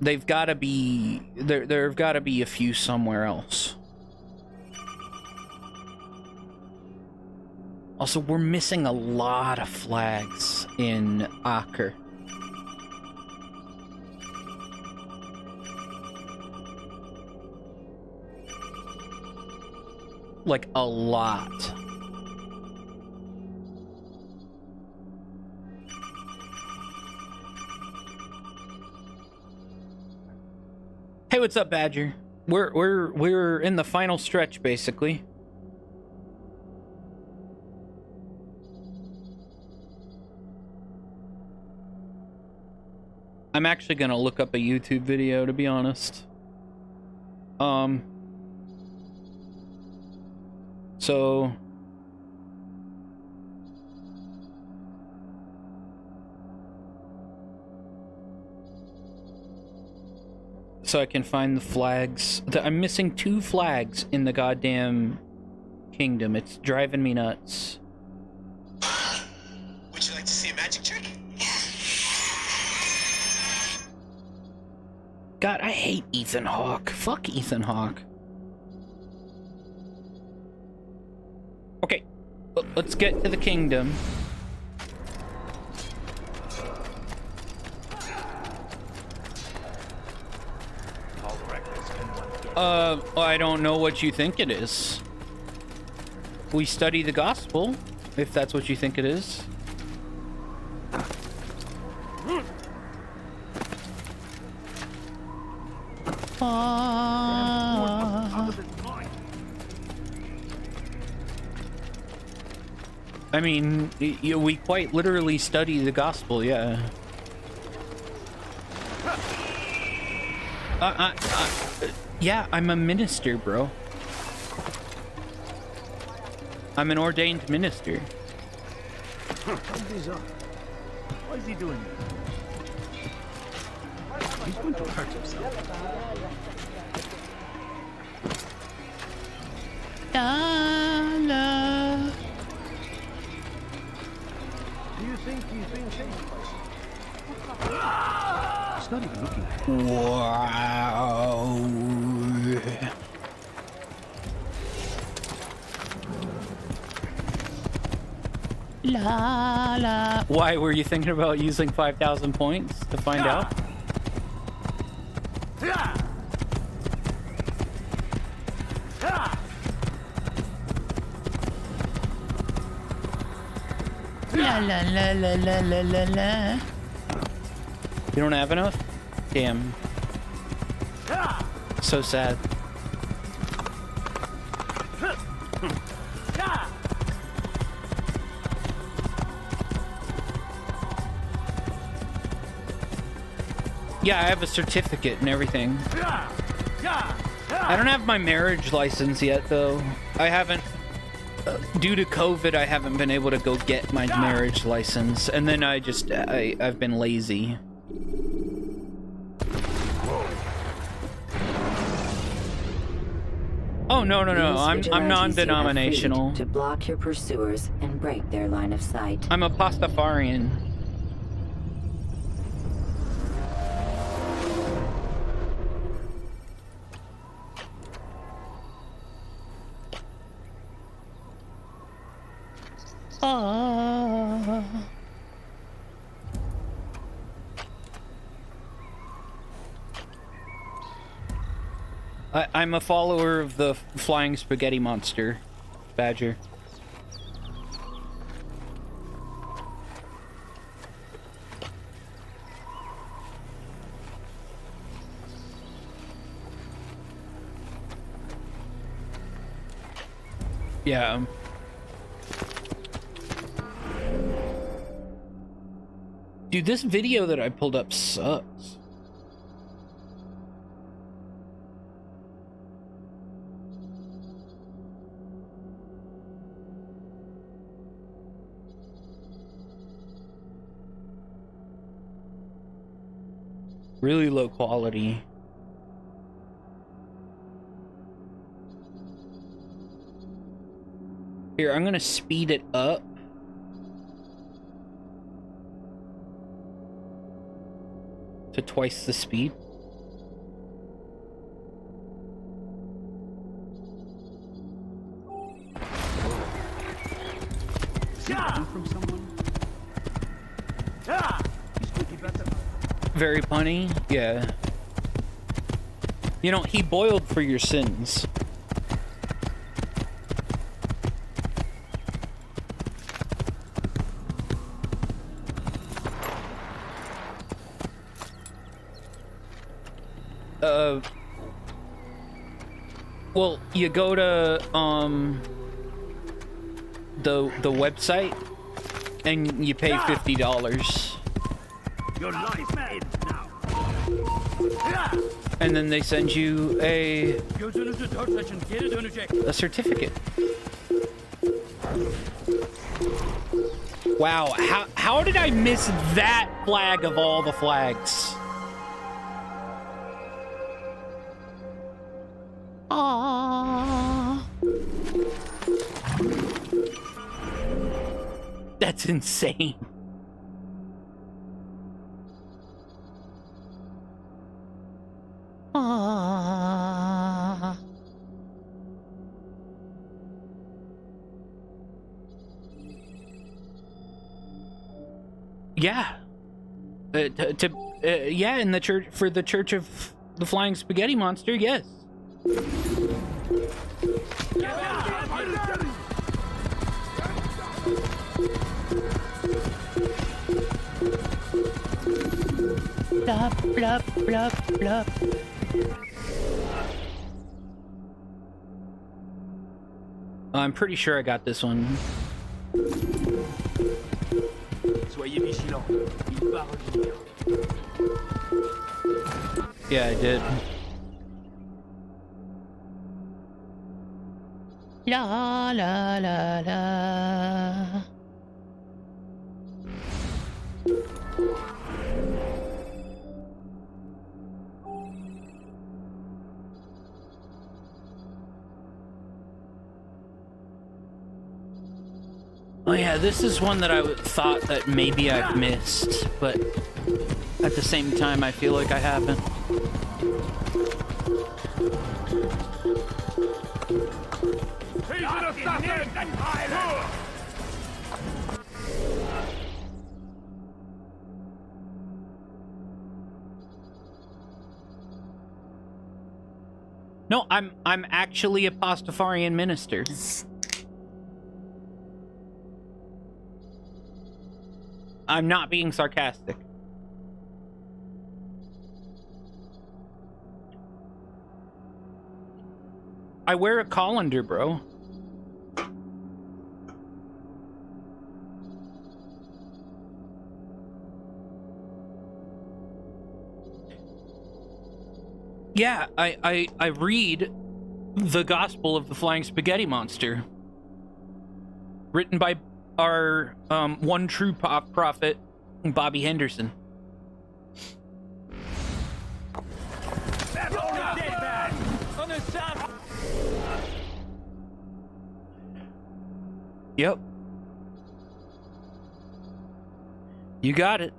They've got to be... There've got to be a few somewhere else. Also, we're missing a lot of flags in Acre. Like, a lot. Hey, what's up, Badger? We're in the final stretch, basically. I'm actually gonna look up a YouTube video, to be honest. So I can find the flags. I'm missing 2 flags in the goddamn kingdom. It's driving me nuts. Would you like to see a magic trick? God, I hate Ethan Hawke. Fuck Ethan Hawke. Okay, let's get to the kingdom. I don't know what you think it is. We study the gospel, if that's what you think it is. I mean, we quite literally study the gospel, yeah. Yeah, I'm a minister, bro. I'm an ordained minister. Why is he doing that? He's going to hurt himself. La la. Do you think he's being chased by He's not even looking at him. Wow. La la. Why were you thinking about using 5,000 points to find out? La la la la la la la la. You don't have enough? Damn. So sad. Yeah, I have a certificate and everything. I don't have my marriage license yet, though. I haven't... due to COVID, I haven't been able to go get my marriage license. And then I've been lazy. Oh, no. I'm non-denominational. To block your pursuers and break their line of sight. I'm a Pastafarian. I'm a follower of the flying spaghetti monster, Badger. Yeah. Dude, this video that I pulled up sucks. Really low quality. Here, I'm gonna speed it up. To twice the speed. From someone? Very punny, yeah. You know, he boiled for your sins. Well, you go to the website and you pay $50. Your life ends now. And then they send you a certificate. Wow, how did I miss that flag of all the flags? Aww. That's insane. Aww. Yeah. Yeah, in the church, for the Church of the Flying Spaghetti Monster, yes. Blup, blup, blup, blup. I'm pretty sure I got this one. Soyez vigilants. Il va revenir. Yeah, I did. La la la la. Oh yeah, this is one that I thought that maybe I've missed, but at the same time, I feel like I haven't. No, I'm actually a Pastafarian minister. I'm not being sarcastic. I wear a colander, bro. Yeah, I read the Gospel of the Flying Spaghetti Monster, written by our one true prophet, Bobby Henderson. Yep. You got it.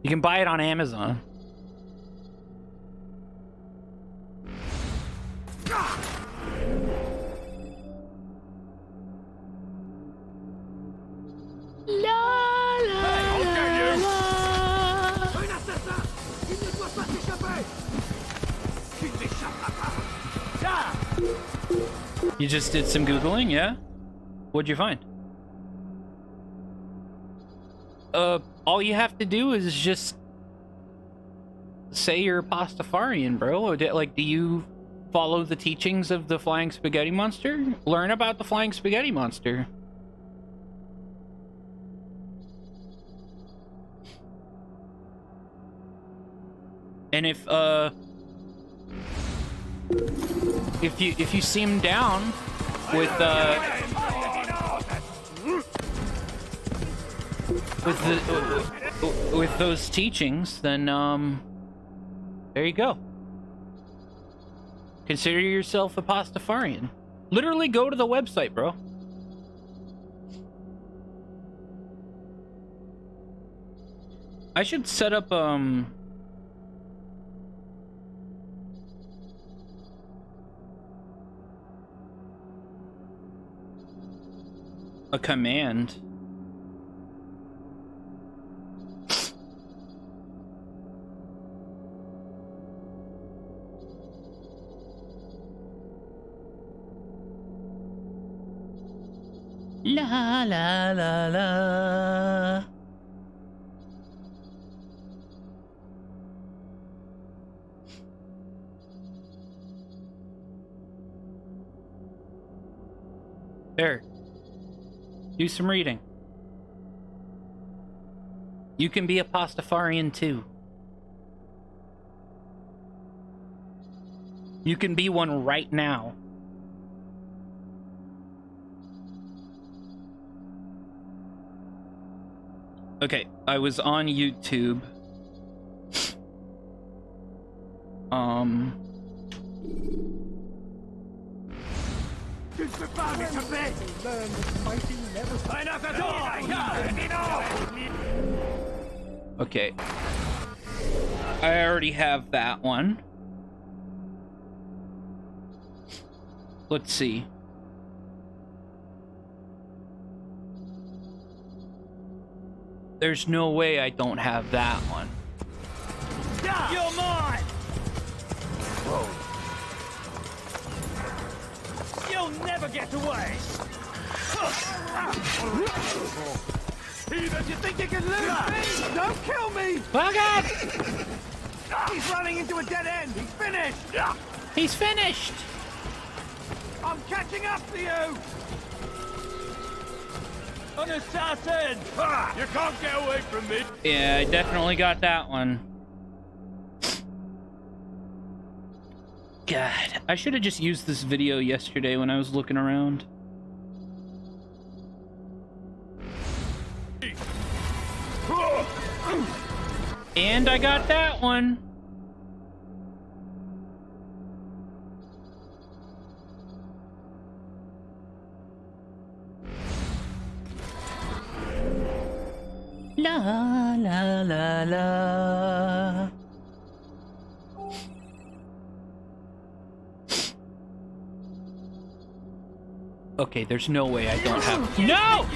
You can buy it on Amazon. You just did some Googling, yeah? What'd you find? All you have to do is just say you're a Pastafarian, bro. Like, do you follow the teachings of the Flying Spaghetti Monster? Learn about the Flying Spaghetti Monster. And if you seem down with with those teachings, then there you go. Consider yourself a Pastafarian. Literally go to the website, bro. I should set up a command. La la la la. There. Do some reading. You can be a Pastafarian too. You can be one right now. Okay, I was on YouTube. Okay. I already have that one. Let's see. There's no way I don't have that one. You're mine! Whoa. You'll never get away! Heathen, you think you can lose me? Don't kill me! Fuck it! He's running into a dead end! He's finished! He's finished! I'm catching up to you! An assassin! You can't get away from me! Yeah, I definitely got that one. God, I should have just used this video yesterday when I was looking around. And I got that one. La la la la. Okay, there's no way I don't have. No!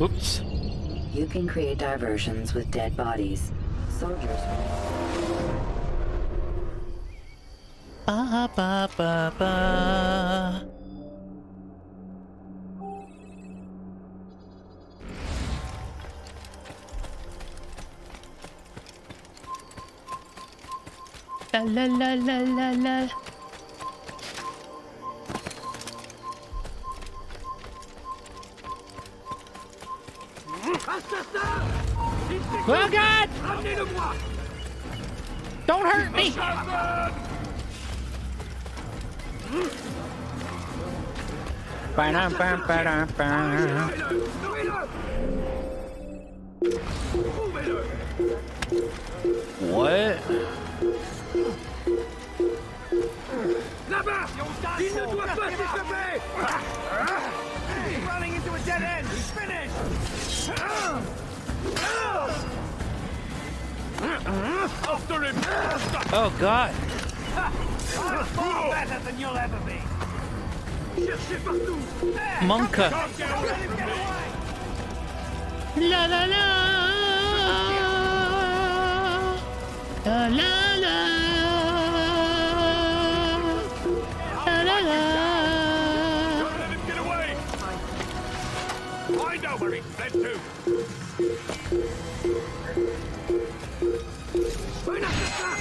Oops. You can create diversions with dead bodies. Soldiers. Ba ba ba ba. La la la la la la. Oh God! Don't hurt me! What? He's running into a dead end! He's finished! After him! Oh God! I'm far better than you'll ever be! Monka! La la la! La la la! La la la! Don't let him get away! I know where he's fled to!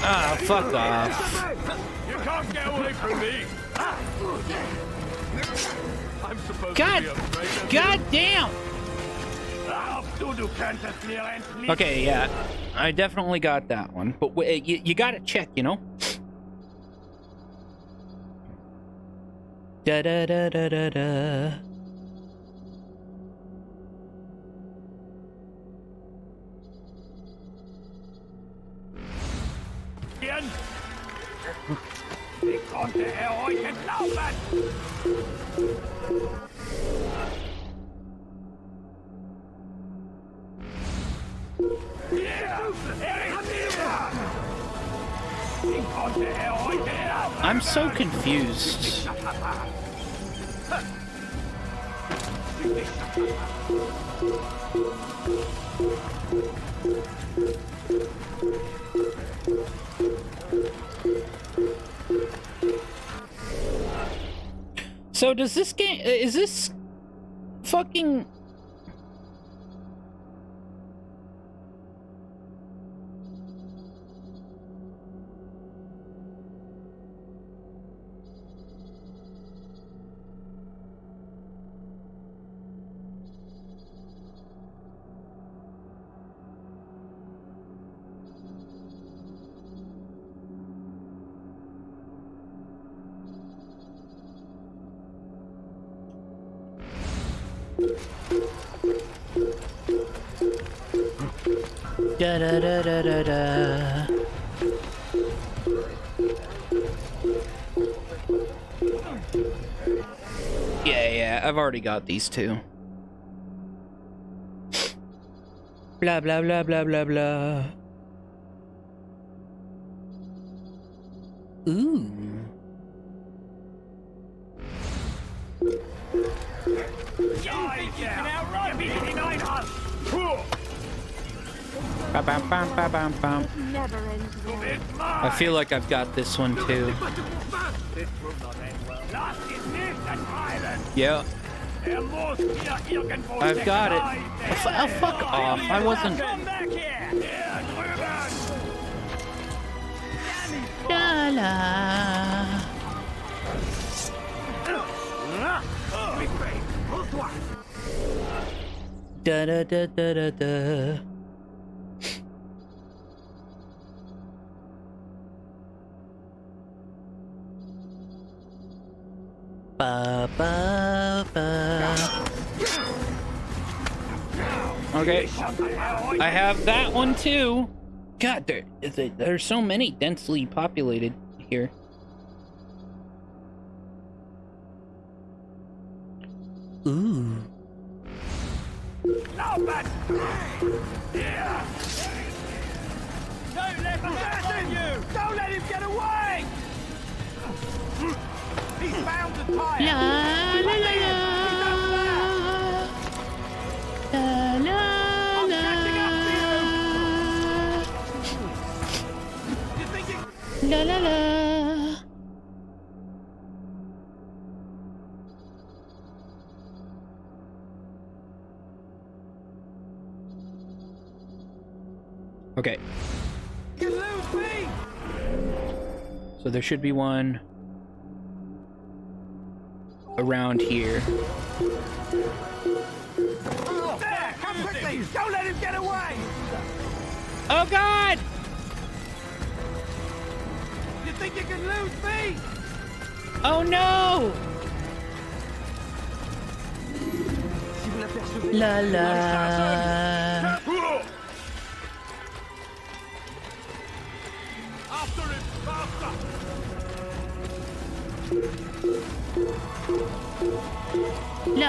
Ah, fuck off. You can't get away from me! I'm supposed God! to be afraid of God damn! you. Okay, yeah. I definitely got that one. But you gotta check, you know? Da da da da da da. Wie konnte euch entlaufen? I'm so confused. So does this game, is this fucking... Da da da da da da. Yeah, I've already got these two. Blah blah blah blah blah blah. Ooh. Bam, bam, bam, bam, bam, bam. I feel like I've got this one too. Yeah. I've got it. Oh, fuck off. I wasn't. La la. Da da da da da da. Ba ba ba. Okay, I have that one too. God, there's so many densely populated here. Ooh. No, man! Yeah! Don't let him get you! Don't let him get away! He's found the tire! La la la la! La la la! La la la! Okay. So there should be one around here. There! Come quickly! Don't let him get away! Oh God! You think you can lose me? Oh no! La la. After him, faster! La.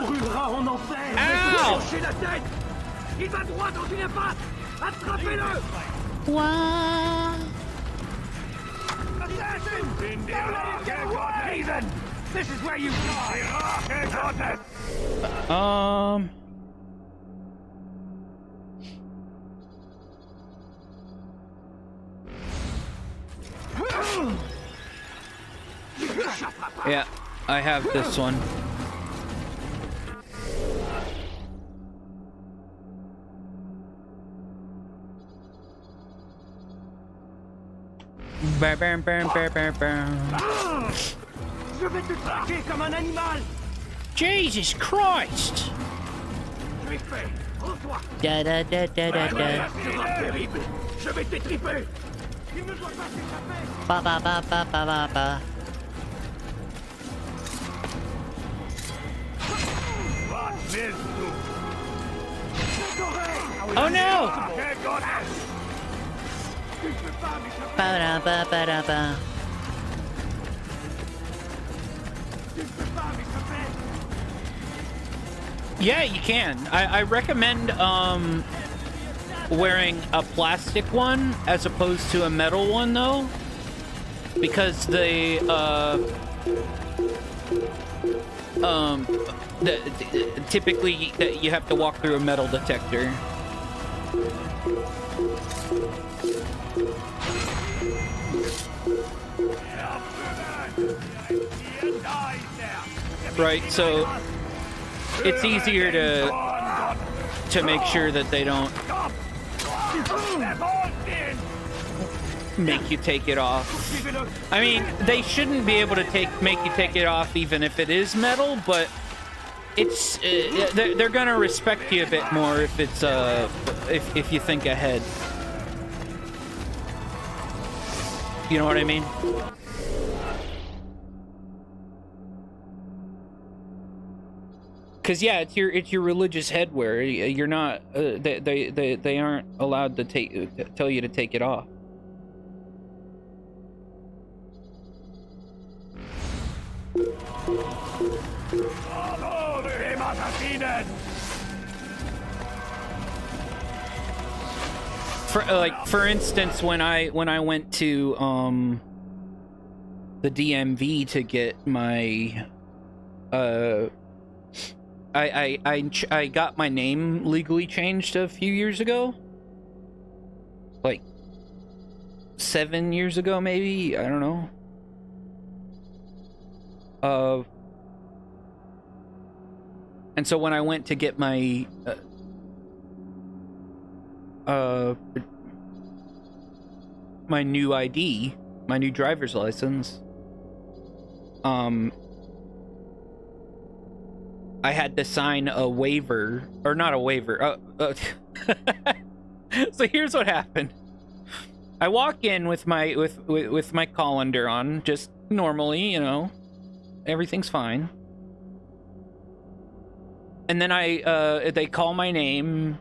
Brûlera en enfer! Ow! Lâchez la tête! Il va droit dans une impasse! Attrapez-le! Wow. Assassin! Don't let him get away! Heathen! This is where you die! Yeah, I have this one. Bam, bam, bam, bam, bam, bam. Je vais te traquer comme un animal! Jesus Christ! Je vais faire! Rends-toi! Da da da da da da. Terrible! Je vais t'étriper! Il ne doit pas s'échapper! Ba ba ba ba ba ba ba. Oh no! Ba da ba ba da ba. Yeah, you can. I recommend wearing a plastic one as opposed to a metal one though, because typically you have to walk through a metal detector. Right, so it's easier to make sure that they don't make you take it off. I mean, they shouldn't be able to make you take it off even if it is metal, but it's they're gonna respect you a bit more if it's if you think ahead. You know what I mean? Cause yeah, it's your religious headwear. You're not they aren't allowed to tell you to take it off. For instance, when I went to the DMV to get my I got my name legally changed a few years ago. Like 7 years ago, maybe? I don't know. And so when I went to get my my new ID, my new driver's license, I had to sign a waiver, or not a waiver. So here's what happened. I walk in with my with my colander on, just normally, you know, everything's fine. And then they call my name,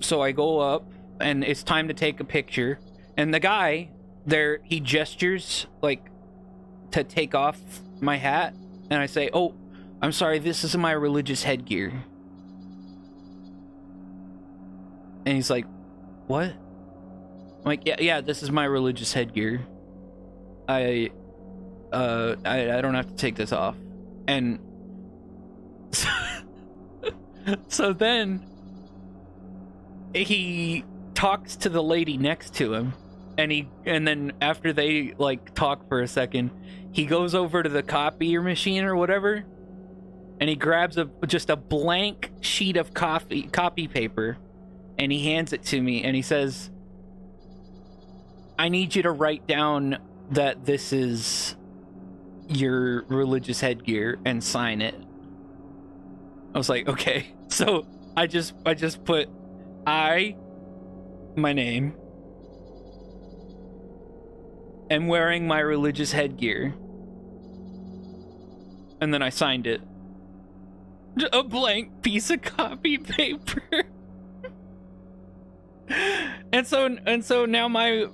so I go up, and it's time to take a picture. And the guy there, he gestures like to take off my hat, and I say, "Oh, I'm sorry, this is my religious headgear." And he's like, "What?" I'm like, yeah, this is my religious headgear. I don't have to take this off." And so then he talks to the lady next to him, and then after they like talk for a second, he goes over to the copier machine or whatever, and he grabs just a blank sheet of copy paper, and he hands it to me, and he says, "I need you to write down that this is your religious headgear and sign it." I was like, okay. So I just put my name, am wearing my religious headgear, and then I signed it. A blank piece of copy paper. And so now my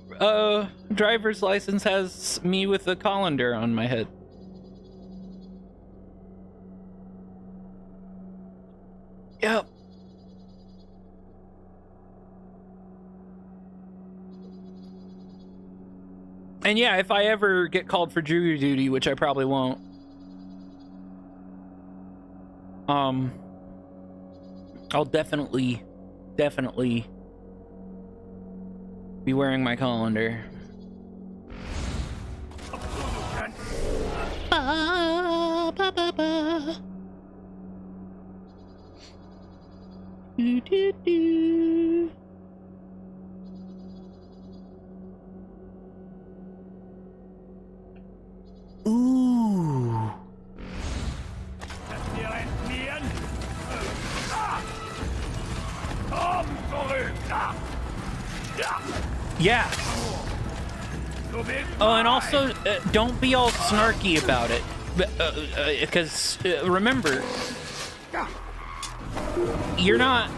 driver's license has me with a colander on my head. Yep. And yeah, if I ever get called for jury duty, which I probably won't, I'll definitely be wearing my colander. Ba, ba, ba, ba. Do, do, do. Ooh. Yeah. Oh, and also, don't be all snarky about it, because remember, you're not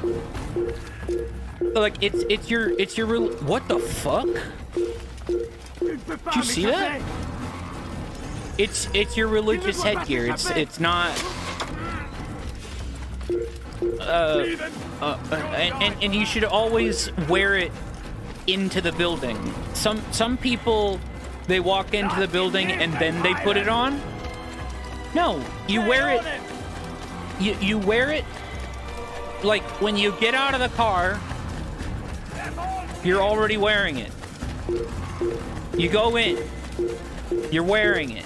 like it's your what the fuck? Did you see that? It's your religious headgear. It's not. And you should always wear it into the building. Some people, they walk into the building and then they put it on. No, you wear it. You wear it like when you get out of the car. You're already wearing it. You go in. You're wearing it.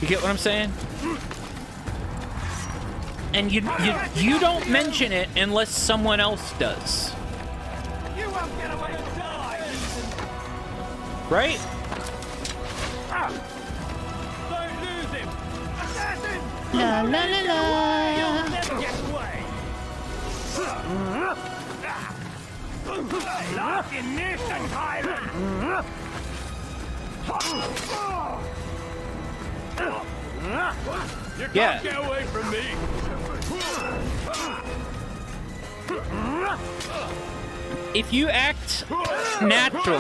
You get what I'm saying? And you don't mention it unless someone else does. You won't get away and die. Right? Don't lose him. Assassin! La la la la. You'll never get away. Lass ihn nicht entheilen. You can't get away from me. If you act natural,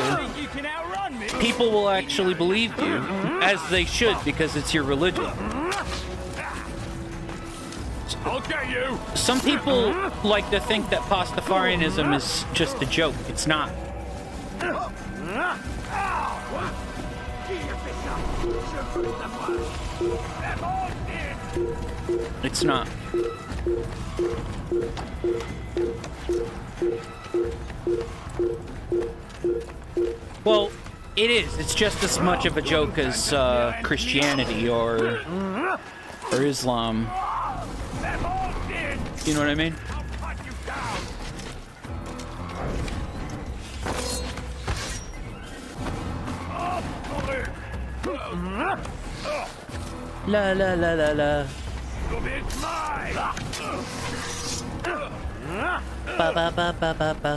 people will actually believe you, as they should, because it's your religion. I'll get you. Some people like to think that Pastafarianism is just a joke. It's not. It's not. Well, it is. It's just as much of a joke as Christianity or Islam. You know what I mean? La la la la la. Ba ba ba ba ba ba.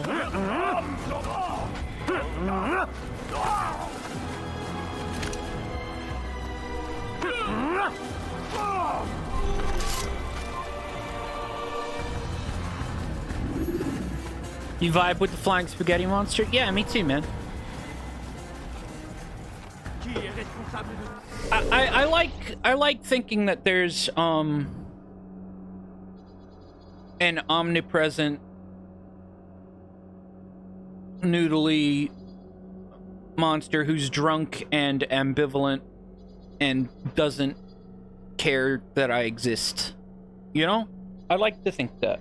You vibe with the flying spaghetti monster? Yeah, me too, man. I like thinking that there's an omnipresent noodly monster who's drunk and ambivalent and doesn't care that I exist. You know? I like to think that.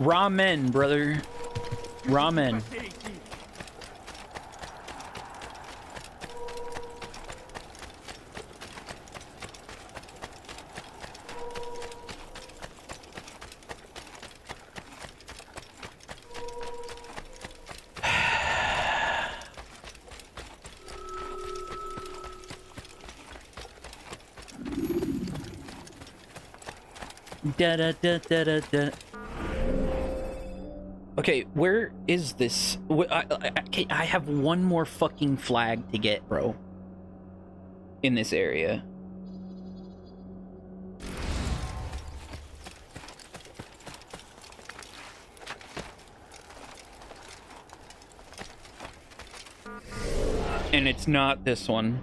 Ramen, brother. Ramen. Da da da da da da. Okay, where is this? I have one more fucking flag to get, bro. In this area. And it's not this one.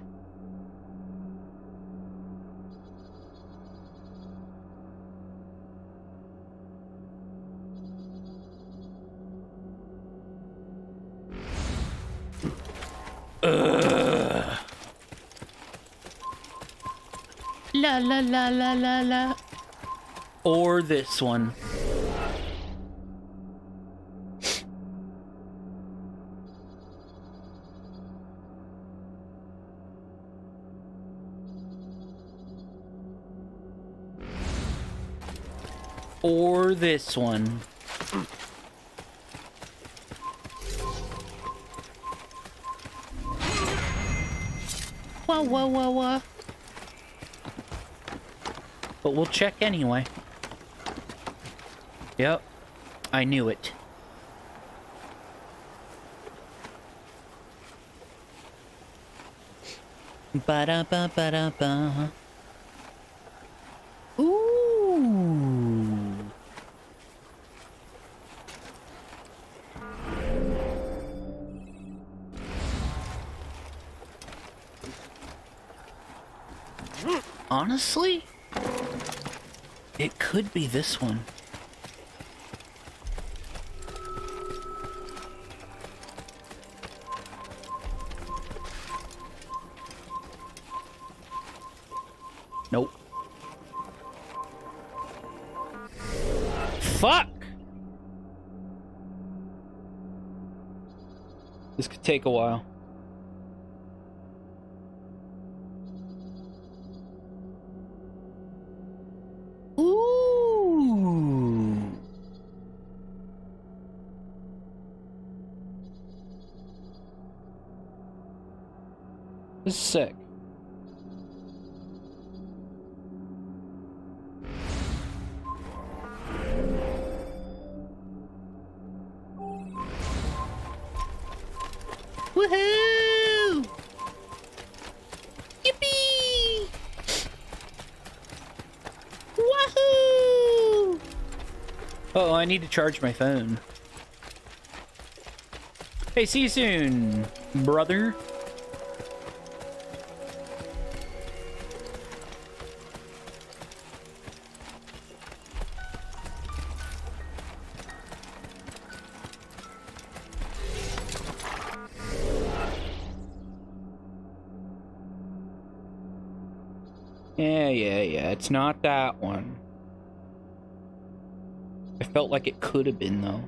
La la la la la la. Or this one. Or this one. Whoa, whoa, whoa, whoa. But we'll check anyway. Yep. I knew it. Ba-da-ba-ba-da-ba. Ooh. Honestly, it could be this one. Nope. Fuck! This could take a while. Ooh. This is sick. Woohoo! Yippee! Wahoo! Oh, I need to charge my phone. Hey, see you soon, brother. Yeah, it's not that one. I felt like it could have been, though.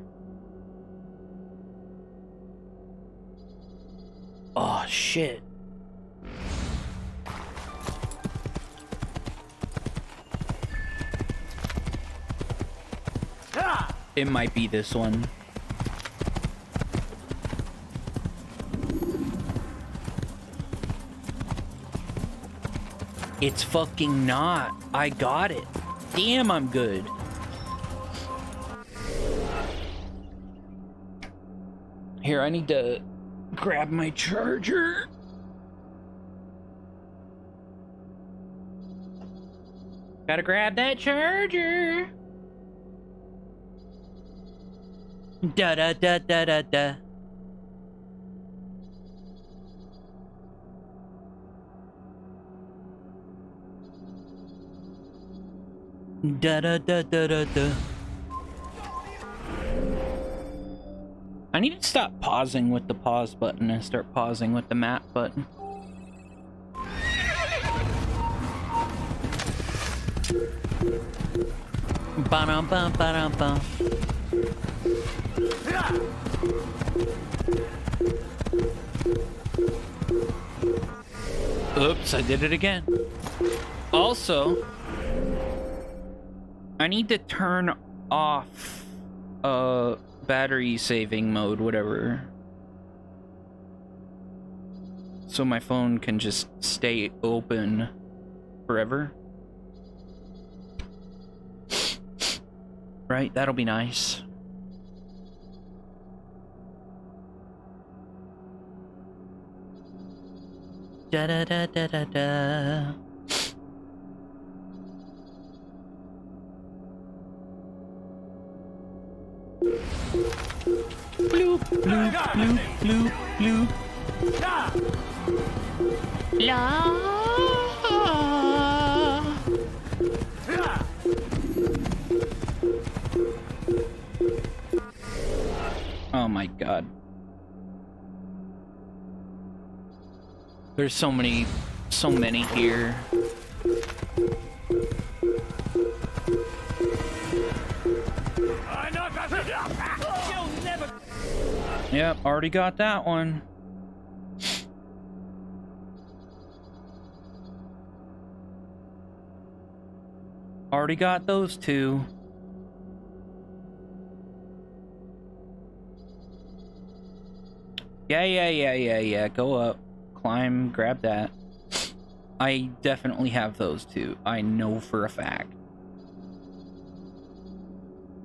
Oh, shit. It might be this one. It's fucking not. I got it. Damn, I'm good. Here, I need to grab my charger. Gotta grab that charger. Da da da da da da. Da da da da da da. I need to stop pausing with the pause button and start pausing with the map button. Ba-dum bum ba-dum bum. Oops, I did it again. Also, I need to turn off battery saving mode, whatever, so my phone can just stay open forever. Right, that'll be nice. Da da da da da da. Bloop, bloop, bloop, bloop, bloop. La. Oh my god. There's so many here. Yep, already got that one. Already got those two. Yeah. Go up. Climb, grab that. I definitely have those two. I know for a fact.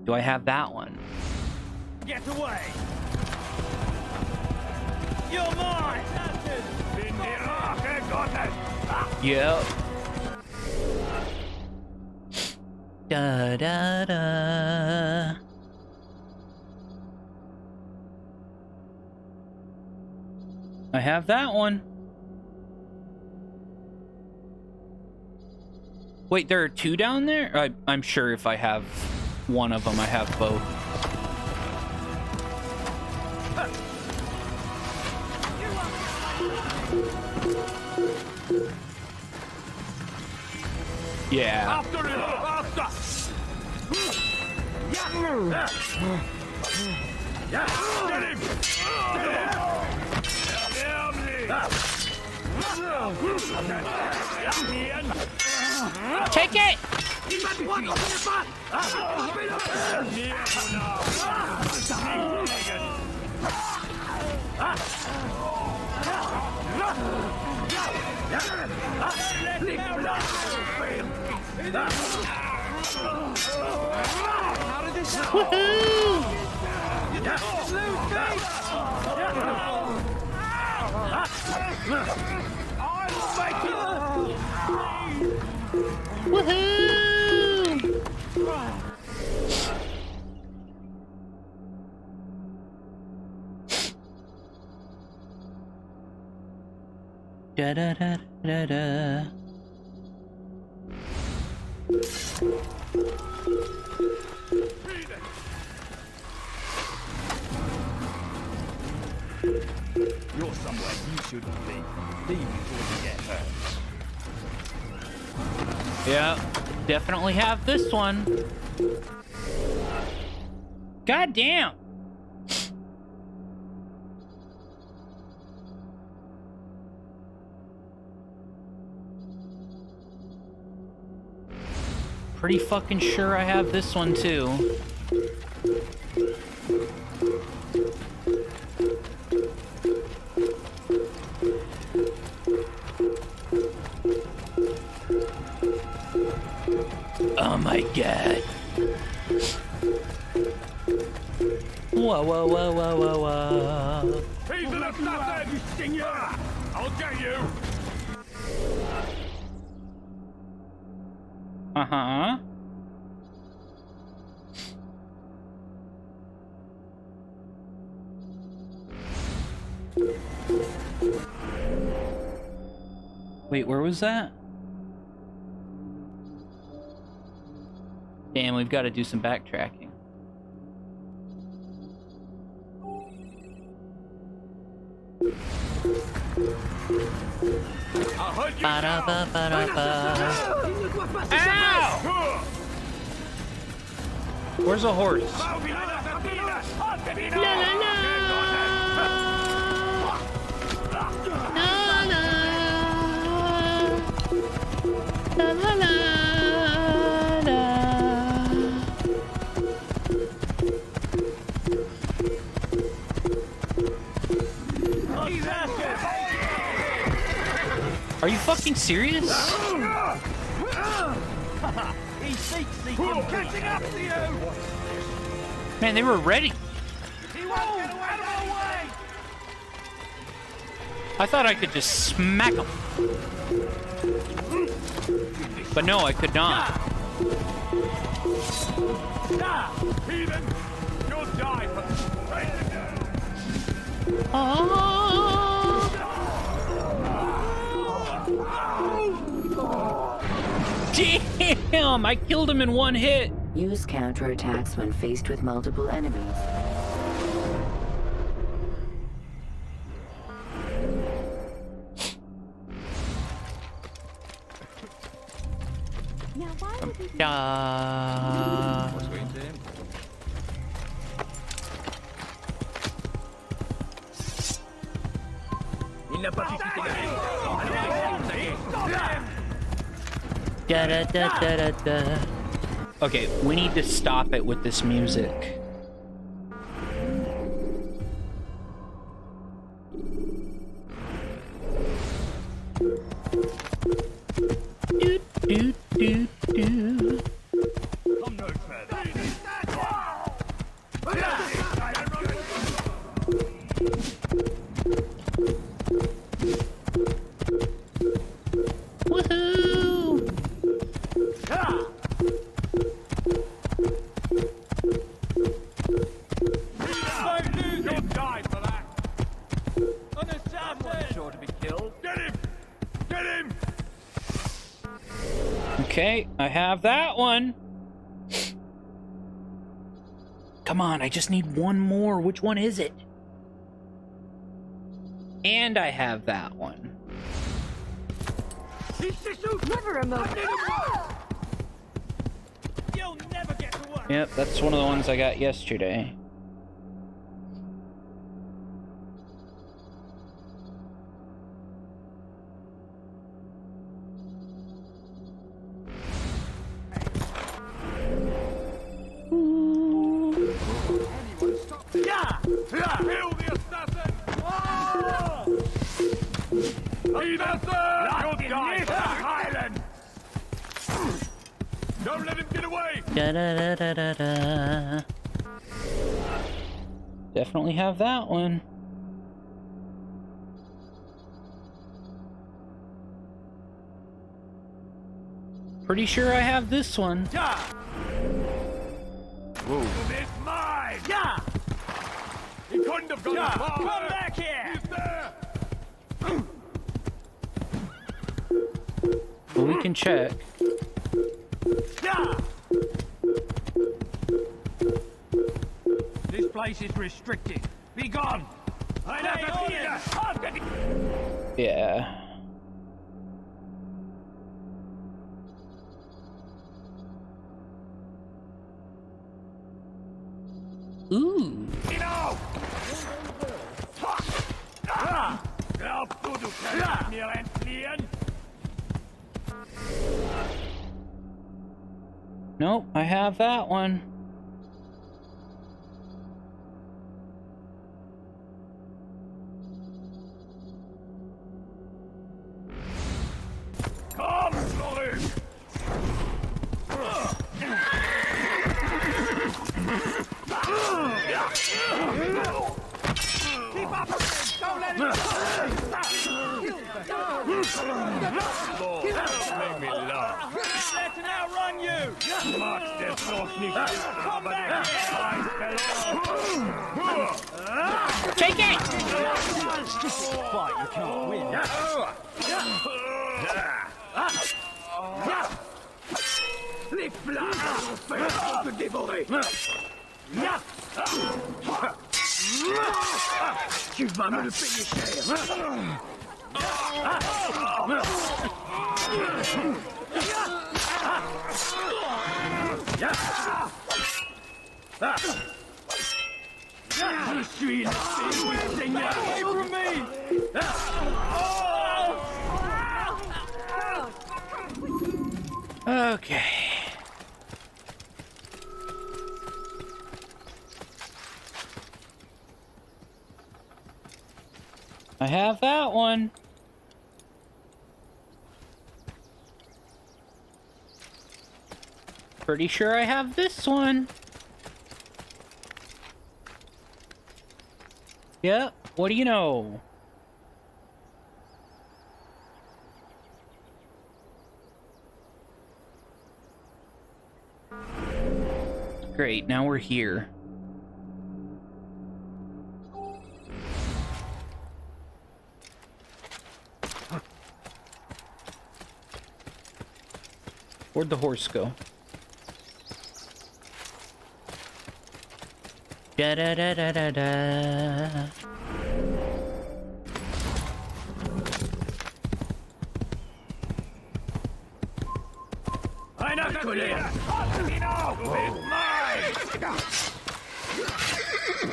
Do I have that one? Get away! You're mine! Yep. Da da da. I have that one. Wait, there are two down there? I'm sure if I have one of them, I have both. Yeah. After it! After! Get him! Take it! Woohoo! Da da da da da. You're somewhere you shouldn't be. Leave before you get hurt. Yeah, definitely have this one. God damn. Pretty fucking sure I have this one too. Oh my god. Whoa, whoa, whoa, whoa, whoa, whoa. Protecting you! I'll get you! Uh-huh. Wait, where was that? Damn, we've got to do some backtracking. Ow! Where's a horse? La la la! La la la! Are you fucking serious? He seeks thee. I'm catching up to you. Man, they were ready. He won't get away. Out of my way. I thought I could just smack him. But no, I could not. Heathen! You'll die for Damn! I killed him in one hit. Use counterattacks when faced with multiple enemies. Il n'a pas suscité la haine. Da, da, da, da, da, da. Okay, we need to stop it with this music. Do, do, do, do. Come no further. Woohoo! You'll die for that! Someone's sure to be killed. Get him! Get him! Okay, I have that one. Come on, I just need one more. Which one is it? And I have that one. Never a moment. You'll never get to work. Yep, that's one of the ones I got yesterday. Kill the assassin! Assassin! You'll die for that island! Don't let him get away! Da, da, da, da, da, da. Definitely have that one. Pretty sure I have this one. Whoa. It's mine! Yeah! He couldn't have gone far! Come back here! He's there! Well, we can check. Yeah! This place is restricted. Be gone. I never see it. Yeah. Ooh. Glaubst du, du kannst mir entfliehen? Nope, I have that one. Come, Florin! Keep up with him. Don't let him Take it! Fight, you can't win. Les flammes ont fait te dévorer. Tu vas me le payer cher. Je suis le Seigneur. Away from me! Okay. I have that one. Pretty sure I have this one. Yep, what do you know? Great, now we're here. Where'd the horse go? Da da da da da da.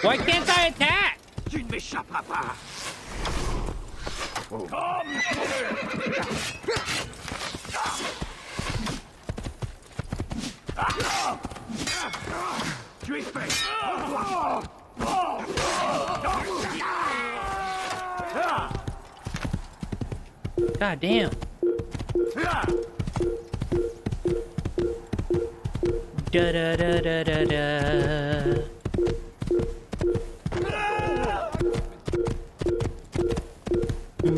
Why can't I attack? Tu ne m'échapperas pas. Tu es fait. God damn. Da da da da da da.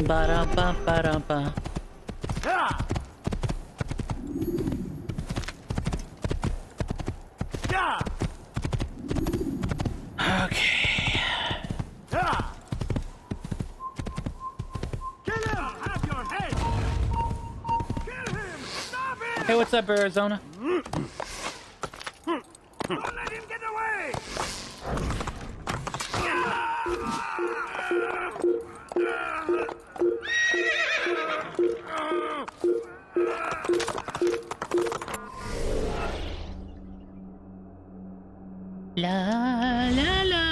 Ba da ba ba da ba. Okay. Hey, what's up, Arizona? Don't let him get away! La la la.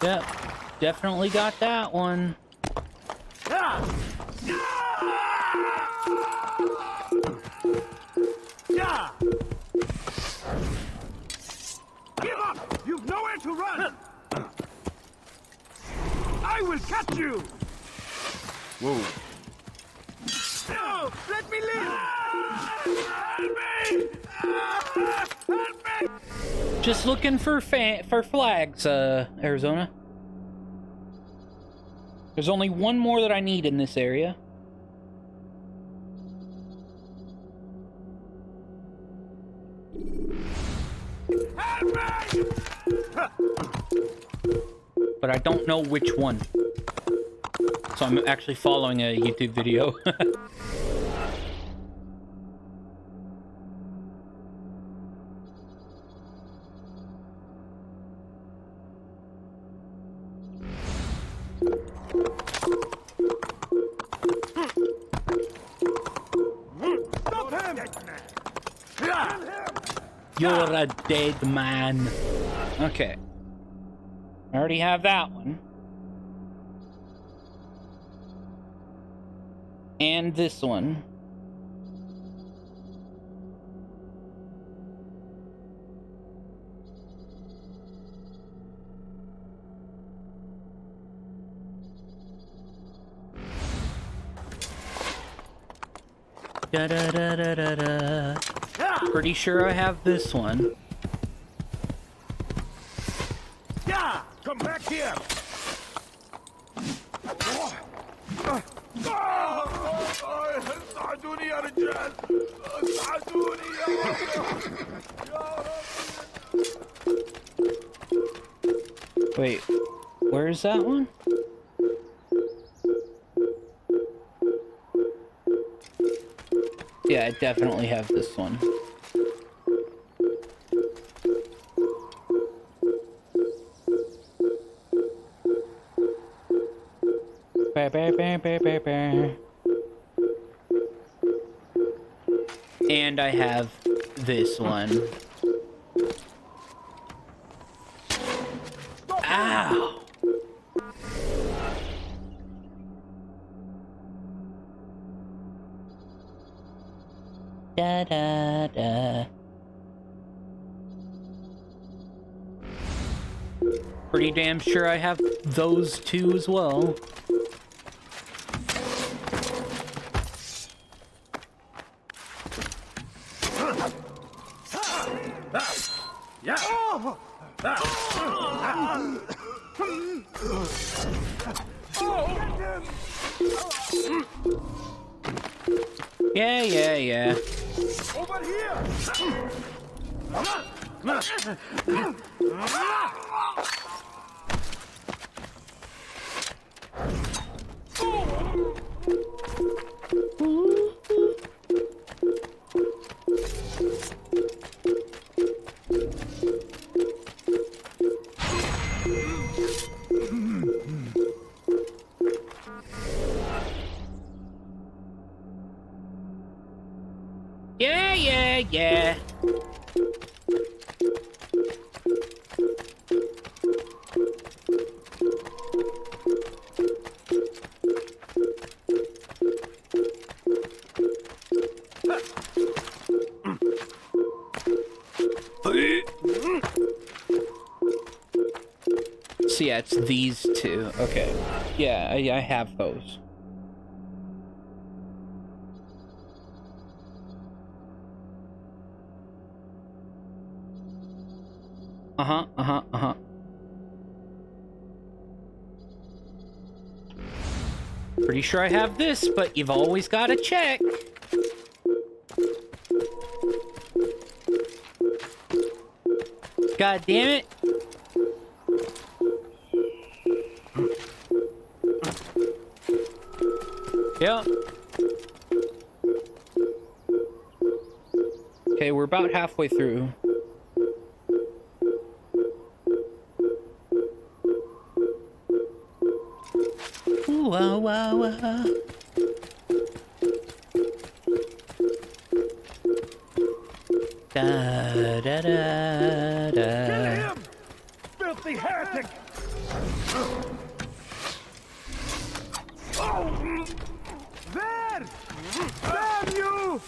Yep, definitely got that one. Give up! You've nowhere to run! I will catch you! Whoa. No! Let me live! Help me! Help me! Just looking for flags, Arizona. There's only one more that I need in this area. But I don't know which one. So I'm actually following a YouTube video. You're a dead man. Okay. I already have that one. And this one. Da da da da da da. Pretty sure I have this one. Yeah! Come back here! ساعدوني يا رجال ساعدوني يا Wait, where's that one? Yeah, I definitely have this one. And I have this one. Ow! Da da da. Pretty damn sure I have those two as well. Yeah. Over here! Yeah. So yeah, it's these two. Okay. Yeah, I have those. Uh-huh. Pretty sure I have this, but you've always got to check. God damn it. Yep. Okay, we're about halfway through. Wow. Da. Kill him! Filthy heretic! Oh! There! Damn you!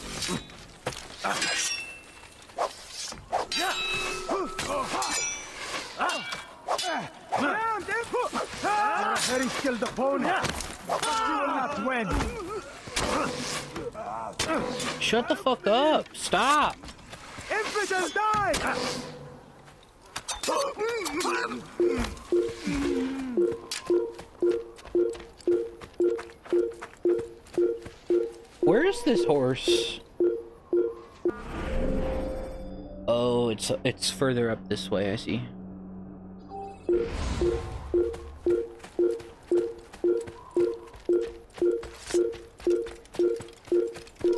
Damn them! You're a very skilled opponent, but you will not win. Shut the fuck up! Stop! Infidels die! Where is this horse? Oh, it's further up this way, I see.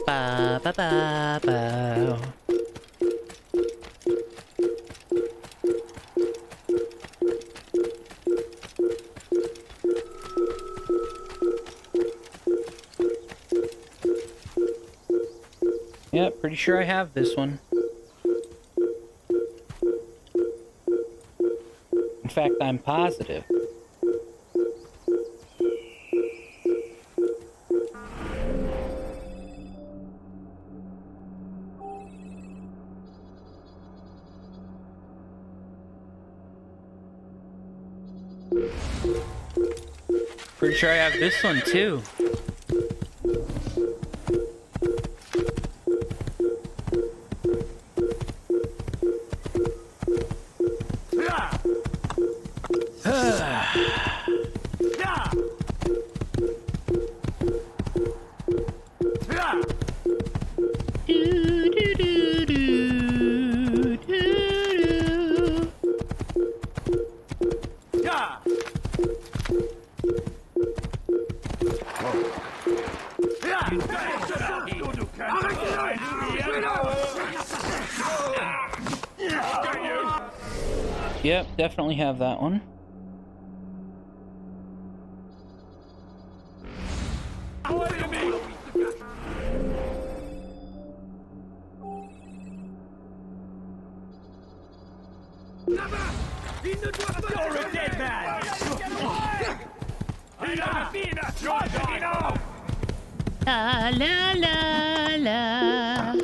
Ba. Yeah, pretty sure I have this one. In fact, I'm positive. Pretty sure I have this one too. Yep, definitely have that one. You're a dead man! La la la la.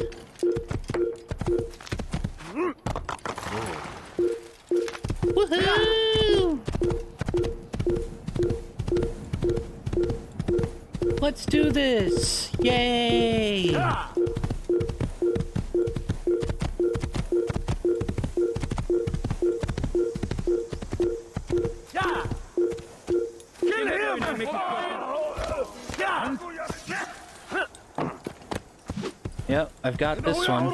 Woohoo! Let's do this! Yay! Yep, I've got this one.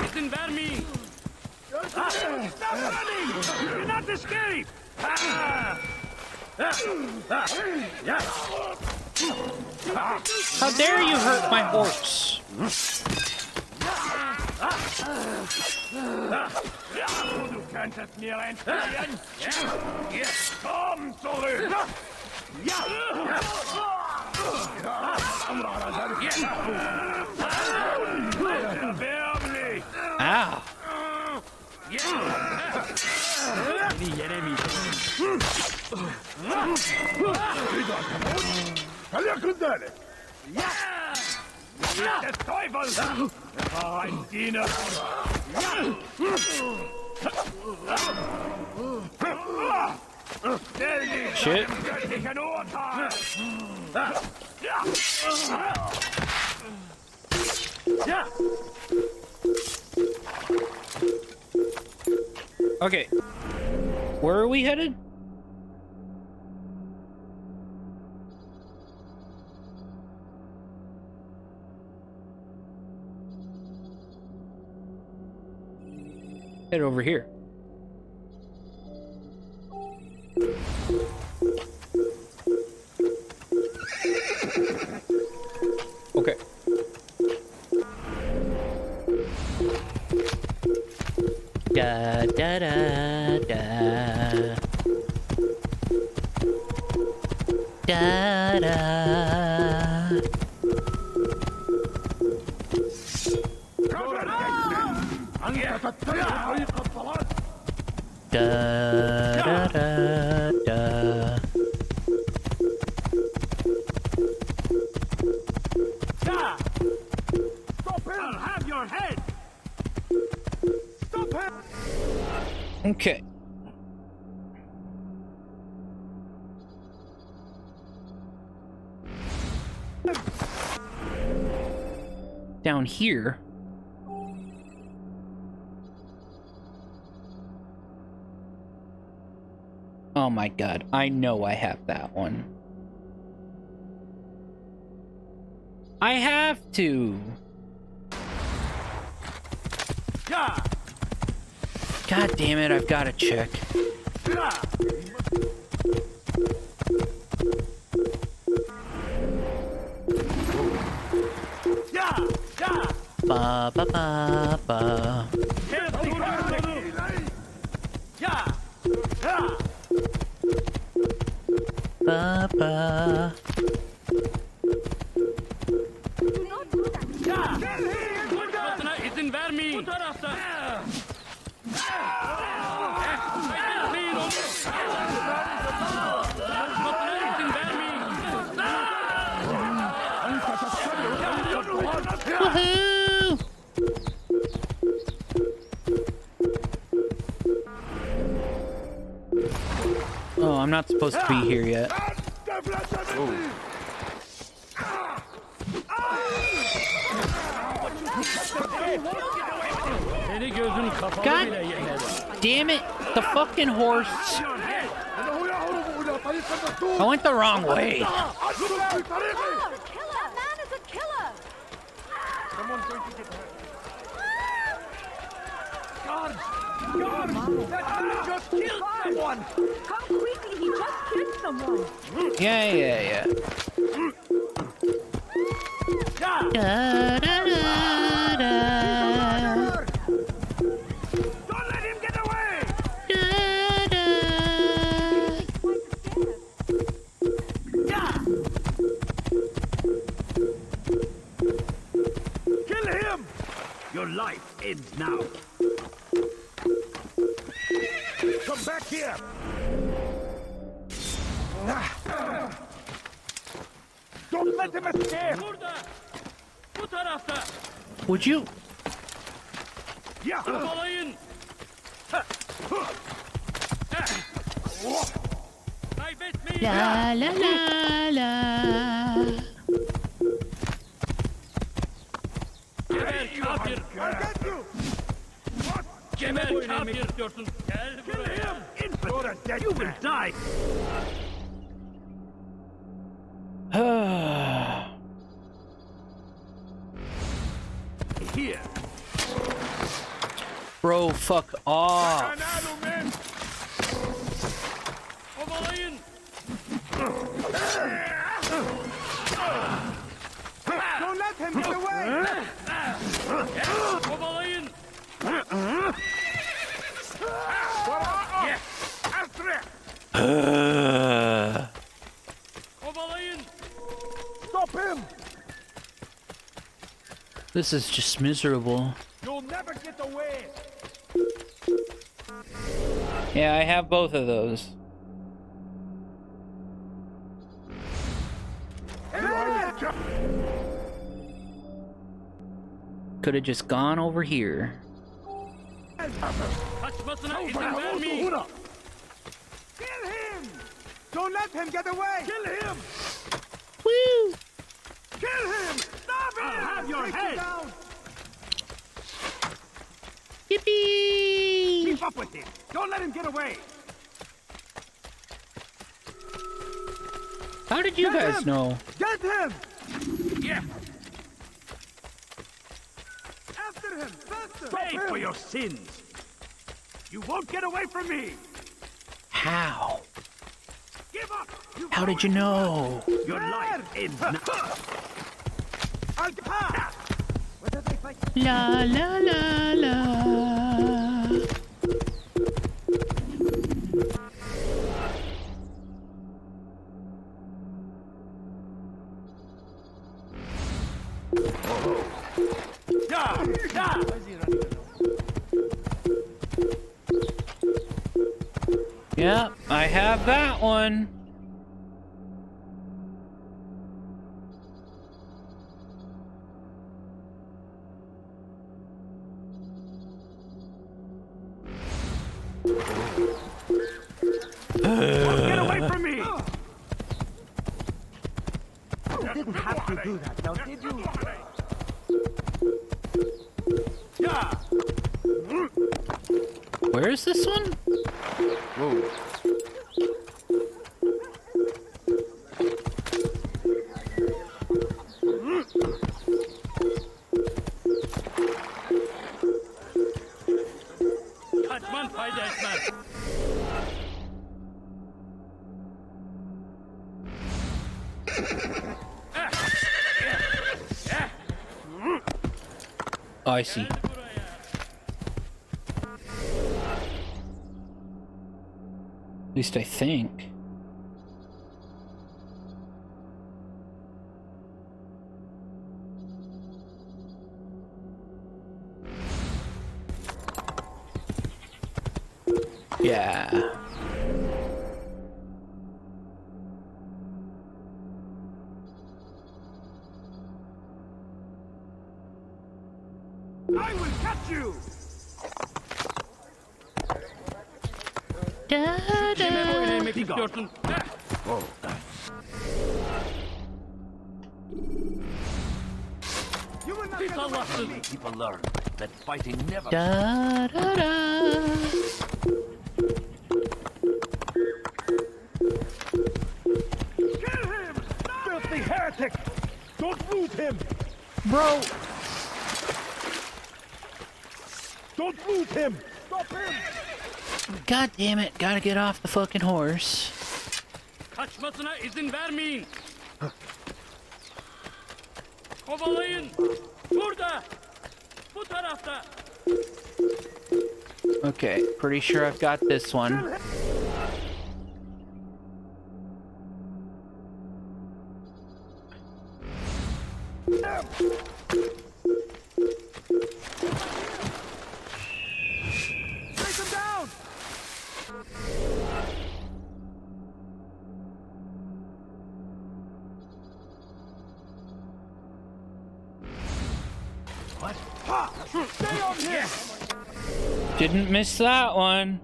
Isn't me? Stop running! You're not escape! How dare you hurt my horse? Du könntest mir entfliehen! Jetzt komm zurück! Ow! فليكن ذلك! des Teufels! Er war ein Diener! Shit. Okay. Where are we headed? Head over here. Okay. Da da da da. Da da. Da da da da. Stop him! I'll have your head! Stop him! Okay. Down here. Oh my god, I know I have that one. I have to! God damn it, I've gotta check. Ba ba ba ba. Ba ba. Isn't that me? Woohoo! Oh, I'm not supposed to be here yet. God damn it! The fucking horse! I went the wrong way. That man is a killer! Someone's going to get hurt. Guards! Guards! That man just killed someone! Come quickly, he just killed someone! Yeah. Da, da, da, da. Don't let him get away! Da, da. Yeah! Kill him! Your life ends now. Come back here! Don't let him escape! Bu tarafta. Would you? Yeah! Kovalayın. Kaybetmeyin. La la la la. Geber kafir. I'll get you! Geber kafir diyorsun. Gel buraya. You're a dead you will die! Here! Bro, fuck off. Kovalayın. Don't let him get away! Kovalayın. Yes! Astra! Kovalayın. Stop him! This is just miserable. You'll never get away! Yeah, I have both of those. Could have just gone over here. Kaçmasına izin vermeyin. Kill him! Don't let him get away! Kill him! Woo! Kill him! Stop him! I'll have your head! Yippee! Keep up with him! Don't let him get away! How did you guys know? Get him! Yeah! After him! Faster! Pay for your sins! You won't get away from me! How? Give up! How did you know? Your life ends now! La la la la. Yeah, I have that one. Get away from me! You didn't have to do that, now did you? Yeah! Where is this one? Whoa. Kaçman fayda etmez. Oh, I see. At least I think. Yeah. I will catch you! Da, Kime boyun eğmek da. istiyorsun? Oh. You will not Pis get away from Allahsın. me! People learn that fighting never... Da da da. Kill him! Filthy heretic! Don't lose him! Bro! Don't lose him! Stop him! God damn it, gotta get off the fucking horse. Kaçmasına izin vermeyin. Kovalayın. Okay, pretty sure I've got this one. Take him down! What? Ha! Stay on him! Didn't miss that one.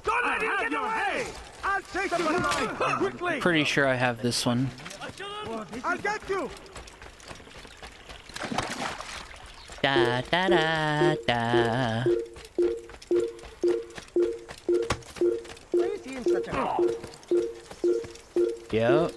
Don't let him get away! I'll take you alive! Quickly! Pretty sure I have this one. I'll get you! Da da da da. Why is he in such a hurry? Yep.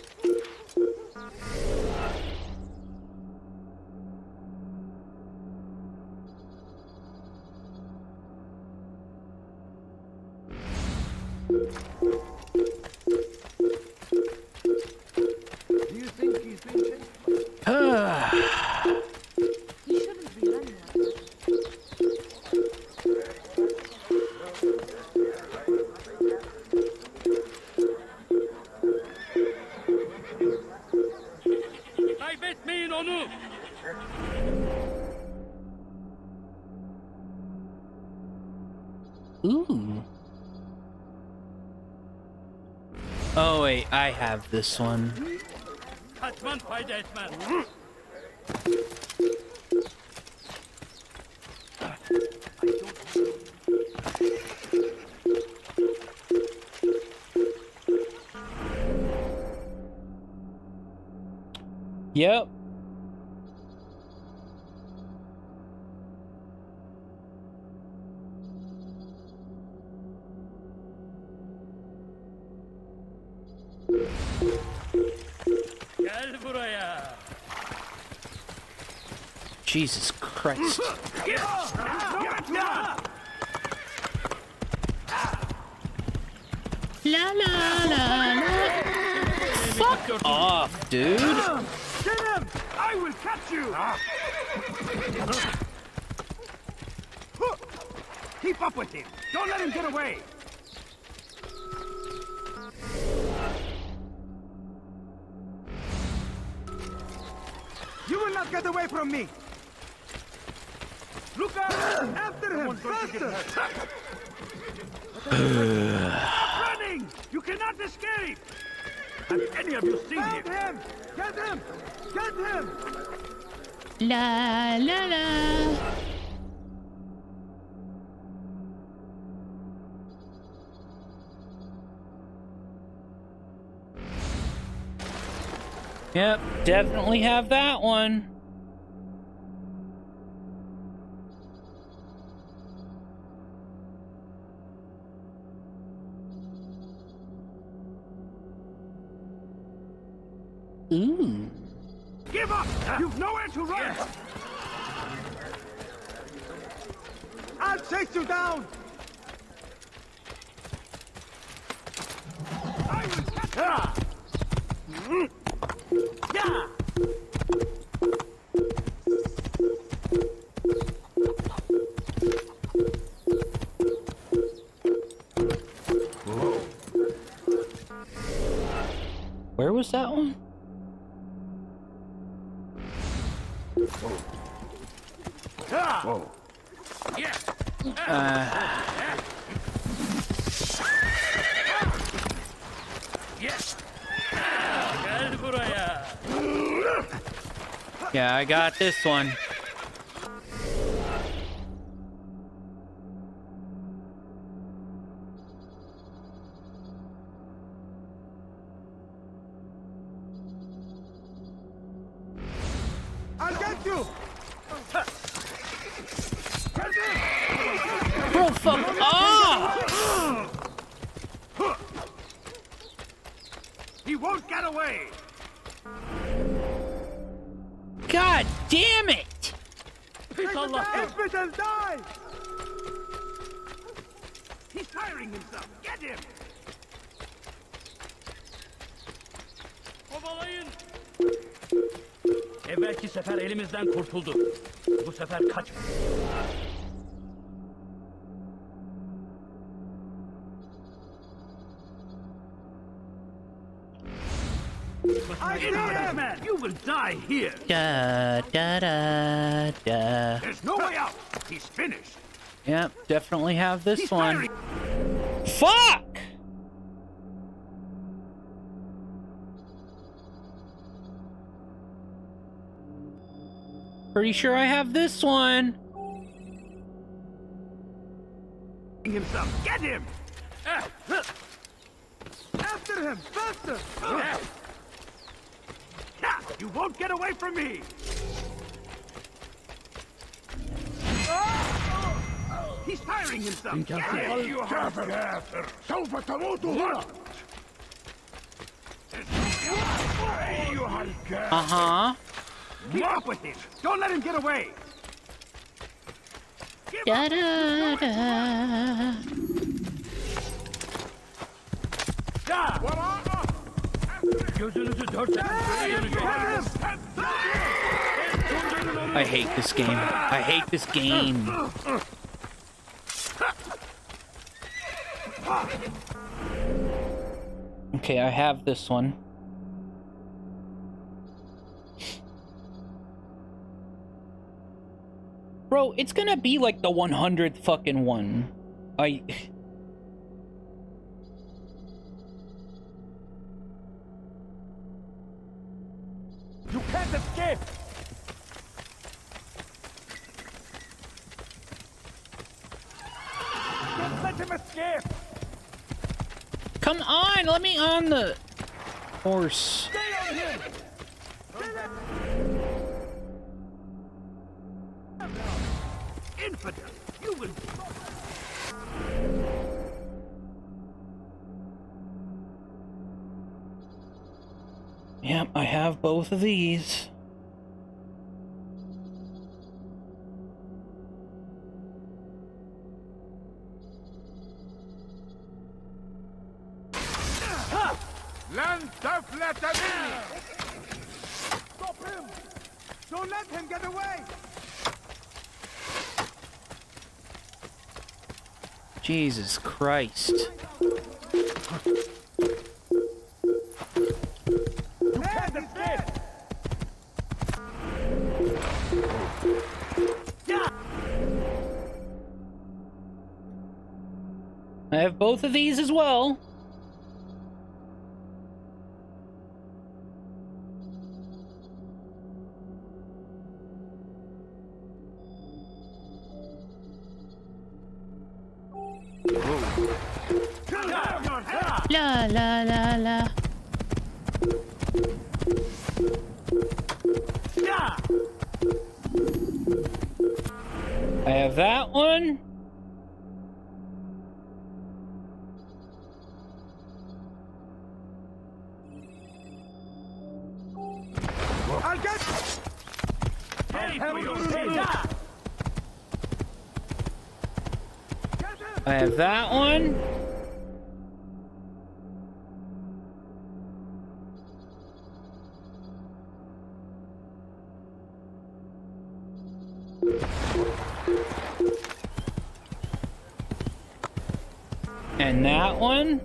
Do you think he's been chased? He shouldn't be running like that. Kaybetmeyin onu. Ooh. Oh wait, I have this one. Kaçman fayda etmez. Yep. Gel buraya. Jesus Christ. La la la la. Fuck off, dude. Get him! I will catch you! Keep up with him! Don't let him get away! You will not get away from me! Look out! After him! Faster! Stop running! You cannot escape! Have any of you seen him? Get him! Get him! La la la. Yep, definitely have that one. Ooh. Give up! You've nowhere to run! I'll chase you down! I will catch you! Yeah! Where was that one? Whoa. Yeah. Yes. Gel buraya. Yeah, I got this one. I'll get you! Bro, fuck off! He won't get away! God damn it! Infidel, die! He's firing himself. Get him! Kovalayın! Evvelki sefer elimizden kurtuldu. Bu sefer kaç... Man, you will die here. Da da da da. There's no way out. He's finished. Yep, definitely have this one. Fuck! Pretty sure I have this one. Himself. Get him! After him! Faster! You won't get away from me! He's firing himself! Get him! You have it after! سوف تموت هنا! Keep up with him! Don't let him get away! Da da da. I hate this game. I hate this game. Okay, I have this one. Bro, it's gonna be like the 100th fucking one. You can't escape! Don't let him escape! Come on, let me on the horse. Stay on him! Infidel! You will... Yep, I have both of these. Stop him! Don't let him get away! Jesus Christ. You can't escape! I have both of these as well. La la la la. I have that one. I'll get. I have that one. And that one.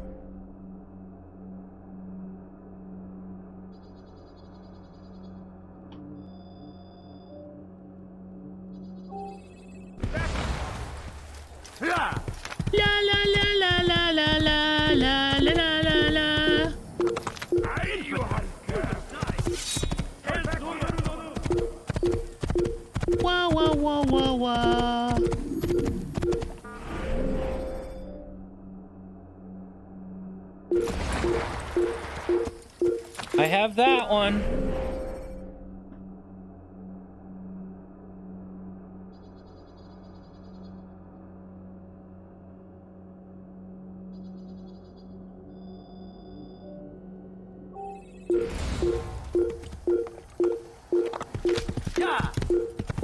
La la la la la la la la la la la. Wah wah wah wah wah. I have that one.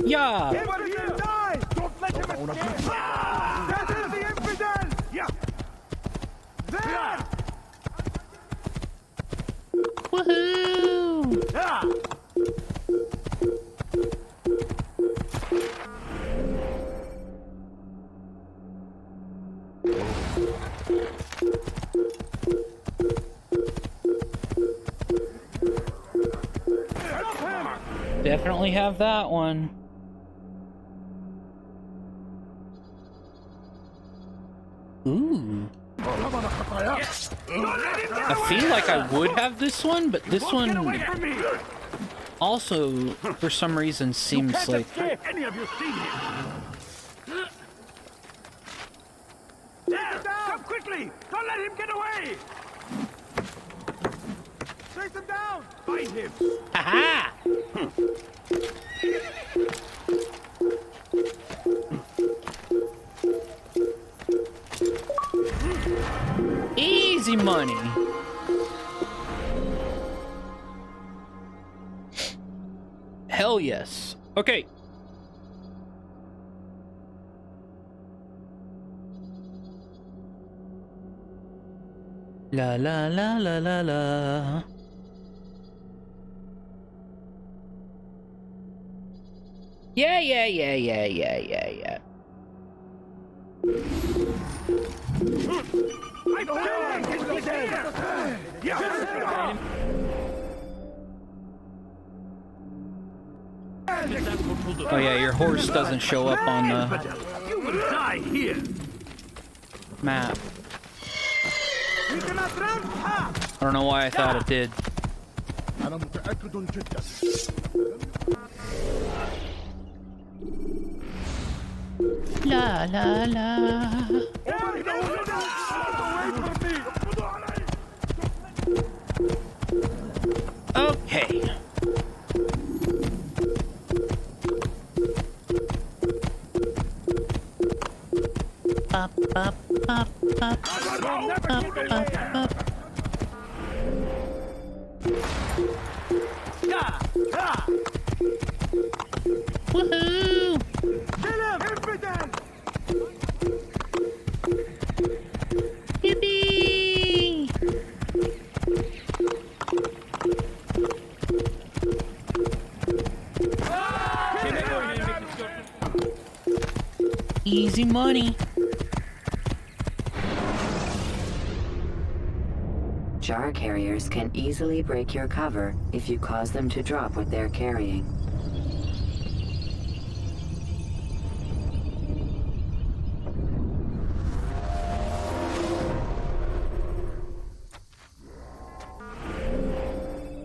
Yeah. Everybody die! Don't let him escape! That is the infidel! Yeah. Woohoo! Definitely have that one. Ooh. I feel like I would have this one, but this one also, for some reason, seems like... Any of you seen him? There! Come quickly! Don't let him get away! Chase him down! Find him! Haha! Easy money. Hell yes. Okay. La la la la la la. Yeah. I don't know! Yeah! Oh yeah, your horse doesn't show up on the You will die here! map. You cannot run! Ha! I don't know why I thought it did. أنا متأكد جدا. La la la. Okay. Up, up, up, up, up, up, up. Woohoo! Kill him! Infidel! Yippee! Easy money. Jar carriers can easily break your cover if you cause them to drop what they're carrying.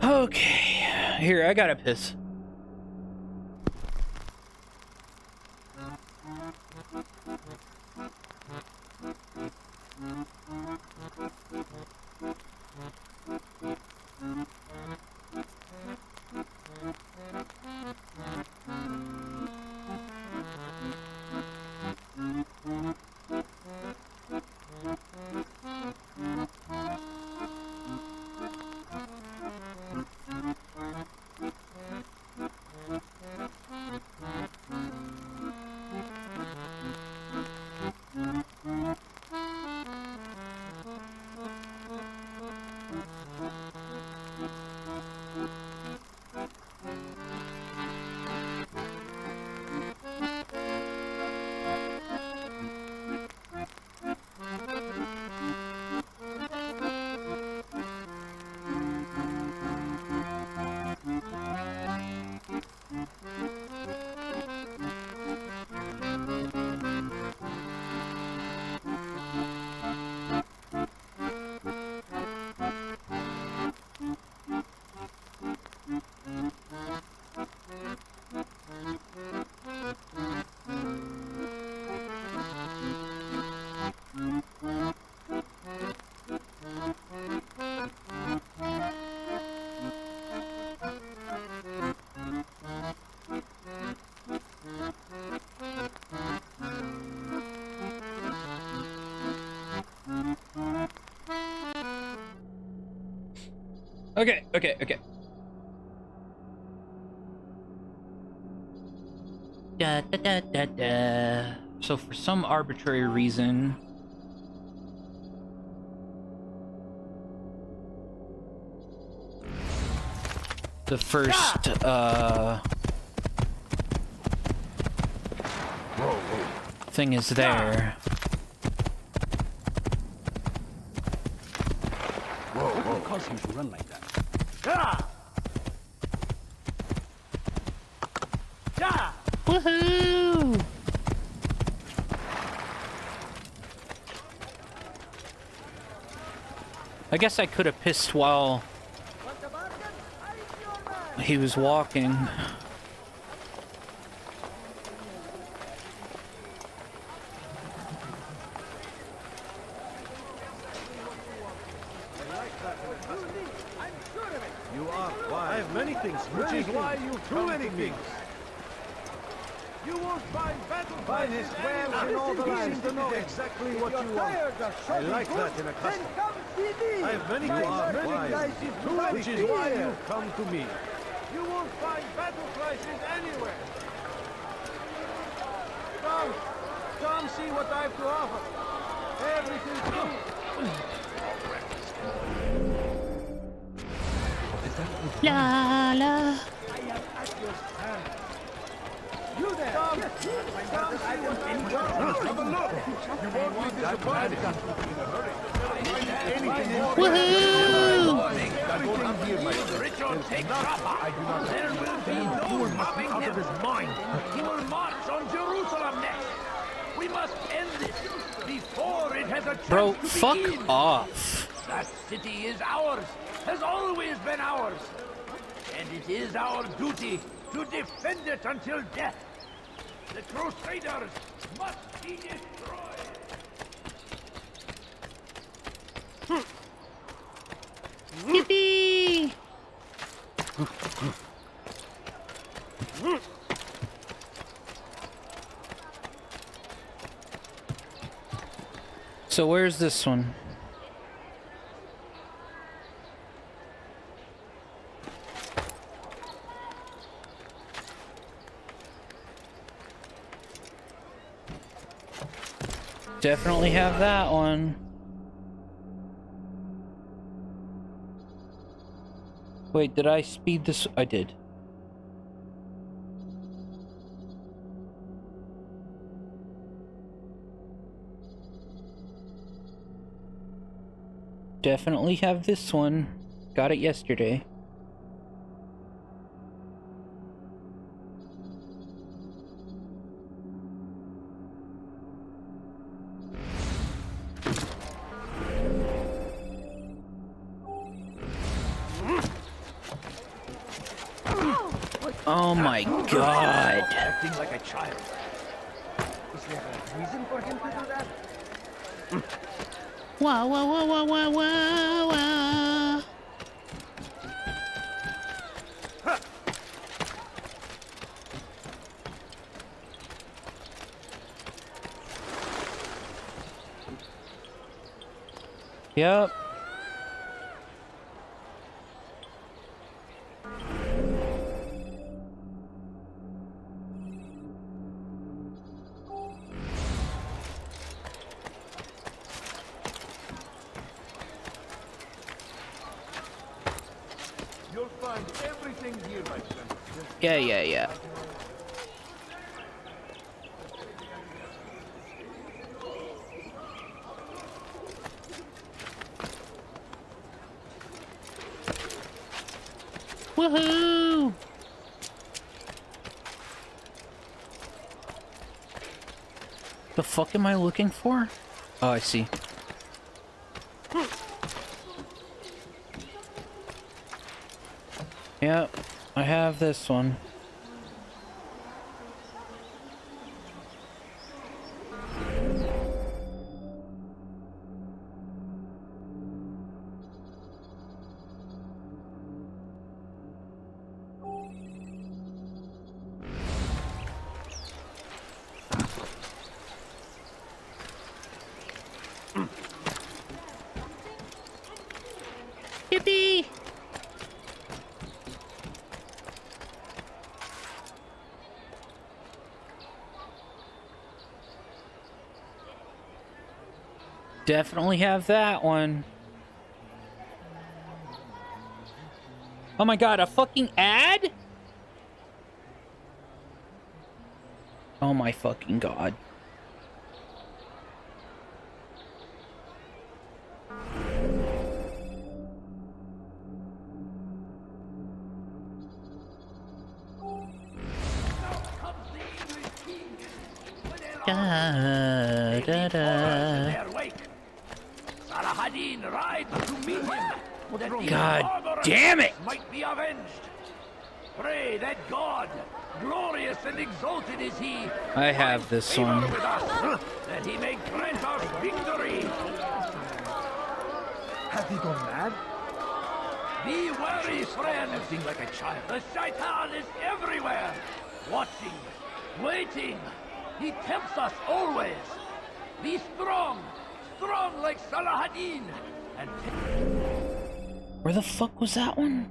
Okay, here, I gotta piss. Okay. So for some arbitrary reason, the first, thing is there. What caused him to run like that? Woohoo! I guess I could have pissed while he was walking. You are wise. I have many things, which is why you too many things. You won't find battle finest wells in all the lands to know exactly what you want. I like that in a custom. I have many things, which is why you come to me. You won't find battle prices anywhere. Come see what I have to offer. Everything's free. La la. You there! Come see what I'm doing. Have a look! You won't be disappointed. Woohoo! Richard, take cover! There will be no stopping him. Out of his mind. He will march on Jerusalem next. We must end this before it has a chance Bro, to fuck begin. off. That city is ours, has always been ours. And it is our duty to defend it until death. The Crusaders must be destroyed. Yippee! So where's this one? Definitely have that one. Wait, did I speed this? I did. Definitely have this one. Got it yesterday. Oh my god. Acting like a child. Is there a reason for him to do that? Wow, wow, wow, wow, wow, wow, wow. Yep. You'll find everything here, my friend. Yeah. Woohoo! The fuck am I looking for? Oh, I see. Yep, I have this one. Yippee! Definitely have that one. Oh my god, a fucking ad? Oh my fucking god. Da, da, da. Saladin rides to meet him. That God barbarous damn it! Might be avenged. Pray that God, glorious and exalted is He, I have this favor one. with us, that He may grant us victory. Has he gone mad? Be wary, friend. Acting like a child. The Shaitan is everywhere, watching, waiting. He tempts us always. Be strong, strong like Saladin, and Where the fuck was that one?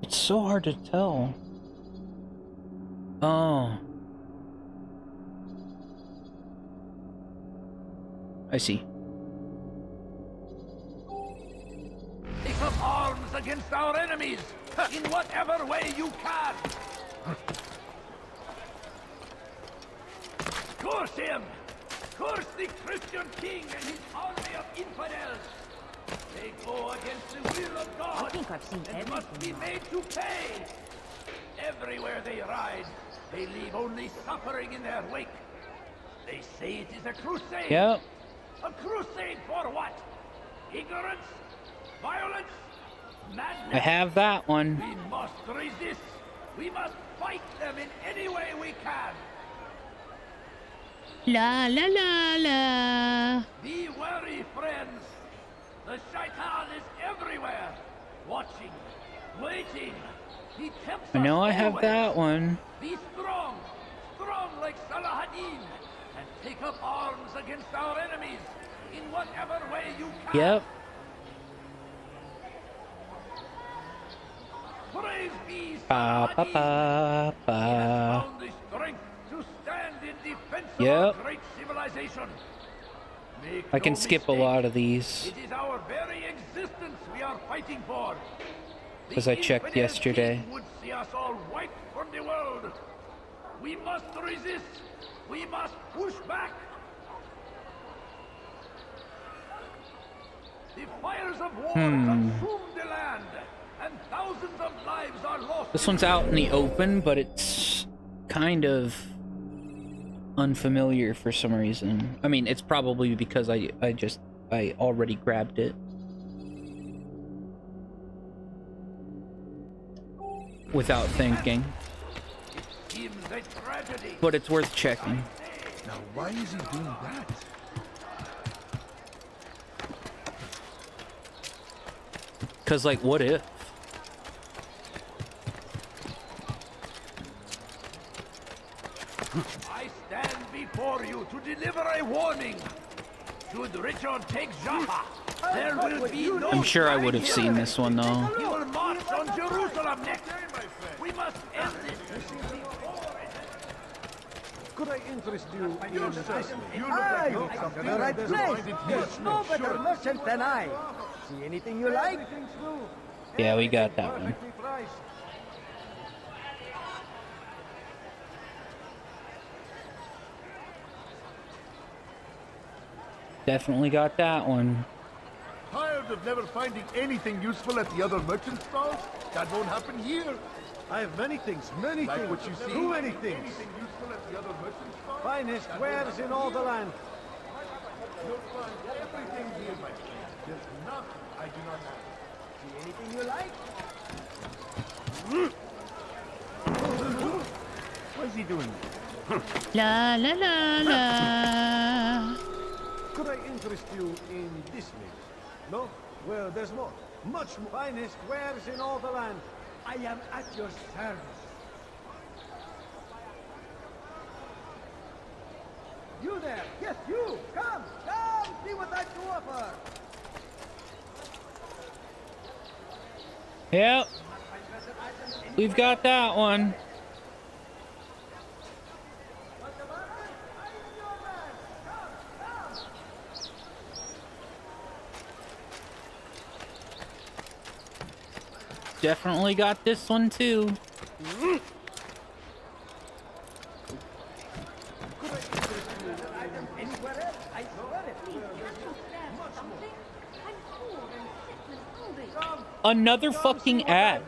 It's so hard to tell. Oh. I see. take up arms against our enemies in whatever way you can. Curse him! Curse the Christian king and his army of infidels! They go against the will of God. I think I've seen and must be made to pay. Everywhere they ride, they leave only suffering in their wake. They say it is a crusade. Yep. A crusade for what? Ignorance? Violence? Madness? I have that one. We must resist. We must fight them in any way we can. La la la la. Be wary, friends. The Shaitan is everywhere, watching, waiting. He tempts I know us I have always. that one. Be strong, strong like Saladin, and take up arms against our enemies in whatever way you can. Yep. Praise be Ba ba ba ba. found the strength to stand in defense Yep. of our great civilization. Make I can no skip a mistake, lot of these It is our very existence we are fighting for. because I checked Infidel yesterday. king would see us all wiped from the world. We must resist. We must push back. The fires of war consume the land, and thousands of lives are lost. This one's out in the open, but it's kind of unfamiliar for some reason. I mean, it's probably because I already grabbed it without thinking. Seems a tragedy. But it's worth checking. Now, why is he doing that? Cause like, what if? I stand before you to deliver a warning. Should Richard take Jaffa, there will be no I'm sure I would have seen this one though. He will march on Jerusalem next. We must end this. Could I interest you in this? You look Aye, like you're something the right there's place. blinded There's fish. no better merchant than I. See anything you like? Yeah, we got that one. Definitely got that one. Tired of never finding anything useful at the other merchant stalls? That won't happen here. I have many things, many Like things. what you see? Too many things. Anything useful at the other merchant stalls? Finest wares in all the land. You'll find everything here, my friend. There's nothing I do not have. See anything you like? What is he doing? La la la la. Could I interest you in this lady? No? Well, there's more. Much more. Finest wares in all the land. I am at your service. You there! Yes, you! Come! Come! see what I've to offer. Yep. We've got that one. Definitely got this one too. Another fucking ad.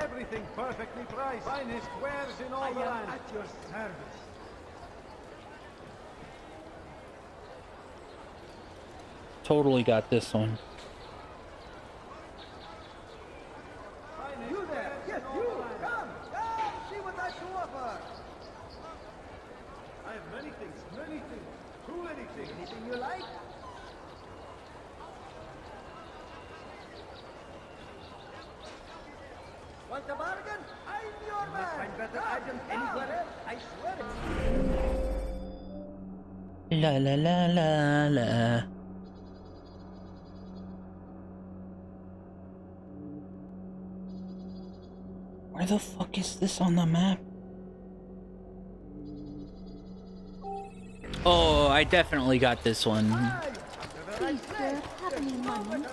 Everything perfectly priced. Finest wares in all the land. At your service. Totally got this one. You there! Yes, you! Come! Come! See what I've to offer! I have many things, too many things. Anything you like? Want a bargain? I'm your man! Find better items anywhere else, I swear it! La la la la la. Where the fuck is this on the map? Oh, I definitely got this one. Please, sir, have any money?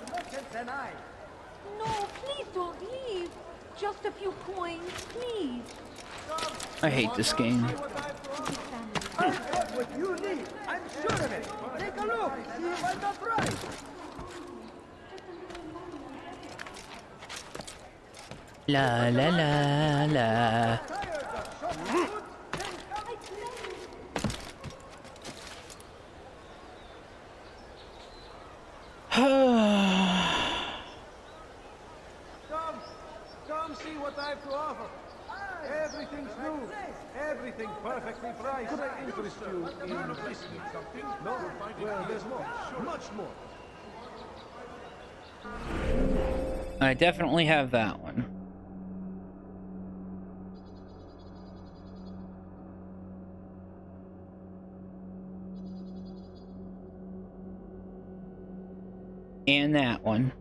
No, please don't leave. Just a few coins, please. I hate this game. I've got what you need! I'm sure of it! Take a look! See if I got right! La la la la. Come see what I've to offer. Everything's new. Everything perfectly priced. Could I interest you in listening something? No? Well, there's more. Much more. I definitely have that one. And that one.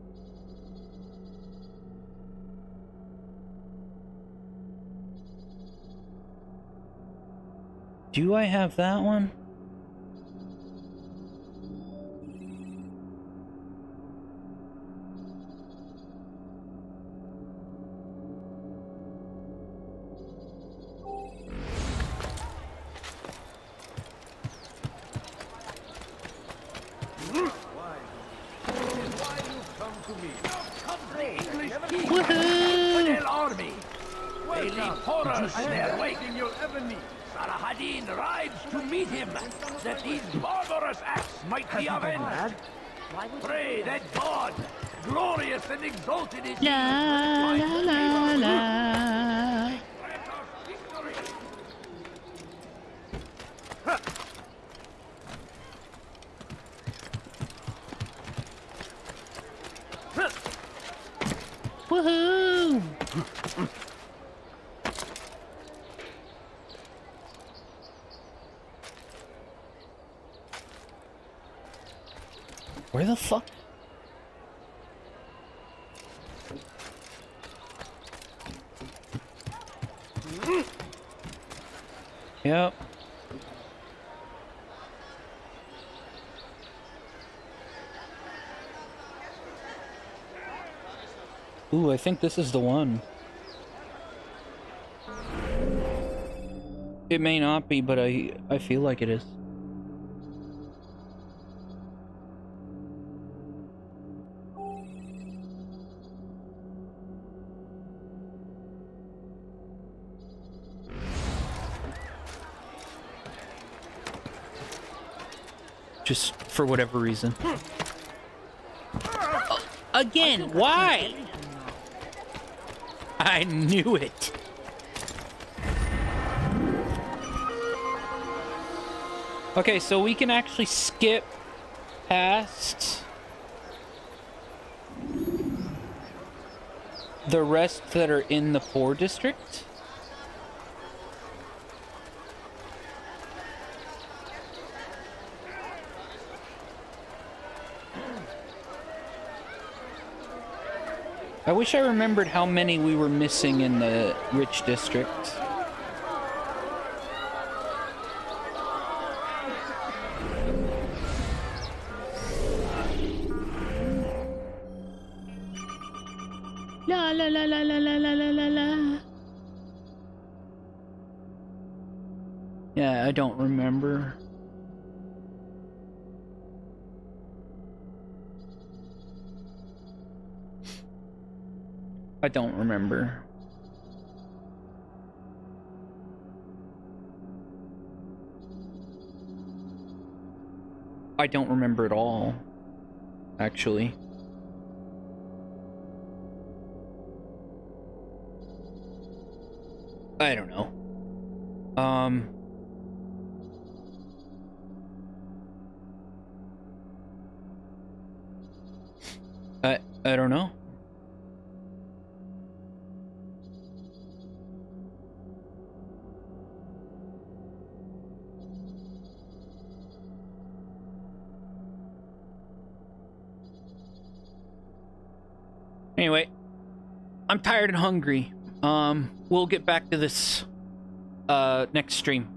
Do I have that one? They leave horrors their wake. Sarahadin rides to meet him, that these barbarous acts might be avenged. Pray that God, glorious and exalted is La la la la. Woohoo! Where the fuck? Yep. Ooh, I think this is the one. It may not be, but I feel like it is. Just for whatever reason. Oh, again, why? I knew it. Okay, so we can actually skip past the rest that are in the poor district. I wish I remembered how many we were missing in the rich district. La la la la la la la la la. Yeah, I don't remember. I don't remember. I don't remember at all, actually. I don't know. I don't know. Anyway, I'm tired and hungry. We'll get back to this next stream.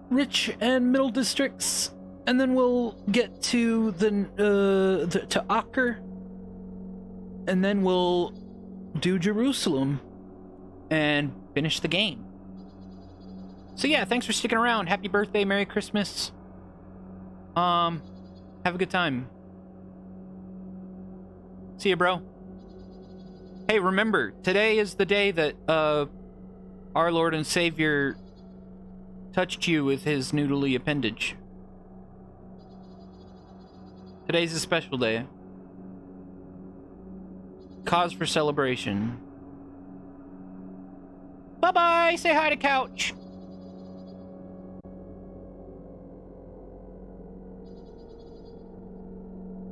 Rich and middle districts, and then we'll get to to Acre, and then we'll do Jerusalem and finish the game. So yeah, thanks for sticking around. Happy birthday, Merry Christmas. Have a good time. See ya, bro. Hey, remember, today is the day that our Lord and Savior touched you with his noodly appendage. Today's a special day. Cause for celebration. Bye-bye! Say hi to Couch!